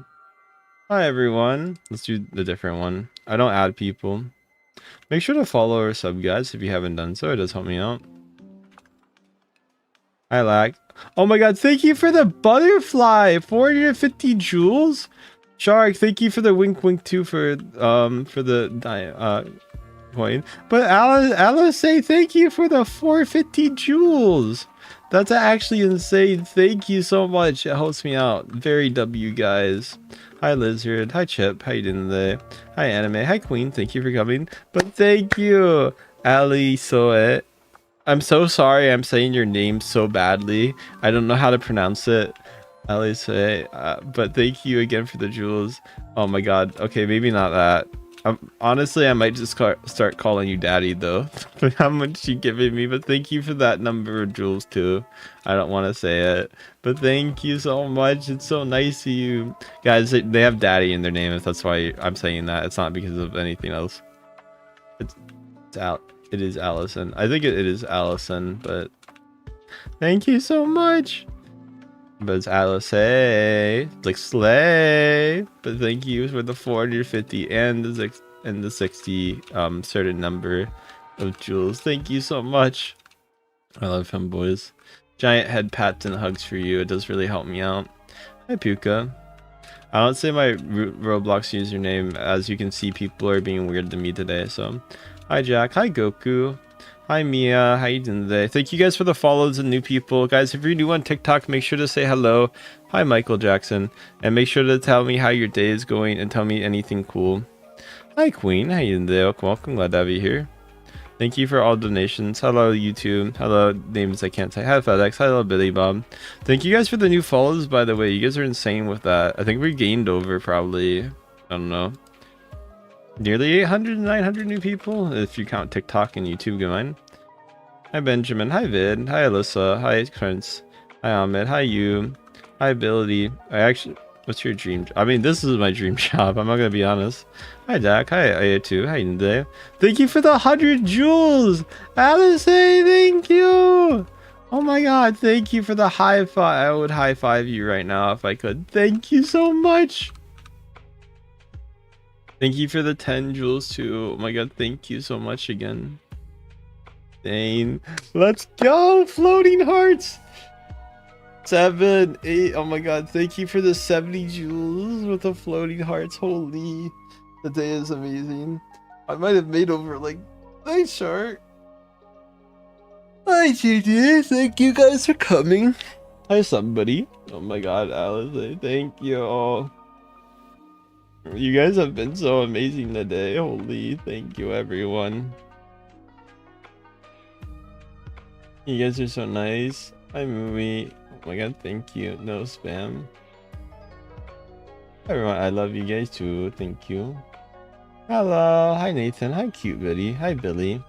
Hi everyone. Let's do the different one. I don't add people. Make sure to follow or sub, guys, if you haven't done so. It does help me out. I lag. Oh my god, thank you for the butterfly. 450 jewels. Shark, thank you for the wink wink too for the coin. But Alice say thank you for the 450 jewels. That's actually insane. Thank you so much. It helps me out. Very W, guys. Hi Lizard. Hi Chip. How you doing today? Hi Anime. Hi Queen. Thank you for coming. But thank you, Ali Soet. I'm so sorry I'm saying your name so badly. I don't know how to pronounce it. Ali Soet. But thank you again for the jewels. Oh my god. Okay, maybe not that. Honestly, I might just start calling you daddy though, for how much you giving me. But thank you for that number of jewels too. I don't want to say it, but thank you so much. It's so nice of you guys. They have daddy in their name. If that's why I'm saying that, it's not because of anything else. It is Allison. I think it is Allison, but thank you so much. But it's Alice, hey, like slay. But thank you for the 450 and the 60 certain number of jewels. Thank you so much. I love him, boys. Giant head pats and hugs for you. It does really help me out. Hi Puka. I don't say my Roblox username. As you can see, people are being weird to me today. So, hi Jack. Hi Goku. Hi Mia, how you doing today? Thank you guys for the follows and new people. Guys, if you're new on TikTok, make sure to say hello. Hi Michael Jackson. And make sure to tell me how your day is going and tell me anything cool. Hi Queen, how you doing today? Welcome, glad to have you here. Thank you for all donations. Hello YouTube. Hello names I can't say. Hi FedEx. Hello Billy Bob. Thank you guys for the new follows, by the way. You guys are insane with that. I think we gained over probably, I don't know, nearly 800, 900 new people, if you count TikTok and YouTube combined. Hi Benjamin, hi Vid, hi Alyssa, hi Prince, hi Ahmed, hi you, hi Ability. What's your dream? I mean, this is my dream job, I'm not gonna be honest. Hi Dak, hi Aya2, how you doing today? Thank you for the 100 jewels! Alice, hey, thank you! Oh my god, thank you for the high five. I would high five you right now if I could. Thank you so much! Thank you for the 10 jewels too. Oh my god, thank you so much again. Dane. Let's go! Floating hearts! 7, 8. Oh my god, thank you for the 70 jewels with the floating hearts. Holy. The day is amazing. I might have made over like nice shark. Hi JJ, thank you guys for coming. Hi somebody. Oh my god, Alice, thank you all. You guys have been so amazing today. Holy, thank you everyone. You guys are so nice. Hi movie. Oh my god, thank you. No spam. Everyone, I love you guys too. Thank you. Hello. Hi Nathan. Hi cute Billy. Hi Billy.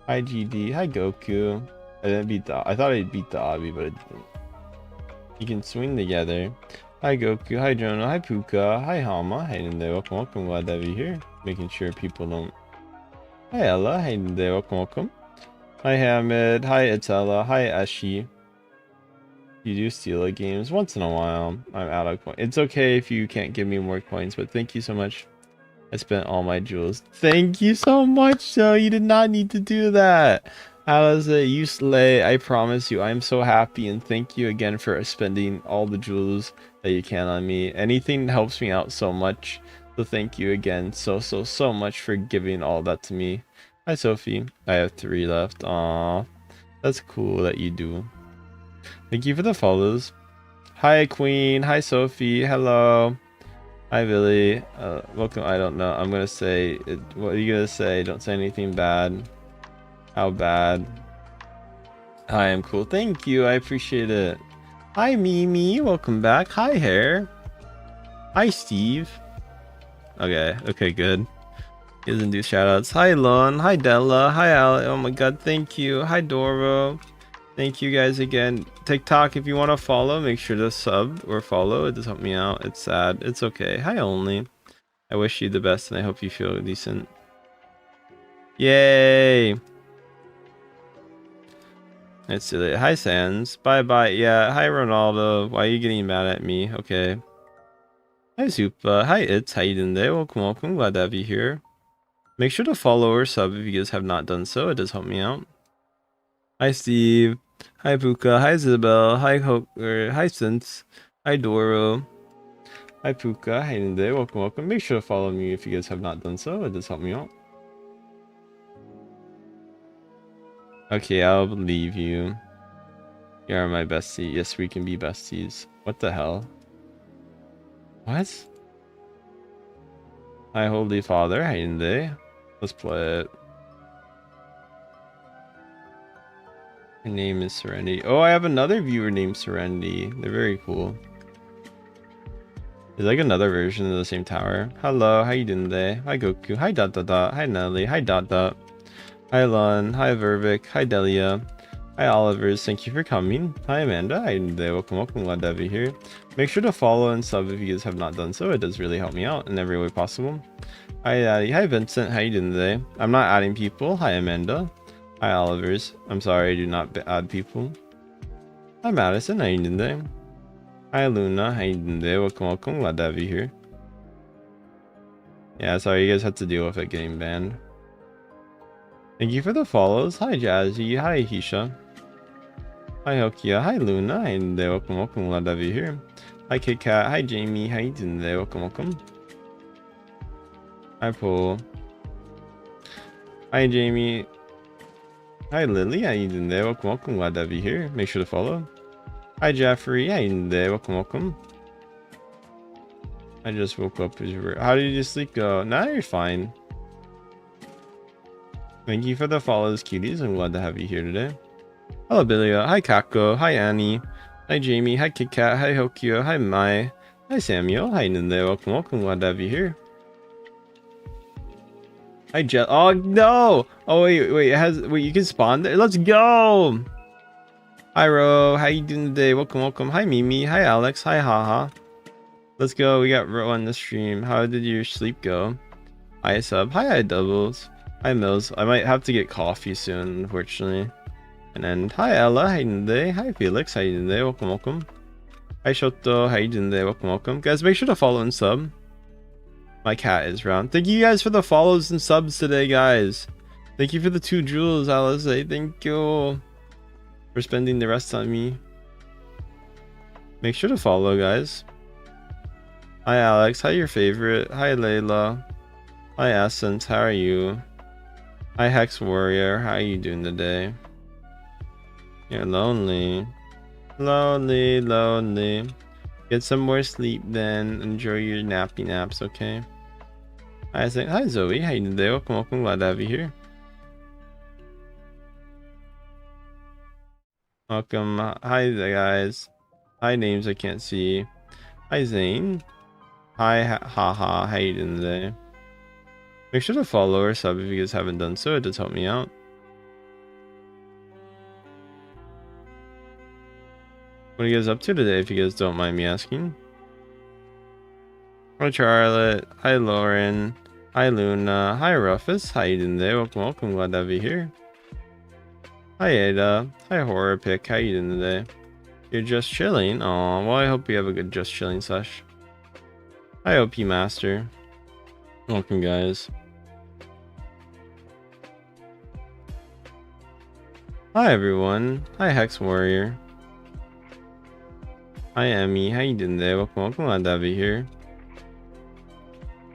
Hi GD. Hi Goku. I didn't beat the. I thought I'd beat the obby, but I didn't. You can swing together. Hi Goku. Hi Jonah. Hi Puka. Hi Hama. Hi Ninde. Welcome, welcome. Glad to have you here. Making sure people don't. Hi Ella. Hi Ninde. Welcome, welcome. Hi Hamid. Hi Itella. Hi Ashi. You do steal at games once in a while. I'm out of coins. It's okay if you can't give me more coins, but thank you so much. I spent all my jewels. Thank you so much. So you did not need to do that. How is it? You slay. I promise you. I'm so happy, and thank you again for spending all the jewels that you can on me. Anything helps me out so much. So thank you again so much for giving all that to me. Hi Sophie. I have 3 left. Aw, that's cool that you do. Thank you for the follows. Hi Queen. Hi Sophie. Hello. Hi Billy. Welcome. I don't know. I'm gonna say it. What are you gonna say? Don't say anything bad. How bad? I am cool. Thank you. I appreciate it. Hi Mimi. Welcome back. Hi Hair. Hi Steve. Okay, good. He doesn't do shoutouts. Hi Lon. Hi Della. Hi Al. Oh my god, thank you. Hi Doro. Thank you guys again. TikTok, if you want to follow, make sure to sub or follow. It does help me out. It's sad. It's okay. Hi Only. I wish you the best and I hope you feel decent. Yay! Let's see later. Hi Sans. Bye bye. Yeah. Hi Ronaldo. Why are you getting mad at me? Okay. Hi Zupa. Hi It's. How you doing today? Welcome, welcome. Glad to have you here. Make sure to follow or sub if you guys have not done so. It does help me out. Hi Steve. Hi Puka. Hi Isabel. Hi Hoker. Hi Sense. Hi Doro. Hi Puka. Hi Ninde. Welcome, welcome. Make sure to follow me if you guys have not done so. It does help me out. Okay, I'll believe you. You are my bestie. Yes, we can be besties. What the hell? What? Hi, Holy Father. Hi, Ninde. Let's play it. Her name is Serenity. Oh, I have another viewer named Serenity. They're very cool. There's like another version of the same tower. Hello, how you doing today? Hi, Goku. Hi, Dot Dot Dot. Hi, Nelly. Hi, Dot Dot. Hi, Lon. Hi, Vervic. Hi, Delia. Hi, Olivers. Thank you for coming. Hi, Amanda. Hi, Ninde. Welcome, welcome. Glad to have you here. Make sure to follow and sub if you guys have not done so. It does really help me out in every way possible. Hi, Daddy. Hi, Vincent. How you doing today? I'm not adding people. Hi, Amanda. Hi, Olivers. I'm sorry I do not add people. Hi, Madison. How you doing today? Hi, Luna. How you doing today? Welcome, welcome. Glad to have you here. Yeah, sorry you guys had to deal with it getting banned. Thank you for the follows. Hi, Jazzy. Hi, Hisha. Hi, Hokia. Hi, Luna. How you doing today? Welcome, welcome. Glad to have you here. Hi, Kit Kat. Hi, Jamie. How you doing today? Welcome, welcome. Hi, Paul. Hi, Jamie. Hi, Lily. How you doing today? Welcome, welcome. Glad to have you here. Make sure to follow. Hi, Jeffrey. How you doing today? Welcome, welcome. I just woke up. How did your sleep go? Now you're fine. Thank you for the follows, cuties. I'm glad to have you here today. Hello, Billia. Hi, Kako. Hi, Annie. Hi, Jamie. Hi, Kit Kat. Hi, Hokyo. Hi, Mai. Hi, Samuel. Hi, Ninde. Welcome, welcome. Glad to have you here. Hi, Jet. Oh, no. Oh, wait. It has. Wait, you can spawn there. Let's go. Hi, Ro. How you doing today? Welcome, welcome. Hi, Mimi. Hi, Alex. Hi, Haha. Let's go. We got Ro on the stream. How did your sleep go? Hi, Sub. Hi, Doubles. Hi, Mills. I might have to get coffee soon, unfortunately. And then, hi, Ella. How you doing today? Hi, Felix. How you doing today? Welcome, welcome. Hi, Shoto. How you doing today? Welcome, welcome. Guys, make sure to follow and sub. My cat is round. Thank you guys for the follows and subs today, guys. Thank you for the 2 jewels, Alice. Thank you for spending the rest on me. Make sure to follow, guys. Hi, Alex. Hi, your favorite. Hi, Layla. Hi, Essence. How are you? Hi, Hex Warrior. How are you doing today? You're lonely. Lonely, lonely. Get some more sleep then. Enjoy your nappy naps, okay? Hi Zoe, how you doing today? Welcome, glad to have you here. Welcome. Hi guys. Hi names I can't see. Hi Zane. Hi haha, how you doing today? Make sure to follow or sub if you guys haven't done so. It does help me out. What are you guys up to today if you guys don't mind me asking? Hi Charlotte. Hi Lauren. Hi Luna. Hi Rufus. How you doing today? Welcome, glad to have you here. Hi Ada. Hi Horror Pick. How you doing today? You're just chilling? Aw, well I hope you have a good just chilling sesh. Hi OP Master. Welcome guys. Hi everyone. Hi Hex Warrior. Hi Emmy. How you doing today? Welcome, glad to have you here.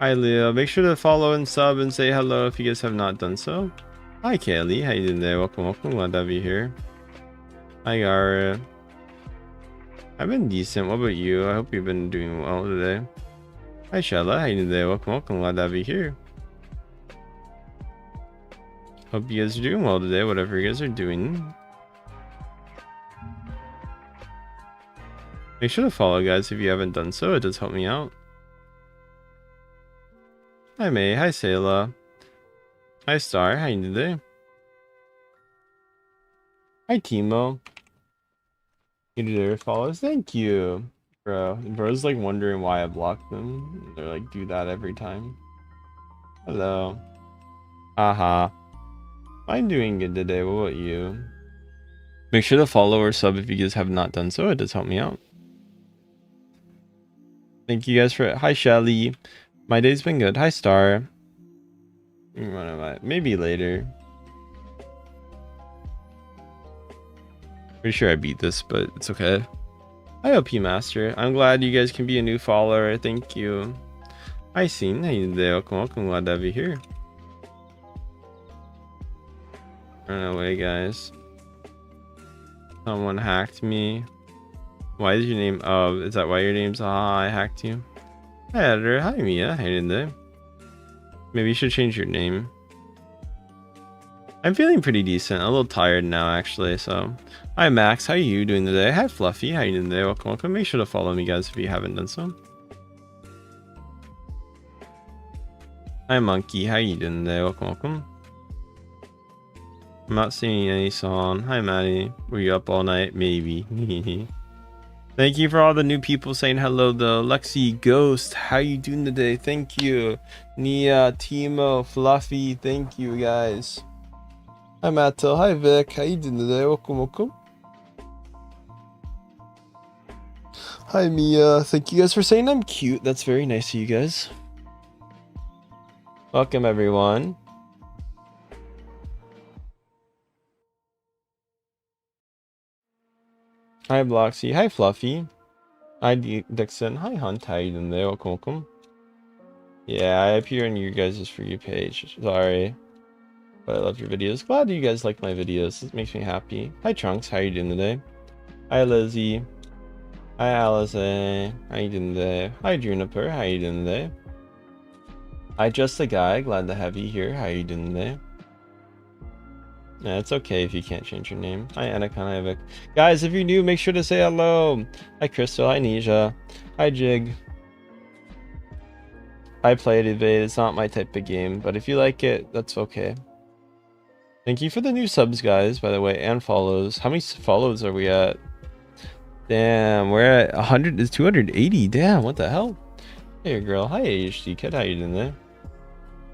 Hi Leo, make sure to follow and sub and say hello if you guys have not done so. Hi Kaylee, how you doing today? Welcome, glad to have you here. Hi Gara. I've been decent, what about you? I hope you've been doing well today. Hi Shella, how you doing today? Welcome, glad to have you here. Hope you guys are doing well today, whatever you guys are doing. Make sure to follow guys if you haven't done so, it does help me out. Hi May, hi Sayla. Hi Star, how you doing today? Hi Timo. You deserve follows, thank you. Bro's like wondering why I blocked them. They're like, do that every time. Hello. Haha. I'm doing good today, what about you? Make sure to follow or sub if you guys have not done so, it does help me out. Thank you guys for it. Hi Shelly. My day's been good. Hi Star. What am I? Maybe later. Pretty sure I beat this, but it's okay. Hi OP Master. I'm glad you guys can be a new follower. Thank you. Hi Scene. How you doing? Welcome, glad to have you here. Run away, guys. Someone hacked me. Why is your name? Oh, is that why your name's I hacked you? Hi editor. Hi Mia. How you doing today? Maybe you should change your name. I'm feeling pretty decent. A little tired now actually, so. Hi Max, how are you doing today? Hi Fluffy, how you doing today? Welcome. Make sure to follow me guys if you haven't done so. Hi Monkey, how you doing today? Welcome. I'm not singing any song. Hi Maddie. Were you up all night? Maybe. Thank you for all the new people saying hello though. Lexi, Ghost, how you doing today? Thank you. Nia, Timo, Fluffy, thank you guys. Hi Mattel, hi Vic, how you doing today? Welcome. Hi Mia, thank you guys for saying I'm cute. That's very nice of you guys. Welcome everyone. Hi Bloxy, hi Fluffy. Hi Dixon, hi Hunt, how you doing today? Welcome. Yeah, I appear on your guys' For You page. Sorry. But I love your videos. Glad you guys like my videos. It makes me happy. Hi Trunks, how you doing today? Hi Lizzie. Hi Alice. How you doing today? Hi Juniper, how you doing today? Hi Just a Guy, glad to have you here. How you doing today? Yeah, it's okay if you can't change your name. Hi Anaconda. Guys, if you're new, make sure to say hello. Hi Crystal, hi Nisha. Hi Jig. I play it Evade, it's not my type of game, but if you like it, that's okay. Thank you for the new subs, guys, by the way, and follows. How many follows are we at? Damn, we're at 100, it's 280. Damn, what the hell? Hey, girl. Hi, AHD Kid. How you doing there?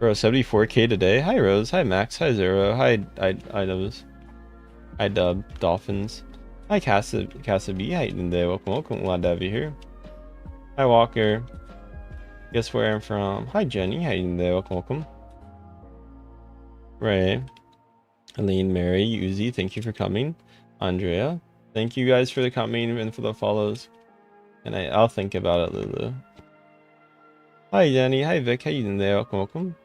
Bro, 74k today. Hi, Rose. Hi, Max. Hi, Zero. Hi, Idubs. Hi, Dub. Dolphins. Hi, Casa B. How you doing today? Welcome. Glad to have you here. Hi, Walker. Guess where I'm from? Hi Jenny, how you doing there? Welcome, welcome. Ray, Aline, Mary, Uzi, thank you for coming. Andrea, thank you guys for the coming and for the follows. And I'll think about it, Lulu. Hi Jenny, hi Vic, how you doing there? Welcome, welcome.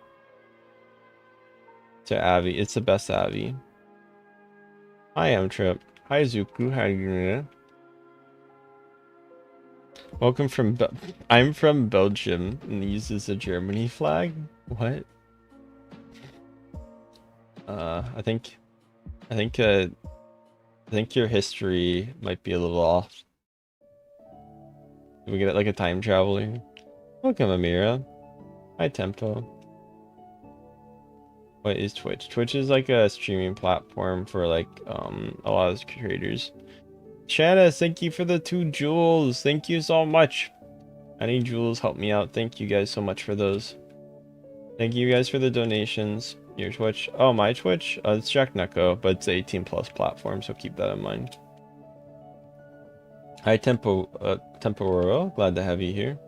To Abby, it's the best Abby. Hi Trip. Hi Zuku, how you doing there? Welcome from I'm from Belgium and uses a Germany flag. What? I think your history might be a little off. Did we get it like a time traveler? Welcome Amira. Hi Tempo. What is Twitch? Twitch is like a streaming platform for like a lot of creators. Shanna, thank you for the 2 jewels. Thank you so much. Any jewels help me out. Thank you guys so much for those. Thank you guys for the donations. Your Twitch. Oh, my Twitch? It's Jack Neko, but it's 18+ platform, so keep that in mind. Hi, Tempororo. Glad to have you here.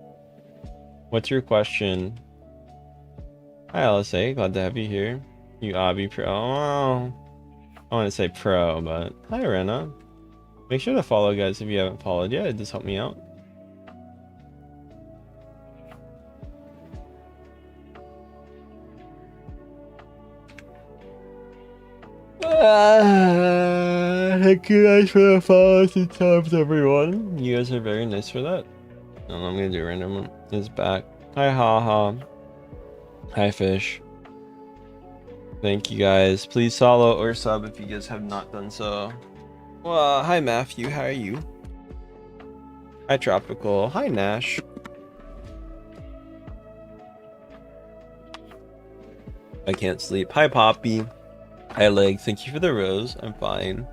What's your question? Hi, LSA. Glad to have you here. You Obby Pro. Oh, I want to say pro, but hi, Rena. Make sure to follow, guys, if you haven't followed yet. It does help me out. Thank you guys for the follows and subs, everyone. You guys are very nice for that. I'm gonna do a random one. It's back. Hi, haha. Hi, fish. Thank you guys. Please follow or sub if you guys have not done so. Well, hi, Matthew. How are you? Hi, Tropical. Hi, Nash. I can't sleep. Hi, Poppy. Hi, Leg. Thank you for the rose. I'm fine.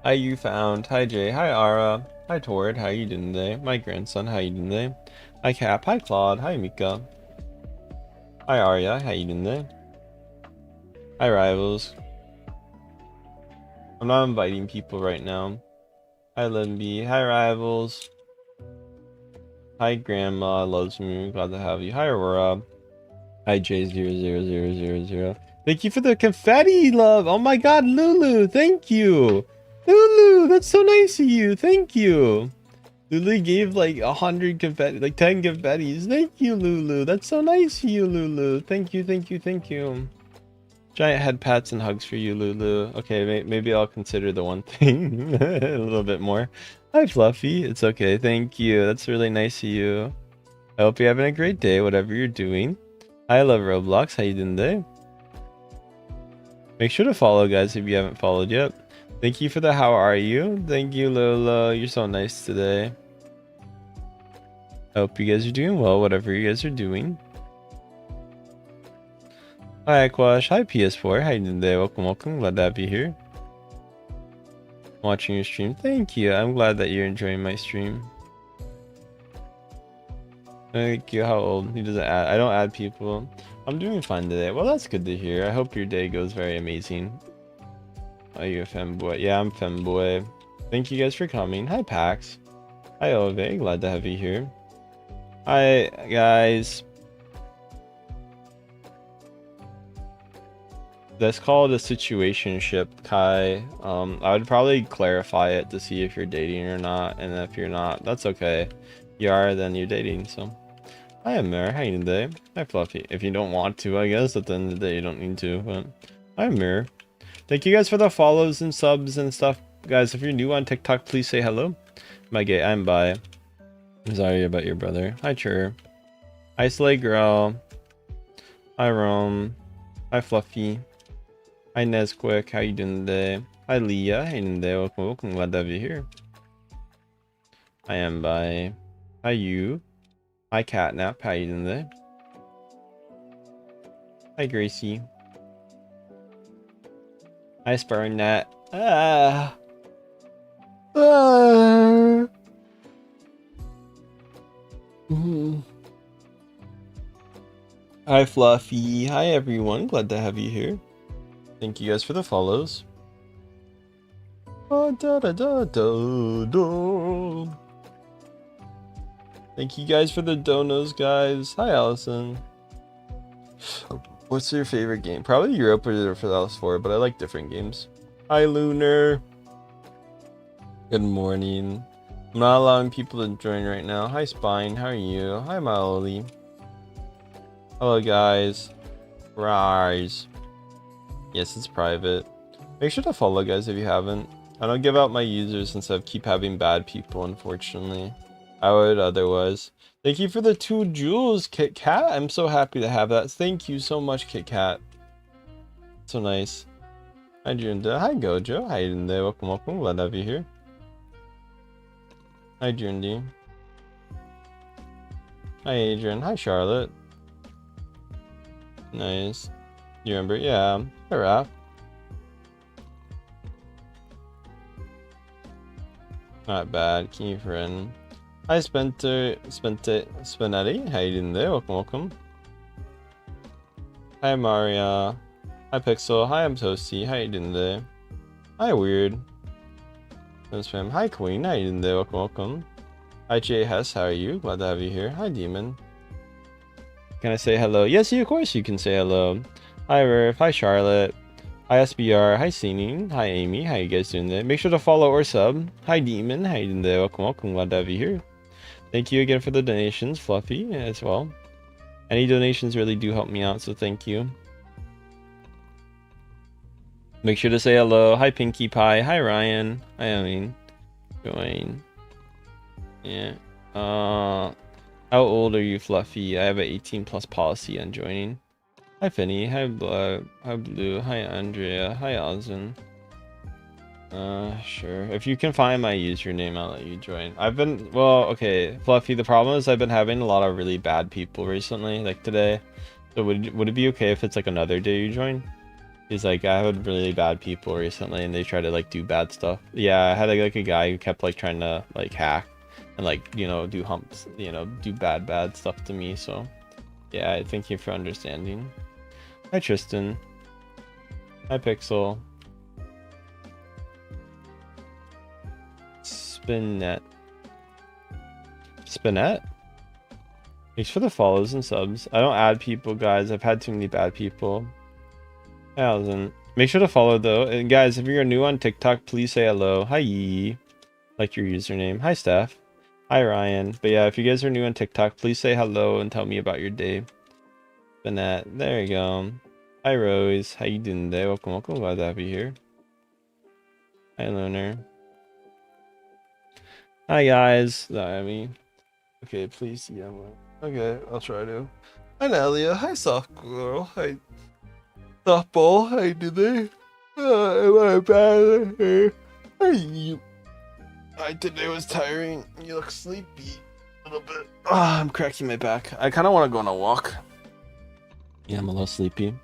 Hi, You Found. Hi, Jay. Hi, Ara. Hi, Tord. How you doing today? My grandson. How you doing today? Hi, Cap. Hi, Claude. Hi, Mika. Hi, Arya. How you doing today? Hi, Rivals. I'm not inviting people right now. Hi, Limby. Hi, Rivals. Hi, Grandma. Loves me. Glad to have you. Hi, Aurora. Hi, J00000. Thank you for the confetti, love. Oh my god, Lulu. Thank you. Lulu, that's so nice of you. Thank you. Lulu gave like 100 confetti, like 10 confettis. Thank you, Lulu. That's so nice of you, Lulu. Thank you, thank you, thank you. Giant head pats and hugs for you, Lulu. Okay, maybe I'll consider the one thing a little bit more. Hi, Fluffy. It's okay. Thank you. That's really nice of you. I hope you're having a great day, whatever you're doing. I love Roblox. How you doing today? Make sure to follow, guys, if you haven't followed yet. Thank you for the how are you? Thank you, Lola. You're so nice today. I hope you guys are doing well, whatever you guys are doing. Hi, Aquash. Hi, PS4. How you doing today? Welcome, welcome. Glad to have you here. Watching your stream. Thank you. I'm glad that you're enjoying my stream. Thank you. How old? He doesn't add. I don't add people. I'm doing fine today. Well, that's good to hear. I hope your day goes very amazing. Are you a femboy? Yeah, I'm femboy. Thank you guys for coming. Hi, Pax. Hi, Ove. Glad to have you here. Hi, guys. That's called a situationship, Kai. I would probably clarify it to see if you're dating or not, and if you're not, that's okay. You are, then you're dating, so. Hi, Amir. How you doing today? Hi, Fluffy. If you don't want to, I guess, at the end of the day, you don't need to, but. Hi, Amir. Thank you guys for the follows and subs and stuff. Guys, if you're new on TikTok, please say hello. Am I gay? I'm bi. I'm sorry about your brother. Hi, Chur. Hi, Slay Girl. Hi, Rome. Hi, Fluffy. Hi, Nesquick. How you doing today? Hi, Leah. How you doing today? Welcome, welcome. Glad to have you here. I am bi. Hi, you. Hi, Catnap. How you doing today? Hi, Gracie. Hi, Sparring Nat. Ah. Ah. Hi, Fluffy. Hi, everyone. Glad to have you here. Thank you guys for the follows. Oh, da, da, da, da, da. Thank you guys for the donos, guys. Hi, Allison. What's your favorite game? Probably Europa for the LS4, but I like different games. Hi, Lunar. Good morning. I'm not allowing people to join right now. Hi, Spine. How are you? Hi, Molly. Hello, guys. Rise. Yes, it's private. Make sure to follow, guys, if you haven't. I don't give out my users since I keep having bad people, unfortunately. I would otherwise. Thank you for the 2 jewels, Kit Kat. I'm so happy to have that. Thank you so much, Kit Kat. So nice. Hi, Junda. Hi, Gojo. Hi, Junda. Welcome, welcome. Glad to have you here. Hi, Jundi. Hi, Adrian. Hi, Charlotte. Nice. You remember? Yeah. Hi, Raph. Not bad. Can you friend? Hi, Spinetti. How you doing there? Welcome, welcome. Hi, Maria. Hi, Pixel. Hi, I'm Toasty. How you doing there? Hi, Weird. Hi, Queen. How you doing there? Welcome, welcome. Hi, Jay Hess. How are you? Glad to have you here. Hi, Demon. Can I say hello? Yes, of course you can say hello. Hi, Rurf. Hi, Charlotte. Hi, SBR. Hi, Singing. Hi, Amy. How you guys doing there? Make sure to follow or sub. Hi, Demon. How you doing there? Welcome, welcome. Glad to have you here. Thank you again for the donations, Fluffy, as well. Any donations really do help me out, so thank you. Make sure to say hello. Hi, Pinkie Pie. Hi, Ryan. Hi, Aline. Join. Yeah. How old are you, Fluffy? I have an 18 plus policy on joining. Hi, Finny. Hi, Hi, Blue. Hi, Andrea. Hi, Ozin. Sure. If you can find my username, I'll let you join. Well, okay, Fluffy, the problem is I've been having a lot of really bad people recently, like today. So would it be okay if it's like another day you join? He's like, I had really bad people recently and they try to like do bad stuff. Yeah, I had like a guy who kept like trying to like hack and like, you know, do humps, you know, do bad stuff to me. So yeah, thank you for understanding. Hi, Tristan. Hi, Pixel. Spinette. Thanks for the follows and subs. I don't add people, guys. I've had too many bad people. Thousand. Make sure to follow though. And guys, if you're new on TikTok, please say hello. Hi, Yee. Like your username. Hi, Steph. Hi, Ryan. But yeah, if you guys are new on TikTok, please say hello and tell me about your day. Spinette. There you go. Hi, Rose. How you doing today? Welcome, welcome. Glad to have you here. Hi, Lunar. Hi, guys. I mean, okay, please. Yeah, okay, I'll try to. Hi, Nalia. Hi, soft girl. Hi, softball. Hi, today. Am I bad? Hi, you. Today was tiring. You look sleepy a little bit. I'm cracking my back. I kind of want to go on a walk. Yeah, I'm a little sleepy.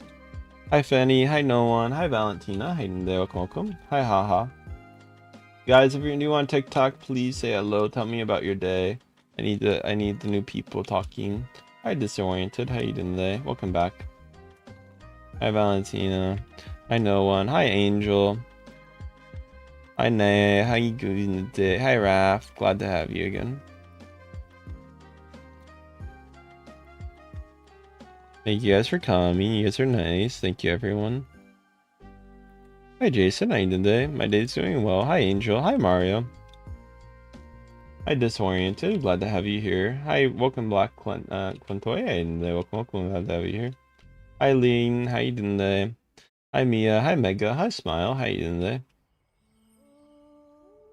Hi, Fanny. Hi, no one. Hi, Valentina. Hi, welcome, welcome. Hi, haha. Guys, if you're new on TikTok, please say hello. Tell me about your day. I need the new people talking. Hi, Disoriented. How you doing today? Welcome back. Hi, Valentina. Hi, no one. Hi, Angel. Hi, Nay. How you doing today? Hi, Raph. Glad to have you again. Thank you guys for coming. You guys are nice. Thank you, everyone. Hi, Jason. How you doing today? My day's doing well. Hi, Angel. Hi, Mario. Hi, Disoriented. Glad to have you here. Hi, welcome, Black Quintoy. Hey, welcome. Glad to have you here. Hi, Lean. How you doing today? Hi, Mia. Hi, Mega. Hi, Smile. How you doing today?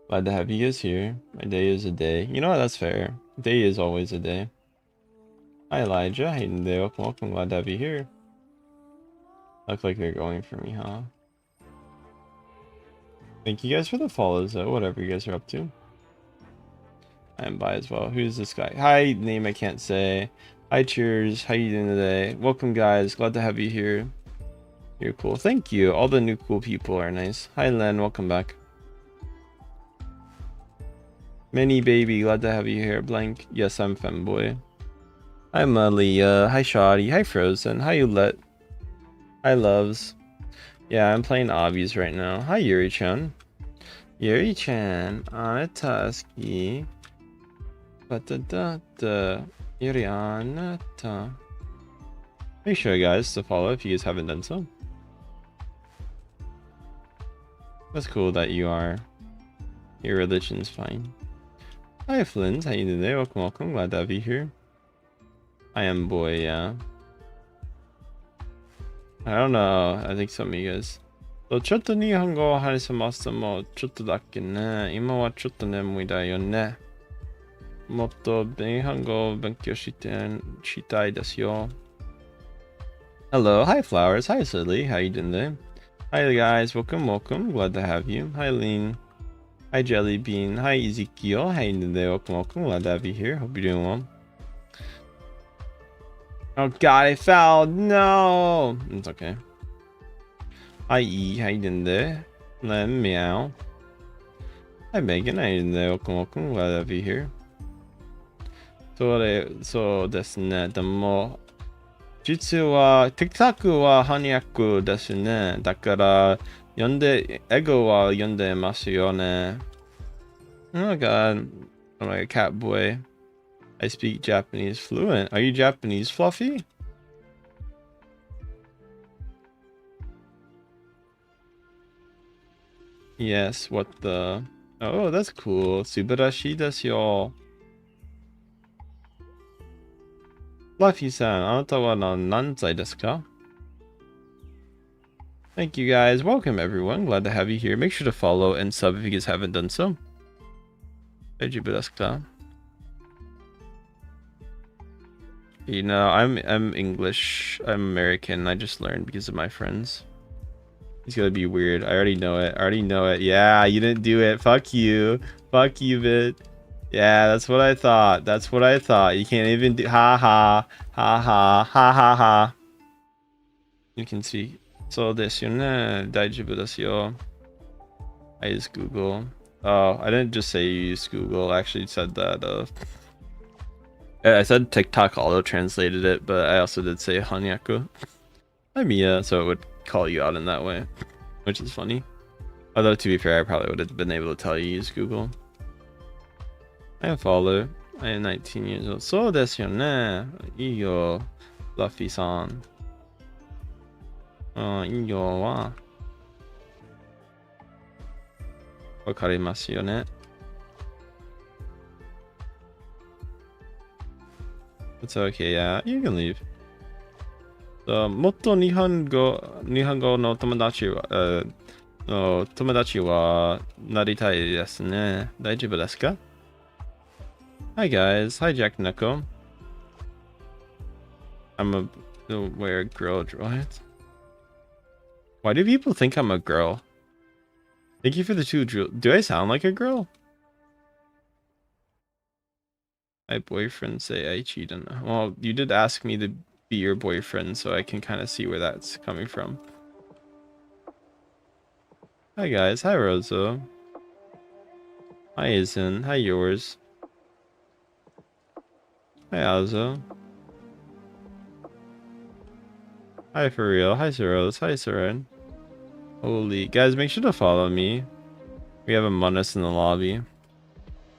Glad to have you guys here. My day is a day. You know what? That's fair. Day is always a day. Hi, Elijah. How you doing today? Welcome. Glad to have you here. Look like they're going for me, huh? Thank you guys for the follows, though. Whatever you guys are up to. I am by as well. Who's this guy? Hi, name I can't say. Hi, cheers. How you doing today? Welcome, guys. Glad to have you here. You're cool. Thank you. All the new cool people are nice. Hi, Len. Welcome back. Mini baby. Glad to have you here. Blank. Yes, I'm femboy. Hi, Malia. Hi, Shoddy. Hi, Frozen. Hi, Ulet. Hi, Loves. Yeah, I'm playing obbies right now. Hi, Yuri-chan. Yuri-chan on a Tusky. Irianata. Make sure, guys, to follow if you guys haven't done so. That's cool that you are. Your religion's fine. Hi, Flint. How you doing today? Welcome, welcome. Glad to have you here. I am boy, yeah. I don't know. I think some of you guys. ちょっと日本語を話せますともちょっとだけね。今はちょっと眠いだよね。もっと日本語を勉強したいですよ。Hello, hi Flowers, hi Silly, how you doing today? Hi guys, welcome, welcome, glad to have you. Hi Lean, hi Jelly Bean, hi Ezekiel, how you doing today? Welcome, welcome, glad to have you here. Hope you're doing well. Oh god, I fell, no! It's okay. Hi E, how you doing today? Meow. Hi Megan, how you doing today? Welcome, welcome, glad to have you here. そうですね。でも、実は TikTok は翻訳ですね。だから英語は読んでますよね。Oh god, I'm like a cat boy. I speak Japanese fluent. Are you Japanese, Fluffy? Yes, what the... Oh, that's cool. Subarashi desu yo. Fluffy-san, あなたは何歳ですか? Thank you guys. Welcome everyone. Glad to have you here. Make sure to follow and sub if you guys haven't done so. 大丈夫ですか? You know, I'm English. I'm American. I just learned because of my friends. It's gonna be weird. I already know it. I already know it. Yeah, you didn't do it. Fuck you. Fuck you, bit. Yeah, that's what I thought. That's what I thought. You can't even do... Ha ha. Ha ha. Ha ha ha. You can see. So this, I use Google. Oh, I didn't just say you use Google. I actually said that. I said TikTok auto translated it, but I also did say Hanyaku. Hi Mia, so it would call you out in that way, which is funny. Although to be fair, I probably would have been able to tell you use Google. I am follow. I am 19 years old. So desu ne. Iyo, Fluffy-san. いいよはわかりますよね。It's okay, yeah. You can leave. もっと日本語の友達はなりたいですね。大丈夫ですか? Hi guys. Hi Jack Neko. I'm a weird girl. What? Why do people think I'm a girl? Thank you for the 2 drill. Do I sound like a girl? My boyfriend say I cheat on... Well, you did ask me to be your boyfriend, so I can kind of see where that's coming from. Hi guys. Hi Rosa. Hi Izan. Hi yours. Hi Alzo. Hi for real. Hi Soros. Hi Soren. Holy guys, make sure to follow me. We have Among Us in the lobby.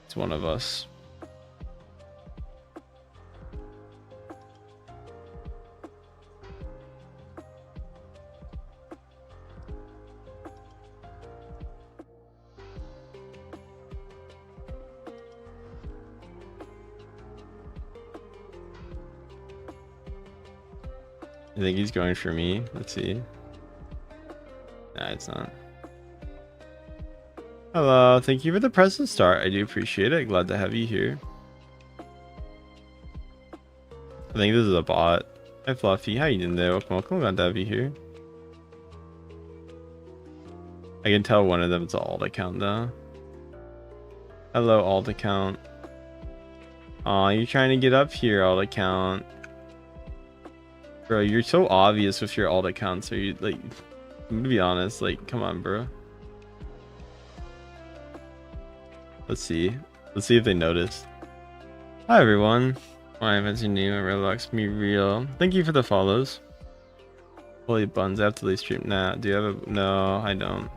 It's one of us. I think he's going for me. Let's see. Nah, it's not. Hello, thank you for the present start. I do appreciate it. Glad to have you here. I think this is a bot. Hi Fluffy, how you doing there? Welcome, welcome. Glad to have you here. I can tell one of them is an alt account though. Hello, alt account. Aw, you're trying to get up here, alt account. Bro, you're so obvious with your alt accounts. Are you like... I'm gonna be honest, like, come on, bro. Let's see. Let's see if they notice. Hi, everyone. My name is new at Roblox. Me real. Thank you for the follows. Holy buns, I have to leave stream. Nah, do you have a... No, I don't.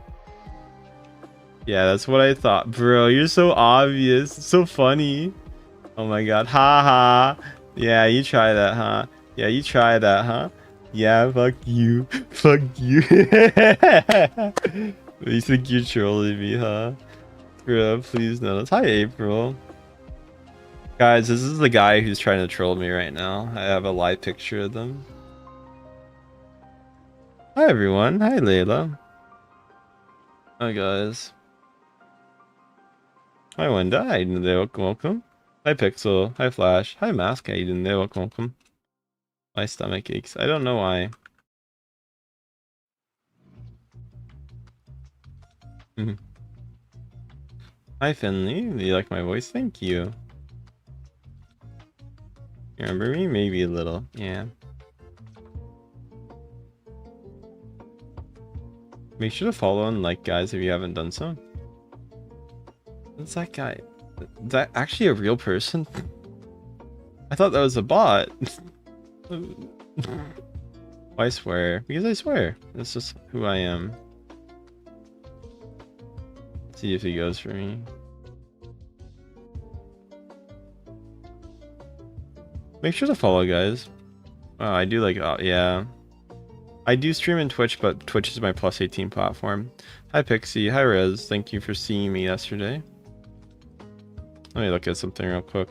Yeah, that's what I thought. Bro, you're so obvious. It's so funny. Oh my god. Ha ha. Yeah, you try that, huh? Yeah, you try that, huh? Yeah, fuck you. Fuck you. You think you're trolling me, huh? Bro, please notice. Hi, April. Guys, this is the guy who's trying to troll me right now. I have a live picture of them. Hi, everyone. Hi, Layla. Hi, guys. Hi, Wenda. How you doing today? Welcome, welcome. Hi, Pixel. Hi, Flash. Hi, Mask. How you doing today? Welcome, welcome. My stomach aches. I don't know why. Hi, Finley. Do you like my voice? Thank you. You remember me? Maybe a little. Yeah. Make sure to follow and like, guys, if you haven't done so. What's that guy? Is that actually a real person? I thought that was a bot. Why I swear? Because I swear. That's just who I am. Let's see if he goes for me. Make sure to follow, guys. Oh, I do like, yeah. I do stream in Twitch, but Twitch is my plus 18 platform. Hi, Pixie. Hi, Rez. Thank you for seeing me yesterday. Let me look at something real quick.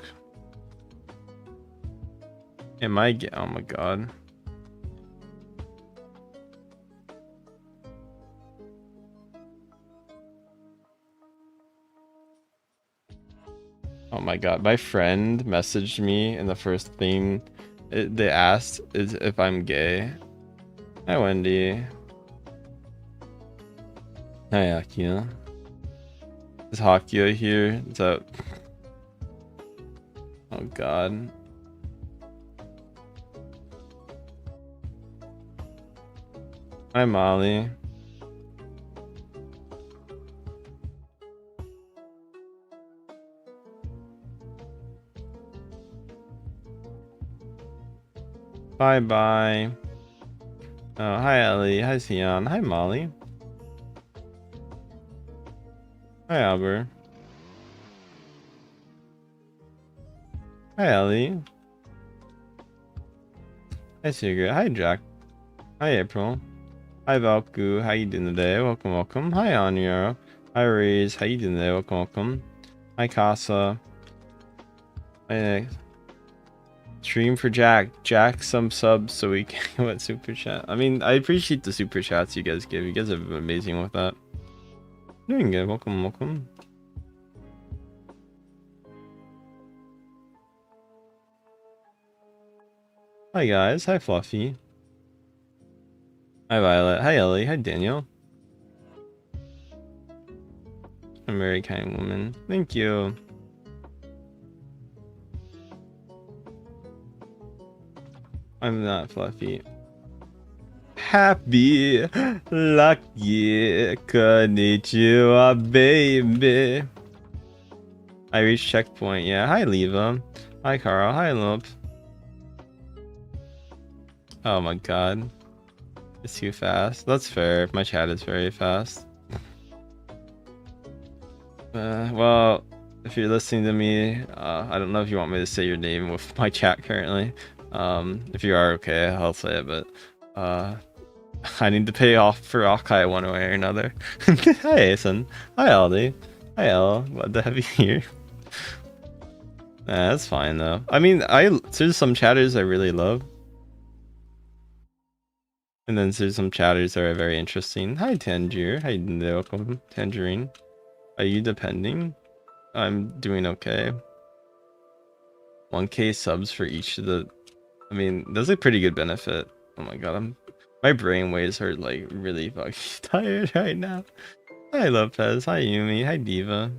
Am I oh my god. Oh my god, my friend messaged me and the first thing they asked is if I'm gay. Hi, Wendy. Hi, Akio. Is Hakio here? Is that... Oh god. Hi, Molly. Bye bye. Oh, hi Ellie. Hi Sion. Hi Molly. Hi Albert. Hi Ellie. Hi Sigrid. Hi Jack. Hi April. Hi Valku. How you doing today? Welcome, welcome. Hi Anya. Hi Raze. How you doing today? Welcome, welcome. Hi Casa. Hi. Stream for Jack. Jack some subs so we can what super chat. I mean, I appreciate the super chats you guys give. You guys have been amazing with that. Doing good. Welcome, welcome. Hi guys. Hi Fluffy. Hi Violet. Hi Ellie. Hi Daniel. I'm a very kind woman. Thank you. I'm not Fluffy. Happy, lucky, konnichiwa, baby. I reached checkpoint. Yeah. Hi, Leva. Hi, Carl. Hi, Lump. Oh my god. It's too fast. That's fair. My chat is very fast. Well, if you're listening to me, I don't know if you want me to say your name with my chat currently. If you are, okay, I'll say it, but I need to pay off for Akai one way or another. Hi, Asen. Hi, Aldi. Hi, El. Glad to have you here. Nah, that's fine though. I mean, there's some chatters I really love. And then there's some chatters that are very interesting. Hi, Tangier. Hi, welcome, Tangerine. Are you depending? I'm doing okay. 1K subs for each of the... I mean, that's a pretty good benefit. Oh my god, my brain waves are like really fucking tired right now. Hi, Lopez. Hi, Yumi. Hi, Diva.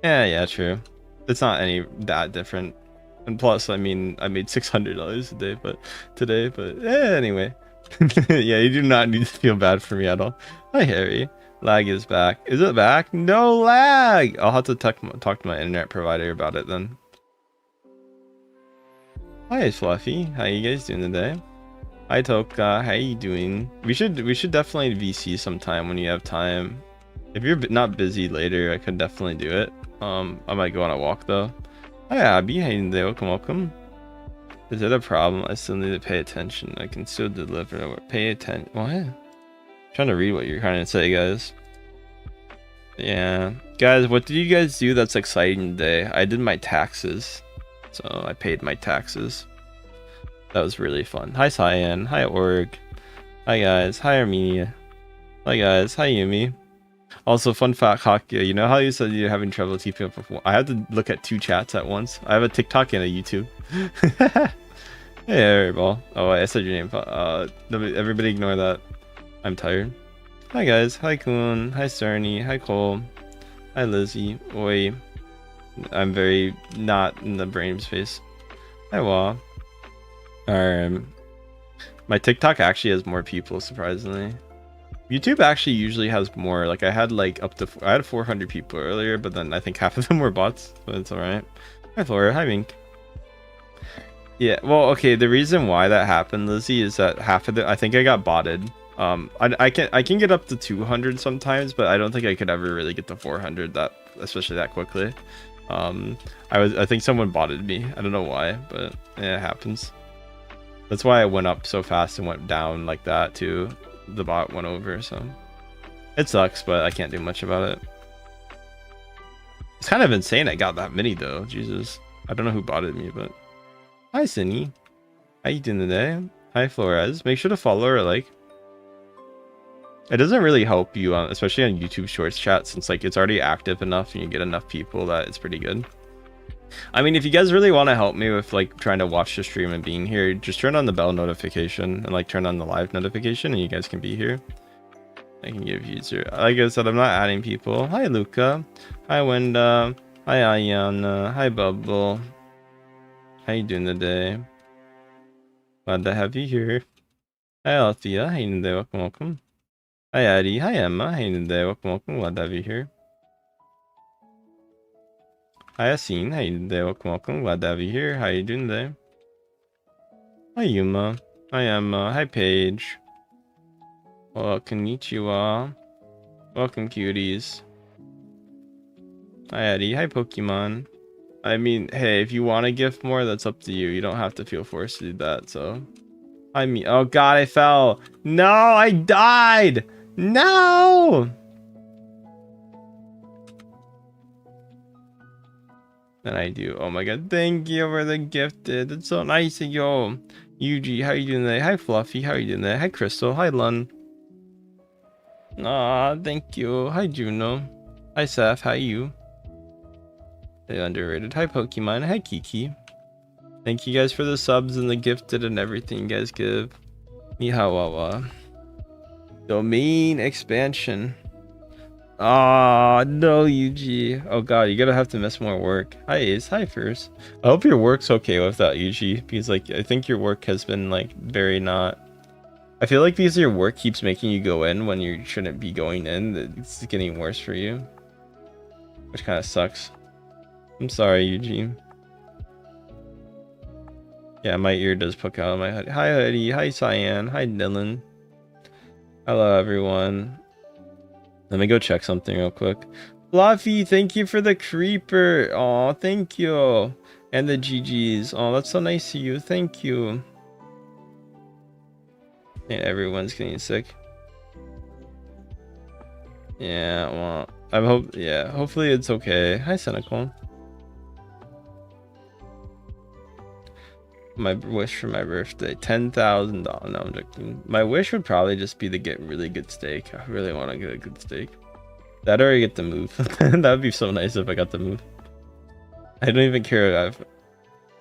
Yeah, true. It's not any that different. And plus, I mean, I made $600 a day, but today, but anyway. Yeah, you do not need to feel bad for me at all. Hi, Harry. Lag is back. Is it back? No lag! I'll have to talk to my internet provider about it then. Hi, Fluffy. How you guys doing today? Hi, Toka. How you doing? We should definitely VC sometime when you have time. If you're not busy later, I could definitely do it. I might go on a walk though. Hi Abby, how you doing today? Welcome, welcome. Is it a problem? I still need to pay attention. I can still deliver. Pay attention. What? I'm trying to read what you're trying to say, guys. Yeah. Guys, what did you guys do that's exciting today? I did my taxes. So I paid my taxes. That was really fun. Hi Cyan. Hi Org. Hi guys. Hi Armenia. Hi guys. Hi Yumi. Also, fun fact, Hakia, you know how you said you're having trouble keeping up with... I had to look at 2 chats at once. I have a TikTok and a YouTube. Hey, Airball. Oh, I said your name. Everybody ignore that. I'm tired. Hi, guys. Hi, Kuhn. Hi, Cerny. Hi, Cole. Hi, Lizzie. Oi. I'm very not in the brain space. Hi, Wa. My TikTok actually has more people, surprisingly. YouTube actually usually has more. Like I had like I had 400 people earlier, but then I think half of them were bots, but it's all right. Hi Flora, hi Mink. Yeah, well, okay, the reason why that happened, Lizzie, is that half of I think I got botted. I can get up to 200 sometimes, but I don't think I could ever really get to 400 especially that quickly. I think someone botted me. I don't know why, but yeah, it happens. That's why I went up so fast and went down like that too. The bot went over, so it sucks, but I can't do much about it. It's kind of insane I got that many though. Jesus, I don't know who botted me, but hi Cindy, how you doing today? Hi Flores, make sure to follow or like. It doesn't really help you especially on YouTube Shorts chat, since like it's already active enough and you get enough people that it's pretty good. I mean, if you guys really want to help me with like trying to watch the stream and being here, just turn on the bell notification and like turn on the live notification and you guys can be here. I can give you zero. Like I said, I'm not adding people. Hi Luca. Hi Wenda. Hi Ayana. Hi Bubble. How you doing today? Glad to have you here. Hi Althea. How you doing today? Welcome, welcome. Hi Addie. Hi Emma. How you doing today? Welcome, welcome. Glad to have you here. Hi Yassine, how you doing today? Welcome, welcome. Glad to have you here. How you doing today? Hi Yuma. Hi Emma. Hi Paige. Well, konnichiwa. Welcome cuties. Hi Eddie. Hi Pokemon. I mean, hey, if you want to gift more, that's up to you. You don't have to feel forced to do that, so. I mean, oh god, I fell. No, I died. No! And I do. Oh my god, thank you for the gifted. It's so nice of you. Yuji, how you doing today? Hi Fluffy, how you doing today? Hi Crystal, hi Lun. Aw, thank you. Hi Juno. Hi Seth, how you? They underrated. Hi Pokemon, hi Kiki. Thank you guys for the subs and the gifted and everything you guys give. Mihawawa. Domain expansion. Ah, no, Yuji. Oh god, you're gonna have to miss more work. Hi Ace, hi First. I hope your work's okay with that, Yuji, because like I think your work has been like very not. I feel like because your work keeps making you go in when you shouldn't be going in, it's getting worse for you, which kind of sucks. I'm sorry, Eugene. Yeah, my ear does poke out of my head. Hi Eddie, hi Cyan, hi Dylan. Hello everyone. Let me go check something real quick. Fluffy, thank you for the creeper. Oh, thank you. And the GGs. Oh, that's so nice of you. Thank you. Yeah, everyone's getting sick. Yeah, well, hopefully it's okay. Hi, Cynical. My wish for my birthday, $10,000. No, I'm joking. My wish would probably just be to get really good steak. I really want to get a good steak. That or get the move. That would be so nice if I got the move. I don't even care.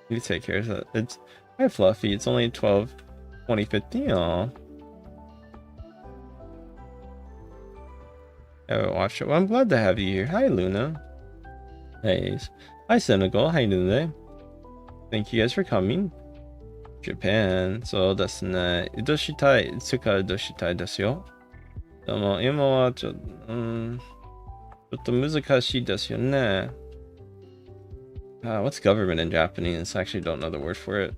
You take care of that. It's hi Fluffy. It's only 2050. Aw. I haven't watched it. Well, I'm glad to have you here. Hi Luna. Hey. Hi Senegal. How you doing today? Thank you guys for coming. Japan. So that's ne. Idoshitai. Tsuka idoshitai desu yo. でも今はちょっと難しいですよね. What's government in Japanese? I actually don't know the word for it.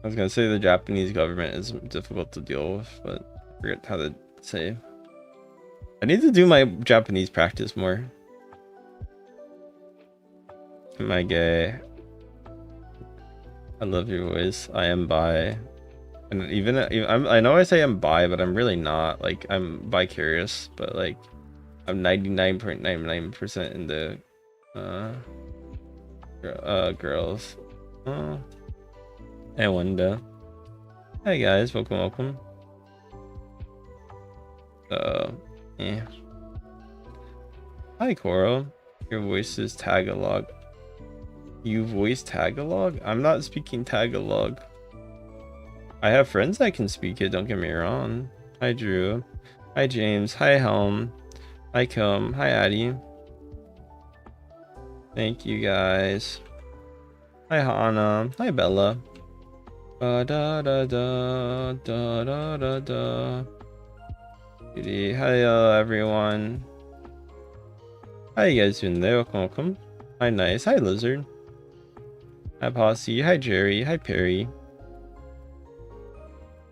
I was gonna say the Japanese government is difficult to deal with, but I forget how to say. I need to do my Japanese practice more. Am I gay? I love your voice. I am bi. And even I know I say I'm bi, but I'm really not. Like, I'm bi-curious, but like I'm 99.99% in the girls. I wonder. Hey guys, welcome. Yeah. Hi Coro. Your voice is Tagalog. You voice Tagalog? I'm not speaking Tagalog. I have friends that can speak it, don't get me wrong. Hi Drew. Hi James. Hi Helm. Hi Com. Hi Addie. Thank you guys. Hi Hana. Hi Bella. Da da da da da da da. Hi everyone. How you guys doing there? Welcome. Hi Nice. Hi Lizard. Hi Posse. Hi Jerry. Hi Perry.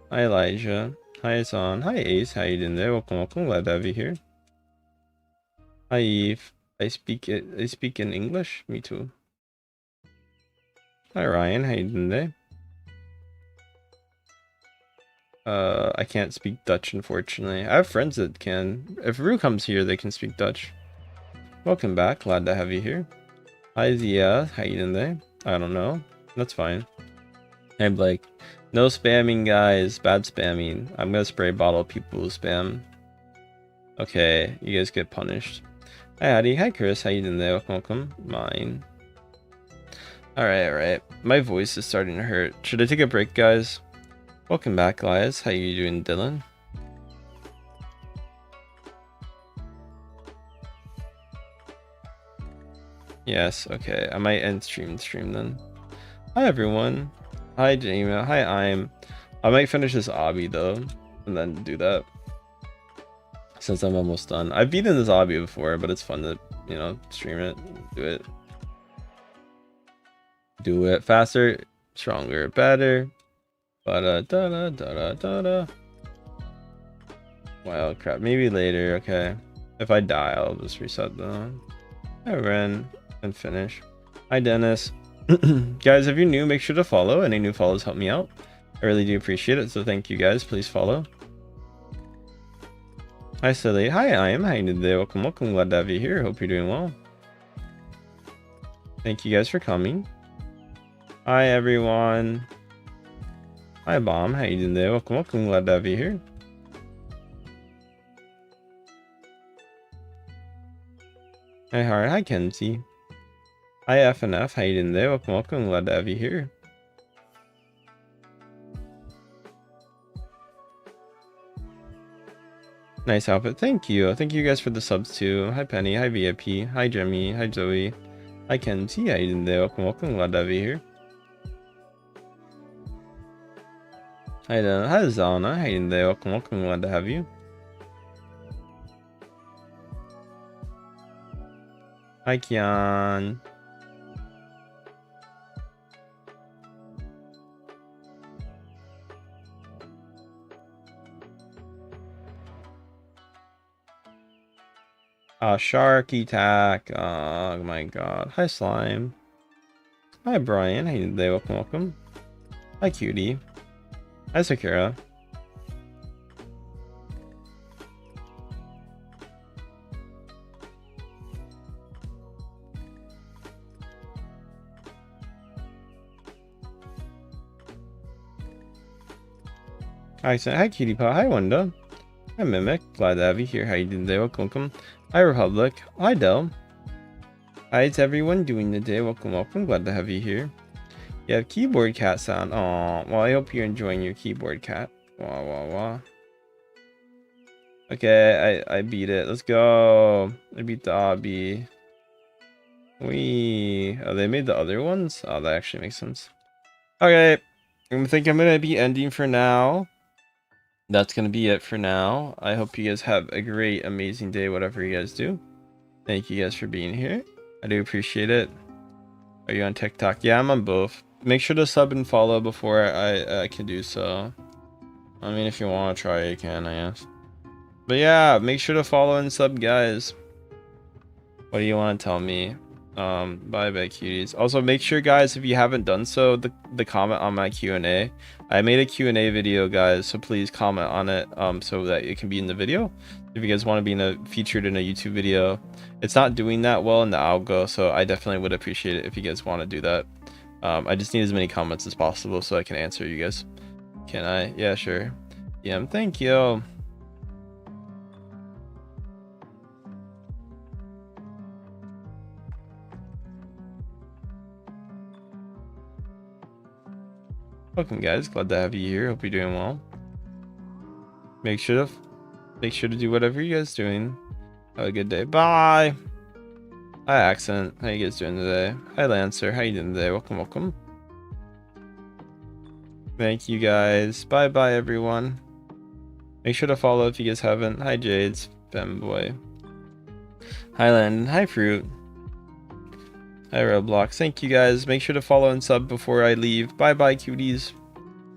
Hi Elijah. Hi Son. Hi Ace. How you doing there? Welcome. Glad to have you here. Hi Eve. I speak in English. Me too. Hi Ryan. How you doing there? I can't speak Dutch, unfortunately. I have friends that can. If Rue comes here, they can speak Dutch. Welcome back. Glad to have you here. Hi Zia. How you doing there? I don't know. That's fine. I'm like, no spamming, guys. Bad spamming. I'm gonna spray bottle people who spam. Okay, you guys get punished. Hi Addie. Hi Chris. How you doing there? Welcome. Mine. Alright. My voice is starting to hurt. Should I take a break, guys? Welcome back, guys. How you doing, Dylan? Yes, okay. I might end stream then. Hi, everyone. Hi, Jamie. Hi, I might finish this obby, though, and then do that. Since I'm almost done. I've beaten this obby before, but it's fun to, you know, stream it. Do it faster, stronger, better. Da-da-da-da-da-da-da. Wild crap. Maybe later, okay. If I die, I'll just reset them. Hi, Ren. And finish. Hi, Dennis. Guys, if you're new, make sure to follow. Any new follows help me out. I really do appreciate it, so thank you guys. Please follow. Hi, Silly. Hi, I am. How you doing today? Welcome. Glad to have you here. Hope you're doing well. Thank you guys for coming. Hi, everyone. Hi, Bomb. How you doing today? Welcome. Glad to have you here. Hi, Heart. Hi, Kenzie. Hi, FNF. How you doing today? Welcome. Glad to have you here. Nice outfit. Thank you. Thank you guys for the subs too. Hi, Penny. Hi, VIP. Hi, Jemmy. Hi, Zoe. Hi, Kenzie. How you doing today? Welcome. Glad to have you here. Hi, Zana. How you doing today? Welcome. Glad to have you. Hi, Kian. Sharky Tack. Oh my god. Hi, Slime. Hi, Brian. How you doing today? Welcome. Hi, Cutie. Hi, Sakura. Hi, Cutie Pie. Hi, Wanda. Hi, Mimic. Glad to have you here. How you doing today? Welcome. Hi, Republic. Hi, Del. Hi, it's everyone doing today. Welcome. Glad to have you here. You have keyboard cat sound. Aw, well, I hope you're enjoying your keyboard cat. Wah. Okay, I beat it. Let's go. I beat the obby. Wee. Oh, they made the other ones? Oh, that actually makes sense. Okay, I think I'm gonna be ending for now. That's gonna be it for now. I hope you guys have a great, amazing day, whatever you guys do. Thank you guys for being here. I do appreciate it. Are you on TikTok? Yeah, I'm on both. Make sure to sub and follow before I can do so. I mean, if you want to try, you can, I guess. But yeah, make sure to follow and sub, guys. What do you want to tell me? Bye bye, cuties. Also, make sure, guys, if you haven't done so, the comment on my Q&A. I made a Q&A video, guys, so please comment on it so that it can be in the video. If you guys want to be featured in a YouTube video. It's not doing that well in the algo, so I definitely would appreciate it if you guys want to do that. I just need as many comments as possible so I can answer you guys. Can I? Yeah, sure. Yeah, thank you. Welcome, guys. Glad to have you here. Hope you're doing well. Make sure to do whatever you guys doing. Have a good day. Bye. Hi, Accent. How you guys doing today? Hi, Lancer. How you doing today? Welcome, welcome. Thank you, guys. Bye, bye, everyone. Make sure to follow if you guys haven't. Hi, Jades. Femboy. Hi, Landon. Hi, Fruit. Hi, Roblox. Thank you, guys. Make sure to follow and sub before I leave. Bye, bye, cuties.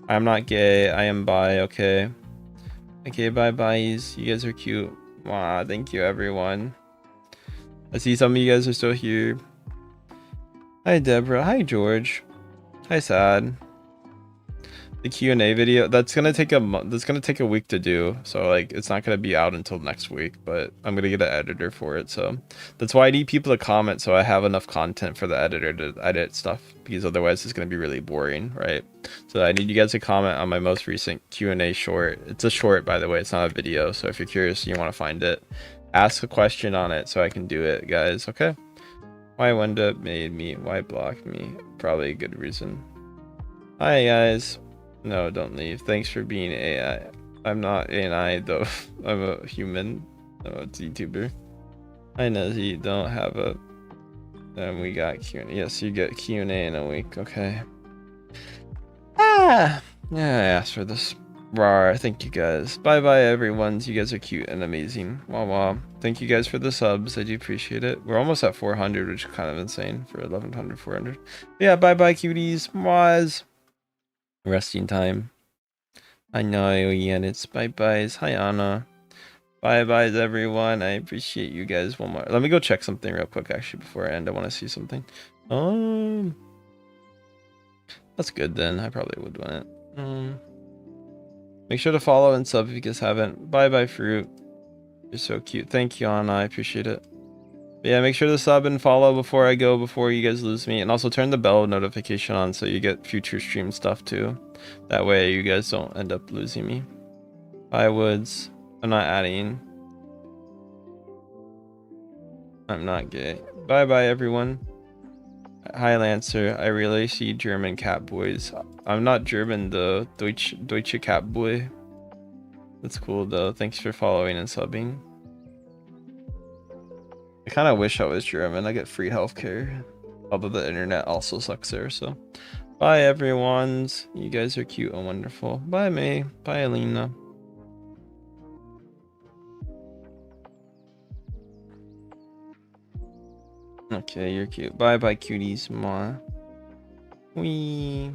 I'm not gay. I am bi. Okay. Okay, bye, byes. You guys are cute. Wow, thank you, everyone. I see some of you guys are still here. Hi, Deborah. Hi, George. Hi, Sad. The Q&A video, that's gonna take a week to do, so like it's not gonna be out until next week, but I'm gonna get an editor for it, so that's why I need people to comment so I have enough content for the editor to edit stuff, because otherwise it's gonna be really boring, right? So I need you guys to comment on my most recent Q&A short. It's a short, by the way, it's not a video, so if you're curious and you want to find it, ask a question on it so I can do it, guys. Okay? Why Wenda made me? Why blocked me? Probably a good reason. Hi, guys. No, don't leave. Thanks for being AI. I'm not AI though. I'm a human. No, it's a YouTuber. I know you don't have a. And we got Q&A. Yes, you get Q&A in a week. Okay. Ah. Yeah, I asked for this. Rawr. Thank you guys. Bye bye, everyone. You guys are cute and amazing. Wah wah. Thank you guys for the subs. I do appreciate it. We're almost at 400, which is kind of insane for 1100, 400. Yeah, bye bye, cuties. Was. Resting time. I know, Ian. It's bye byes. Hi, Anna. Bye byes, everyone. I appreciate you guys one more. Let me go check something real quick, actually, before I end. I want to see something. That's good then. I probably would want it. Make sure to follow and sub if you guys haven't. Bye bye, Fruit. You're so cute. Thank you, Anna. I appreciate it. But yeah, make sure to sub and follow before I go, before you guys lose me. And also turn the bell notification on so you get future stream stuff too. That way you guys don't end up losing me. Bye, Woods. I'm not adding. I'm not gay. Bye bye, everyone. Hi, Lancer. I really see German cat boys. I'm not German though. Deutsche cat boy. That's cool though. Thanks for following and subbing. I kind of wish I was German. I get free healthcare. Although the internet also sucks there, so. Bye, everyone. You guys are cute and wonderful. Bye, May. Bye, Alina. Okay, you're cute. Bye, bye, cuties. Mwah. Wee.